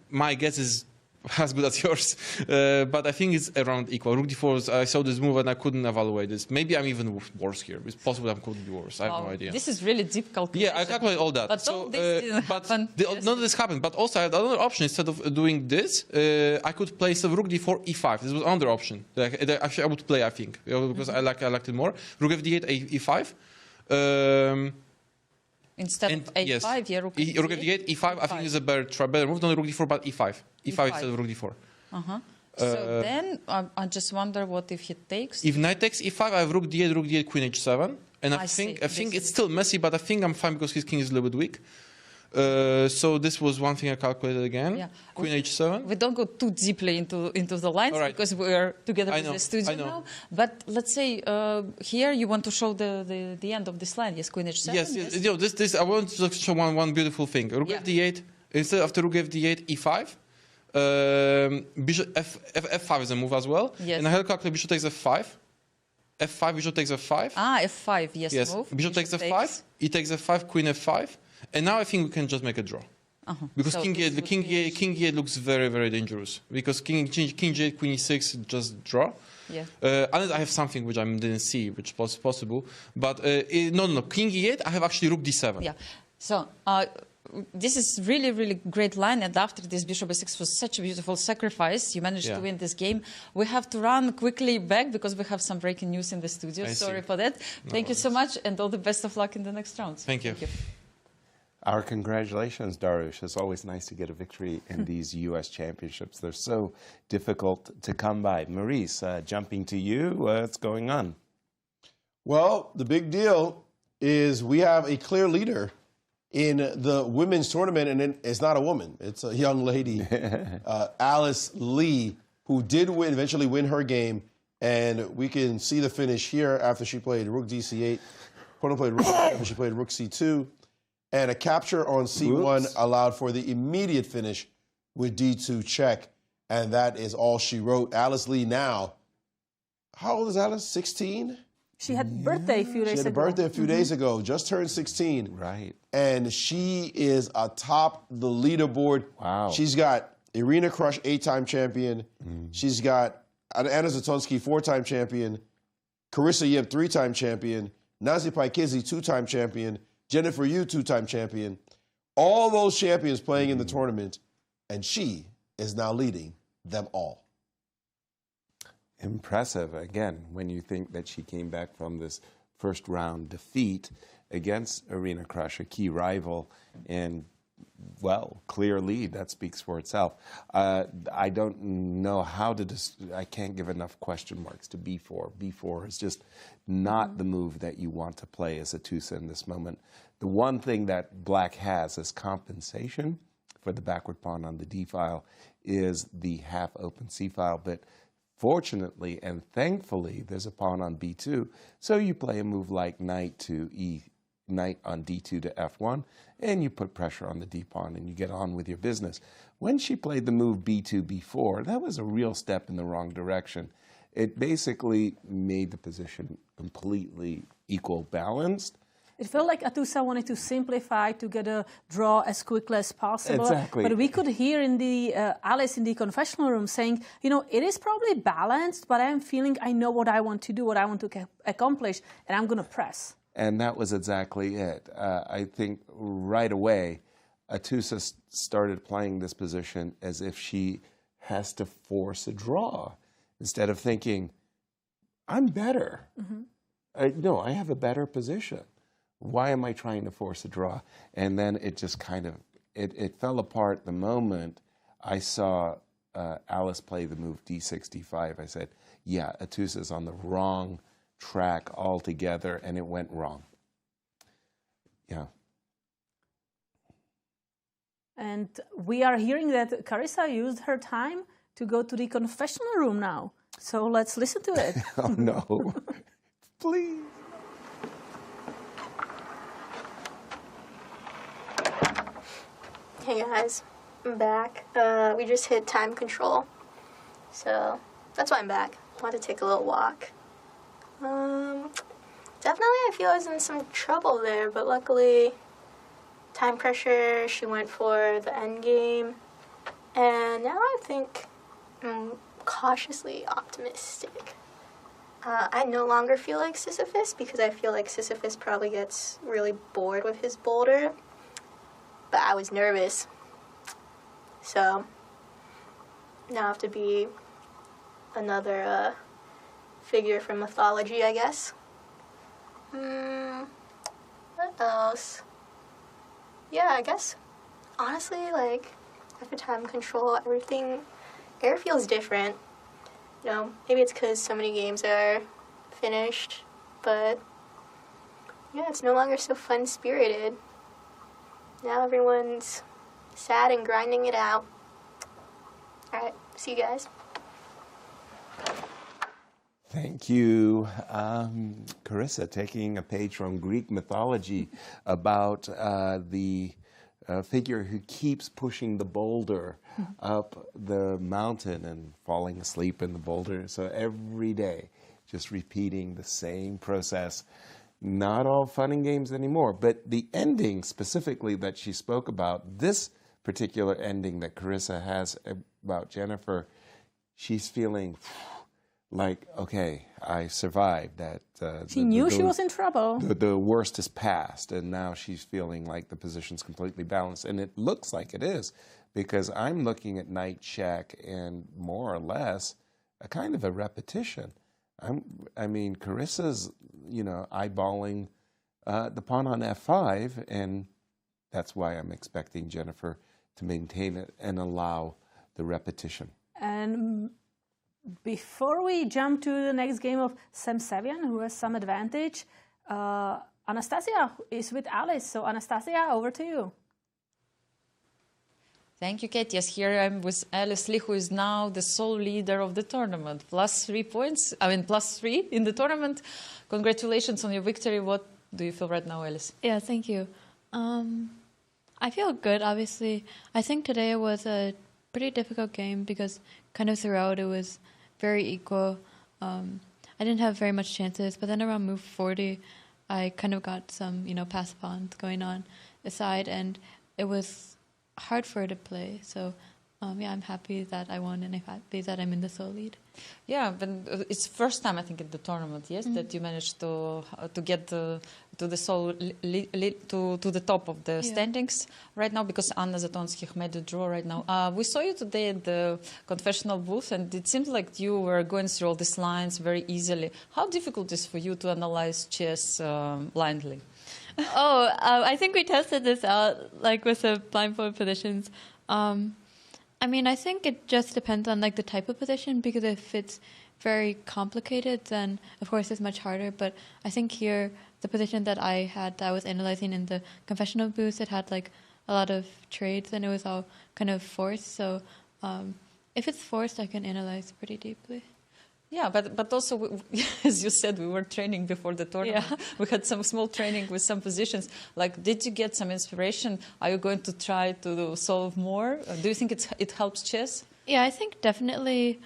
My guess is as good as yours, but I think it's around equal. Rook d4, I saw this move and I couldn't evaluate this. Maybe I'm even worse here. It's possible I could be worse. I have no idea. This is really deep calculation. Yeah, I calculated all that. But so, this didn't happen. None of this happened. But also, I had another option. Instead of doing this, I could play rook d4, e5. This was another option. Actually, I would play, I think, because I liked it more. Rook f8, e5. Instead of a5, yeah, rook f8, e5, I think is a better move. Not rook d4, but e5. E5 instead of rook d4. So then I just wonder what if he takes. If knight takes e5, I have rook d8, queen h7. And I think it's still messy, but I think I'm fine because his king is a little bit weak. So this was one thing I calculated again. Yeah. Queen h7. We don't go too deeply into the lines because we are together with the studio now. But let's say here you want to show the end of this line. Yes, queen h7. Yes. You know, this I want to show one beautiful thing. Rook f8. Instead after rook f8, e5. Bishop f5 is a move as well. Yes. And I had calculated bishop takes f5. F5, bishop takes f5. Ah, f5, yes. Move. Bishop takes f5. E takes f5, queen f5. And now I think we can just make a draw. Because so king e8 looks very, very dangerous. Because king g8, queen e6, just draw. Yeah. Unless I have something which I didn't see, which was possible. But no. King e8, I have actually rook d7. Yeah. So this is really, really great line. And after this bishop e6 was such a beautiful sacrifice, you managed to win this game. We have to run quickly back because we have some breaking news in the studio. Sorry for that. Thank you so much, and all the best of luck in the next rounds. Thank you. Our congratulations, Dariusz. It's always nice to get a victory in these U.S. championships. They're so difficult to come by. Maurice, jumping to you, what's going on? Well, the big deal is we have a clear leader in the women's tournament, and it's not a woman. It's a young lady, Alice Lee, who did eventually win her game, and we can see the finish here after she played rook dc8. Opponent played rook after she played rook c2. And a capture on c1 allowed for the immediate finish with d2 check. And that is all she wrote. Alice Lee now, how old is Alice? 16? She had birthday a few days ago. She had a birthday a few days ago, just turned 16. Right. And she is atop the leaderboard. Wow. She's got Irina Krush, 8-time champion. She's got Anna Zatonsky, 4-time champion. Carissa Yip, 3-time champion. Nazi Paikidze, 2-time champion. Jennifer Yu, 2-time champion. All those champions playing in the tournament, and she is now leading them all. Impressive, again, when you think that she came back from this first round defeat against Irina Krush, a key rival, and, well, clear lead. That speaks for itself. I don't know how to I can't give enough question marks to b4. b4 is just not the move that you want to play as a Tusa in this moment. The one thing that black has as compensation for the backward pawn on the d file is the half open c file, but fortunately and thankfully there's a pawn on b2, so you play a move like knight on d2 to f1, and you put pressure on the d pawn and you get on with your business. When she played the move b2, b4, that was a real step in the wrong direction. It basically made the position completely equal balanced. It felt like Atusa wanted to simplify to get a draw as quickly as possible. Exactly. But we could hear in the Alice in the confessional room saying, you know, it is probably balanced, but I'm feeling I know what I want to do, what I want to accomplish, and I'm going to press. And that was exactly it. I think right away, Atusa started playing this position as if she has to force a draw instead of thinking, I'm better. No, I have a better position. Why am I trying to force a draw? And then it just kind of, it fell apart the moment I saw Alice play the move d6, d5. I said, yeah, Atusa's on the wrong track altogether, and it went wrong. Yeah. And we are hearing that Carissa used her time to go to the confessional room now. So let's listen to it. Oh, no. Please. Hey guys, I'm back. We just hit time control. So that's why I'm back. I wanted to take a little walk. Definitely I feel I was in some trouble there, but luckily time pressure, she went for the end game. And now I think I'm cautiously optimistic. I no longer feel like Sisyphus because I feel like Sisyphus probably gets really bored with his boulder. But I was nervous. So now I have to be another figure from mythology, I guess. What else? Yeah, I guess, honestly, like, after time control, air feels different. You know, maybe it's because so many games are finished, but yeah, it's no longer so fun-spirited. Now everyone's sad and grinding it out. All right, see you guys. Thank you. Carissa, taking a page from Greek mythology about the figure who keeps pushing the boulder up the mountain and falling asleep in the boulder. So every day, just repeating the same process. Not all fun and games anymore, but the ending specifically that she spoke about, this particular ending that Carissa has about Jennifer, she's feeling like, okay, I survived that. She knew she was in trouble. The worst is past, and now she's feeling like the position's completely balanced. And it looks like it is, because I'm looking at knight check and more or less a kind of a repetition. I mean, Carissa's, eyeballing the pawn on f5, and that's why I'm expecting Jennifer to maintain it and allow the repetition. And before we jump to the next game of Sevian, who has some advantage, Anastasiya is with Alice. So Anastasiya, over to you. Thank you, Kate. Yes, here I'm with Alice Lee, who is now the sole leader of the tournament. +3 points, +3 in the tournament. Congratulations on your victory. What do you feel right now, Alice? Yeah, thank you. I feel good, obviously. I think today was a pretty difficult game because kind of throughout it was very equal. I didn't have very much chances, but then around move 40, I kind of got some, pass pawns going on aside, and it was hard for her to play. So, I'm happy that I won, and I'm happy that I'm in the sole lead. Yeah, but it's first time I think in the tournament, yes, that you managed to get to the sole to the top of the standings right now, because Anna Zatonsky made a draw right now. We saw you today at the confessional booth, and it seemed like you were going through all these lines very easily. How difficult is it for you to analyze chess blindly? I think we tested this out, like with the blindfold positions. I think it just depends on the type of position, because if it's very complicated, then of course it's much harder. But I think here, the position that I was analyzing in the confessional booth, it had a lot of trades, and it was all kind of forced. So if it's forced, I can analyze pretty deeply. Yeah, but also, as you said, we were training before the tournament. Yeah. We had some small training with some positions. Did you get some inspiration? Are you going to try to solve more? Do you think it helps chess? Yeah, I think definitely,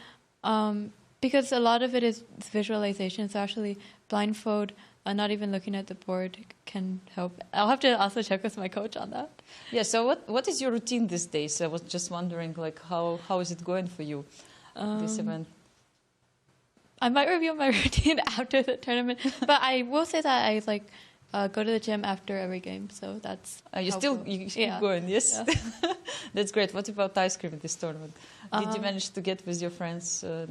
because a lot of it is visualization. So actually, blindfold, not even looking at the board can help. I'll have to also check with my coach on that. Yeah. So what is your routine these days? I was just wondering, how is it going for you this event? I might reveal my routine after the tournament, but I will say that I go to the gym after every game, so that's you keep going, yes? Yeah. That's great. What about ice cream in this tournament? Did you manage to get with your friends? I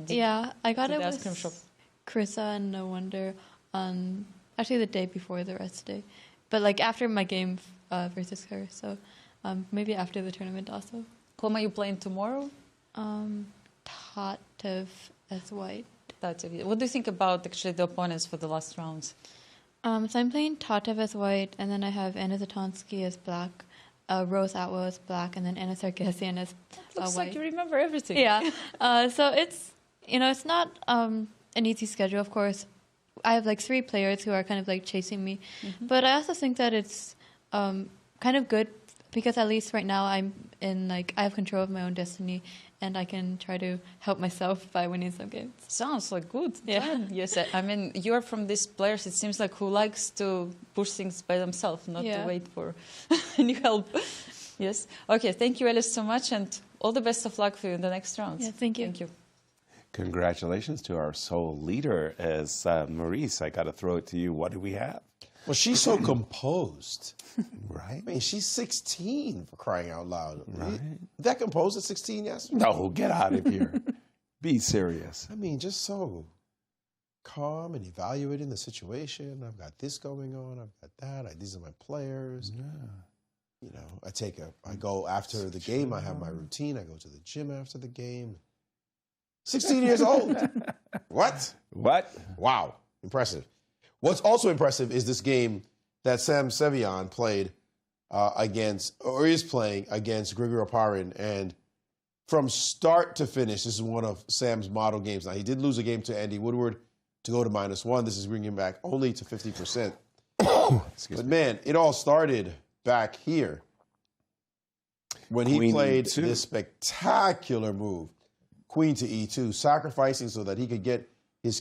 got it the with ice cream shop? Carissa and Awonder on actually the day before the rest day, but after my game versus her, so maybe after the tournament also. Whom are you playing tomorrow? Tatev as white. What do you think about actually the opponents for the last rounds? So I'm playing Tatev as white, and then I have Anna Zatonsky as black, Rose Atwell as black, and then Anna Sarkisian as Looks white. like you remember everything. Yeah. So it's it's not an easy schedule. Of course, I have 3 players who are kind of chasing me, but I also think that it's kind of good, because at least right now I'm in like I have control of my own destiny, and I can try to help myself by winning some games. Sounds like good. Yeah. Yes, I mean, you're from these players, it seems like, who likes to push things by themselves, not to wait for any help. Yes. Okay, thank you, Alice, so much, and all the best of luck for you in the next round. Yeah, thank you. Thank you. Congratulations to our sole leader as Maurice. I got to throw it to you. What do we have? Well, she's so composed. Right. I mean, she's 16, for crying out loud. Right. That composed at 16, yes? No, get out of here. Be serious. I mean, just so calm and evaluating the situation. I've got this going on. I've got that. These are my players. Yeah. You know, I go after the game. I have my routine. I go to the gym after the game. 16 years old. What? Wow. Impressive. What's also impressive is this game that Sevian played is playing against Grigoriy Oparin. And from start to finish, this is one of Sam's model games. Now, he did lose a game to Andy Woodward to go to -1. This is bringing him back only to 50%. But, man, it all started back here when he played this spectacular move, Queen to E2, sacrificing so that he could get his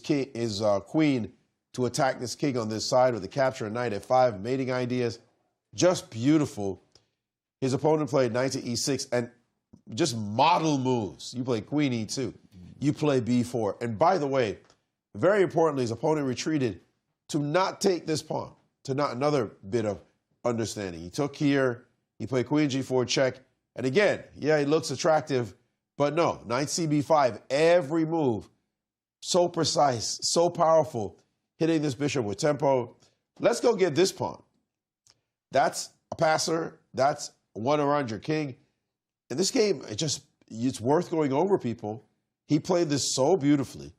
queen to attack this king on this side with the capture of knight f5, mating ideas. Just beautiful. His opponent played knight to e6, and just model moves. You play queen e2. You play b4. And by the way, very importantly, his opponent retreated to not take this pawn, to not another bit of understanding. He took here, he played queen g4 check, and again, yeah, he looks attractive, but no, knight cb5, every move, so precise, so powerful, hitting this bishop with tempo. Let's go get this pawn. That's a passer. That's one around your king. In this game, it's worth going over, people. He played this so beautifully.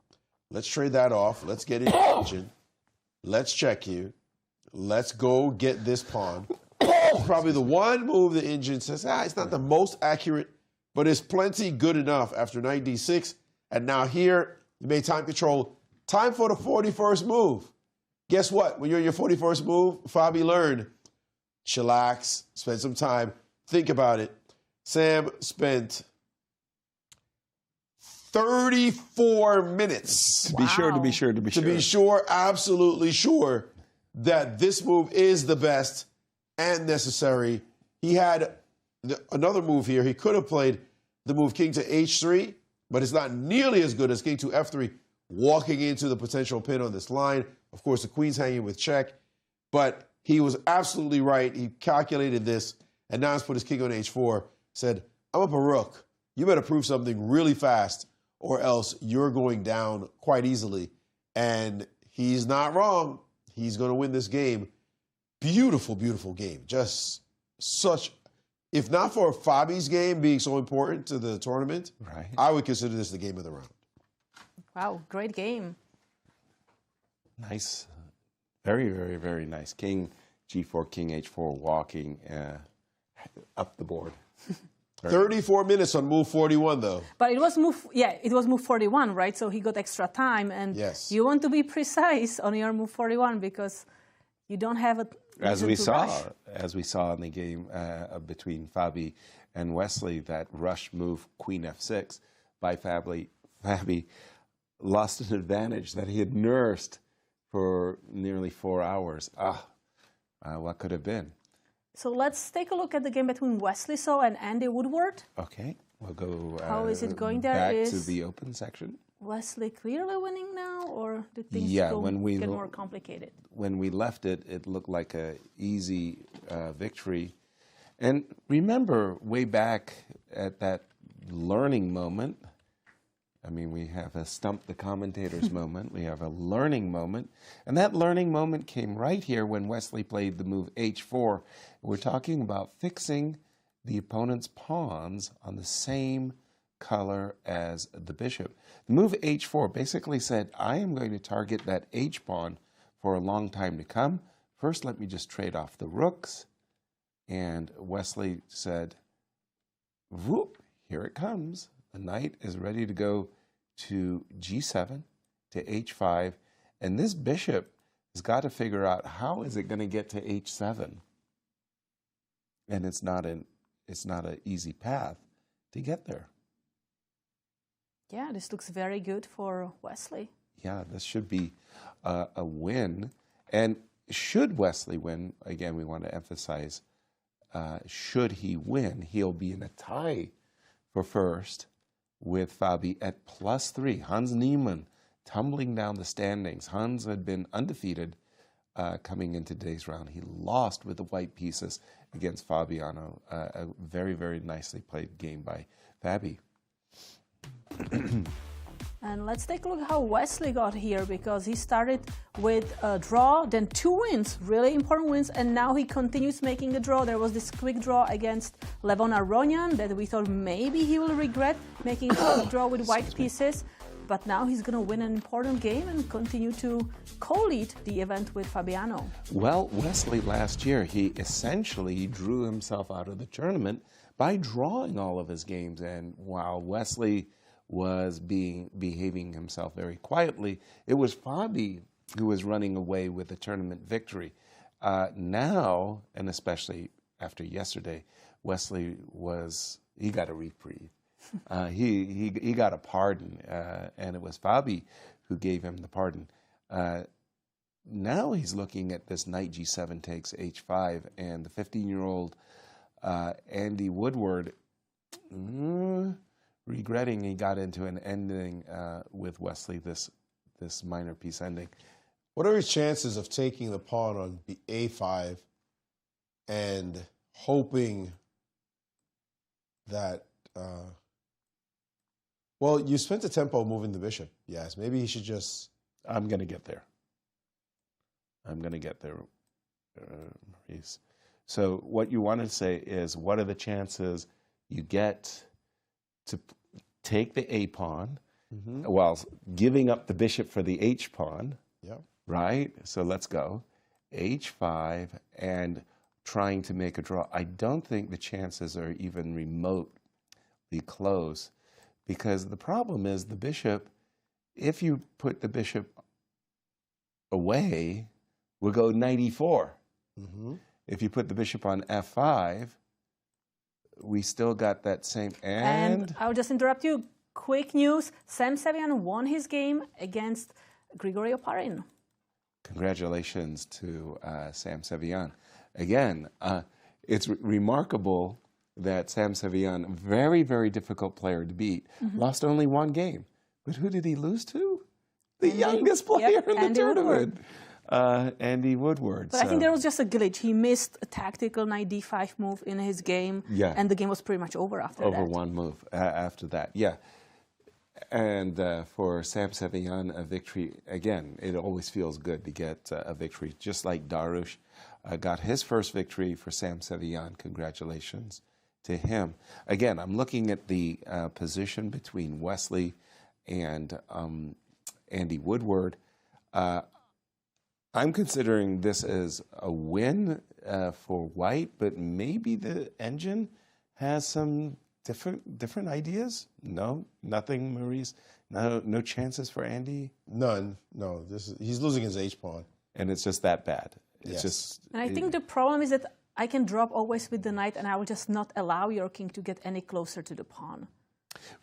Let's trade that off. Let's get in engine. Let's check you. Let's go get this pawn. It's probably the one move the engine says, it's not the most accurate, but it's plenty good enough after knight d6. And now here, you made time control. Time for the 41st move. Guess what? When you're in your 41st move, Fabi, learn. Chillax, spend some time, think about it. Sam spent 34 minutes. To be sure, absolutely sure that this move is the best and necessary. He had another move here. He could have played the move king to h3, but it's not nearly as good as king to f3, walking into the potential pin on this line. Of course, the queen's hanging with check, but he was absolutely right. He calculated this, and now he's put his king on h4, said, I'm up a rook. You better prove something really fast, or else you're going down quite easily. And he's not wrong. He's going to win this game. Beautiful, beautiful game. Just such, if not for Fabi's game being so important to the tournament, I would consider this the game of the round. Wow, great game. Nice. Very, very, very nice. King g4, king h4, walking up the board. 34 minutes on move 41, though. But it was move 41, right? So he got extra time, and you want to be precise on your move 41 because you don't have a as we saw in the game between Fabi and Wesley, that rush move queen f6 by Fabi lost an advantage that he had nursed for nearly 4 hours. What could have been? So let's take a look at the game between Wesley and Andy Woodward. Okay, we'll go How is it going there? Back to the open section. Wesley clearly winning now, or did things get more complicated? When we left it, it looked like an easy victory. And remember, way back at that learning moment, I mean, we have a stump the commentators moment. We have a learning moment. And that learning moment came right here when Wesley played the move h4. We're talking about fixing the opponent's pawns on the same color as the bishop. The move h4 basically said, I am going to target that h pawn for a long time to come. First, let me just trade off the rooks. And Wesley said, whoop, here it comes. The knight is ready to go to g7, to h5, and this bishop has got to figure out how is it going to get to h7. And it's not it's not an easy path to get there. Yeah, this looks very good for Wesley. Yeah, this should be a win. And should Wesley win, again, we want to emphasize, should he win, he'll be in a tie for first with Fabi at +3. Hans Niemann tumbling down the standings. Hans had been undefeated coming into today's round. He lost with the white pieces against Fabiano. A very, very nicely played game by Fabi. And let's take a look how Wesley got here, because he started with a draw, then 2 wins, really important wins, and now he continues making a draw. There was this quick draw against Levon Aronian that we thought maybe he will regret making a quick draw with white pieces, but now he's going to win an important game and continue to co-lead the event with Fabiano. Well, Wesley last year, he essentially drew himself out of the tournament by drawing all of his games, and while Wesley was behaving himself very quietly, it was Fabi who was running away with the tournament victory. Now, and especially after yesterday, Wesley he got a reprieve. He got a pardon, and it was Fabi who gave him the pardon. Now he's looking at this knight g7 takes h5, and the 15-year-old Andy Woodward, regretting he got into an ending with Wesley, this minor piece ending. What are his chances of taking the pawn on a5 and hoping that, well, you spent the tempo moving the bishop. Yes, maybe he should just... I'm going to get there. Maurice. So what you want to say is, what are the chances you get to take the a pawn while giving up the bishop for the h pawn? Yep. Right? So let's go. h5 and trying to make a draw. I don't think the chances are even remotely close, because the problem is the bishop, if you put the bishop away, will go knight e4. If you put the bishop on f5, we still got that same, and I'll just interrupt you. Quick news, Sam Sevian won his game against Grigoriy Oparin. Congratulations to Sam Sevian. Again, it's remarkable that Sam Sevian, a very, very difficult player to beat, lost only 1 game. But who did he lose to? The youngest player in the tournament. Andy Woodward. But I think there was just a glitch. He missed a tactical knight d5 move in his game, and the game was pretty much over after that. Over 1 move after that, yeah. And for Sam Sevian, a victory, again, it always feels good to get a victory, just like Dariusz got his first victory for Sam Sevian. Congratulations to him. Again, I'm looking at the position between Wesley and Andy Woodward. I'm considering this as a win for white, but maybe the engine has some different ideas. No, nothing, Maurice. No chances for Andy. None. No, he's losing his h pawn, and it's just that bad. It's just. And I think the problem is that I can drop always with the knight, and I will just not allow your king to get any closer to the pawn.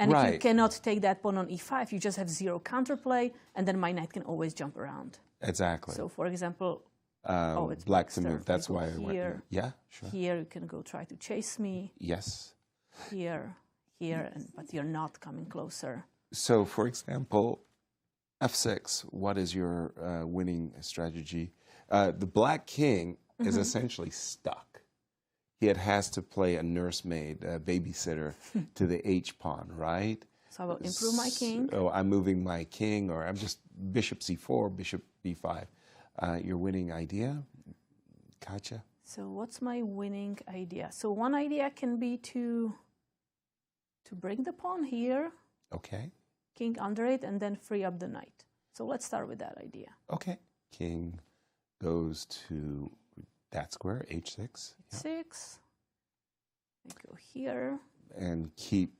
And if you cannot take that pawn on e5, you just have 0 counterplay, and then my knight can always jump around. Exactly. So, for example, it's black to move. That's why I went here. Yeah, sure. Here you can go try to chase me. Yes. Here, but you're not coming closer. So, for example, f6. What is your winning strategy? The black king is essentially stuck. He has to play a nursemaid, a babysitter, to the h pawn, right? So I will improve my king. Oh, I'm moving my king, or I'm just bishop c4, bishop b5. Your winning idea, Katja? So what's my winning idea? So one idea can be to bring the pawn here. Okay. King under it, and then free up the knight. So let's start with that idea. Okay. King goes to that square, h6. H6. I go here. And keep.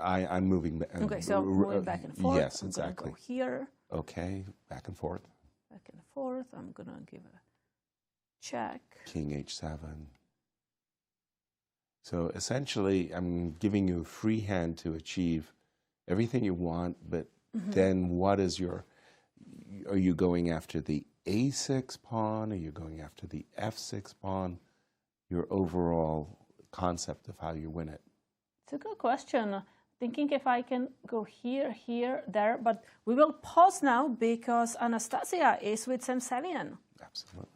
I'm moving. Okay, so moving back and forth. Yes, I'm exactly. Go here. Okay, back and forth. Back and forth. I'm gonna give a check. King h7. So essentially, I'm giving you a free hand to achieve everything you want, but then what is your, are you going after the A6 pawn? Are you going after the F6 pawn? Your overall concept of how you win it. It's a good question. Thinking if I can go here, here, there, but we will pause now because Anastasiya is with Sevian. Absolutely.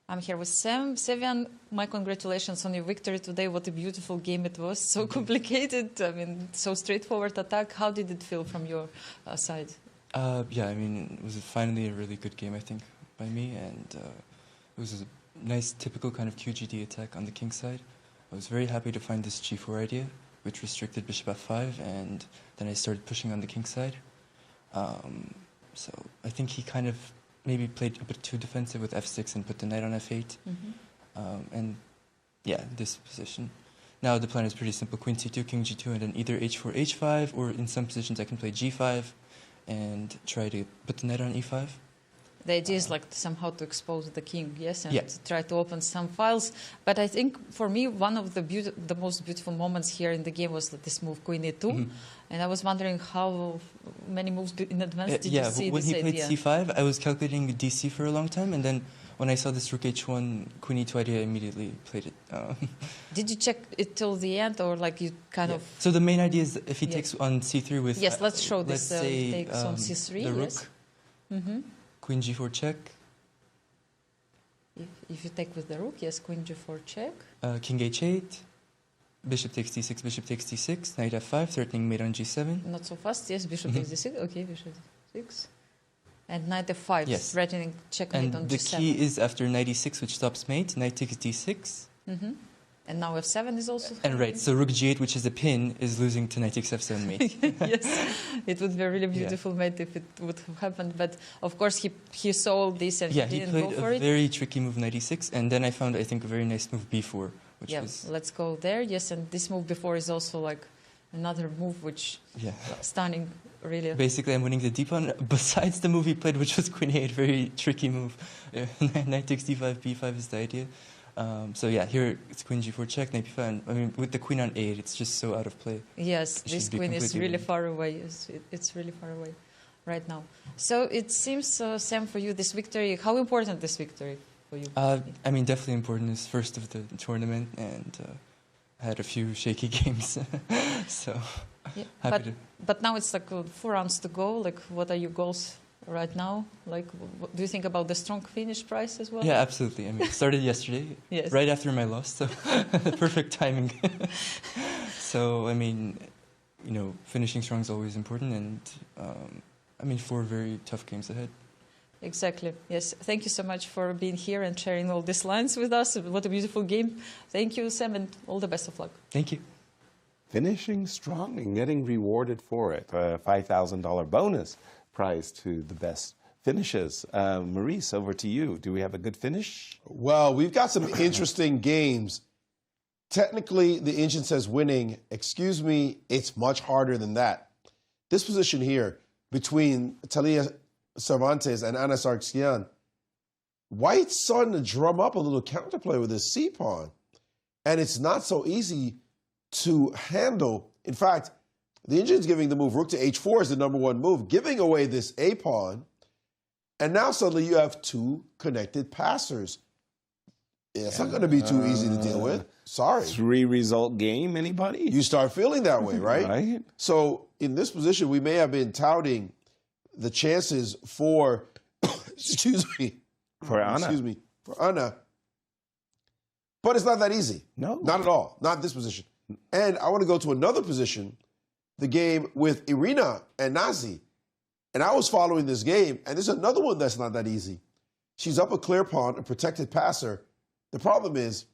I'm here with Sam. Sevian, my congratulations on your victory today. What a beautiful game it was. So complicated. I mean, so straightforward attack. How did it feel from your side? Yeah, I mean, it was finally a really good game, I think, by me. And it was a nice, typical kind of QGD attack on the king side. I was very happy to find this g4 idea, which restricted bishop f5. And then I started pushing on the king side. So I think he kind of maybe played a bit too defensive with f6 and put the knight on f8. And yeah, this position. Now the plan is pretty simple. Queen c2, king g2, and then either h4, h5, or in some positions I can play g5 and try to put the knight on e5. The idea is like somehow to expose the king, yes, and Yeah. try to open some files. But I think for me, one of the most beautiful moments here in the game was this move, queen e2. And I was wondering how many moves in advance did you see when this he played idea? c5, I was calculating dc for a long time, and then when I saw this rook h1, queen e2 idea, I immediately played it. Did you check it till the end, or like you kind of? So the main idea is if he takes on c3 with... Yes, let's show this. Let's say Takes on c3, the rook, yes. queen g4 check. If you take with the rook, yes, queen g4 check. King h8, bishop takes d6, bishop takes d6, knight f5, threatening mate on g7. Not so fast, yes, bishop takes d6, okay, bishop d6. And knight f5, Yes. threatening checkmate on And the g7. key is after knight e6, which stops mate, knight takes d6. And now f7 is also... And right, so rook g8, which is a pin, is losing to knight takes f7 mate. Yes, it would be a really beautiful mate if it would have happened. But of course, he saw all this and Yeah, he he didn't go played for a it. very tricky move, knight e6, and then I found, I think, a very nice move, b4, which Yeah, was... let's go there. Yes, and this move before is also like another move which stunning, really. Basically, I'm winning the d pawn. Besides the move he played, which was queen a8, very tricky move. Knight takes d5, b5 is the idea. So yeah, here it's queen g4 check, knight b5. And, I mean, with the queen on 8, it's just so out of play. Yes, It this should be queen is completely really winning. far away. It's really far away right now. So it seems, Sam, for you, this victory, how important this victory for you? I mean, definitely important. It's first of the tournament, and I had a few shaky games. So happy to... But now it's like 4 rounds to go. Like, what are your goals right now? Like, do you think about the strong finish prize as well? Yeah, absolutely. I mean, it started yesterday, Yes. right after my loss, so perfect timing. So, I mean, you know, finishing strong is always important, and I mean, 4 very tough games ahead. Exactly. Yes. Thank you so much for being here and sharing all these lines with us. What a beautiful game. Thank you, Sam, and all the best of luck. Thank you. Finishing strong and getting rewarded for it. A $5,000 bonus prize to the best finishes. Maurice, over to you. Do we have a good finish? Well, we've got some interesting games. Technically, the engine says winning. Excuse me, it's much harder than that. This position here between Talia Cervantes and Anastasiya, White's starting to drum up a little counterplay with his c-pawn. And it's not so easy to handle. In fact, the engine's giving the move rook to h4 is the #1 move, giving away this a-pawn. And now suddenly you have 2 connected passers. It's not going to be too easy to deal with. Sorry. 3-result game, anybody? You start feeling that way, right? Right. So in this position, we may have been touting the chances for, excuse me, for Anna. Excuse me, for Anna. But it's not that easy. No. Not at all. Not this position. And I want to go to another position, the game with Irina and Nazi. And I was following this game, and there's another one that's not that easy. She's up a clear pawn, a protected passer. The problem is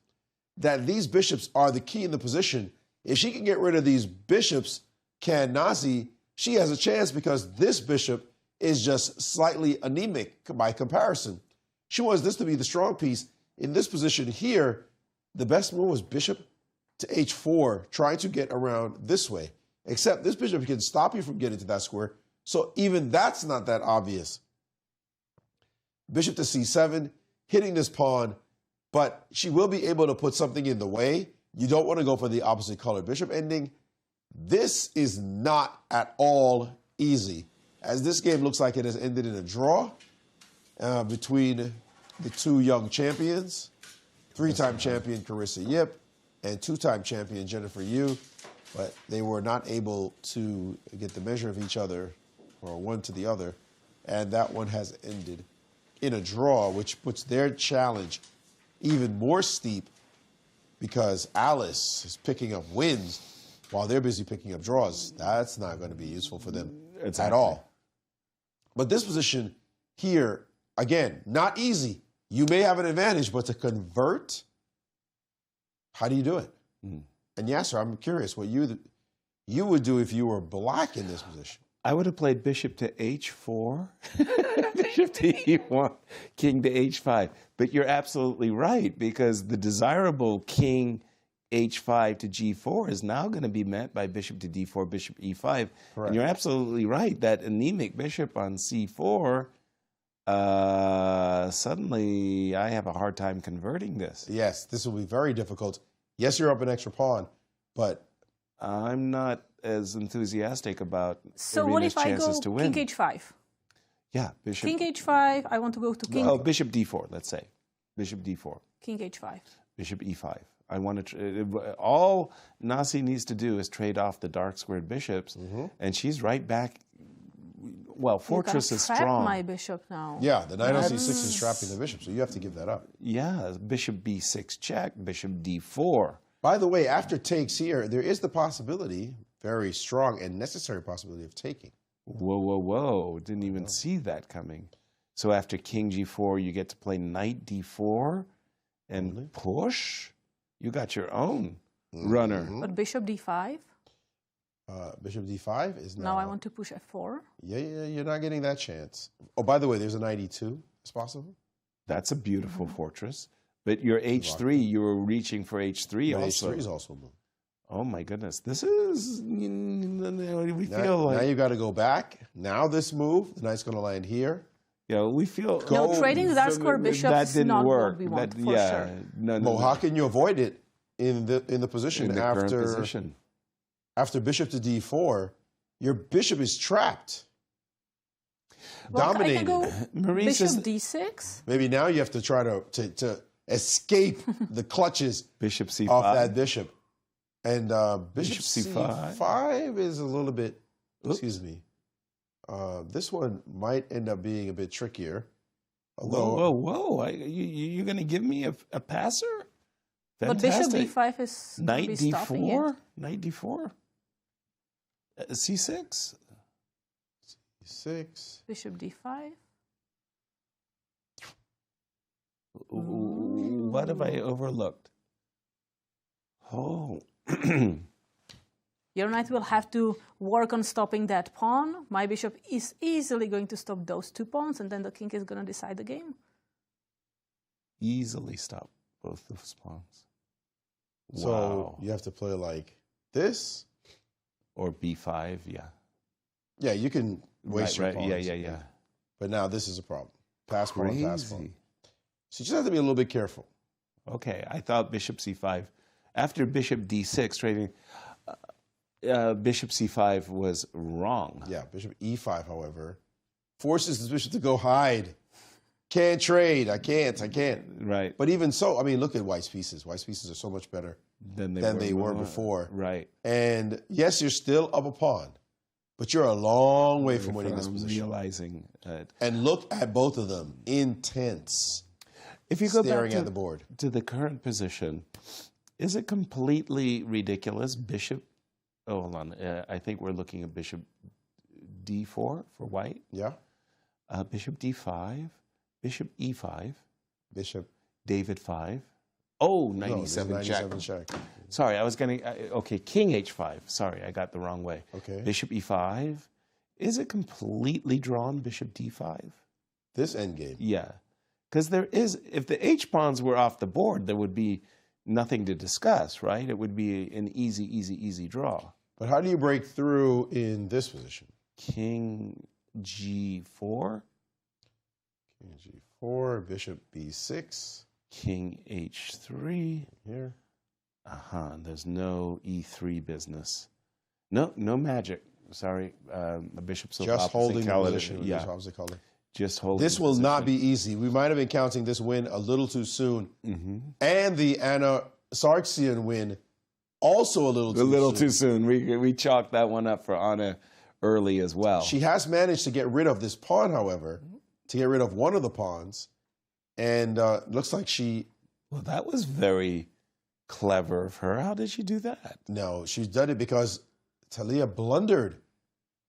that these bishops are the key in the position. If she can get rid of these bishops, can Nazi, she has a chance because this bishop is just slightly anemic by comparison. She wants this to be the strong piece. In this position here, the best move was bishop to h4, trying to get around this way. Except this bishop can stop you from getting to that square. So even that's not that obvious. Bishop to c7, hitting this pawn. but she will be able to put something in the way. You don't want to go for the opposite color bishop ending. This is not at all easy, as this game looks like it has ended in a draw between the two young champions, three-time champion Carissa Yip and two-time champion Jennifer Yu, but they were not able to get the measure of each other, or one to the other, and that one has ended in a draw, which puts their challenge even more steep, because Alice is picking up wins while they're busy picking up draws. That's not going to be useful for them at all. But this position here, again, not easy. You may have an advantage, but to convert, how do you do it? And Yasser, I'm curious what you would do if you were black in this position. I would have played bishop to h4, bishop to e1, king to h5. But you're absolutely right, because the desirable king h5 to g4 is now going to be met by bishop to d4, bishop e5. Correct. And you're absolutely right, that anemic bishop on c4, suddenly I have a hard time converting this. Yes, this will be very difficult. Yes, you're up an extra pawn, but I'm not as enthusiastic about So what Irina's if I chances go to win. king h5? Yeah, bishop. King h5, I want to go to king... Oh, bishop d4, let's say. Bishop d4. King h5. Bishop e5. I want to. All Nasi needs to do is trade off the dark squared bishops, and she's right back. Well, fortress is strong. My bishop now. Yeah, the knight on c6 is trapping the bishop, so you have to give that up. Yeah, bishop b6 check, bishop d4. By the way, after takes here, there is the possibility, very strong and necessary possibility, of taking. Whoa, whoa, whoa! Didn't even see that coming. So after king g4, you get to play knight d4 and push. You got your own runner. But bishop d5? Bishop d5 is Now I want to push f4. Yeah, you're not getting that chance. Oh, by the way, there's a knight e2. It's possible. That's a beautiful fortress. But your h3, you were reaching for h3 But also. h3 is also a move. Oh my goodness, this is. We Now, feel like now you got to go back. Now this move, the knight's going to land here. Yeah, we feel. No, trading the dark square bishop that is didn't not work. what we want, That- for yeah, sure. no, Well, how can you avoid it in the position in the current after position. after bishop to d4? Your bishop is trapped, Well, dominated. I can go Maurice bishop is- d6. Maybe now you have to try to escape the clutches Bishop c5. off that bishop. And bishop Bishop c5. c5 is a little bit, excuse me. This one might end up being a bit trickier. Whoa, whoa, whoa! You're going to give me a passer? But bishop Fantastic. d5 is gonna Knight be stopping d4? it. Knight d4? c6? C6. Bishop d5. What have I overlooked? Oh. Your knight will have to work on stopping that pawn. My bishop is easily going to stop those two pawns, and then the king is going to decide the game. Easily stop both those pawns. So Wow. you have to play like this. Or b5, yeah. Yeah, you can waste your pawns. Yeah. But now this is a problem. Pass pawn, pass pawn. Crazy. So you just have to be a little bit careful. Okay, I thought bishop c5. After bishop d6, trading, bishop c5 was wrong. Yeah, bishop e5, however, forces the bishop to go hide. Can't trade. I can't. Right. But even so, I mean, look at White's pieces. White's pieces are so much better Than they were before. Right. And yes, you're still up a pawn, but you're a long way from winning this position. Realizing that. And look at both of them. Intense. If you go staring back at the board. to the current position, is it completely ridiculous? Bishop, hold on. I think we're looking at bishop d4 for white. Yeah. Bishop d5, bishop e5, bishop David 5. Oh, No, this is 97 check. check. Sorry, I was going to, okay, king h5. Sorry, I got the wrong way. Okay. Bishop e5. Is it completely drawn, bishop d5? This endgame. Yeah. Because there is, if the h-pawns were off the board, there would be nothing to discuss, right? It would be an easy draw. But how do you break through in this position? King g4. King g4, bishop b6. King H3. Here. There's no E3 business. No magic. Sorry, the bishop's just holding the position. Yeah, just holding. This will not be easy. We might have been counting this win a little too soon, and the Anastasiya win also a little too soon. We chalked that one up for Anna early as well. She has managed to get rid of this pawn, however, to get rid of one of the pawns, and looks like she. Well, that was very clever of her. How did she do that? No, she's done it because Talia blundered.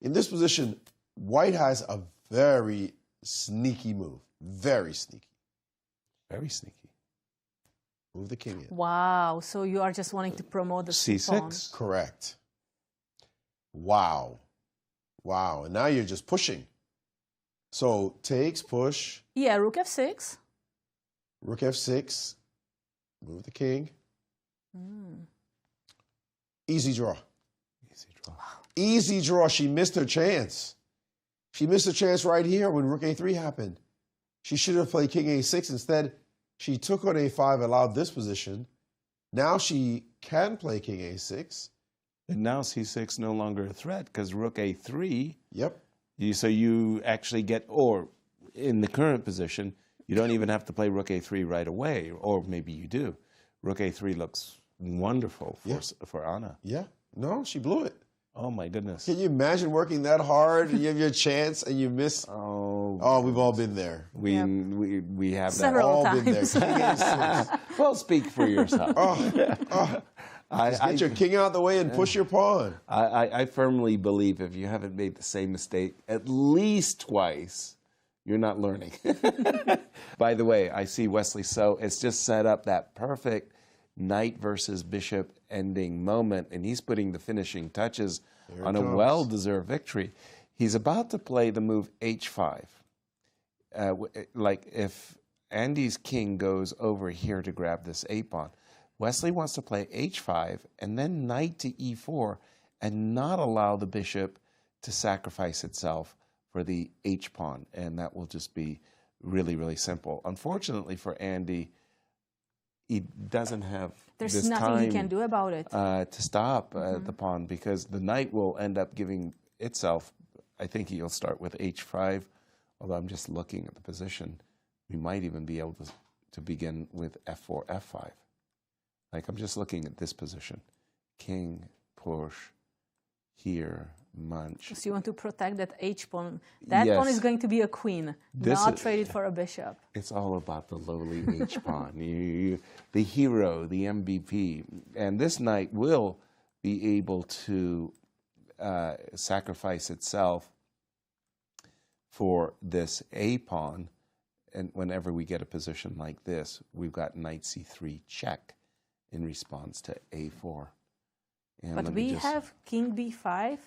In this position, White has a very sneaky move. Very sneaky. Very sneaky. Move the king in. Wow. So you are just wanting to promote the C6? pawn. Correct. Wow. Wow. And now you're just pushing. So takes, push. Yeah, rook f6. Rook f6. Move the king. Easy draw. Easy draw. Easy draw. She missed her chance. She missed her chance right here when rook a3 happened. She should have played king a6. Instead, she took on a5, allowed this position. Now she can play king a6. And now c6 no longer a threat because rook a3. Yep. So you actually get, or in the current position, you don't even have to play rook a3 right away, or maybe you do. Rook a3 looks wonderful for Anna. Yeah. No, she blew it. Oh, my goodness. Can you imagine working that hard and you have your chance and you miss? Oh, we've all been there. We have Several all times. been there. Well, speak for yourself. Just get your king out of the way and push your pawn. I firmly believe if you haven't made the same mistake at least twice, you're not learning. By the way, I see Wesley So it's just set up that perfect knight versus bishop ending moment, and he's putting the finishing touches on a well-deserved victory. He's about to play the move h5. Like if Andy's king goes over here to grab this a-pawn, Wesley wants to play h5 and then knight to e4 and not allow the bishop to sacrifice itself for the h-pawn, and that will just be really, really simple. Unfortunately for Andy, he doesn't have There's nothing he can do about it. To stop the pawn, because the knight will end up giving itself. I think he'll start with h5, although I'm just looking at the position. We might even be able to begin with f4, f5. Like I'm just looking at this position. King, push, here, munch. So you want to protect that h-pawn. That pawn is going to be a queen, not traded for a bishop. It's all about the lowly h-pawn. The hero, the MVP. And this knight will be able to sacrifice itself for this a-pawn. And whenever we get a position like this, we've got knight c3 check in response to a4. And but we have king b5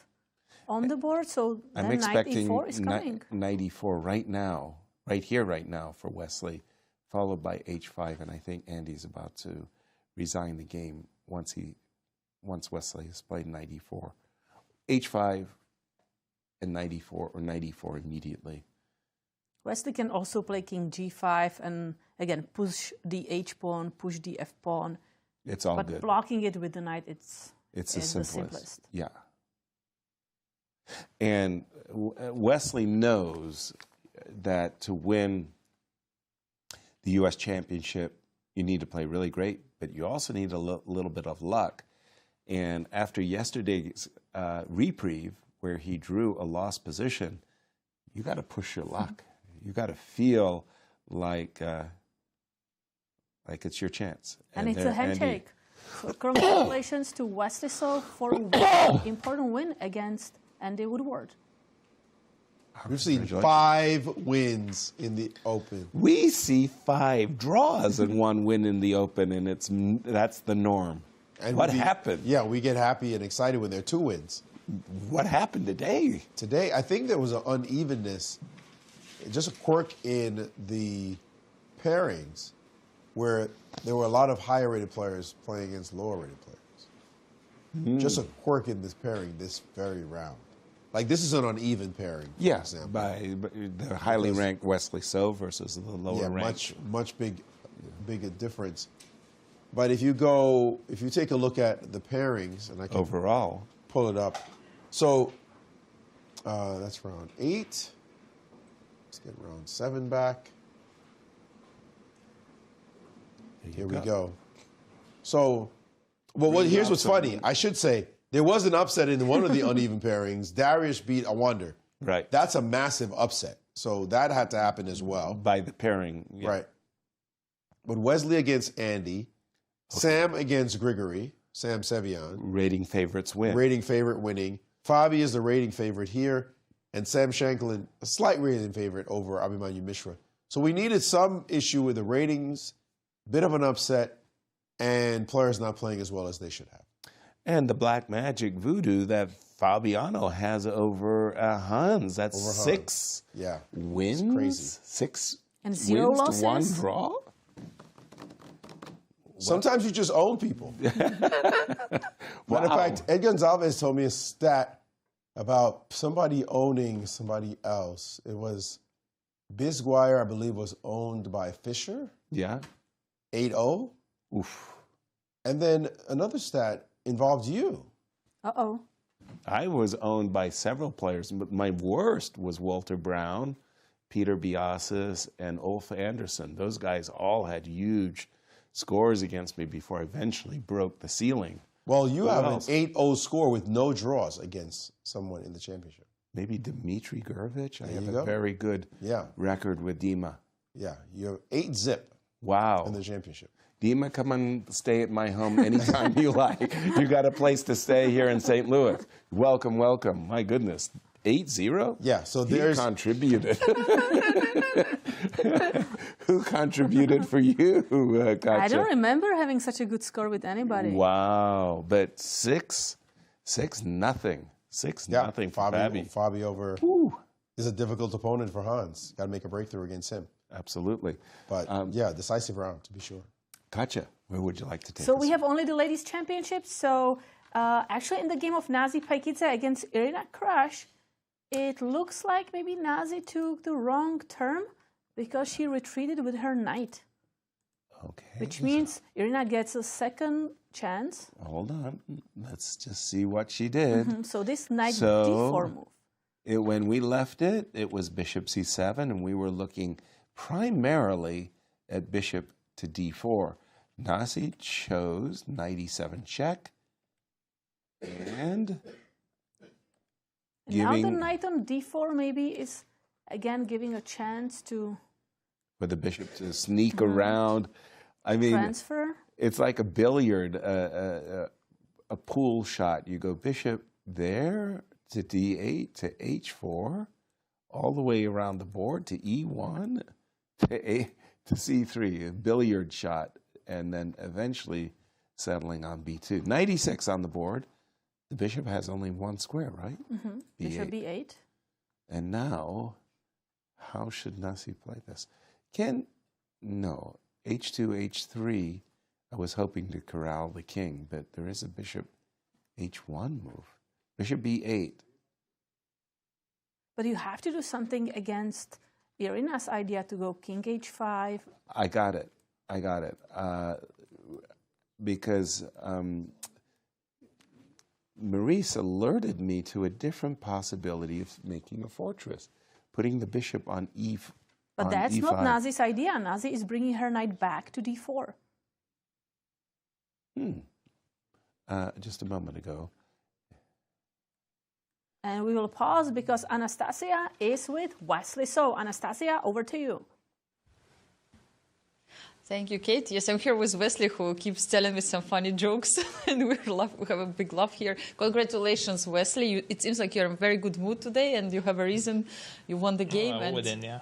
on the board, so I'm then knight expecting e4 is coming. Knight e4 right now, right here, right now for Wesley, followed by h5, and I think Andy's about to resign the game once Wesley has played knight e4. h5 and knight e4, or knight e4 immediately. Wesley can also play king g5 and, again, push the h-pawn, push the f-pawn. It's all but good. But blocking it with the knight, it's the simplest. Yeah. And Wesley knows that to win the U.S. Championship, you need to play really great, but you also need a little bit of luck. And after yesterday's reprieve, where he drew a lost position, you got to push your luck. You got to feel like it's your chance. And it's a handshake. So congratulations to Wesley So for an important win against Andy Woodward. We've seen 5 wins in the Open. We see 5 draws and 1 win in the Open, and that's the norm. And what happened? Yeah, we get happy and excited when there are 2 wins. What happened today? Today, I think there was an unevenness, just a quirk in the pairings, where there were a lot of higher-rated players playing against lower-rated players. Just a quirk in this pairing this very round. Like, this is an uneven pairing, for example. By the highly ranked Wesley So versus the lower ranked. Much big big difference. But if you take a look at the pairings, and I can overall pull it up. So that's round 8. Let's get round 7 back. Here we go. So, well, here's what's funny. I should say there was an upset in one of the uneven pairings. Dariusz beat Awonder. Right. That's a massive upset. So that had to happen as well. By the pairing. Yeah. Right. But Wesley against Andy. Okay. Sam against Grigoriy. Sam Sevian. Rating favorites win. Rating favorite winning. Fabi is the rating favorite here. And Sam Shankland, a slight rating favorite over Abhimanyu Mishra. So we needed some issue with the ratings, bit of an upset, and players not playing as well as they should have. And the black magic voodoo that Fabiano has over Hans. That's over 6 wins. It's crazy. 6 and 0 wins losses? to 1 draw? Sometimes you just own people. Matter of fact, Ed Gonzalez told me a stat about somebody owning somebody else. It was Bisguire, I believe, was owned by Fisher. Yeah. 8-0. Oof. And then another stat involved you. Uh-oh. I was owned by several players, but my worst was Walter Brown, Peter Biasis, and Ulf Anderson. Those guys all had huge scores against me before I eventually broke the ceiling. Well, you have an 8-0 score with no draws against someone in the championship. Maybe Dmitry Gurovich. I have go. a very good record with Dima. Yeah, you have 8-zip. Wow. In the championship. Dima, come and stay at my home anytime you like. You got a place to stay here in St. Louis. Welcome, welcome. My goodness. 8-0? Yeah, so there's... He contributed. Who contributed for you, Katja? I don't remember having such a good score with anybody. Wow. But 6-0. 6-0 for Fabi. Fabi over is a difficult opponent for Hans. Got to make a breakthrough against him. Absolutely. But decisive round, to be sure. Katja, where would you like to take So us? we have only the ladies' championship. So actually in the game of Nazi Paikidze against Irina Crash, it looks like maybe Nazi took the wrong turn because she retreated with her knight. Okay. Which means Irina gets a second chance. Hold on. Let's just see what she did. So this knight d4 move. When we left it, it was bishop c7, and we were looking primarily at bishop to d4. Nazi chose knight e7 check, and now the knight on d4 maybe is again giving a chance to for the bishop to sneak around. I mean, transfer. It's like a billiard, a pool shot. You go bishop there to d8 to h4, all the way around the board to e1 to c3, a billiard shot, and then eventually settling on b2. Knight e6 on the board. The bishop has only 1 square, right? Mm-hmm. Bishop b8. And now, how should Nasi play this? No, h2, h3. I was hoping to corral the king, but there is a bishop h1 move. Bishop b8. But you have to do something against Irina's idea to go king h5. I got it. Because Maurice alerted me to a different possibility of making a fortress, putting the bishop on e5. But that's not Nazi's idea. Nazi is bringing her knight back to d4. Just a moment ago. And we will pause because Anastasiya is with Wesley. So, Anastasiya, over to you. Thank you, Kate. Yes, I'm here with Wesley, who keeps telling me some funny jokes, and we have a big laugh here. Congratulations, Wesley. It seems like you're in a very good mood today, and you have a reason you won the game. I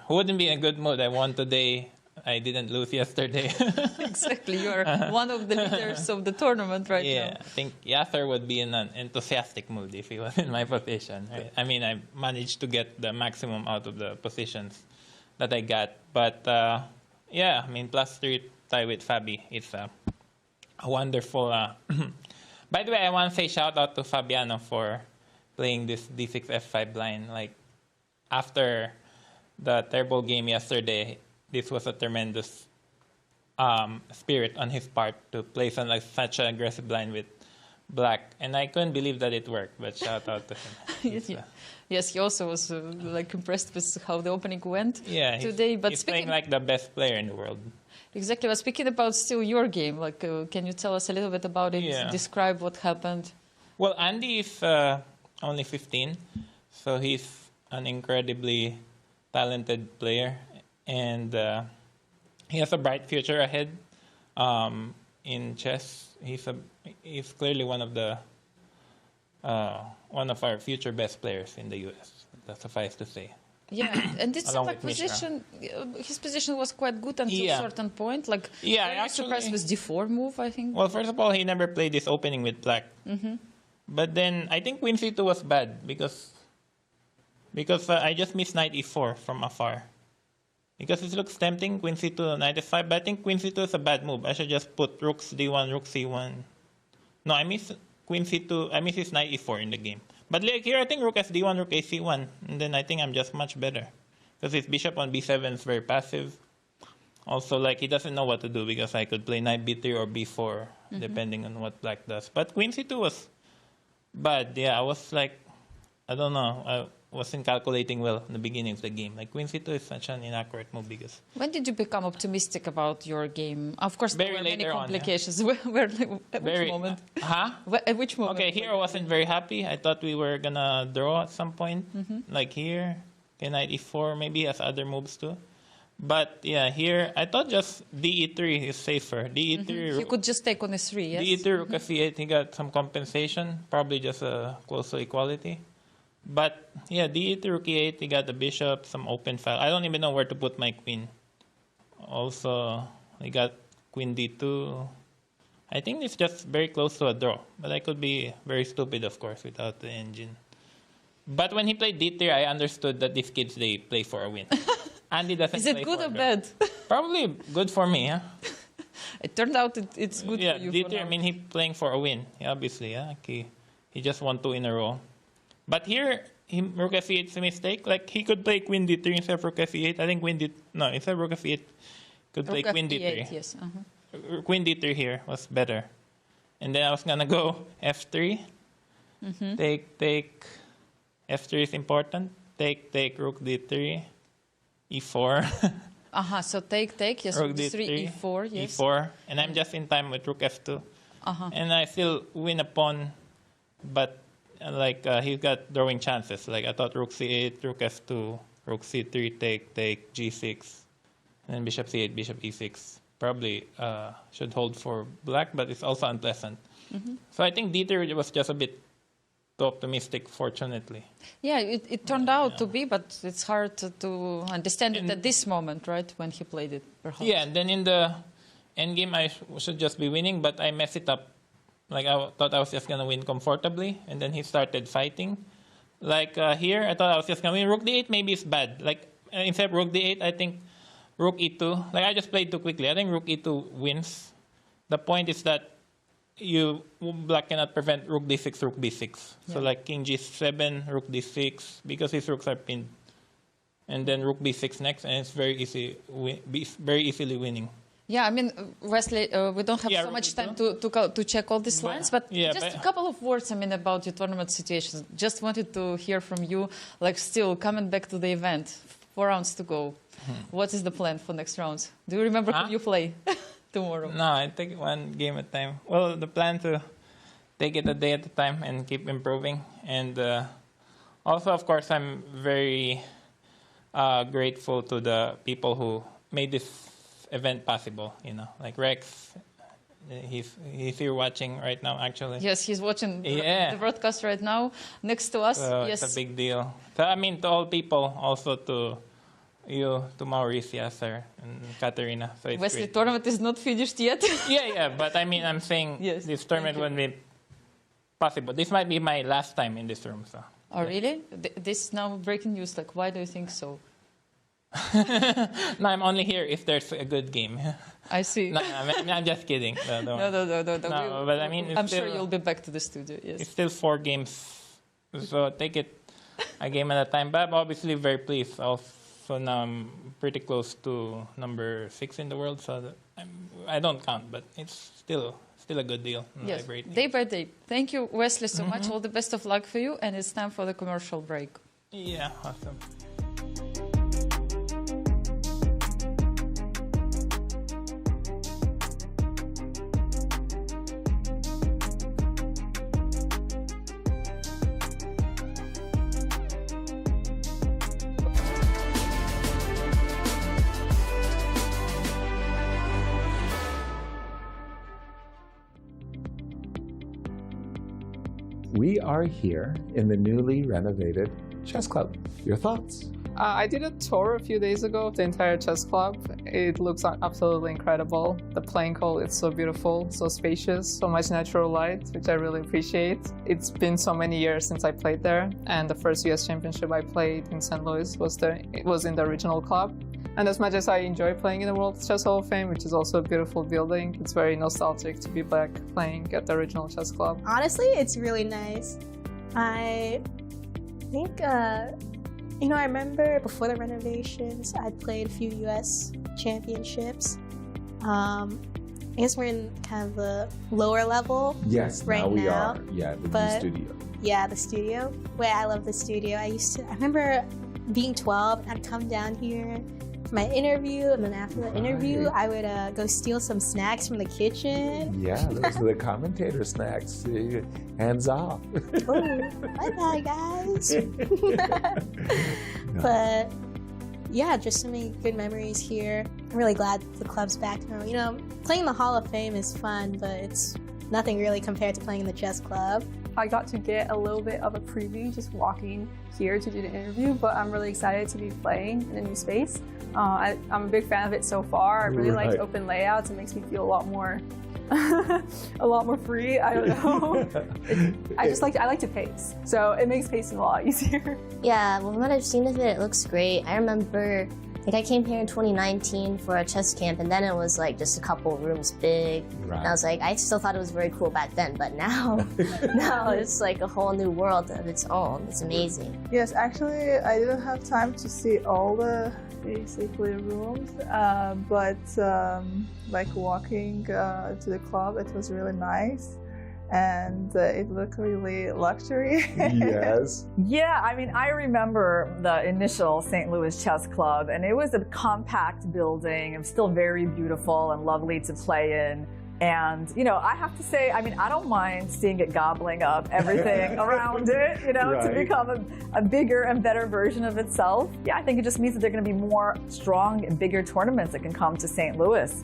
wouldn't be in a good mood. I won today. I didn't lose yesterday. Exactly. You are one of the leaders of the tournament right now. Yeah, I think Yasser would be in an enthusiastic mood if he was in my position. Right? I mean, I managed to get the maximum out of the positions that I got. But, yeah, I mean, +3 tie with Fabi. It's a wonderful... By the way, I want to say shout out to Fabiano for playing this d6 f5 line. Like, after the terrible game yesterday, this was a tremendous spirit on his part to play like such an aggressive line with black, and I couldn't believe that it worked. But shout out to him. Yes, he also was like impressed with how the opening went today. But he's playing like the best player in the world. Exactly. But speaking about still your game, like, can you tell us a little bit about it? Yeah. Describe what happened. Well, Andy is only 15, so he's an incredibly talented player, and he has a bright future ahead in chess. He's clearly one of our future best players in the U.S. That's suffice to say. Yeah, and this Along like with Mishra. position, his position was quite good until a certain point. Like, Yeah, very surprised with D4 move, I think. Well, first of all, he never played this opening with black. Mm-hmm. But then I think Queen C2 was bad because I just missed Knight E4 from afar. Because it looks tempting, Queen C2, Knight F5, but I think Queen C2 is a bad move. I should just put Rooks D1, Rook C1. No, I miss Queen C2, I miss his Knight E4 in the game. But like here, I think Rook SD1, Rook AC1, and then I think I'm just much better. Because his Bishop on B7 is very passive. Also, like, he doesn't know what to do because I could play Knight B3 or B4, depending on what black does. But Queen C2 was bad. Yeah, I was like, I don't know. I wasn't calculating well in the beginning of the game. Like, Queen C2 is such an inaccurate move because... When did you become optimistic about your game? Of course, there Very were many later on, complications. At which moment? Huh? At which moment? Okay, here I wasn't very happy. I thought we were going to draw at some point. Like here, Knight E4, maybe has other moves too. But yeah, here, I thought just DE3 is safer. DE3... He could just take on S3, yes? DE3, Rook F8, he got some compensation. Probably just close to equality. But yeah, D8 Rook E8, he got the bishop, some open file. I don't even know where to put my queen. Also, he got Queen D2. I think it's just very close to a draw. But I could be very stupid, of course, without the engine. But when he played D3, I understood that these kids, they play for a win. Andy doesn't Is it play good for or a draw. bad? Probably good for me, huh? It turned out it's good Yeah, for you. D3, I mean, he's playing for a win, obviously. Yeah? He just won 2 in a row. But here, Rook F8 is a mistake. Like, he could play Queen D3 instead of Rook F8. I think instead of Rook F8, could play Queen D3. Yes. Queen D3 here was better. And then I was going to go F3. Take. F3 is important. Take Rook D3. E4. So take, yes, Rook D3, E4, yes. E4. And I'm just in time with Rook F2. And I still win a pawn, but like he's got drawing chances. Like I thought Rook C8, Rook F2, Rook C3, take G6, and then Bishop C8, Bishop E6. Probably should hold for black, but it's also unpleasant. So I think D3 was just a bit too optimistic, fortunately. Yeah, it turned out to be, but it's hard to understand it at this moment, right, when he played it, perhaps. Yeah, and then in the endgame, I should just be winning, but I messed it up. Like, I thought I was just going to win comfortably, and then he started fighting. Like, here, I thought I was just going to win. Rook D8 maybe is bad. Like, instead of Rook D8, I think Rook E2. Like, I just played too quickly. I think Rook E2 wins. The point is that black cannot prevent Rook D6, Rook B6. So, like, King G7, Rook D6, because his rooks are pinned. And then Rook B6 next, and it's very easily winning. Yeah, I mean, Wesley, we don't have so much time to check all these lines, but just a couple of words, I mean, about your tournament situations. Just wanted to hear from you, like, still coming back to the event, 4 rounds to go. What is the plan for next rounds? Do you remember who you play tomorrow? No, I take it one game at a time. Well, the plan to take it a day at a time and keep improving. And also, of course, I'm very grateful to the people who made this event possible, like Rex. He's here watching right now, actually. Yes, he's watching the broadcast right now next to us. Yes, it's a big deal. So, I mean, to all people, also to you, to Maurice, Yasser, and Katerina. So it's Wesley, great. tournament is not finished yet. yeah, but I mean, I'm saying this tournament wouldn't be possible. This might be my last time in this room. So. Oh, really? This is now breaking news. Like, why do you think so? No, I'm only here if there's a good game. I see. No, I'm just kidding. No. But I mean, I'm sure you'll be back to the studio. Yes. It's still 4 games, so take it a game at a time. But I'm obviously very pleased. All So now I'm pretty close to number 6 in the world. So I don't count, but it's still a good deal. Yes, day by day. Thank you, Wesley, so much. All the best of luck for you, and it's time for the commercial break. Yeah, awesome. We are here in the newly renovated chess club. Your thoughts? I did a tour a few days ago of the entire chess club. It looks absolutely incredible. The playing hall is so beautiful, so spacious, so much natural light, which I really appreciate. It's been so many years since I played there, and the first US championship I played in St. Louis was in the original club. And as much as I enjoy playing in the World Chess Hall of Fame, which is also a beautiful building, it's very nostalgic to be back playing at the original chess club. Honestly, it's really nice. I think, I remember before the renovations, I'd played a few US championships. I guess we're in kind of the lower level. Yes, right now we now. are. Yeah, the But- new studio. Yeah, the studio. Wait, I love the studio. I remember being 12, I'd come down here for my interview, and then after the interview, I would go steal some snacks from the kitchen. Yeah, those are the commentator snacks. Hands off. Oh, bye bye, guys. But yeah, just so many good memories here. I'm really glad the club's back now. Playing the Hall of Fame is fun, but it's nothing really compared to playing in the chess club. I got to get a little bit of a preview just walking here to do the interview, but I'm really excited to be playing in a new space. I'm a big fan of it so far. I really like open layouts. It makes me feel a lot more free. I don't know. I like to pace, so it makes pacing a lot easier. Yeah, well, from what I've seen of it, it looks great. I remember, I came here in 2019 for a chess camp, and then it was just a couple rooms big. Right. And I was I still thought it was very cool back then, but now it's a whole new world of its own. It's amazing. Yes, actually, I didn't have time to see all the basically rooms, but walking to the club, it was really nice. And it looked really luxury. Yes. Yeah, I remember the initial St. Louis Chess Club, and it was a compact building. It was still very beautiful and lovely to play in. And, I have to say, I don't mind seeing it gobbling up everything around it, to become a bigger and better version of itself. Yeah, I think it just means that there are going to be more strong and bigger tournaments that can come to St. Louis.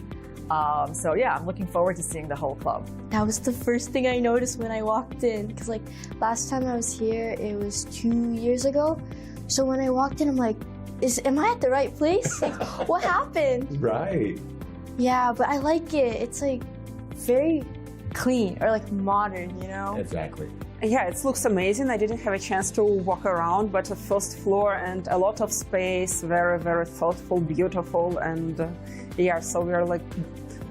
So yeah, I'm looking forward to seeing the whole club. That was the first thing I noticed when I walked in, because last time I was here, it was 2 years ago. So when I walked in, I'm like, am I at the right place? What happened? Right. Yeah, but I like it. It's very clean or modern, Exactly. Yeah, it looks amazing. I didn't have a chance to walk around, but the first floor and a lot of space, very, very thoughtful, beautiful, and so we're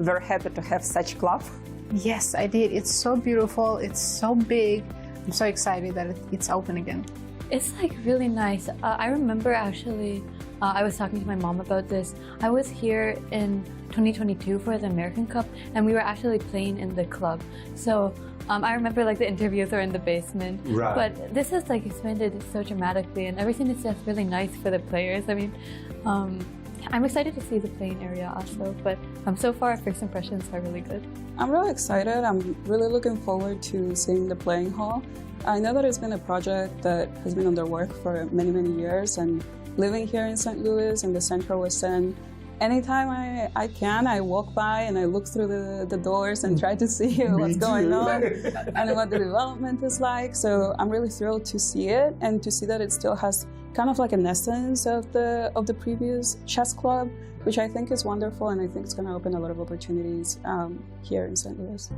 very happy to have such club. Yes, I did. It's so beautiful. It's so big. I'm so excited that it's open again. It's really nice. I remember actually, I was talking to my mom about this. I was here in 2022 for the American Cup, and we were actually playing in the club. So I remember the interviews are in the basement. Right. But this is expanded so dramatically, and everything is just really nice for the players. I'm excited to see the playing area also, but so far first impressions are really good. I'm really excited. I'm really looking forward to seeing the playing hall. I know that it's been a project that has been under work for many, many years, and living here in St. Louis in the Central West End, anytime I walk by and I look through the doors and try to see what's going on and what the development is like. So I'm really thrilled to see it and to see that it still has kind of an essence of the previous chess club, which I think is wonderful, and I think it's going to open a lot of opportunities here in St. Louis.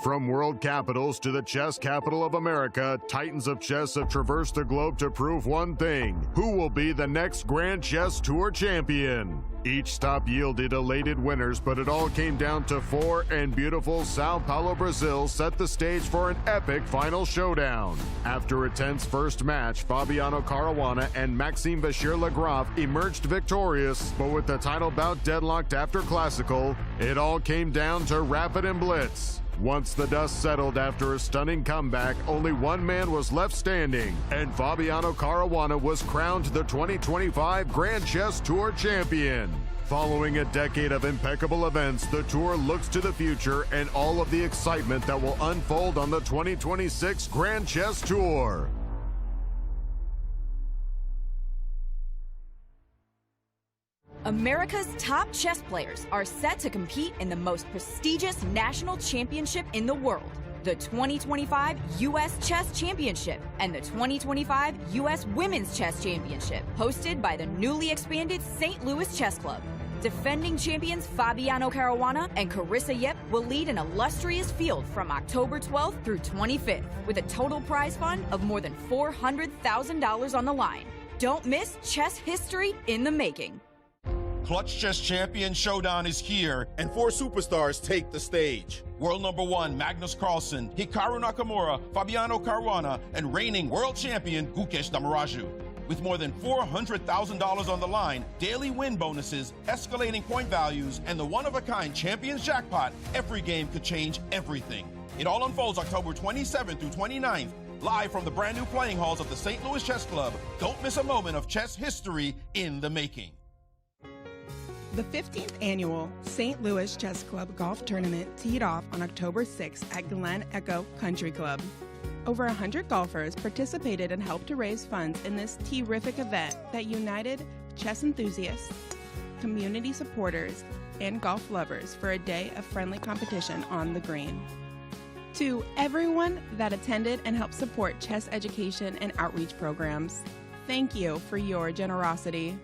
From world capitals to the chess capital of America, titans of chess have traversed the globe to prove one thing: who will be the next Grand Chess Tour champion? Each stop yielded elated winners, but it all came down to four, and beautiful Sao Paulo, Brazil set the stage for an epic final showdown. After a tense first match, Fabiano Caruana and Maxime Vachier-Lagrave emerged victorious, but with the title bout deadlocked after classical, it all came down to rapid and blitz. Once the dust settled after a stunning comeback, only one man was left standing, and Fabiano Caruana was crowned the 2025 Grand Chess Tour champion. Following a decade of impeccable events, the tour looks to the future and all of the excitement that will unfold on the 2026 Grand Chess Tour. America's top chess players are set to compete in the most prestigious national championship in the world, the 2025 U.S. Chess Championship and the 2025 U.S. Women's Chess Championship, hosted by the newly expanded St. Louis Chess Club. Defending champions Fabiano Caruana and Carissa will lead an illustrious field from October 12th through 25th, with a total prize fund of more than $400,000 on the line. Don't miss chess history in the making. Clutch Chess Champion Showdown is here, and four superstars take the stage. World number one, Magnus Carlsen, Hikaru Nakamura, Fabiano Caruana, and reigning world champion, Gukesh Damaraju. With more than $400,000 on the line, daily win bonuses, escalating point values, and the one-of-a-kind Champions Jackpot, every game could change everything. It all unfolds October 27th through 29th, live from the brand new playing halls of the St. Louis Chess Club. Don't miss a moment of chess history in the making. The 15th annual St. Louis Chess Club Golf Tournament teed off on October 6th at Glen Echo Country Club. Over 100 golfers participated and helped to raise funds in this terrific event that united chess enthusiasts, community supporters, and golf lovers for a day of friendly competition on the green. To everyone that attended and helped support chess education and outreach programs, thank you for your generosity.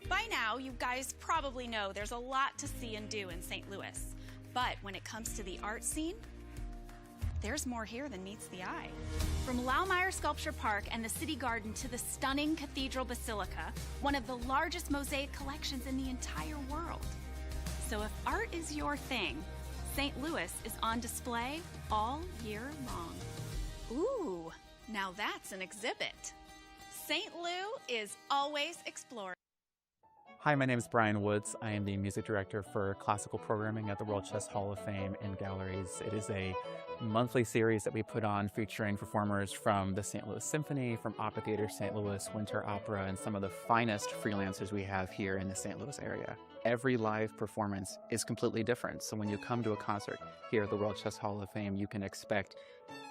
By now, you guys probably know there's a lot to see and do in St. Louis. But when it comes to the art scene, there's more here than meets the eye. From Laumeier Sculpture Park and the City Garden to the stunning Cathedral Basilica, one of the largest mosaic collections in the entire world. So if art is your thing, St. Louis is on display all year long. Ooh, now that's an exhibit. St. Lou is always exploring. Hi, my name is Brian Woods. I am the music director for classical programming at the World Chess Hall of Fame and Galleries. It is a monthly series that we put on featuring performers from the St. Louis Symphony, from Opera Theater St. Louis, Winter Opera, and some of the finest freelancers we have here in the St. Louis area. Every live performance is completely different. So when you come to a concert here at the World Chess Hall of Fame, you can expect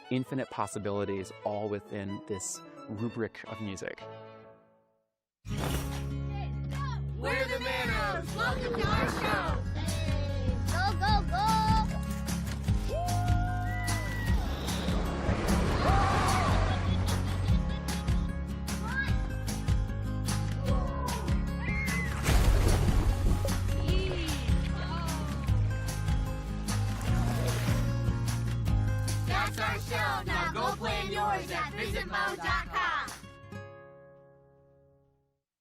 infinite possibilities all within this rubric of music. We're the Manos! Welcome to our show! Go, go, go! That's our show! Now go play yours at visitmo.com!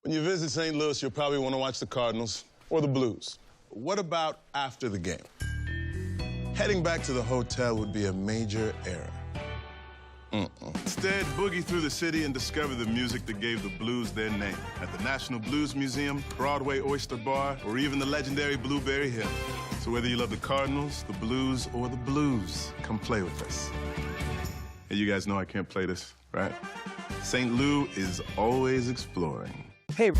When you visit St. Louis, you'll probably want to watch the Cardinals or the Blues. What about after the game? Heading back to the hotel would be a major error. Instead, boogie through the city and discover the music that gave the blues their name at the National Blues Museum, Broadway Oyster Bar, or even the legendary Blueberry Hill. So whether you love the Cardinals, the Blues, or the blues, come play with us. Hey, you guys know I can't play this, right? St. Lou is always exploring. Hey.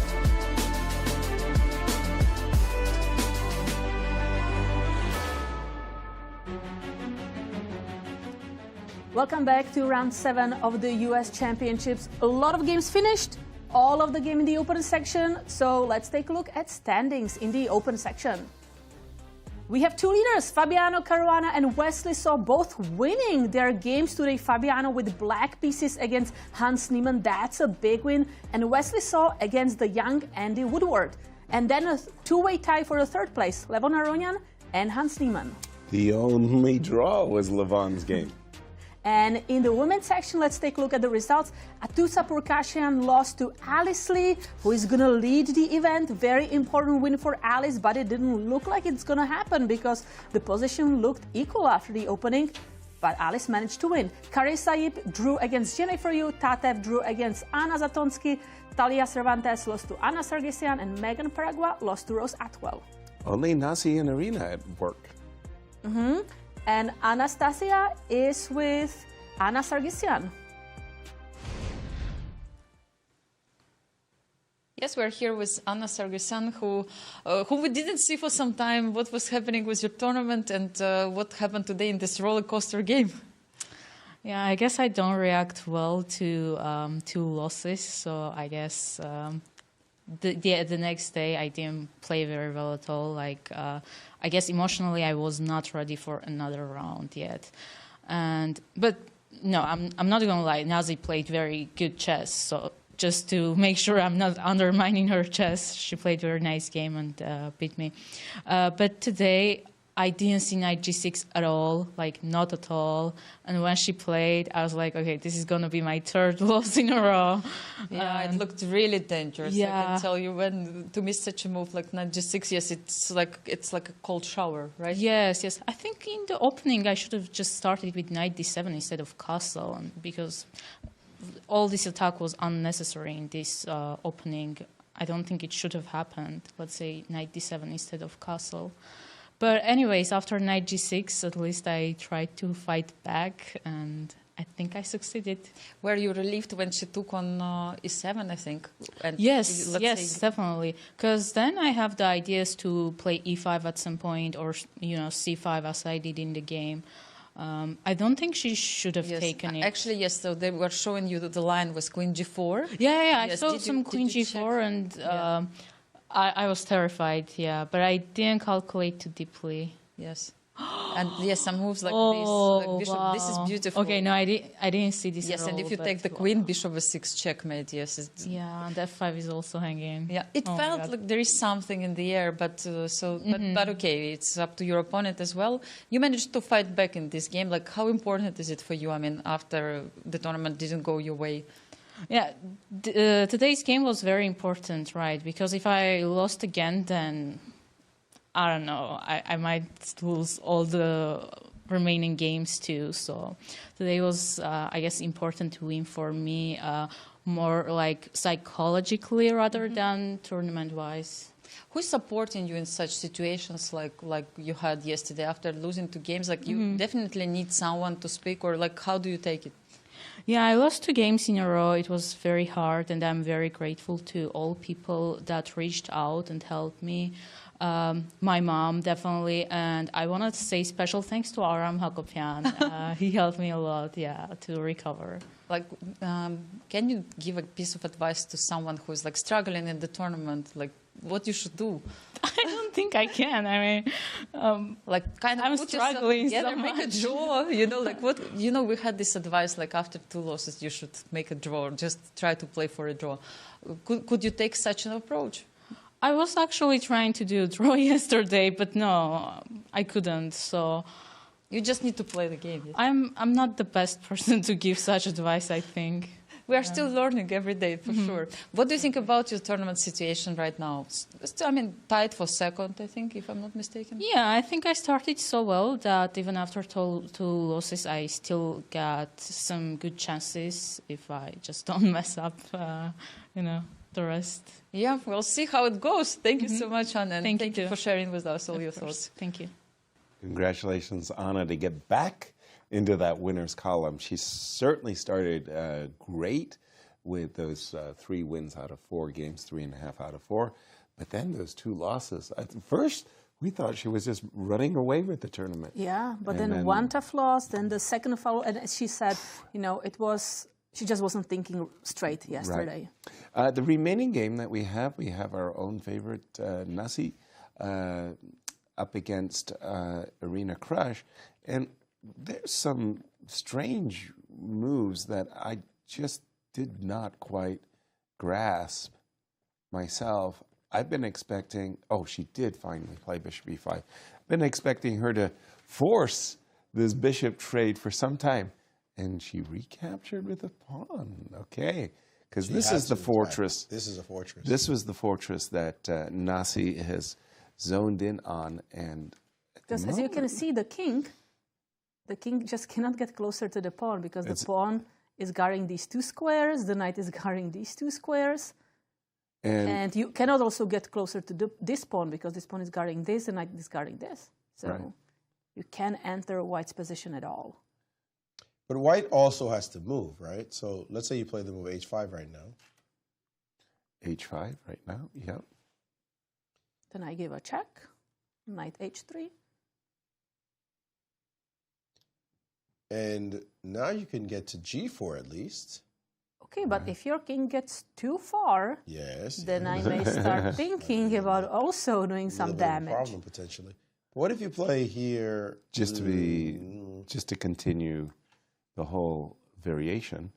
Welcome back to round 7 of the US Championships. A lot of games finished, all of the game in the open section. So let's take a look at standings in the open section. We have two leaders, Fabiano Caruana and Wesley Saw, both winning their games today. Fabiano with black pieces against Hans Niemann, that's a big win. And Wesley Saw against the young Andy Woodward. And then a two-way tie for the third place, Levon Aronian and Hans Niemann. The only draw was Levon's game. And in the women's section, let's take a look at the results. Atusa Purkashian lost to Alice Lee, who is going to lead the event. Very important win for Alice, but it didn't look like it's going to happen because the position looked equal after the opening. But Alice managed to win. Carissa drew against Jennifer Yu, Tatev drew against Anna Zatonsky, Talia Cervantes lost to Anna Sargisian, and Megan Paragua lost to Rose Atwell. Only Nasi and Arena at work. And Anastasiya is with Anna Sargisian. Yes, we're here with Anna Sargisian, who we didn't see for some time. What was happening with your tournament and what happened today in this roller coaster game? Yeah, I guess I don't react well to losses. So I guess the next day I didn't play very well at all. Like I guess emotionally I was not ready for another round yet. But no, I'm not gonna lie. Nazi played very good chess. So just to make sure I'm not undermining her chess, she played a very nice game and beat me. But today I didn't see knight g6 at all, like not at all. And when she played, I was like, okay, this is gonna be my third loss in a row. Yeah, it looked really dangerous. Yeah. I can tell you, when to miss such a move like knight g6, yes, it's like a cold shower, right? Yes. I think in the opening I should have just started with knight d7 instead of castle, because all this attack was unnecessary in this opening. I don't think it should have happened. Let's say knight d7 instead of castle. But anyways, after knight g6, at least I tried to fight back, and I think I succeeded. Were you relieved when she took on e7, I think? And Yes, definitely. Because then I have the ideas to play e5 at some point, or c5 as I did in the game. I don't think she should have taken it. Actually, yes. So they were showing you that the line was queen g4. Yeah. I saw some queen g4, and I was terrified. Yeah, but I didn't calculate too deeply. Yes. And yes, some moves like Oh, this, like bishop. wow. This is beautiful. Okay, no, I didn't see this. Yes, at and all, if you but take the queen, bishop f6 checkmate. Yes. Yeah, and f5 is also hanging. Yeah, it Oh my felt God. like there is something in the air, but but okay, it's up to your opponent as well. You managed to fight back in this game. Like, how important is it for you? I mean, after the tournament didn't go your way. Yeah, today's game was very important, right? Because if I lost again, then I don't know, I might lose all the remaining games too. So today was, I guess, important to win for me, more like psychologically rather than tournament-wise. Who's supporting you in such situations like you had yesterday after losing 2 games? Like, you definitely need someone to speak, or like, how do you take it? Yeah, I lost 2 games in a row. It was very hard, and I'm very grateful to all people that reached out and helped me. My mom, definitely, and I wanted to say special thanks to Aram Hakopian. He helped me a lot, to recover. Like, can you give a piece of advice to someone who's like struggling in the tournament, like what you should do? I don't think I can. I mean, like, kind of I'm put yourself struggling together, so make a much. draw. Like what? We had this advice, like after 2 losses, you should make a draw. Just try to play for a draw. Could you take such an approach? I was actually trying to do a draw yesterday, but no, I couldn't. So you just need to play the game. Yes? I'm not the best person to give such advice, I think. We are still learning every day, for sure. What do you think about your tournament situation right now? I mean, tied for second, I think, if I'm not mistaken. Yeah, I think I started so well that even after 2 losses, I still got some good chances if I just don't mess up, the rest. Yeah, we'll see how it goes. Thank you so much, Anna. And Thank you for sharing with us all your Of course. thoughts. Thank you. Congratulations, Anna, to get back into that winner's column. She certainly started great with those 3 wins out of 4 games, 3.5 out of 4. But then those 2 losses. At first, we thought she was just running away with the tournament. Yeah, but And then one tough loss, then the second follow, and she said, she just wasn't thinking straight yesterday. Right. The remaining game that we have our own favorite, Nasi, up against Arena Crush. And there's some strange moves that I just did not quite grasp myself. I've been expecting, oh, she did finally play bishop e5. Been expecting her to force this bishop trade for some time. And she recaptured with a pawn. Okay. Because this is the fortress. This is a fortress. This was the fortress that Nasi has zoned in on. And because as you can see, the king just cannot get closer to the pawn because the pawn is guarding these two squares, the knight is guarding these two squares. And you cannot also get closer to this pawn because this pawn is guarding this, the knight is guarding this. So you can't enter white's position at all. But white also has to move, right? So let's say you play the move h5 right now. h5 right now, yep. Then I give a check, knight h3. And now you can get to g4 at least. Okay, but if your king gets too far, then I may start thinking about also doing some damage. Problem potentially. But what if you play here? Just to continue the whole variation,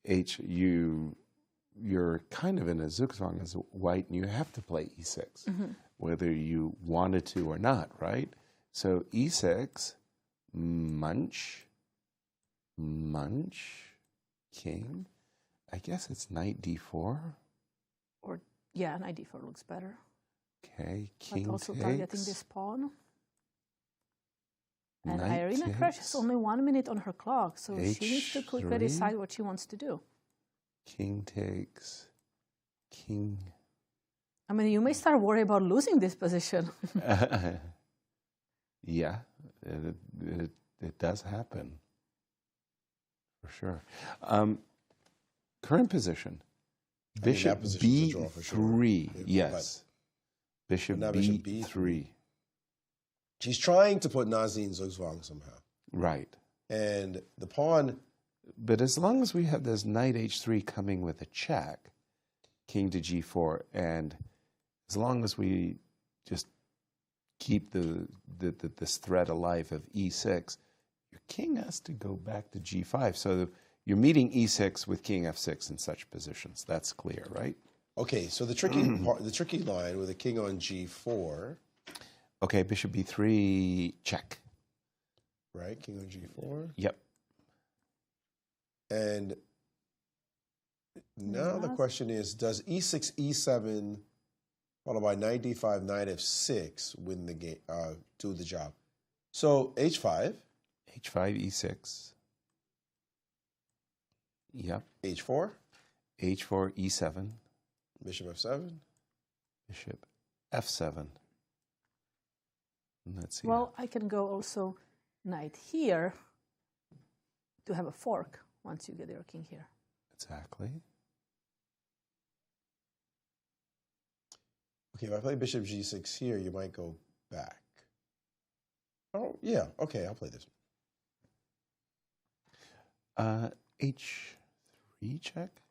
you're kind of in a zugzwang as white, and you have to play e6, whether you wanted to or not, right? So e6, munch, king. I guess it's knight d4. Or yeah, knight d4 looks better. Okay, king but also takes. Targeting this pawn. And Knight Irina takes. Krush has only 1 minute on her clock, so she needs to quickly H3. decide what she wants to do. King takes. King. I mean, you may start worrying about losing this position. Yeah, it does happen. For sure. Current position. Bishop B3. Yes. Bishop B3. She's trying to put Nazi in zugzwang somehow. Right. And the pawn. But as long as we have this knight h3 coming with a check, king to g4, and as long as we just keep this threat alive of e6, your king has to go back to g5. So you're meeting e6 with king f6 in such positions. That's clear, right? Okay, so the tricky line with a king on g4. Okay, bishop b3, check. Right, king on g4. Yep. And now the question is, does e6, e7, followed by knight d5, knight f6 win the game, do the job? So h5. h5, e6. Yep. h4. h4, e7. Bishop f7. Bishop f7. Let's see. Well, I can go also knight here to have a fork once you get your king here. Exactly. Okay, if I play bishop g6 here, you might go back. Oh, yeah. Okay, I'll play this. h3 check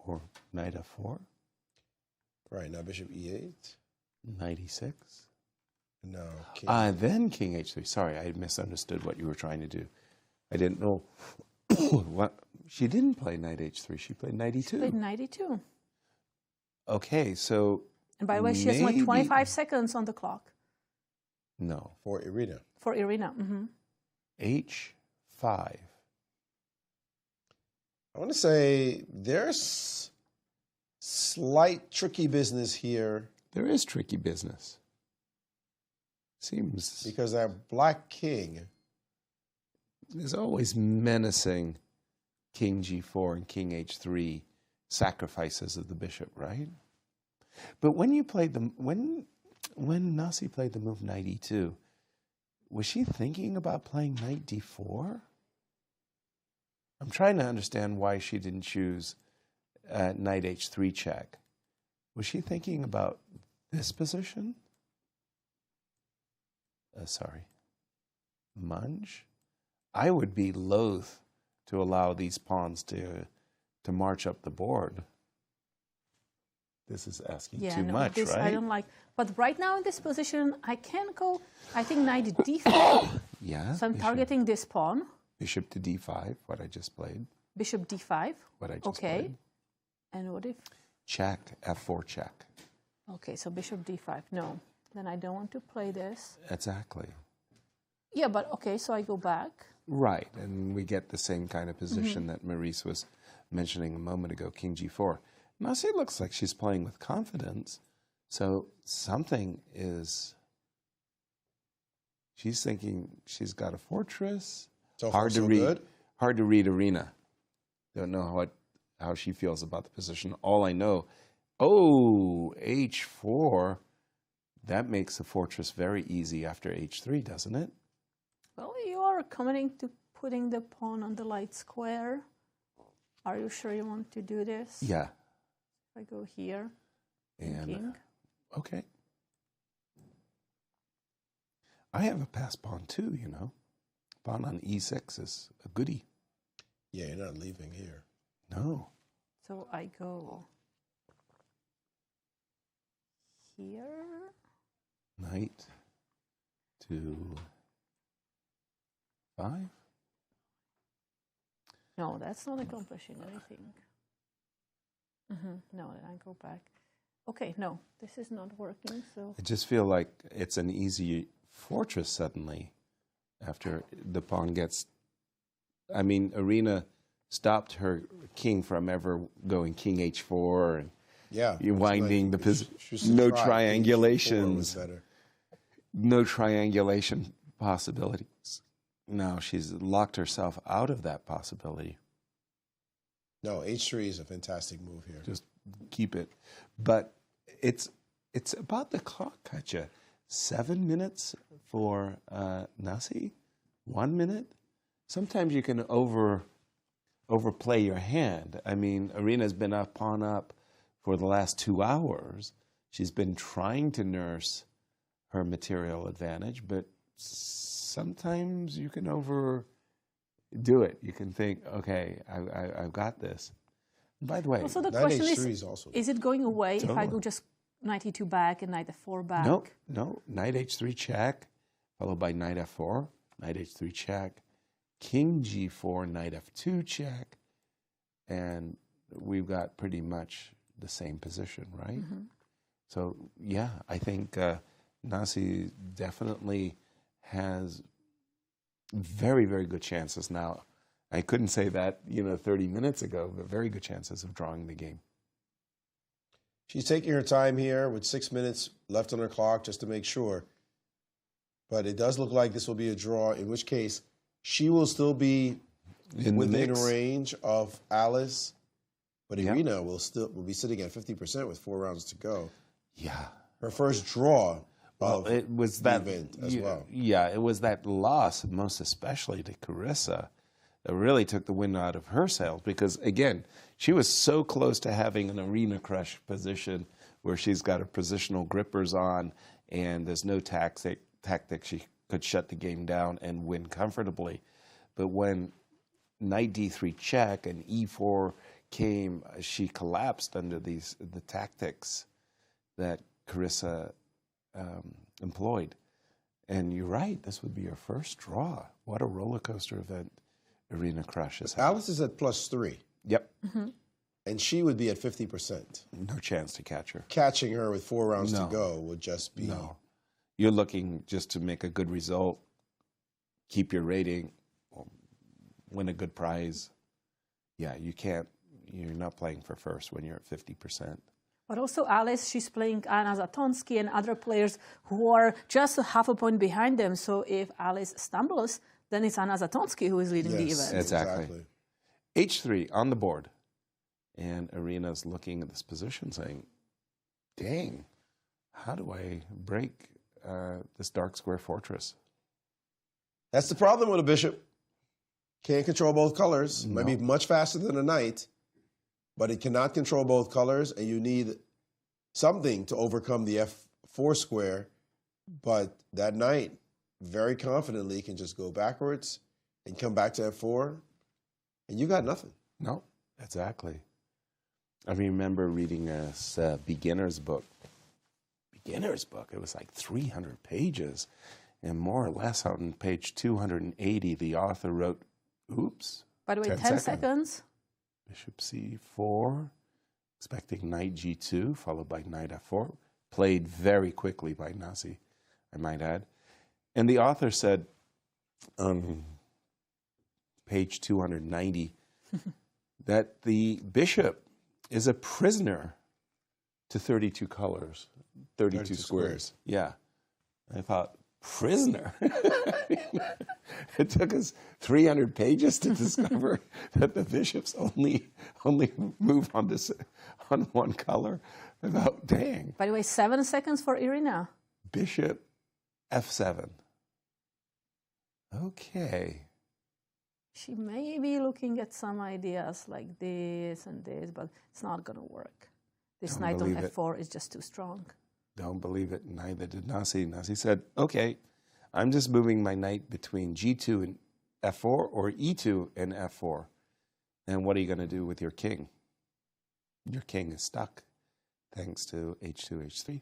or knight f4. Right, now bishop e8. Knight e6. No. Then king h3. Sorry, I misunderstood what you were trying to do. I didn't know. What? She didn't play knight h3. She played knight e2. She played knight e2. Okay, so. And by the way, she has only 25 seconds on the clock. No. For Irina. For Irina. h5. I want to say there's slight tricky business here. There is tricky business. Seems. Because that black king is always menacing king g4 and king h3 sacrifices of the bishop, right? But when you played the when Nasi played the move knight e2, was she thinking about playing knight d4? I'm trying to understand why she didn't choose knight h3 check. Was she thinking about this position? Sorry. Munch? I would be loath to allow these pawns to march up the board. This is asking too much, this right? I don't like. But right now in this position, I can go, I think knight d4. Yeah. So I'm targeting this pawn. Bishop to d5, what I just played. Bishop d5. What I just played. And what if? Check, f4 check. Okay, so bishop d5. No, then I don't want to play this. Exactly. Yeah, but okay, so I go back. Right, and we get the same kind of position that Maurice was mentioning a moment ago, king g4. Nasi looks like she's playing with confidence, so something is... She's thinking she's got a fortress. So far, so read. good. Hard to read Arena. Don't know how she feels about the position. All I know, h4. That makes the fortress very easy after h3, doesn't it? Well, you are committing to putting the pawn on the light square. Are you sure you want to do this? Yeah. I go here. And king. Okay. I have a pass pawn too, you know. Pawn on e6 is a goodie. Yeah, you're not leaving here. No. So I go here. Knight to 5. No, that's not accomplishing anything. No, then I go back. Okay, no, this is not working. So I just feel like it's an easy fortress suddenly after the pawn gets... I mean, Arena stopped her king from ever going king h4 and you're winding the position. No triangulations. No triangulation possibilities. No, she's locked herself out of that possibility. No, h3 is a fantastic move here. Just keep it. But it's about the clock, Katja. 7 minutes for Nasi? 1 minute? Sometimes you can overplay your hand. I mean, Arena's been up, pawn up for the last 2 hours. She's been trying to nurse her material advantage, but sometimes you can overdo it. You can think, okay, I've got this. By the way, also the question is it going away if I go just knight e2 back and knight f4 back? No. Knight h3 check, followed by knight f4, knight h3 check, king g4, knight f2 check, and we've got pretty much the same position, right? So, yeah, I think Nasi definitely has very, very good chances now. I couldn't say that, 30 minutes ago, but very good chances of drawing the game. She's taking her time here with 6 minutes left on her clock just to make sure. But it does look like this will be a draw, in which case she will still be within range of Alice, but Irina will be sitting at 50% with 4 rounds to go. Yeah. Her first draw of it was the event as well. Yeah, it was that loss, most especially to Carissa, that really took the wind out of her sails because, again, she was so close to having an arena crush position where she's got her positional grippers on and there's no tactic she could shut the game down and win comfortably. But when knight d3 check and e4 came, she collapsed under the tactics that Carissa employed. And you're right, this would be her first draw. What a roller coaster event Arena Crush is. Alice is at +3. Yep. And she would be at 50%. No chance to catch her. Catching her with 4 rounds to go would just be... No. You're looking just to make a good result, keep your rating, win a good prize. Yeah, you're not playing for first when you're at 50%. But also Alice, she's playing Anna Zatonsky and other players who are just half a point behind them. So if Alice stumbles, then it's Anna Zatonsky who is leading the event. Exactly. H3 on the board. And Arena's looking at this position saying, dang, how do I break this dark square fortress? That's the problem with a bishop. Can't control both colors. Might be much faster than a knight, but it cannot control both colors, and you need something to overcome the f4 square. But that knight very confidently can just go backwards and come back to f4, and you got nothing. No, exactly. I remember reading a beginner's book. It was like 300 pages, and more or less on page 280, the author wrote, oops. By the way, 10 seconds. Bishop c4, expecting knight g2, followed by knight f4. played very quickly by Nasi, I might add. And the author said on page 290 that the bishop is a prisoner to 32 colors, 32 squares. Yeah. I thought, prisoner? It took us 300 pages to discover that the bishops only move on one color. I thought, dang. By the way, 7 seconds for Irina. Bishop F7. Okay. She may be looking at some ideas like this and this, but it's not going to work. This knight on F4 is just too strong. Don't believe it. Neither did Nasi. Nasi said, okay, I'm just moving my knight between G2 and F4 or E2 and F4. And what are you going to do with your king? Your king is stuck thanks to H2, H3.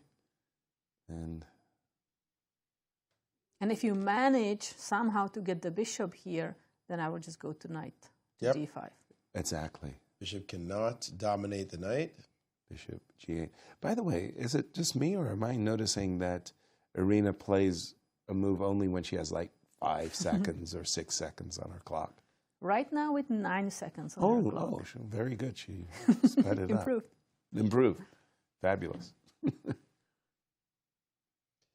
And if you manage somehow to get the bishop here, then I will just go to knight to D5. Exactly. Bishop cannot dominate the knight. Bishop G8. By the way, is it just me or am I noticing that Irina plays a move only when she has like 5 seconds or 6 seconds on her clock? Right now with 9 seconds on her clock. Oh, very good. She sped it up. Improved. Fabulous.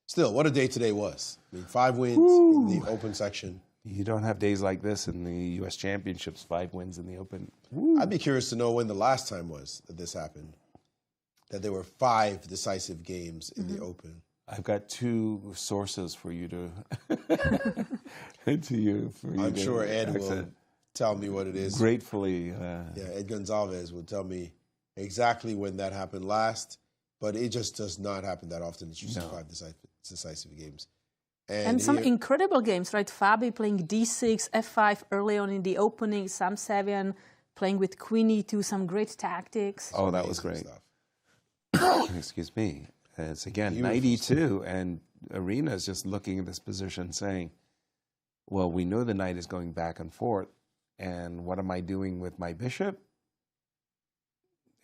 Still, what a day today was. I mean, 5 wins in the open section. You don't have days like this in the U.S. Championships, 5 wins in the open. I'd be curious to know when the last time was that this happened, that there were 5 decisive games in the open. I've got 2 sources for you to... I'm sure Ed will tell me what it is. Gratefully. Ed Gonzalez will tell me exactly when that happened last, but it just does not happen that often. It's usually 5 decisive games. And some incredible games, right? Fabi playing D6, F5 early on in the opening, Sam Sevian playing with Queen E2, some great tactics. Oh, that was great. Excuse me. It's again, knight E2, and Irina is just looking at this position saying, well, we know the knight is going back and forth, and what am I doing with my bishop?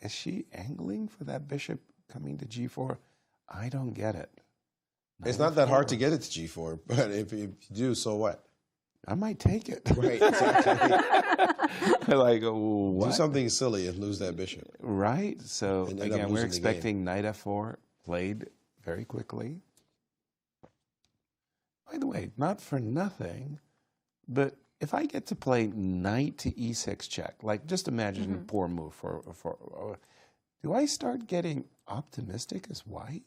Is she angling for that bishop coming to G4? I don't get it. It's not that hard to get it to G4, but if you do, so what? I might take it. Right, exactly. Like, what? Do something silly and lose that bishop. Right. So, again, we're expecting knight F4 played very quickly. By the way, not for nothing, but if I get to play knight to E6 check, like just imagine poor move do I start getting optimistic as white?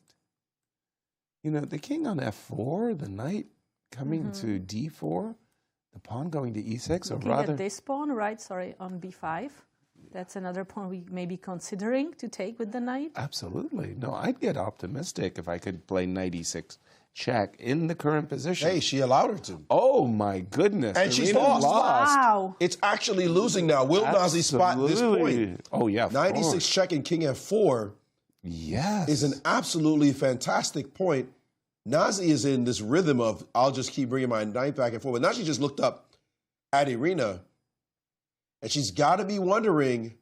You know, the king on F4, the knight coming to D4, the pawn going to E6, Looking at this pawn, right? Sorry, on B5. That's another pawn we may be considering to take with the knight. Absolutely. No, I'd get optimistic if I could play knight E6 check in the current position. Hey, she allowed her to. Oh, my goodness. And she's lost. Wow. It's actually losing now. Will Nazi spot this point? Oh, yeah. Knight E6 check and king F4. Yes. Is an absolutely fantastic point. Nazi is in this rhythm of, I'll just keep bringing my knight back and forth. But now she just looked up at Irina, and she's got to be wondering,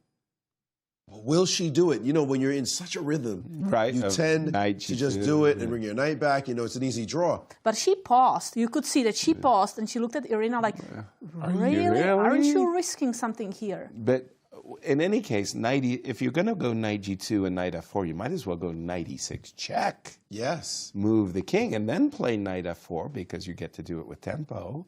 will she do it? You know, when you're in such a rhythm, right? You tend to just do it and bring your knight back. You know, it's an easy draw. But she paused. You could see that she paused, and she looked at Irina like, really? Aren't you risking something here? But in any case, if you're going to go knight G2 and knight F4, you might as well go knight E6 check. Yes. Move the king and then play knight F4 because you get to do it with tempo.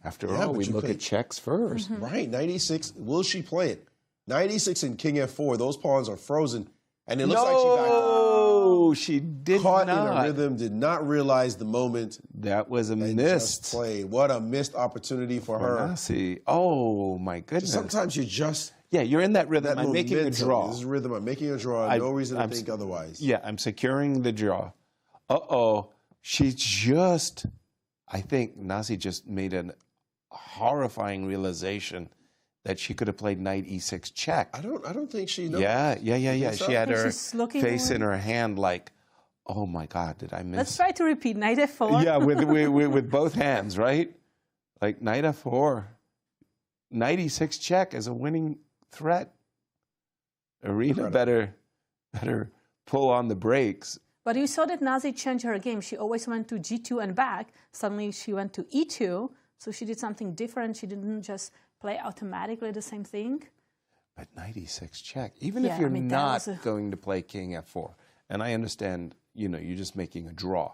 After all, we look at checks first. Right, knight E6. Will she play it? Knight E6 and king F4, those pawns are frozen. And it looks like she backed up. No, she did Caught not. in a rhythm, did not realize the moment. That was a missed play. What a missed opportunity for her. Nasi. Oh, my goodness. Sometimes you just... Yeah, you're in that rhythm. I'm making a draw. This is rhythm. I'm making a draw. No reason to think otherwise. Yeah, I'm securing the draw. Uh-oh. She just... I think Nasi just made a horrifying realization that she could have played knight E6 check. I don't think she knows. Yeah. She had her face in away. her hand like, oh my God, did I miss? Let's try to repeat knight F4. Yeah, with both hands, right? Like knight F4. Knight E6 check is a winning threat. Irina better pull on the brakes. But you saw that Nazi changed her game. She always went to G2 and back. Suddenly she went to E2. So she did something different. She didn't just play automatically the same thing. But knight e6 check, even if you're not going to play king f4, and I understand, you know, you're just making a draw.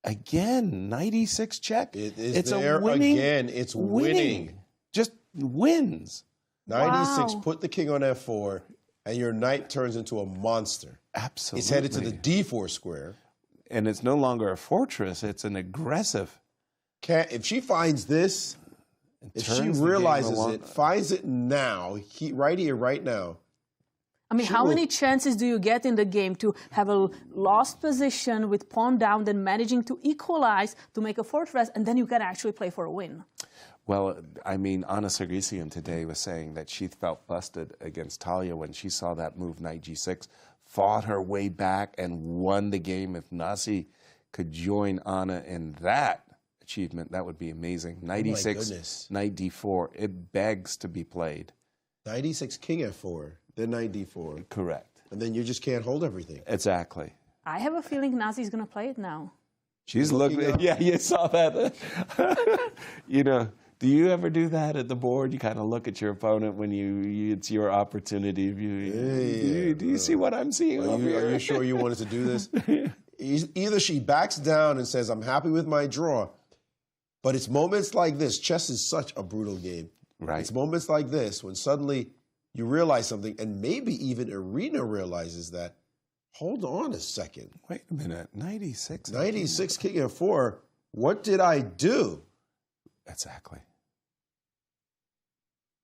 Again, knight e6 check. It's a winning. Again, it's winning. Just wins. Knight e6, put the king on f4, and your knight turns into a monster. Absolutely. It's headed to the d4 square. And it's no longer a fortress, it's an aggressive. If she finds this, if she realizes it, finds it now, right here, right now. I mean, how many chances do you get in the game to have a lost position with pawn down, then managing to equalize to make a fortress, and then you can actually play for a win? Well, I mean, Anna Sargsyan today was saying that she felt busted against Talia when she saw that move, knight g6, fought her way back and won the game. If Nasi could join Anna in that achievement, that would be amazing. Knight e6, knight d4, it begs to be played. Knight e6, king f4, then knight d4. Correct. And then you just can't hold everything. Exactly. I have a feeling Nazi's going to play it now. She's looking, yeah, you saw that. You know, do you ever do that at the board? You kind of look at your opponent when it's your opportunity. Do you see what I'm seeing over here? Are you sure you wanted to do this? Either she backs down and says, I'm happy with my draw, but it's moments like this. Chess is such a brutal game. Right. It's moments like this when suddenly you realize something, and maybe even Irina realizes that, hold on a second. Wait a minute, knight e6. Knight e6, king f4, what did I do? Exactly.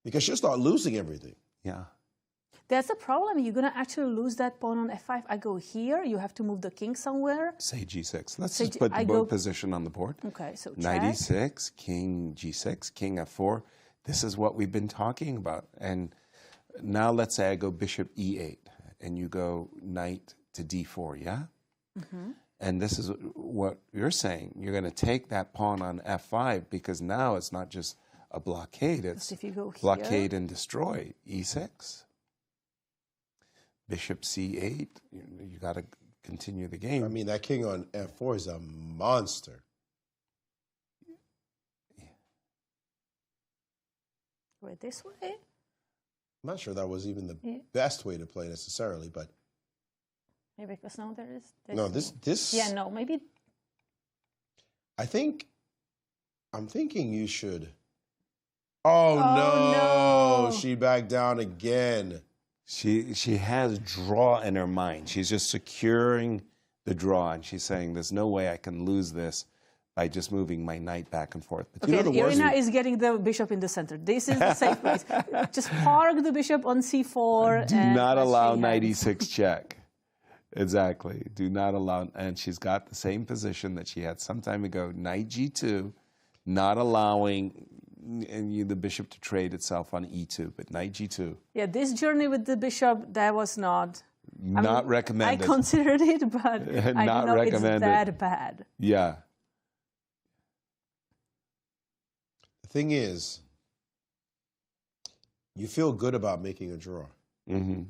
Because she'll start losing everything. Yeah. That's the problem. You're going to actually lose that pawn on f5. I go here. You have to move the king somewhere. Say g6. Let's just put the both position on the board. Okay, so knight check. e6, king g6, king f4. This is what we've been talking about. And now let's say I go bishop e8, and you go knight to d4, yeah? Mm-hmm. And this is what you're saying. You're going to take that pawn on f5 because now it's not just a blockade. It's if you go blockade and destroy. e6. Bishop c8. You got to continue the game. I mean, that king on f4 is a monster. Right this way? I'm not sure that was even the best way to play necessarily, but... Maybe because now there is this. No, this... Yeah, no, maybe... I'm thinking you should... Oh, no! She backed down again. She has draw in her mind. She's just securing the draw, and she's saying, there's no way I can lose this by just moving my knight back and forth. But okay, Irina is getting the bishop in the center. This is the safe place. Just park the bishop on c4. Do not allow knight e6 check. Exactly. Do not allow, and she's got the same position that she had some time ago, knight g2, not allowing the bishop to trade itself on e2, but knight g2. Yeah, this journey with the bishop, that was not... recommended. I considered it, but I don't know it's that bad. Yeah. The thing is, you feel good about making a draw. Mm-hmm.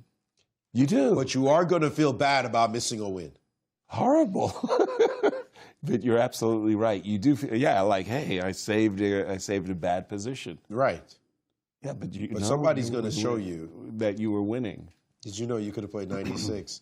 You do. But you are going to feel bad about missing a win. Horrible. But you're absolutely right. You do feel, yeah, like, hey, I saved a bad position. Right. Yeah, but somebody's going to show you that you were winning. Did you know you could have played 96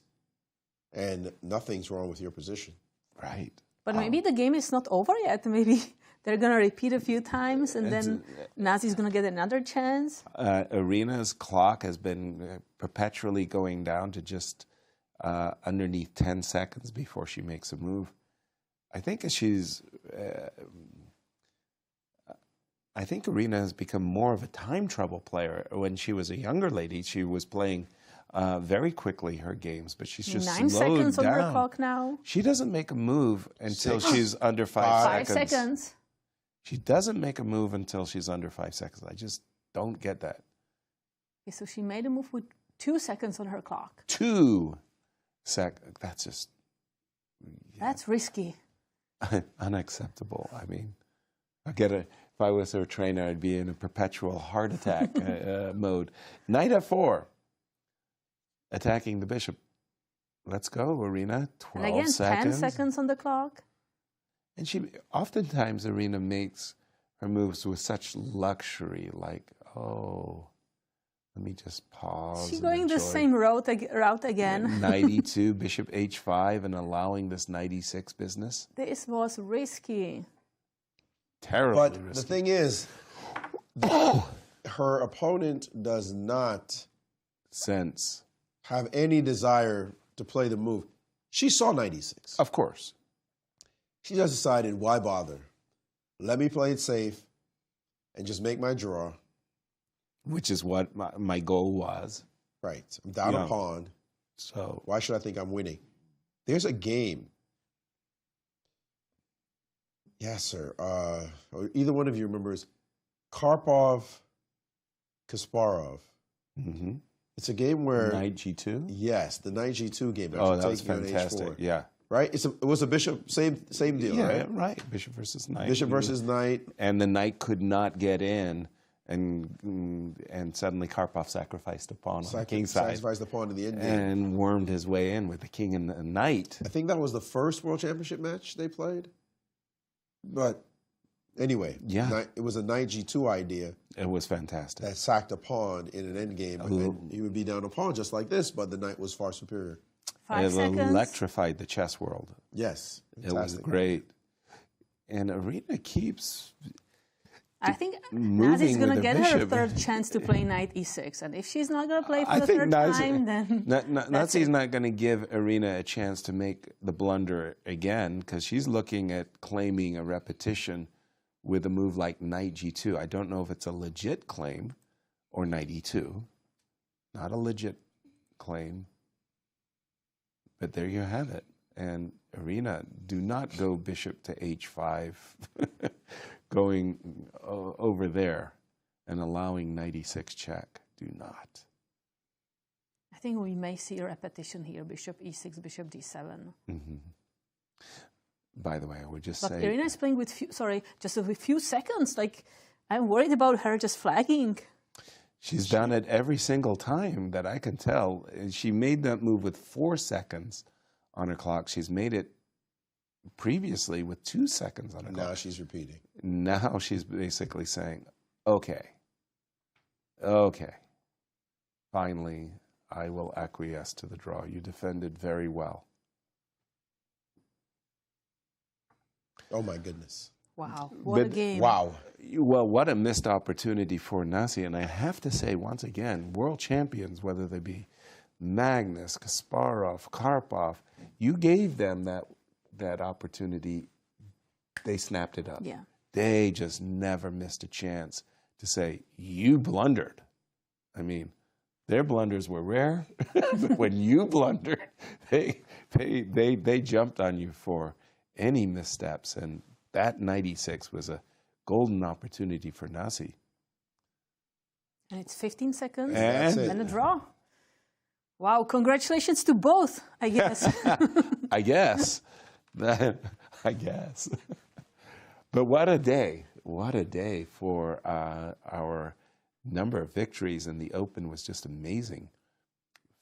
and nothing's wrong with your position? Right. But maybe the game is not over yet. Maybe they're going to repeat a few times and then Nazi's going to get another chance. Irina's clock has been perpetually going down to just underneath 10 seconds before she makes a move. I think I think Irina has become more of a time trouble player. When she was a younger lady, she was playing very quickly her games, but she's just 9 slowed seconds down. on her clock now. She doesn't make a move until she's under 5 seconds. 5 seconds. She doesn't make a move until she's under 5 seconds. I just don't get that. Okay, so she made a move with 2 seconds on her clock. 2 seconds. That's just... Yeah. That's risky. Unacceptable. I mean, if I was her trainer, I'd be in a perpetual heart attack mode. Knight f4, attacking the bishop. Let's go, Arena. 12 And again, seconds. 10 seconds on the clock. And oftentimes Arena makes her moves with such luxury, like, oh, let me just pause. She's and going the enjoy. same route again. Knight e2, bishop h5, and allowing this knight e6 business. This was risky. Terribly But risky. the thing is, her opponent does not have any desire to play the move. She saw knight e6. Of course. She just decided, why bother? Let me play it safe and just make my draw. Which is what my goal was. Right. I'm down Yeah. a pawn. So why should I think I'm winning? There's a game. Yasser, or either one of you remembers Karpov, Kasparov. Mm-hmm. It's a game where knight g2. Yes, the knight g2 game. Oh, that was fantastic. Yeah. Right. It was a bishop. Same deal. Yeah, right. Bishop versus knight. Bishop versus knight. And the knight could not get in, and suddenly Karpov sacrificed a pawn on the king's side. Sacrificed the pawn in the end game. And wormed his way in with the king and the knight. I think that was the first World Championship match they played. But anyway, yeah, it was a knight g2 idea. It was fantastic. That sacked a pawn in an endgame, and then he would be down a pawn just like this, but the knight was far superior. 5 seconds. Electrified the chess world. Yes, it was great. And Arena keeps. I think Nazi's going to get her a third chance to play knight e6. And if she's not going to play for the third time, then Nazi's not going to give Arena a chance to make the blunder again, because she's looking at claiming a repetition with a move like knight g2. I don't know if it's a legit claim or knight e2. Not a legit claim. But there you have it. And Arena, do not go bishop to h5. Going over there and allowing knight e6 check. Do not. I think we may see a repetition here. Bishop e6, bishop d7. Mm-hmm. By the way, I would just but say... Irina is playing with just a few seconds. Like, I'm worried about her just flagging. She's done it every single time that I can tell. She made that move with 4 seconds on her clock. She's made it previously with 2 seconds on her clock. Now she's repeating. Now she's basically saying, okay, finally, I will acquiesce to the draw. You defended very well. Oh, my goodness. Wow, what a game. Wow. Well, what a missed opportunity for Nasi. And I have to say, once again, world champions, whether they be Magnus, Kasparov, Karpov, you gave them that opportunity. They snapped it up. Yeah. They just never missed a chance to say, you blundered. I mean, their blunders were rare. But when you blundered, they jumped on you for any missteps. And that knight e6 was a golden opportunity for Nasi. And it's 15 seconds and a draw. Wow, congratulations to both, I guess. I guess. I guess. But what a day. What a day for our number of victories. And the Open was just amazing.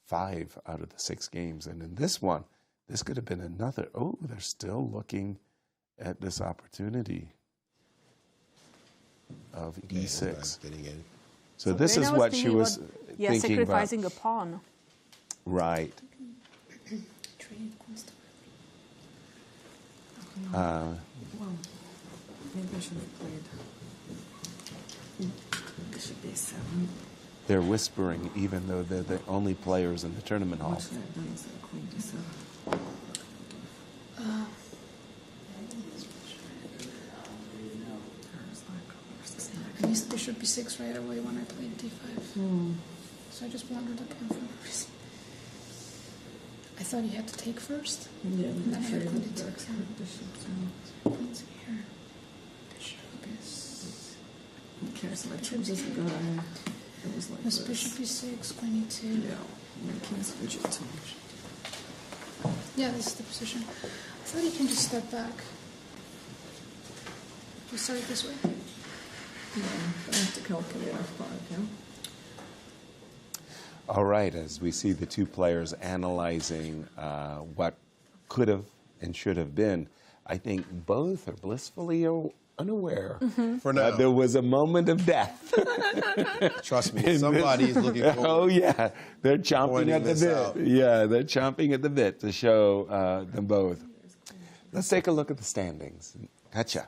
5 out of the 6 games. And in this one, this could have been another. Oh, they're still looking at this opportunity of e6. Getting in. So this is what she was thinking sacrificing about. a pawn. Right. Maybe I should have played bishop a7. They're whispering, even though they're the only players in the tournament hall. What should I have done instead of queen d7? I missed bishop b6 right away when I played d5. So I just blundered the pawn for no reason. I thought you had to take first. Yeah, and then I had queen d6. Queen's here. Bishop is... Okay, so I chose this guy. It was like This this. bishop b6, queen e2. Yeah, and king's fidget too. Yeah, this is the position. I thought you can just step back. You start it this way. Yeah, I have to calculate our 5, yeah? All right, as we see the two players analyzing what could have and should have been, I think both are blissfully unaware For now. there was a moment of death. Trust me, somebody's looking forward. Oh, yeah. They're chomping Pointing at the this bit. out. Yeah, they're chomping at the bit to show them both. Let's take a look at the standings. Gotcha.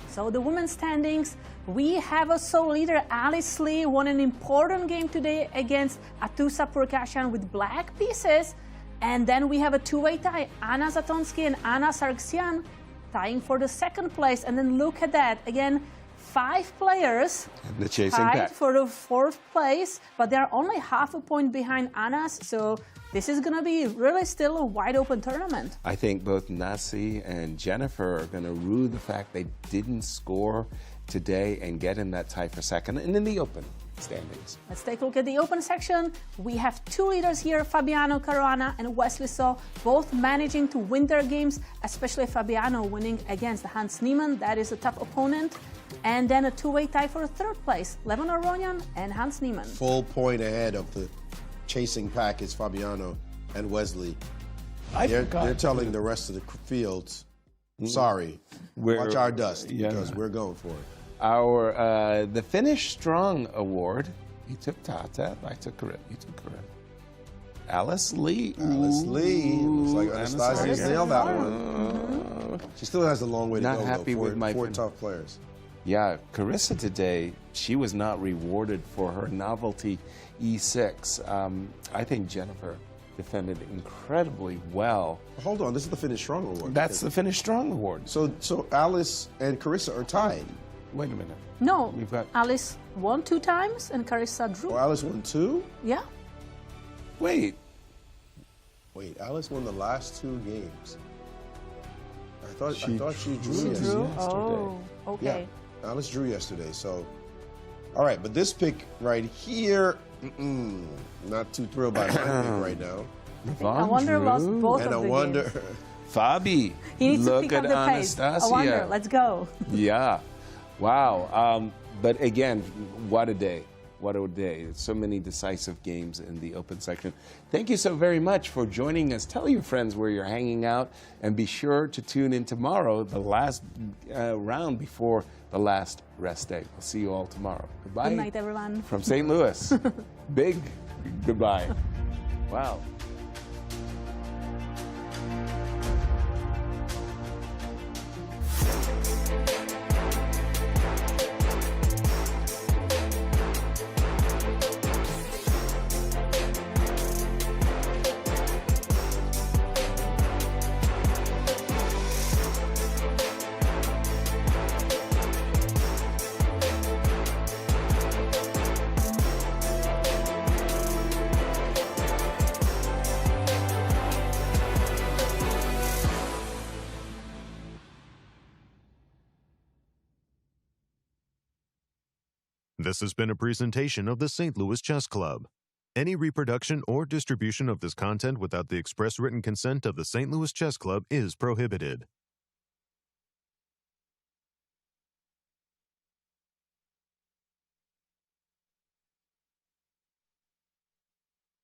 So the women's standings, we have a sole leader, Alice Lee, won an important game today against Atusa Purkashian with black pieces. And then we have a two-way tie, Anna Zatonsky and Anna Sargsyan tying for the second place. And then look at that, again, 5 players The chasing tied pack. for the 4th place, but they're only half a point behind Anna's. So this is going to be really still a wide open tournament. I think both Nasi and Jennifer are going to rue the fact they didn't score today and get in that tie for second and in the open standings. Let's take a look at the open section. We have 2 leaders here, Fabiano Caruana and Wesley So, both managing to win their games, especially Fabiano winning against Hans Niemann. That is a tough opponent. And then a 2-way tie for 3rd place, Levon Aronian and Hans Niemann. Full point ahead of the chasing pack is Fabiano and Wesley. They're telling the rest of the fields, sorry, watch our dust, because we're going for it. Our the Finish Strong Award. You took Tata. I took Karissa. You took Karissa. Alice Lee. Alice Lee. Looks like Anastasiya's nailed that one. She still has a long way to go. Not happy though, with my 4 tough players. Yeah, Karissa today, she was not rewarded for her novelty E6. I think Jennifer defended incredibly well. Hold on, this is the Finish Strong Award. That's the Finish Strong Award. So Alice and Karissa are tied. Wait a minute. No, We've got... Alice won 2 times and Carissa drew. Oh, Alice won 2? Yeah. Wait, Alice won the last 2 games. I thought she drew yesterday. Oh, okay. Yeah, Alice drew yesterday, so... All right, but this pick right here, not too thrilled by my pick right now. Awonder lost both and of the Awonder. games. Fabi, He needs to look pick at up the pace. Anastasiya. Awonder, let's go. Yeah. Wow. But again, what a day. What a day. So many decisive games in the open section. Thank you so very much for joining us. Tell your friends where you're hanging out, and be sure to tune in tomorrow, the last round before the last rest day. We'll see you all tomorrow. Goodbye. Good night, everyone. From St. Louis. Big goodbye. Wow. This has been a presentation of the St. Louis Chess Club. Any reproduction or distribution of this content without the express written consent of the St. Louis Chess Club is prohibited.